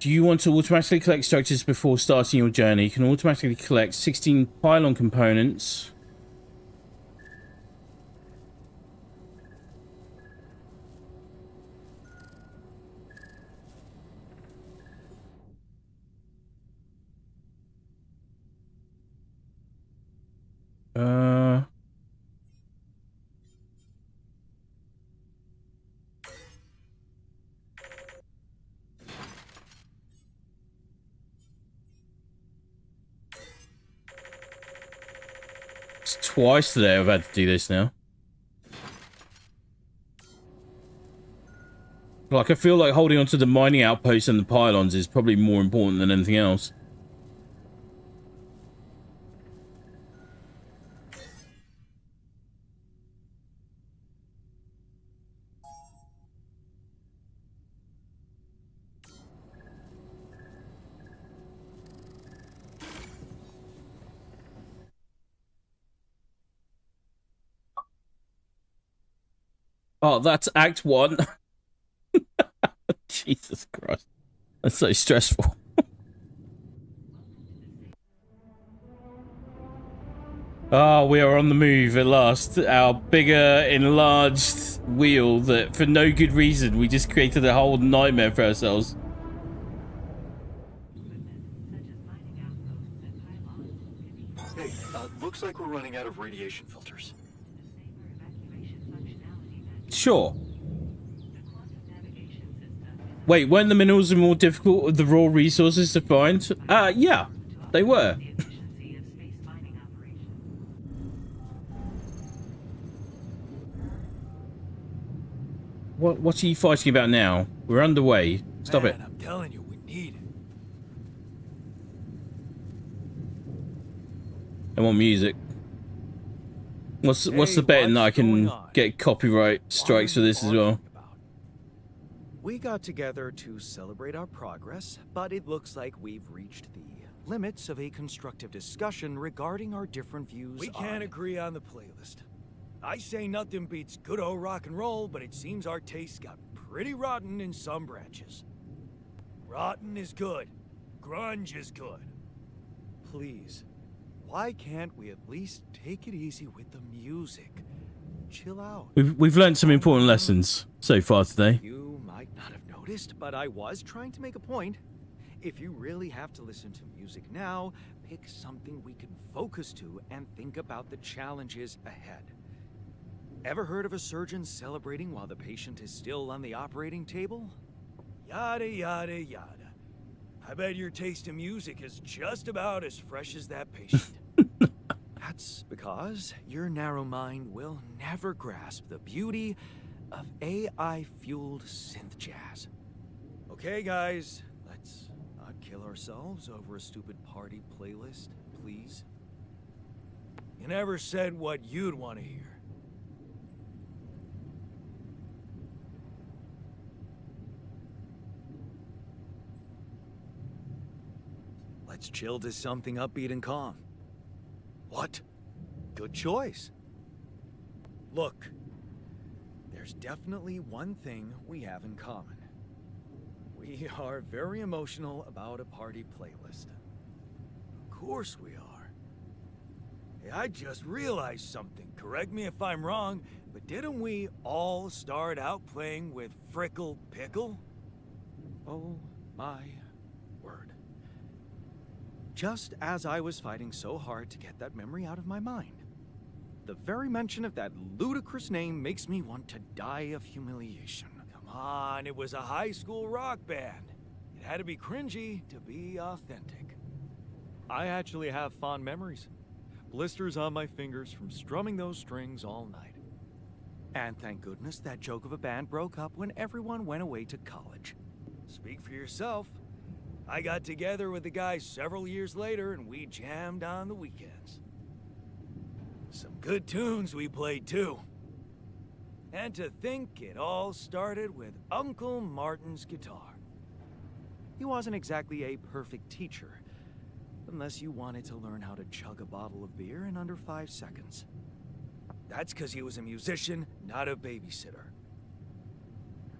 Do you want to automatically collect structures before starting your journey? You can automatically collect 16 pylon components. It's twice today I've had to do this now. Like, I feel like holding onto the mining outposts and the pylons is probably more important than anything else. Oh, that's Act 1. Jesus Christ. That's so stressful. Oh, we are on the move at last. Our bigger, enlarged wheel that, for no good reason, we just created a whole nightmare for ourselves. Hey, looks like we're running out of radiation filters. Sure. Wait, weren't the minerals more difficult with the raw resources to find? Yeah, they were. What are you fighting about now? We're underway. Stop it. I'm telling you, we need it. I want music. What's the betting that I can get copyright strikes for this as well? We got together to celebrate our progress, but it looks like we've reached the limits of a constructive discussion regarding our different views. We can't agree on the playlist. I say nothing beats good old rock and roll, but it seems our tastes got pretty rotten in some branches. Rotten is good. Grunge is good. Please, why can't we at least take it easy with the music? Chill out. We've learned some important lessons so far today. You might not have noticed, but I was trying to make a point. If you really have to listen to music now, pick something we can focus to and think about the challenges ahead. Ever heard of a surgeon celebrating while the patient is still on the operating table? Yada, yada, yada. I bet your taste in music is just about as fresh as that patient. That's because your narrow mind will never grasp the beauty of AI-fueled synth jazz. Okay, guys, Let's not kill ourselves over a stupid party playlist, please. you never said what you'd want to hear. Let's chill to something upbeat and calm. What? Good choice. Look, there's definitely one thing we have in common. We are very emotional about a party playlist. Of course we are. Hey, I just realized something. Correct me if I'm wrong, but didn't we all start out playing with Frickle Pickle? Oh my word. Just as I was fighting so hard to get that memory out of my mind. The very mention of that ludicrous name makes me want to die of humiliation. Come on, it was a high school rock band. It had to be cringy to be authentic. I actually have fond memories. Blisters on my fingers from strumming those strings all night. And thank goodness that joke of a band broke up when everyone went away to college. Speak for yourself. I got together with the guys several years later and we jammed on the weekends. Some good tunes we played too. And to think it all started with Uncle Martin's guitar. He wasn't exactly a perfect teacher, unless you wanted to learn how to chug a bottle of beer in under 5 seconds. That's because he was a musician, not a babysitter.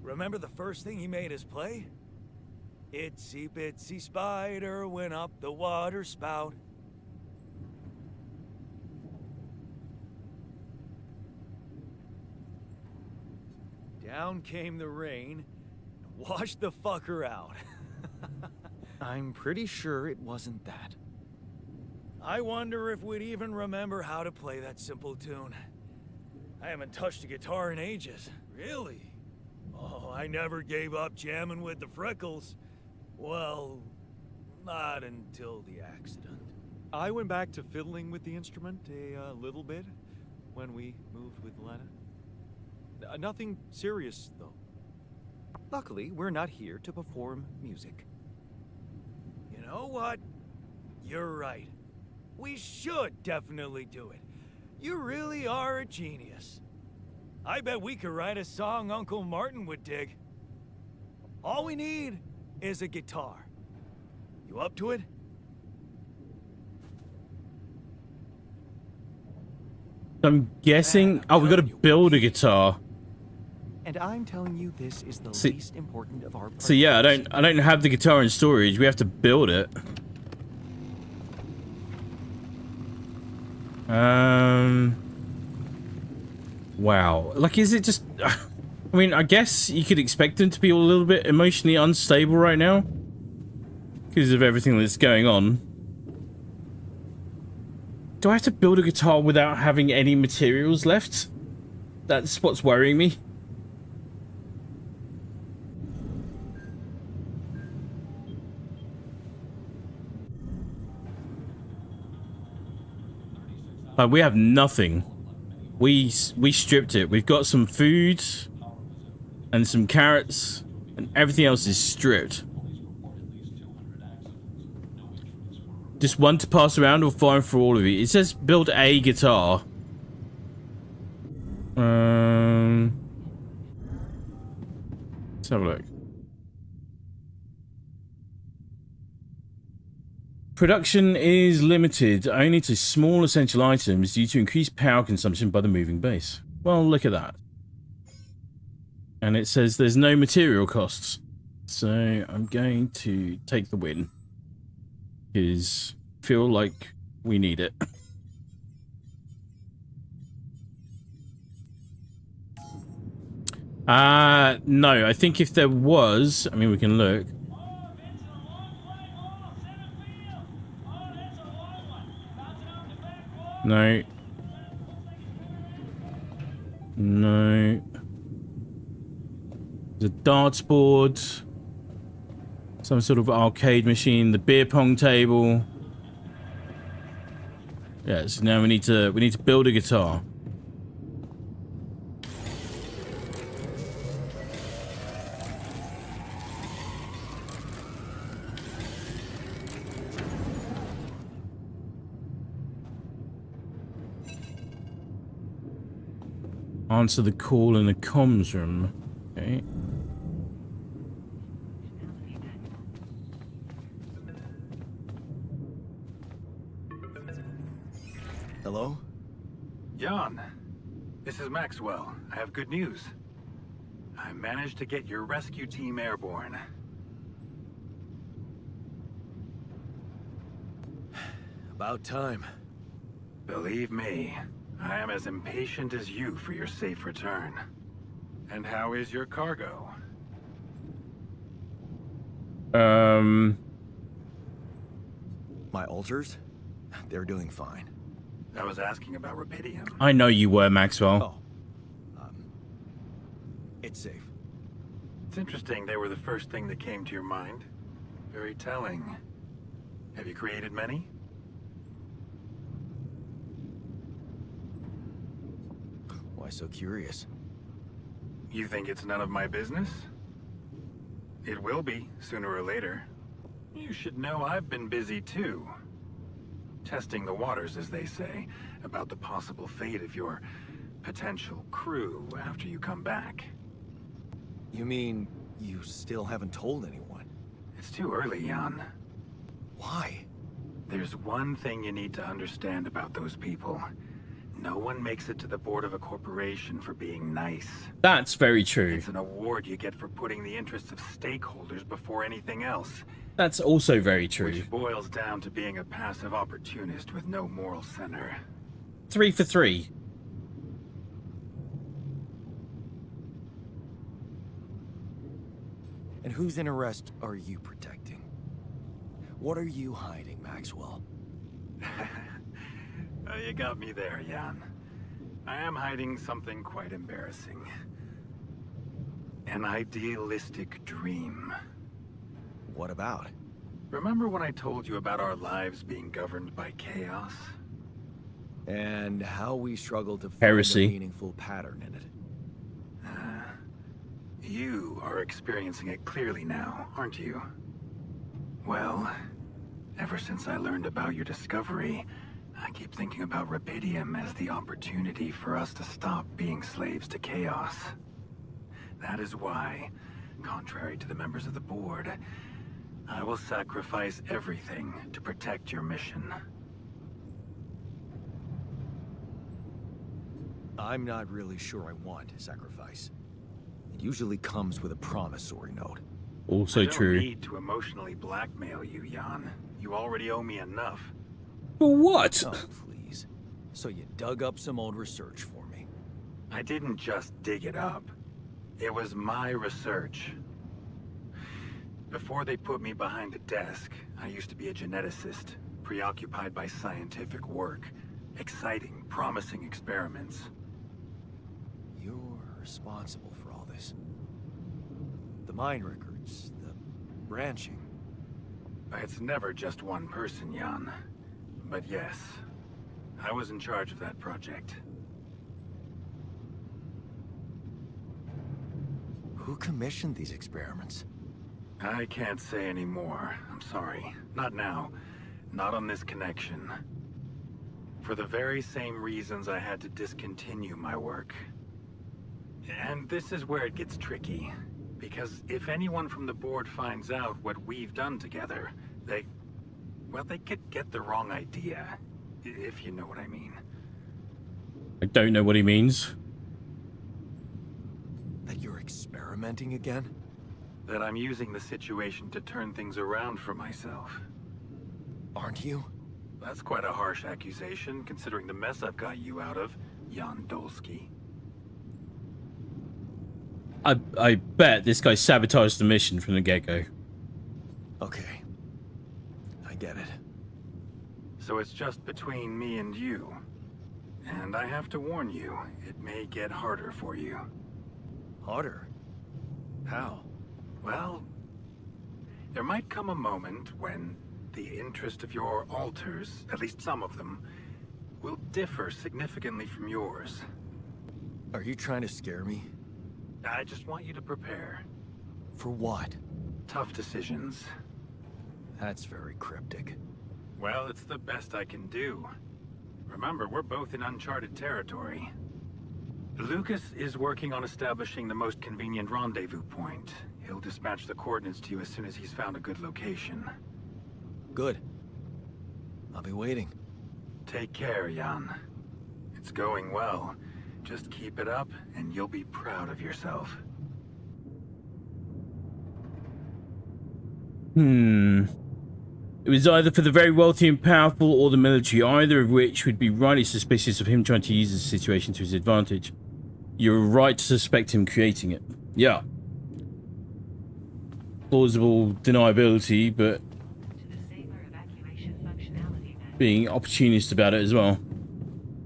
Remember the first thing he made us play? Itsy bitsy spider went up the water spout. Down came the rain and washed the fucker out. I'm pretty sure it wasn't that. I wonder if we'd even remember how to play that simple tune. I haven't touched a guitar in ages, really. Oh, I never gave up jamming with the Freckles. Well, not until the accident. I went back to fiddling with the instrument a little bit when we moved with Lena. Nothing serious, though. Luckily, we're not here to perform music. You know what? You're right. We should definitely do it. You really are a genius. I bet we could write a song Uncle Martin would dig. All we need is a guitar. You up to it? I'm guessing. Oh, we got to build a guitar. And I'm telling you, this is the least important of our. So yeah, I don't have the guitar in storage. We have to build it. Wow. Like, is it just? I mean, I guess you could expect them to be a little bit emotionally unstable right now because of everything that's going on. Do I have to build a guitar without having any materials left? That's what's worrying me. We have nothing. We stripped it. We've got some food and some carrots, and everything else is stripped. Just one to pass around or fine for all of you. It says build a guitar. Let's have a look. Production is limited only to small essential items due to increased power consumption by the moving base. Well, look at that. And it says there's no material costs. So I'm going to take the win. Because I feel like we need it. No, I think if there was, I mean, we can look. No. No. There's a darts board. Some sort of arcade machine. The beer pong table. Yeah, so now we need to build a guitar. Answer the call in the comms room. Okay. Hello? Jan, this is Maxwell. I have good news. I managed to get your rescue team airborne. About time. Believe me, I am as impatient as you for your safe return. And how is your cargo? My ulcers? They're doing fine. I was asking about Rapidium. I know you were, Maxwell. Oh. It's safe. It's interesting they were the first thing that came to your mind. Very telling. Have you created many? Why so curious? You think it's none of my business? It will be, sooner or later. You should know I've been busy too. Testing the waters, as they say, about the possible fate of your potential crew after you come back. You mean you still haven't told anyone? It's too early, Jan. Why? There's one thing you need to understand about those people. No one makes it to the board of a corporation for being nice. That's very true. It's an award you get for putting the interests of stakeholders before anything else. That's also very true. Which boils down to being a passive opportunist with no moral center. 3 for 3. And whose interest are you protecting? What are you hiding, Maxwell? You got me there, Jan. I am hiding something quite embarrassing. An idealistic dream. What about? Remember when I told you about our lives being governed by chaos? And how we struggle to find Heresy. a meaningful pattern in it. You are experiencing it clearly now, aren't you? Well, ever since I learned about your discovery, I keep thinking about Rapidium as the opportunity for us to stop being slaves to chaos. That is why, contrary to the members of the board, I will sacrifice everything to protect your mission. I'm not really sure I want sacrifice. It usually comes with a promissory note. Also I don't true. need to emotionally blackmail you, Jan. You already owe me enough. For what? Oh, please. So you dug up some old research for me. I didn't just dig it up. It was my research. Before they put me behind a desk, I used to be a geneticist, preoccupied by scientific work, exciting, promising experiments. You're responsible for all this. The mine records, the branching. It's never just one person, Jan. But yes, I was in charge of that project. Who commissioned these experiments? I can't say any more. I'm sorry. Not now. Not on this connection. For the very same reasons I had to discontinue my work. And this is where it gets tricky. Because if anyone from the board finds out what we've done together, they could get the wrong idea. If you know what I mean. I don't know what he means. That you're experimenting again? That I'm using the situation to turn things around for myself. Aren't you? That's quite a harsh accusation, considering the mess I've got you out of, Jan Dolsky. I bet this guy sabotaged the mission from the get-go. Okay. I get it. So it's just between me and you. And I have to warn you, it may get harder for you. Harder? How? Well, there might come a moment when the interest of your alters, at least some of them, will differ significantly from yours. Are you trying to scare me? I just want you to prepare. For what? Tough decisions. That's very cryptic. Well, it's the best I can do. Remember, we're both in uncharted territory. Lucas is working on establishing the most convenient rendezvous point. He'll dispatch the coordinates to you as soon as he's found a good location. Good. I'll be waiting. Take care, Jan. It's going well. Just keep it up, and you'll be proud of yourself. It was either for the very wealthy and powerful or the military, either of which would be rightly suspicious of him trying to use the situation to his advantage. You're right to suspect him creating it. Yeah. Plausible deniability, but being opportunist about it as well.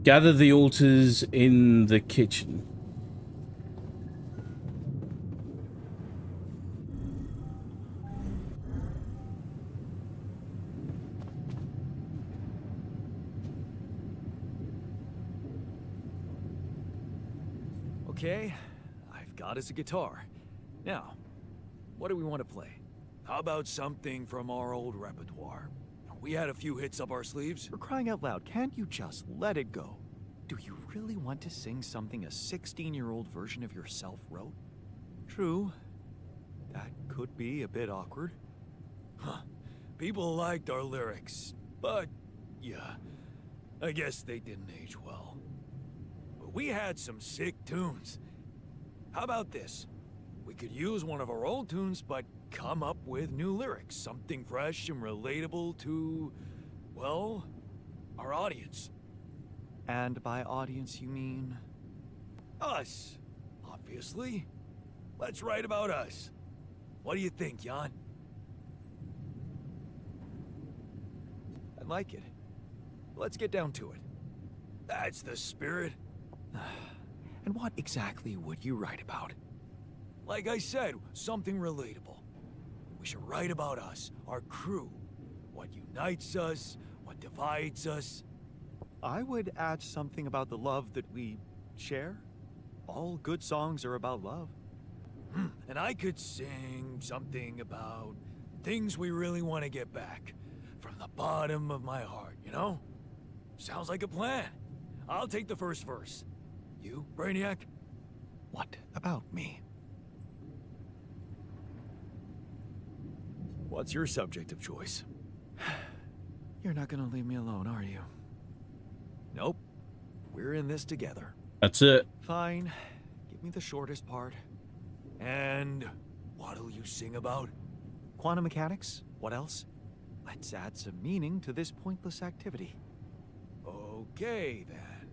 Gather the altars in the kitchen. Okay, I've got us a guitar. Now, what do we want to play? How about something from our old repertoire? We had a few hits up our sleeves. For crying out loud, can't you just let it go? Do you really want to sing something a 16-year-old version of yourself wrote? True. That could be a bit awkward. Huh. People liked our lyrics, but yeah, I guess they didn't age well. we had some sick tunes. How about this? We could use one of our old tunes, but come up with new lyrics. Something fresh and relatable to, well, our audience. And by audience, you mean? Us, obviously. Let's write about us. What do you think, Jan? I like it. Let's get down to it. That's the spirit. And what exactly would you write about? Like I said, something relatable. We should write about us, our crew. What unites us, what divides us. I would add something about the love that we share. All good songs are about love. And I could sing something about things we really want to get back. From the bottom of my heart, you know? Sounds like a plan. I'll take the first verse. You, Brainiac? What about me? What's your subject of choice? You're not gonna leave me alone, are you? Nope. We're in this together. That's it. Fine. Give me the shortest part. And what'll you sing about? Quantum mechanics? What else? Let's add some meaning to this pointless activity. Okay, then.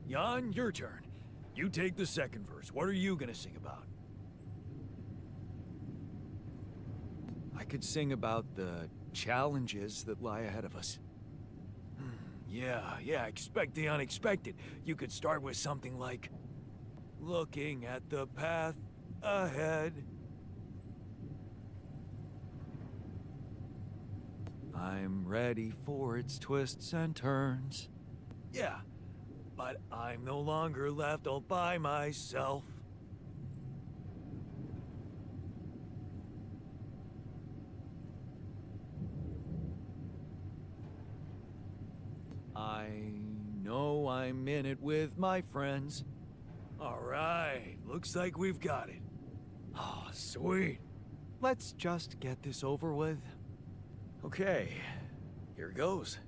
Jan, your turn. You take the second verse. What are you gonna sing about? I could sing about the challenges that lie ahead of us. Yeah, expect the unexpected. You could start with something like, looking at the path ahead. I'm ready for its twists and turns. Yeah, but I'm no longer left all by myself. I know I'm in it with my friends. All right, looks like we've got it. Oh, sweet. Let's just get this over with. Okay, here goes.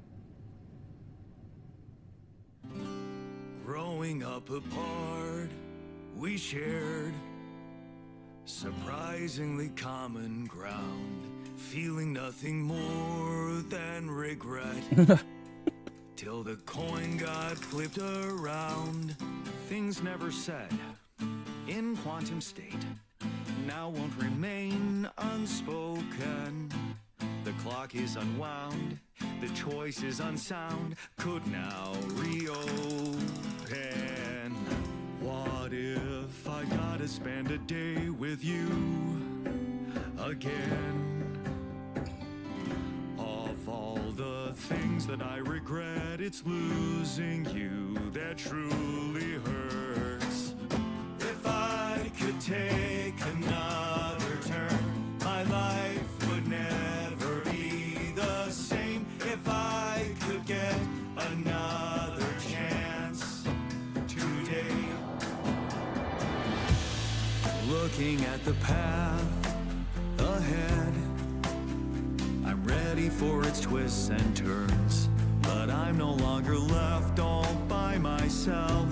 Growing up apart, we shared surprisingly common ground, feeling nothing more than regret. Till the coin got flipped around. Things never said in quantum state now won't remain unspoken. The clock is unwound, the choice is unsound, could now reopen. What if I gotta spend a day with you again? Of all the things that I regret, it's losing you that truly hurts. If I could take another turn, my life would never be the same. If I could get another chance today. Looking at the path ahead, I'm ready for its twists and turns, but I'm no longer left all by myself.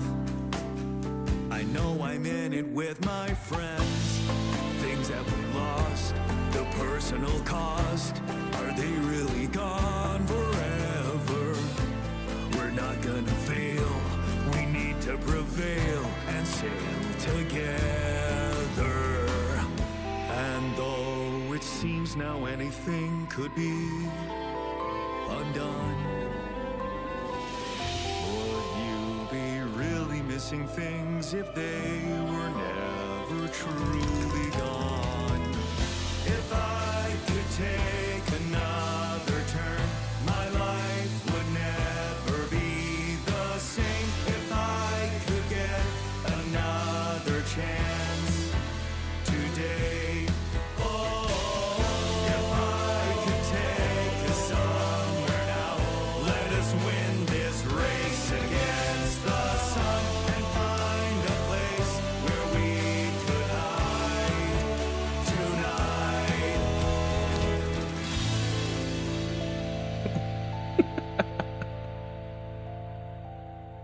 I know I'm in it with my friends. Things that we lost, the personal cost, are they really gone forever? We're not gonna fail, we need to prevail and sail together. And though it seems now anything could be undone, would you be really missing things if they were never truly gone? If I could take another turn, my life would never be the same. If I could get another chance today. If I could take us somewhere now, let us win this race against the sun and find a place where we could hide tonight.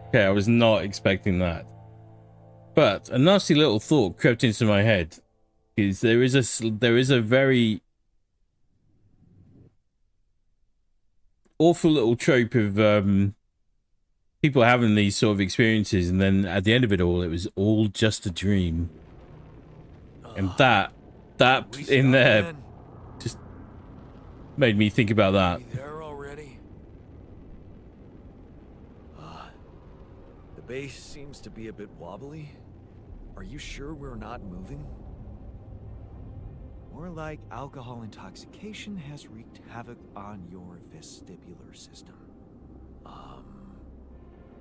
Okay, I was not expecting that. But a nasty little thought crept into my head. Is there is a very awful little trope of people having these sort of experiences, and then at the end of it all, it was all just a dream. And that in there just made me think about that. There already? The base seems to be a bit wobbly. Are you sure we're not moving? More like alcohol intoxication has wreaked havoc on your vestibular system.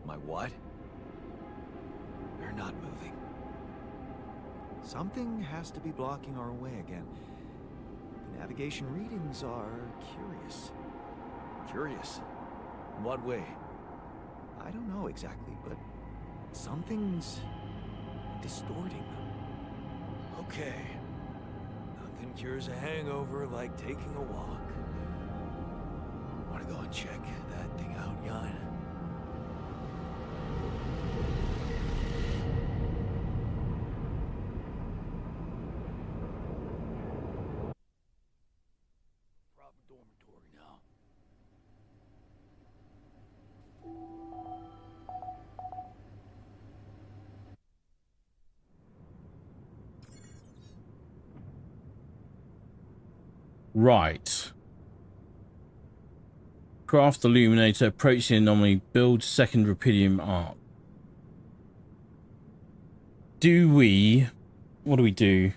My what? We're not moving. Something has to be blocking our way again. The navigation readings are curious. Curious? In what way? I don't know exactly, but something's distorting them. Okay. Nothing cures a hangover like taking a walk. Wanna go and check that thing out, Jan? Proper dormitory now. Right. Craft illuminator, approach the anomaly, build second rupidium arc. Do we? What do we do?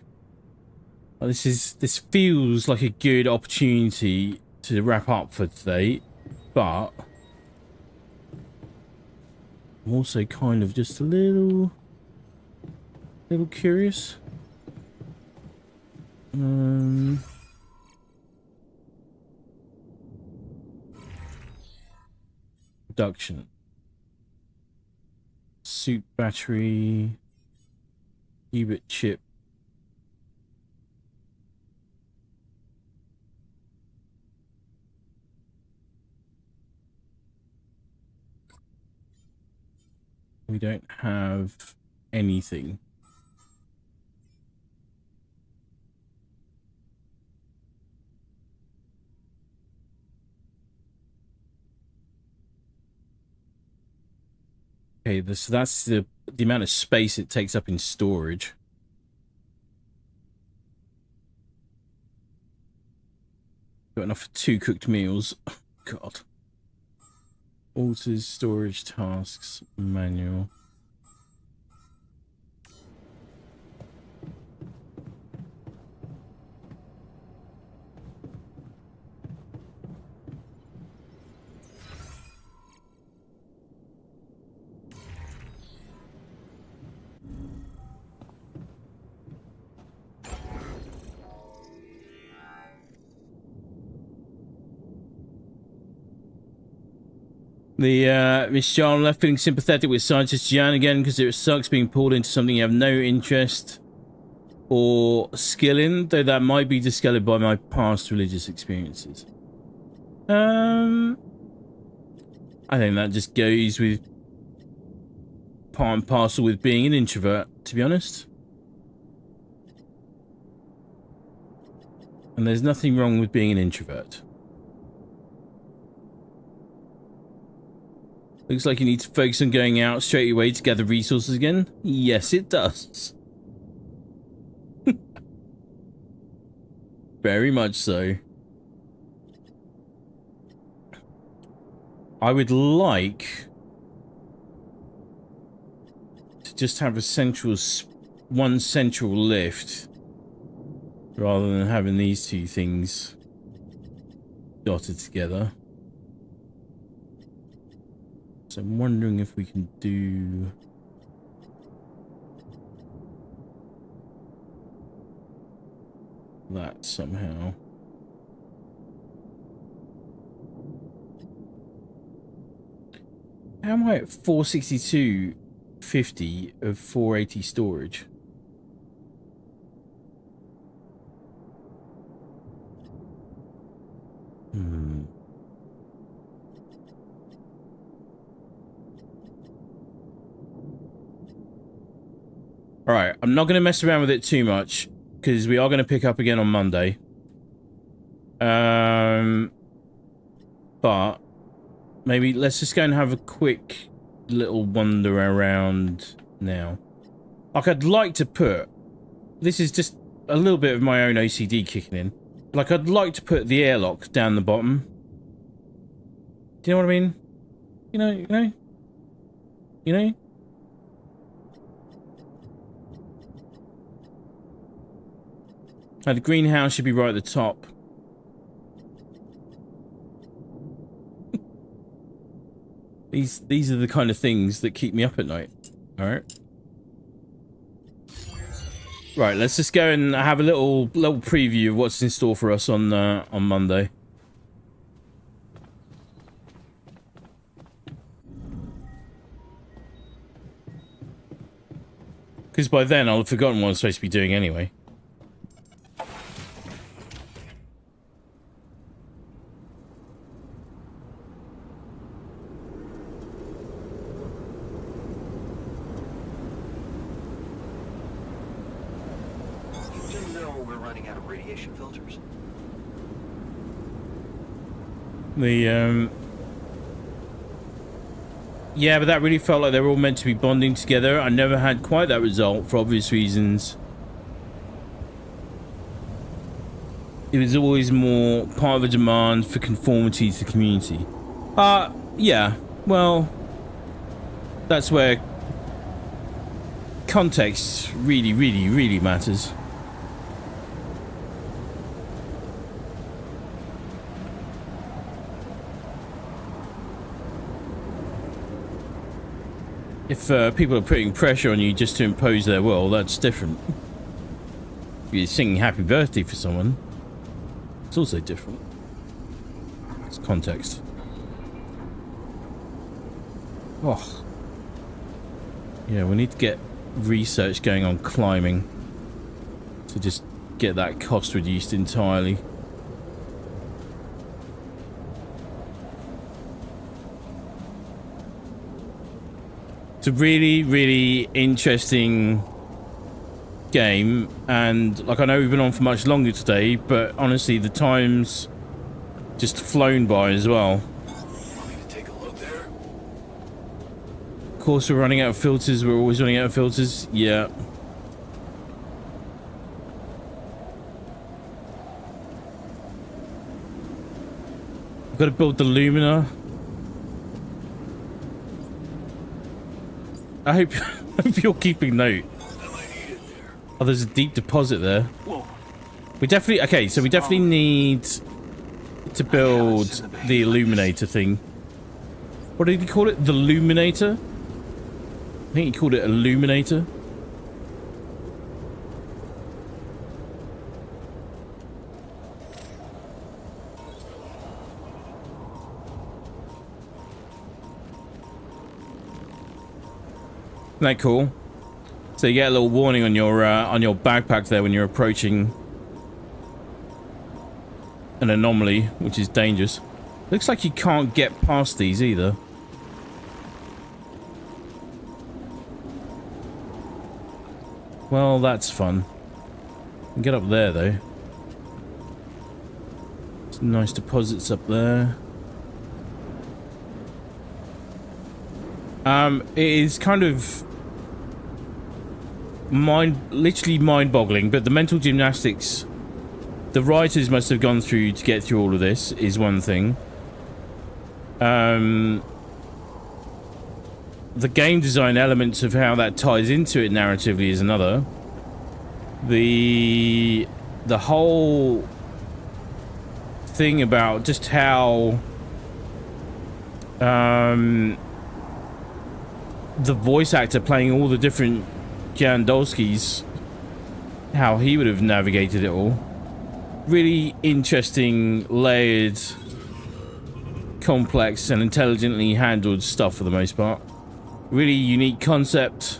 Well, this feels like a good opportunity to wrap up for today, but I'm also kind of just a little curious. Production. Suit battery. Qubit chip. We don't have anything. Okay, so that's the amount of space it takes up in storage. Got enough for 2 cooked meals. Oh, God. Alters storage tasks manual. The Miss Charles left feeling sympathetic with scientist Jan again because it sucks being pulled into something you have no interest or skill in, though that might be discolored by my past religious experiences. I think that just goes with part and parcel with being an introvert, to be honest. And there's nothing wrong with being an introvert. Looks like you need to focus on going out straight away to gather resources again. Yes, it does. Very much so. I would like to just have a one central lift rather than having these two things dotted together. So I'm wondering if we can do that somehow. How am I at 462.50 of 480 storage? Alright, I'm not going to mess around with it too much, because we are going to pick up again on Monday. But maybe let's just go and have a quick little wander around now. Like, I'd like to put... This is just a little bit of my own OCD kicking in. Like, I'd like to put the airlock down the bottom. Do you know what I mean? You know? Now, the greenhouse should be right at the top. These are the kind of things that keep me up at night. Alright. Right, let's just go and have a little preview of what's in store for us on Monday. Because by then I'll have forgotten what I'm supposed to be doing anyway. Yeah, but that really felt like they were all meant to be bonding together. I never had quite that result for obvious reasons. It was always more part of a demand for conformity to the community. Yeah, well, that's where context really, really, really matters. If people are putting pressure on you just to impose their will, that's different. If you're singing happy birthday for someone, it's also different. It's context. Oh. Yeah, we need to get research going on climbing to just get that cost reduced entirely. It's a really, really interesting game, and like, I know we've been on for much longer today, but honestly the time's just flown by as well. Want me to take a look there? Of course we're running out of filters, we're always running out of filters, yeah. I've got to build the Lumina. I hope you're keeping note. Oh, there's a deep deposit there. We definitely... Okay, so we definitely need to build the illuminator thing. What did he call it? The Luminator? I think he called it Illuminator. Isn't that cool? So you get a little warning on your backpack there when you're approaching an anomaly, which is dangerous. Looks like you can't get past these either. Well, that's fun. You can get up there though. Some nice deposits up there. It is kind of literally mind-boggling, but the mental gymnastics the writers must have gone through to get through all of this is one thing. The game design elements of how that ties into it narratively is another. The whole thing about just how the voice actor playing all the different Jandolskis, how he would have navigated it all. Really interesting, layered, complex and intelligently handled stuff for the most part. Really unique concept.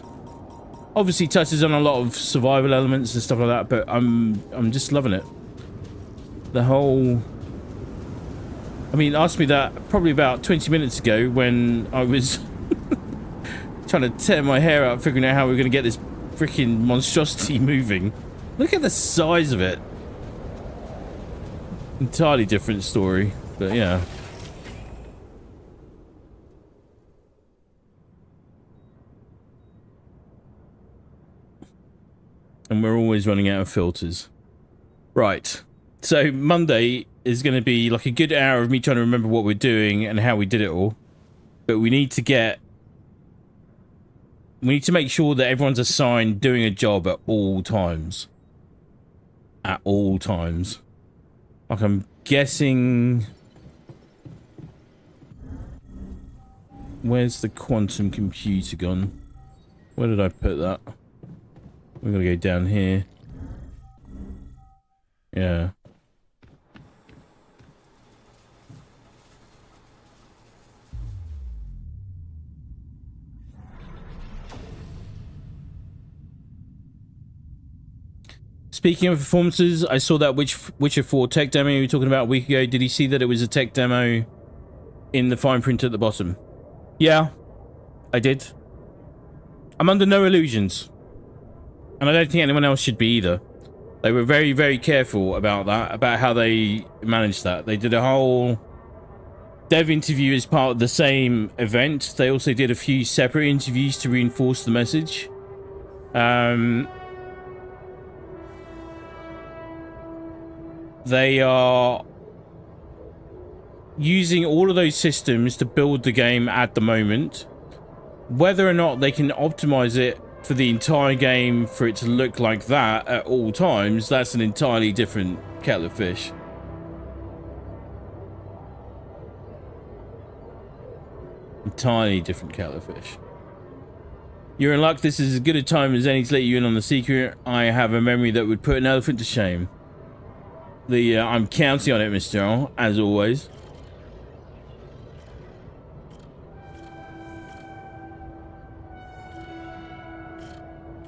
Obviously touches on a lot of survival elements and stuff like that, but I'm just loving it. The whole... I mean, ask me that probably about 20 minutes ago when I was trying to tear my hair out figuring out how we were going to get this freaking monstrosity moving. Look at the size of it. Entirely different story, but yeah. And we're always running out of filters. Right. So Monday is going to be like a good hour of me trying to remember what we're doing and how we did it all. But we need to make sure that everyone's assigned doing a job at all times. At all times. Like, I'm guessing... Where's the quantum computer gone? Where did I put that? We're gonna go down here. Yeah. Speaking of performances, I saw that Witcher 4 tech demo you were talking about a week ago. Did you see that it was a tech demo in the fine print at the bottom? Yeah, I did. I'm under no illusions. And I don't think anyone else should be either. They were very, very careful about that, about how they managed that. They did a whole dev interview as part of the same event. They also did a few separate interviews to reinforce the message. They are using all of those systems to build the game at the moment. Whether or not they can optimize it for the entire game for it to look like that at all times, that's an entirely different kettle of fish. Entirely different kettle of fish. You're in luck. This is as good a time as any to let you in on the secret. I have a memory that would put an elephant to shame. I'm counting on it, Mr. Earl, as always.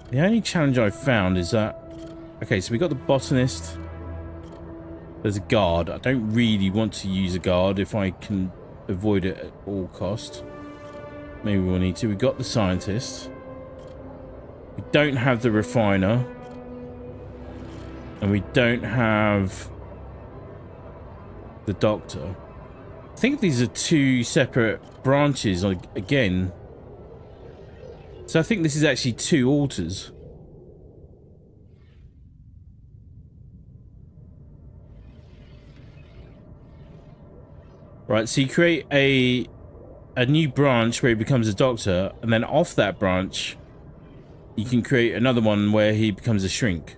The only challenge I've found is that... Okay, so we got the botanist. There's a guard. I don't really want to use a guard if I can avoid it at all cost. Maybe we'll need to. We've got the scientist. We don't have the refiner. And we don't have the doctor. I think these are two separate branches, like, again. So I think this is actually two altars. Right, so you create a new branch where he becomes a doctor, and then off that branch, you can create another one where he becomes a shrink.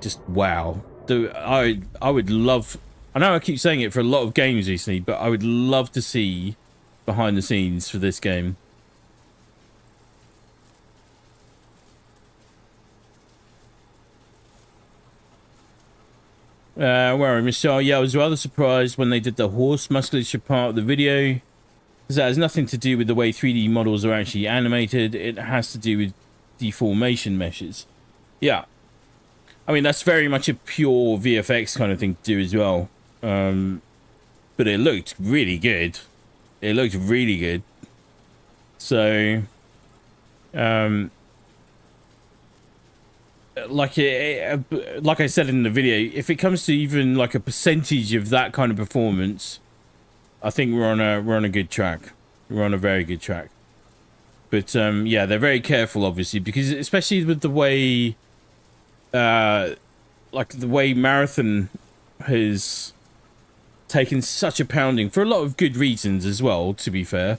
Just wow. I would love... I know I keep saying it for a lot of games recently, but I would love to see behind the scenes for this game. Where are we, Mr. Yeah, I was rather surprised when they did the horse musculature part of the video, because that has nothing to do with the way 3D models are actually animated. It has to do with deformation meshes. Yeah. I mean, that's very much a pure VFX kind of thing to do as well. But it looked really good. It looked really good. So, like I said in the video, if it comes to even like a percentage of that kind of performance, I think we're on a good track. We're on a very good track. But yeah, they're very careful, obviously, because especially with the way, like the way Marathon has taken such a pounding for a lot of good reasons as well, to be fair.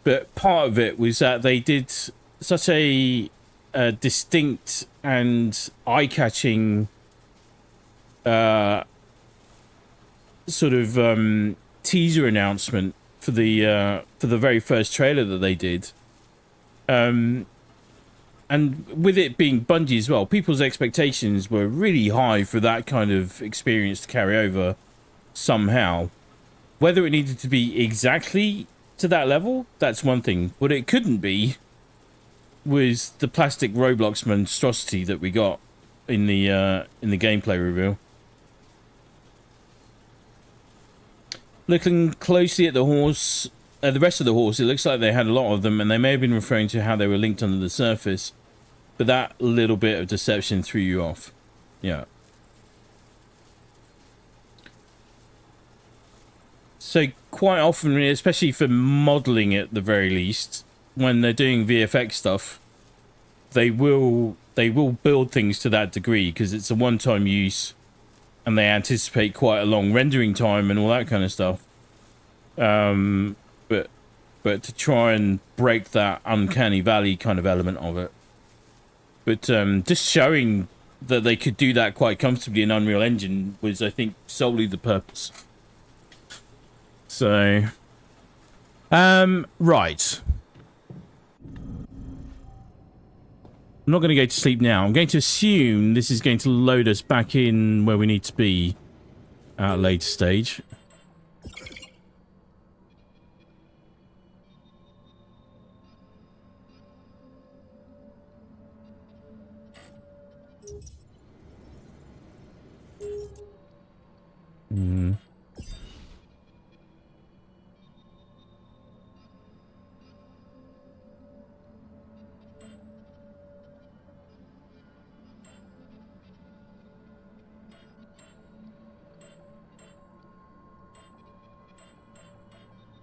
But part of it was that they did such a distinct and eye-catching sort of teaser announcement for the very first trailer that they did. And with it being Bungie as well, people's expectations were really high for that kind of experience to carry over somehow. Whether it needed to be exactly to that level, that's one thing. What it couldn't be was the plastic Roblox monstrosity that we got in the gameplay reveal. Looking closely at the horse the rest of the horse, it looks like they had a lot of them, and they may have been referring to how they were linked under the surface, but that little bit of deception threw you off. Yeah. So quite often, especially for modeling at the very least, when they're doing VFX stuff, they will build things to that degree because it's a one-time use, and they anticipate quite a long rendering time and all that kind of stuff. But to try and break that uncanny valley kind of element of it. But just showing that they could do that quite comfortably in Unreal Engine was, I think, solely the purpose. So, right. I'm not going to go to sleep now. I'm going to assume this is going to load us back in where we need to be at a later stage.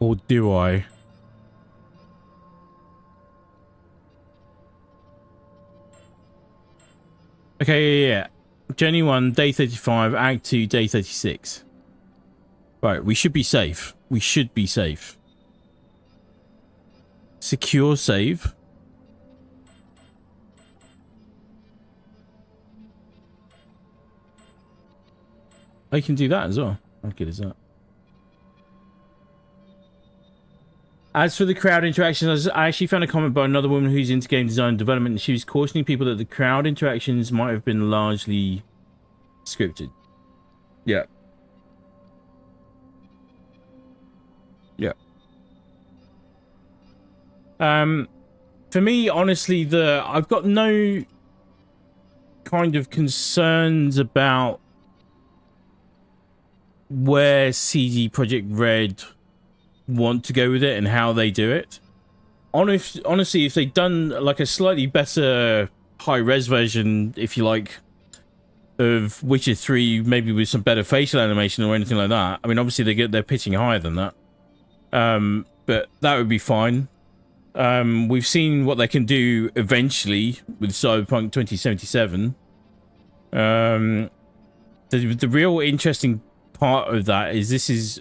Or do I? Okay, yeah. Journey 1, day 35, Act 2, day 36. Right, we should be safe. We should be safe. Secure save. I can do that as well. How good is that? As for the crowd interactions, I actually found a comment by another woman who's into game design and development, and she was cautioning people that the crowd interactions might have been largely scripted. Yeah. Yeah. For me, honestly, I've got no kind of concerns about where CD Projekt Red want to go with it and how they do it. Honestly, if they'd done like a slightly better high-res version, if you like, of Witcher 3, maybe with some better facial animation or anything like that. I mean, obviously they're pitching higher than that. But that would be fine. We've seen what they can do eventually with Cyberpunk 2077. The real interesting part of that is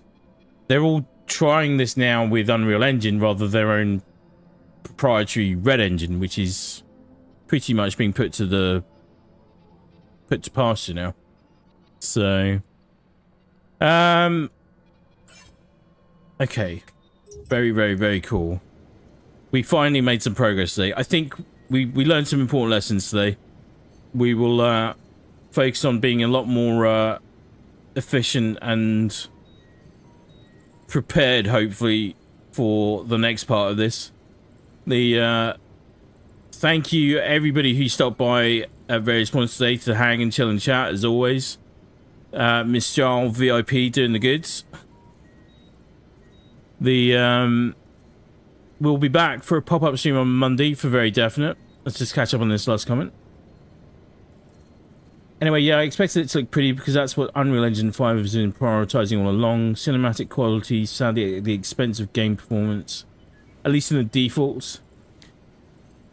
they're all trying this now with Unreal Engine rather than their own proprietary Red Engine, which is pretty much being put to pasture now. So, okay, very, very, very cool. We finally made some progress today. I think we learned some important lessons today. We will focus on being a lot more efficient and prepared, hopefully, for the next part of this. Thank you everybody who stopped by at various points today to hang and chill and chat, as always. Miss Jarl VIP doing the goods. We'll be back for a pop-up stream on Monday for very definite. Let's just catch up on this last comment. Anyway, yeah, I expected it to look pretty because that's what Unreal Engine 5 has been prioritizing all along. Cinematic quality, sadly at the expense of game performance. At least in the defaults.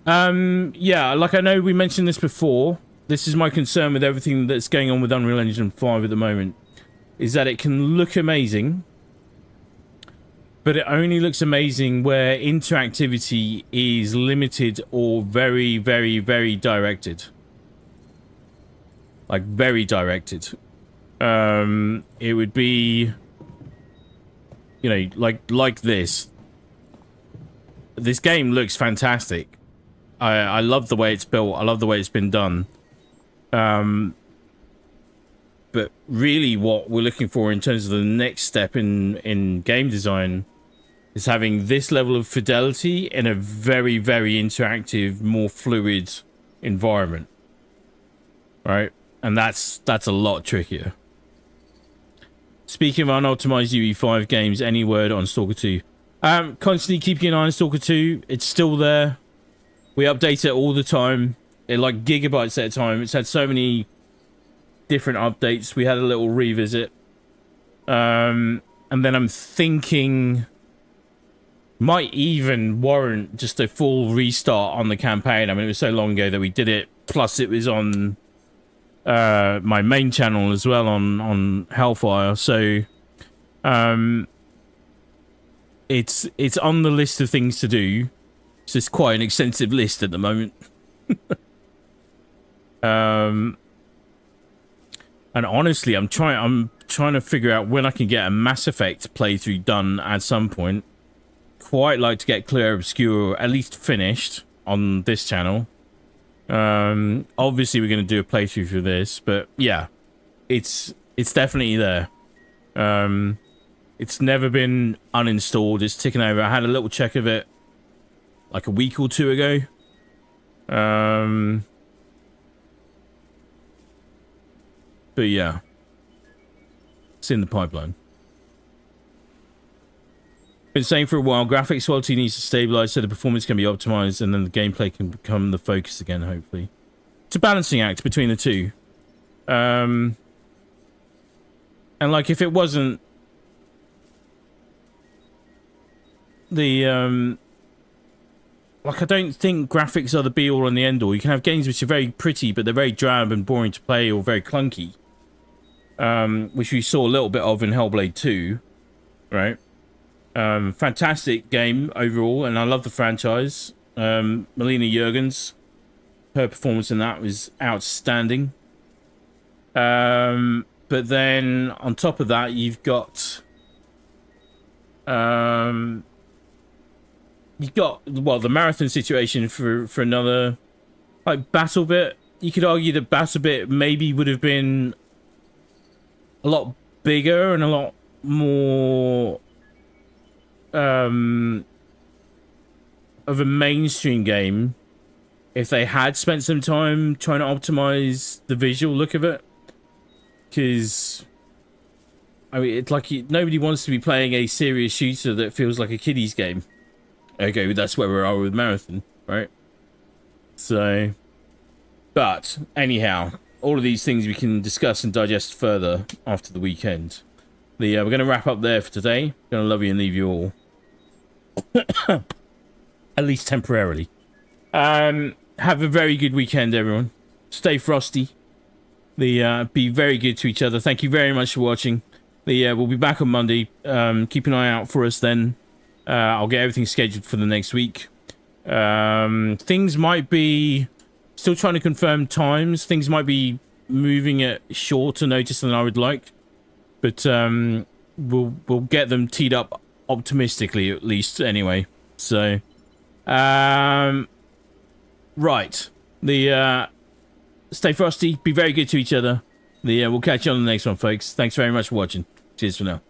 Yeah, like I know we mentioned this before. This is my concern with everything that's going on with Unreal Engine 5 at the moment. Is that it can look amazing. But it only looks amazing where interactivity is limited or very, very, very directed. Like, very directed. It would be, you know, like this. This game looks fantastic. I love the way it's built. I love the way it's been done. But really what we're looking for in terms of the next step in game design is having this level of fidelity in a very, very interactive, more fluid environment. Right? And that's a lot trickier. Speaking of unoptimized UE5 games, any word on Stalker 2? Constantly keeping an eye on Stalker 2. It's still there. We update it all the time. It like gigabytes at a time. It's had so many different updates. We had a little revisit. And then I'm thinking might even warrant just a full restart on the campaign. I mean, it was so long ago that we did it. Plus, it was on my main channel as well on Hellfire. So, it's on the list of things to do. So it's quite an extensive list at the moment. And honestly, I'm trying to figure out when I can get a Mass Effect playthrough done at some point. Quite like to get Clear Obscure at least finished on this channel. Obviously we're going to do a playthrough for this, but yeah, it's definitely there. It's never been uninstalled. It's ticking over. I had a little check of it like a week or two ago. But yeah, it's in the pipeline. Been saying for a while, graphics quality needs to stabilize so the performance can be optimized and then the gameplay can become the focus again, hopefully. It's a balancing act between the two. And like, if it wasn't the like, I don't think graphics are the be all and the end all. You can have games which are very pretty but they're very drab and boring to play or very clunky, which we saw a little bit of in Hellblade 2, right? Fantastic game overall, and I love the franchise. Melina Jurgens, her performance in that was outstanding. But then on top of that, you've got well, the marathon situation for another, like, battle bit. You could argue that battle bit maybe would have been a lot bigger and a lot more of a mainstream game if they had spent some time trying to optimize the visual look of it. Because I mean, it's like nobody wants to be playing a serious shooter that feels like a kiddie's game. Okay, that's where we are with Marathon, right? So, but anyhow, all of these things we can discuss and digest further after the weekend. We're going to wrap up there for today. Going to love you and leave you all. At least temporarily. Have a very good weekend, everyone. Stay frosty. Be very good to each other. Thank you very much for watching. We'll be back on Monday. Keep an eye out for us then. I'll get everything scheduled for the next week. Things might be... Still trying to confirm times. Things might be moving at shorter notice than I would like. But we'll get them teed up optimistically, at least, anyway. So, right. Stay frosty. Be very good to each other. We'll catch you on the next one, folks. Thanks very much for watching. Cheers for now.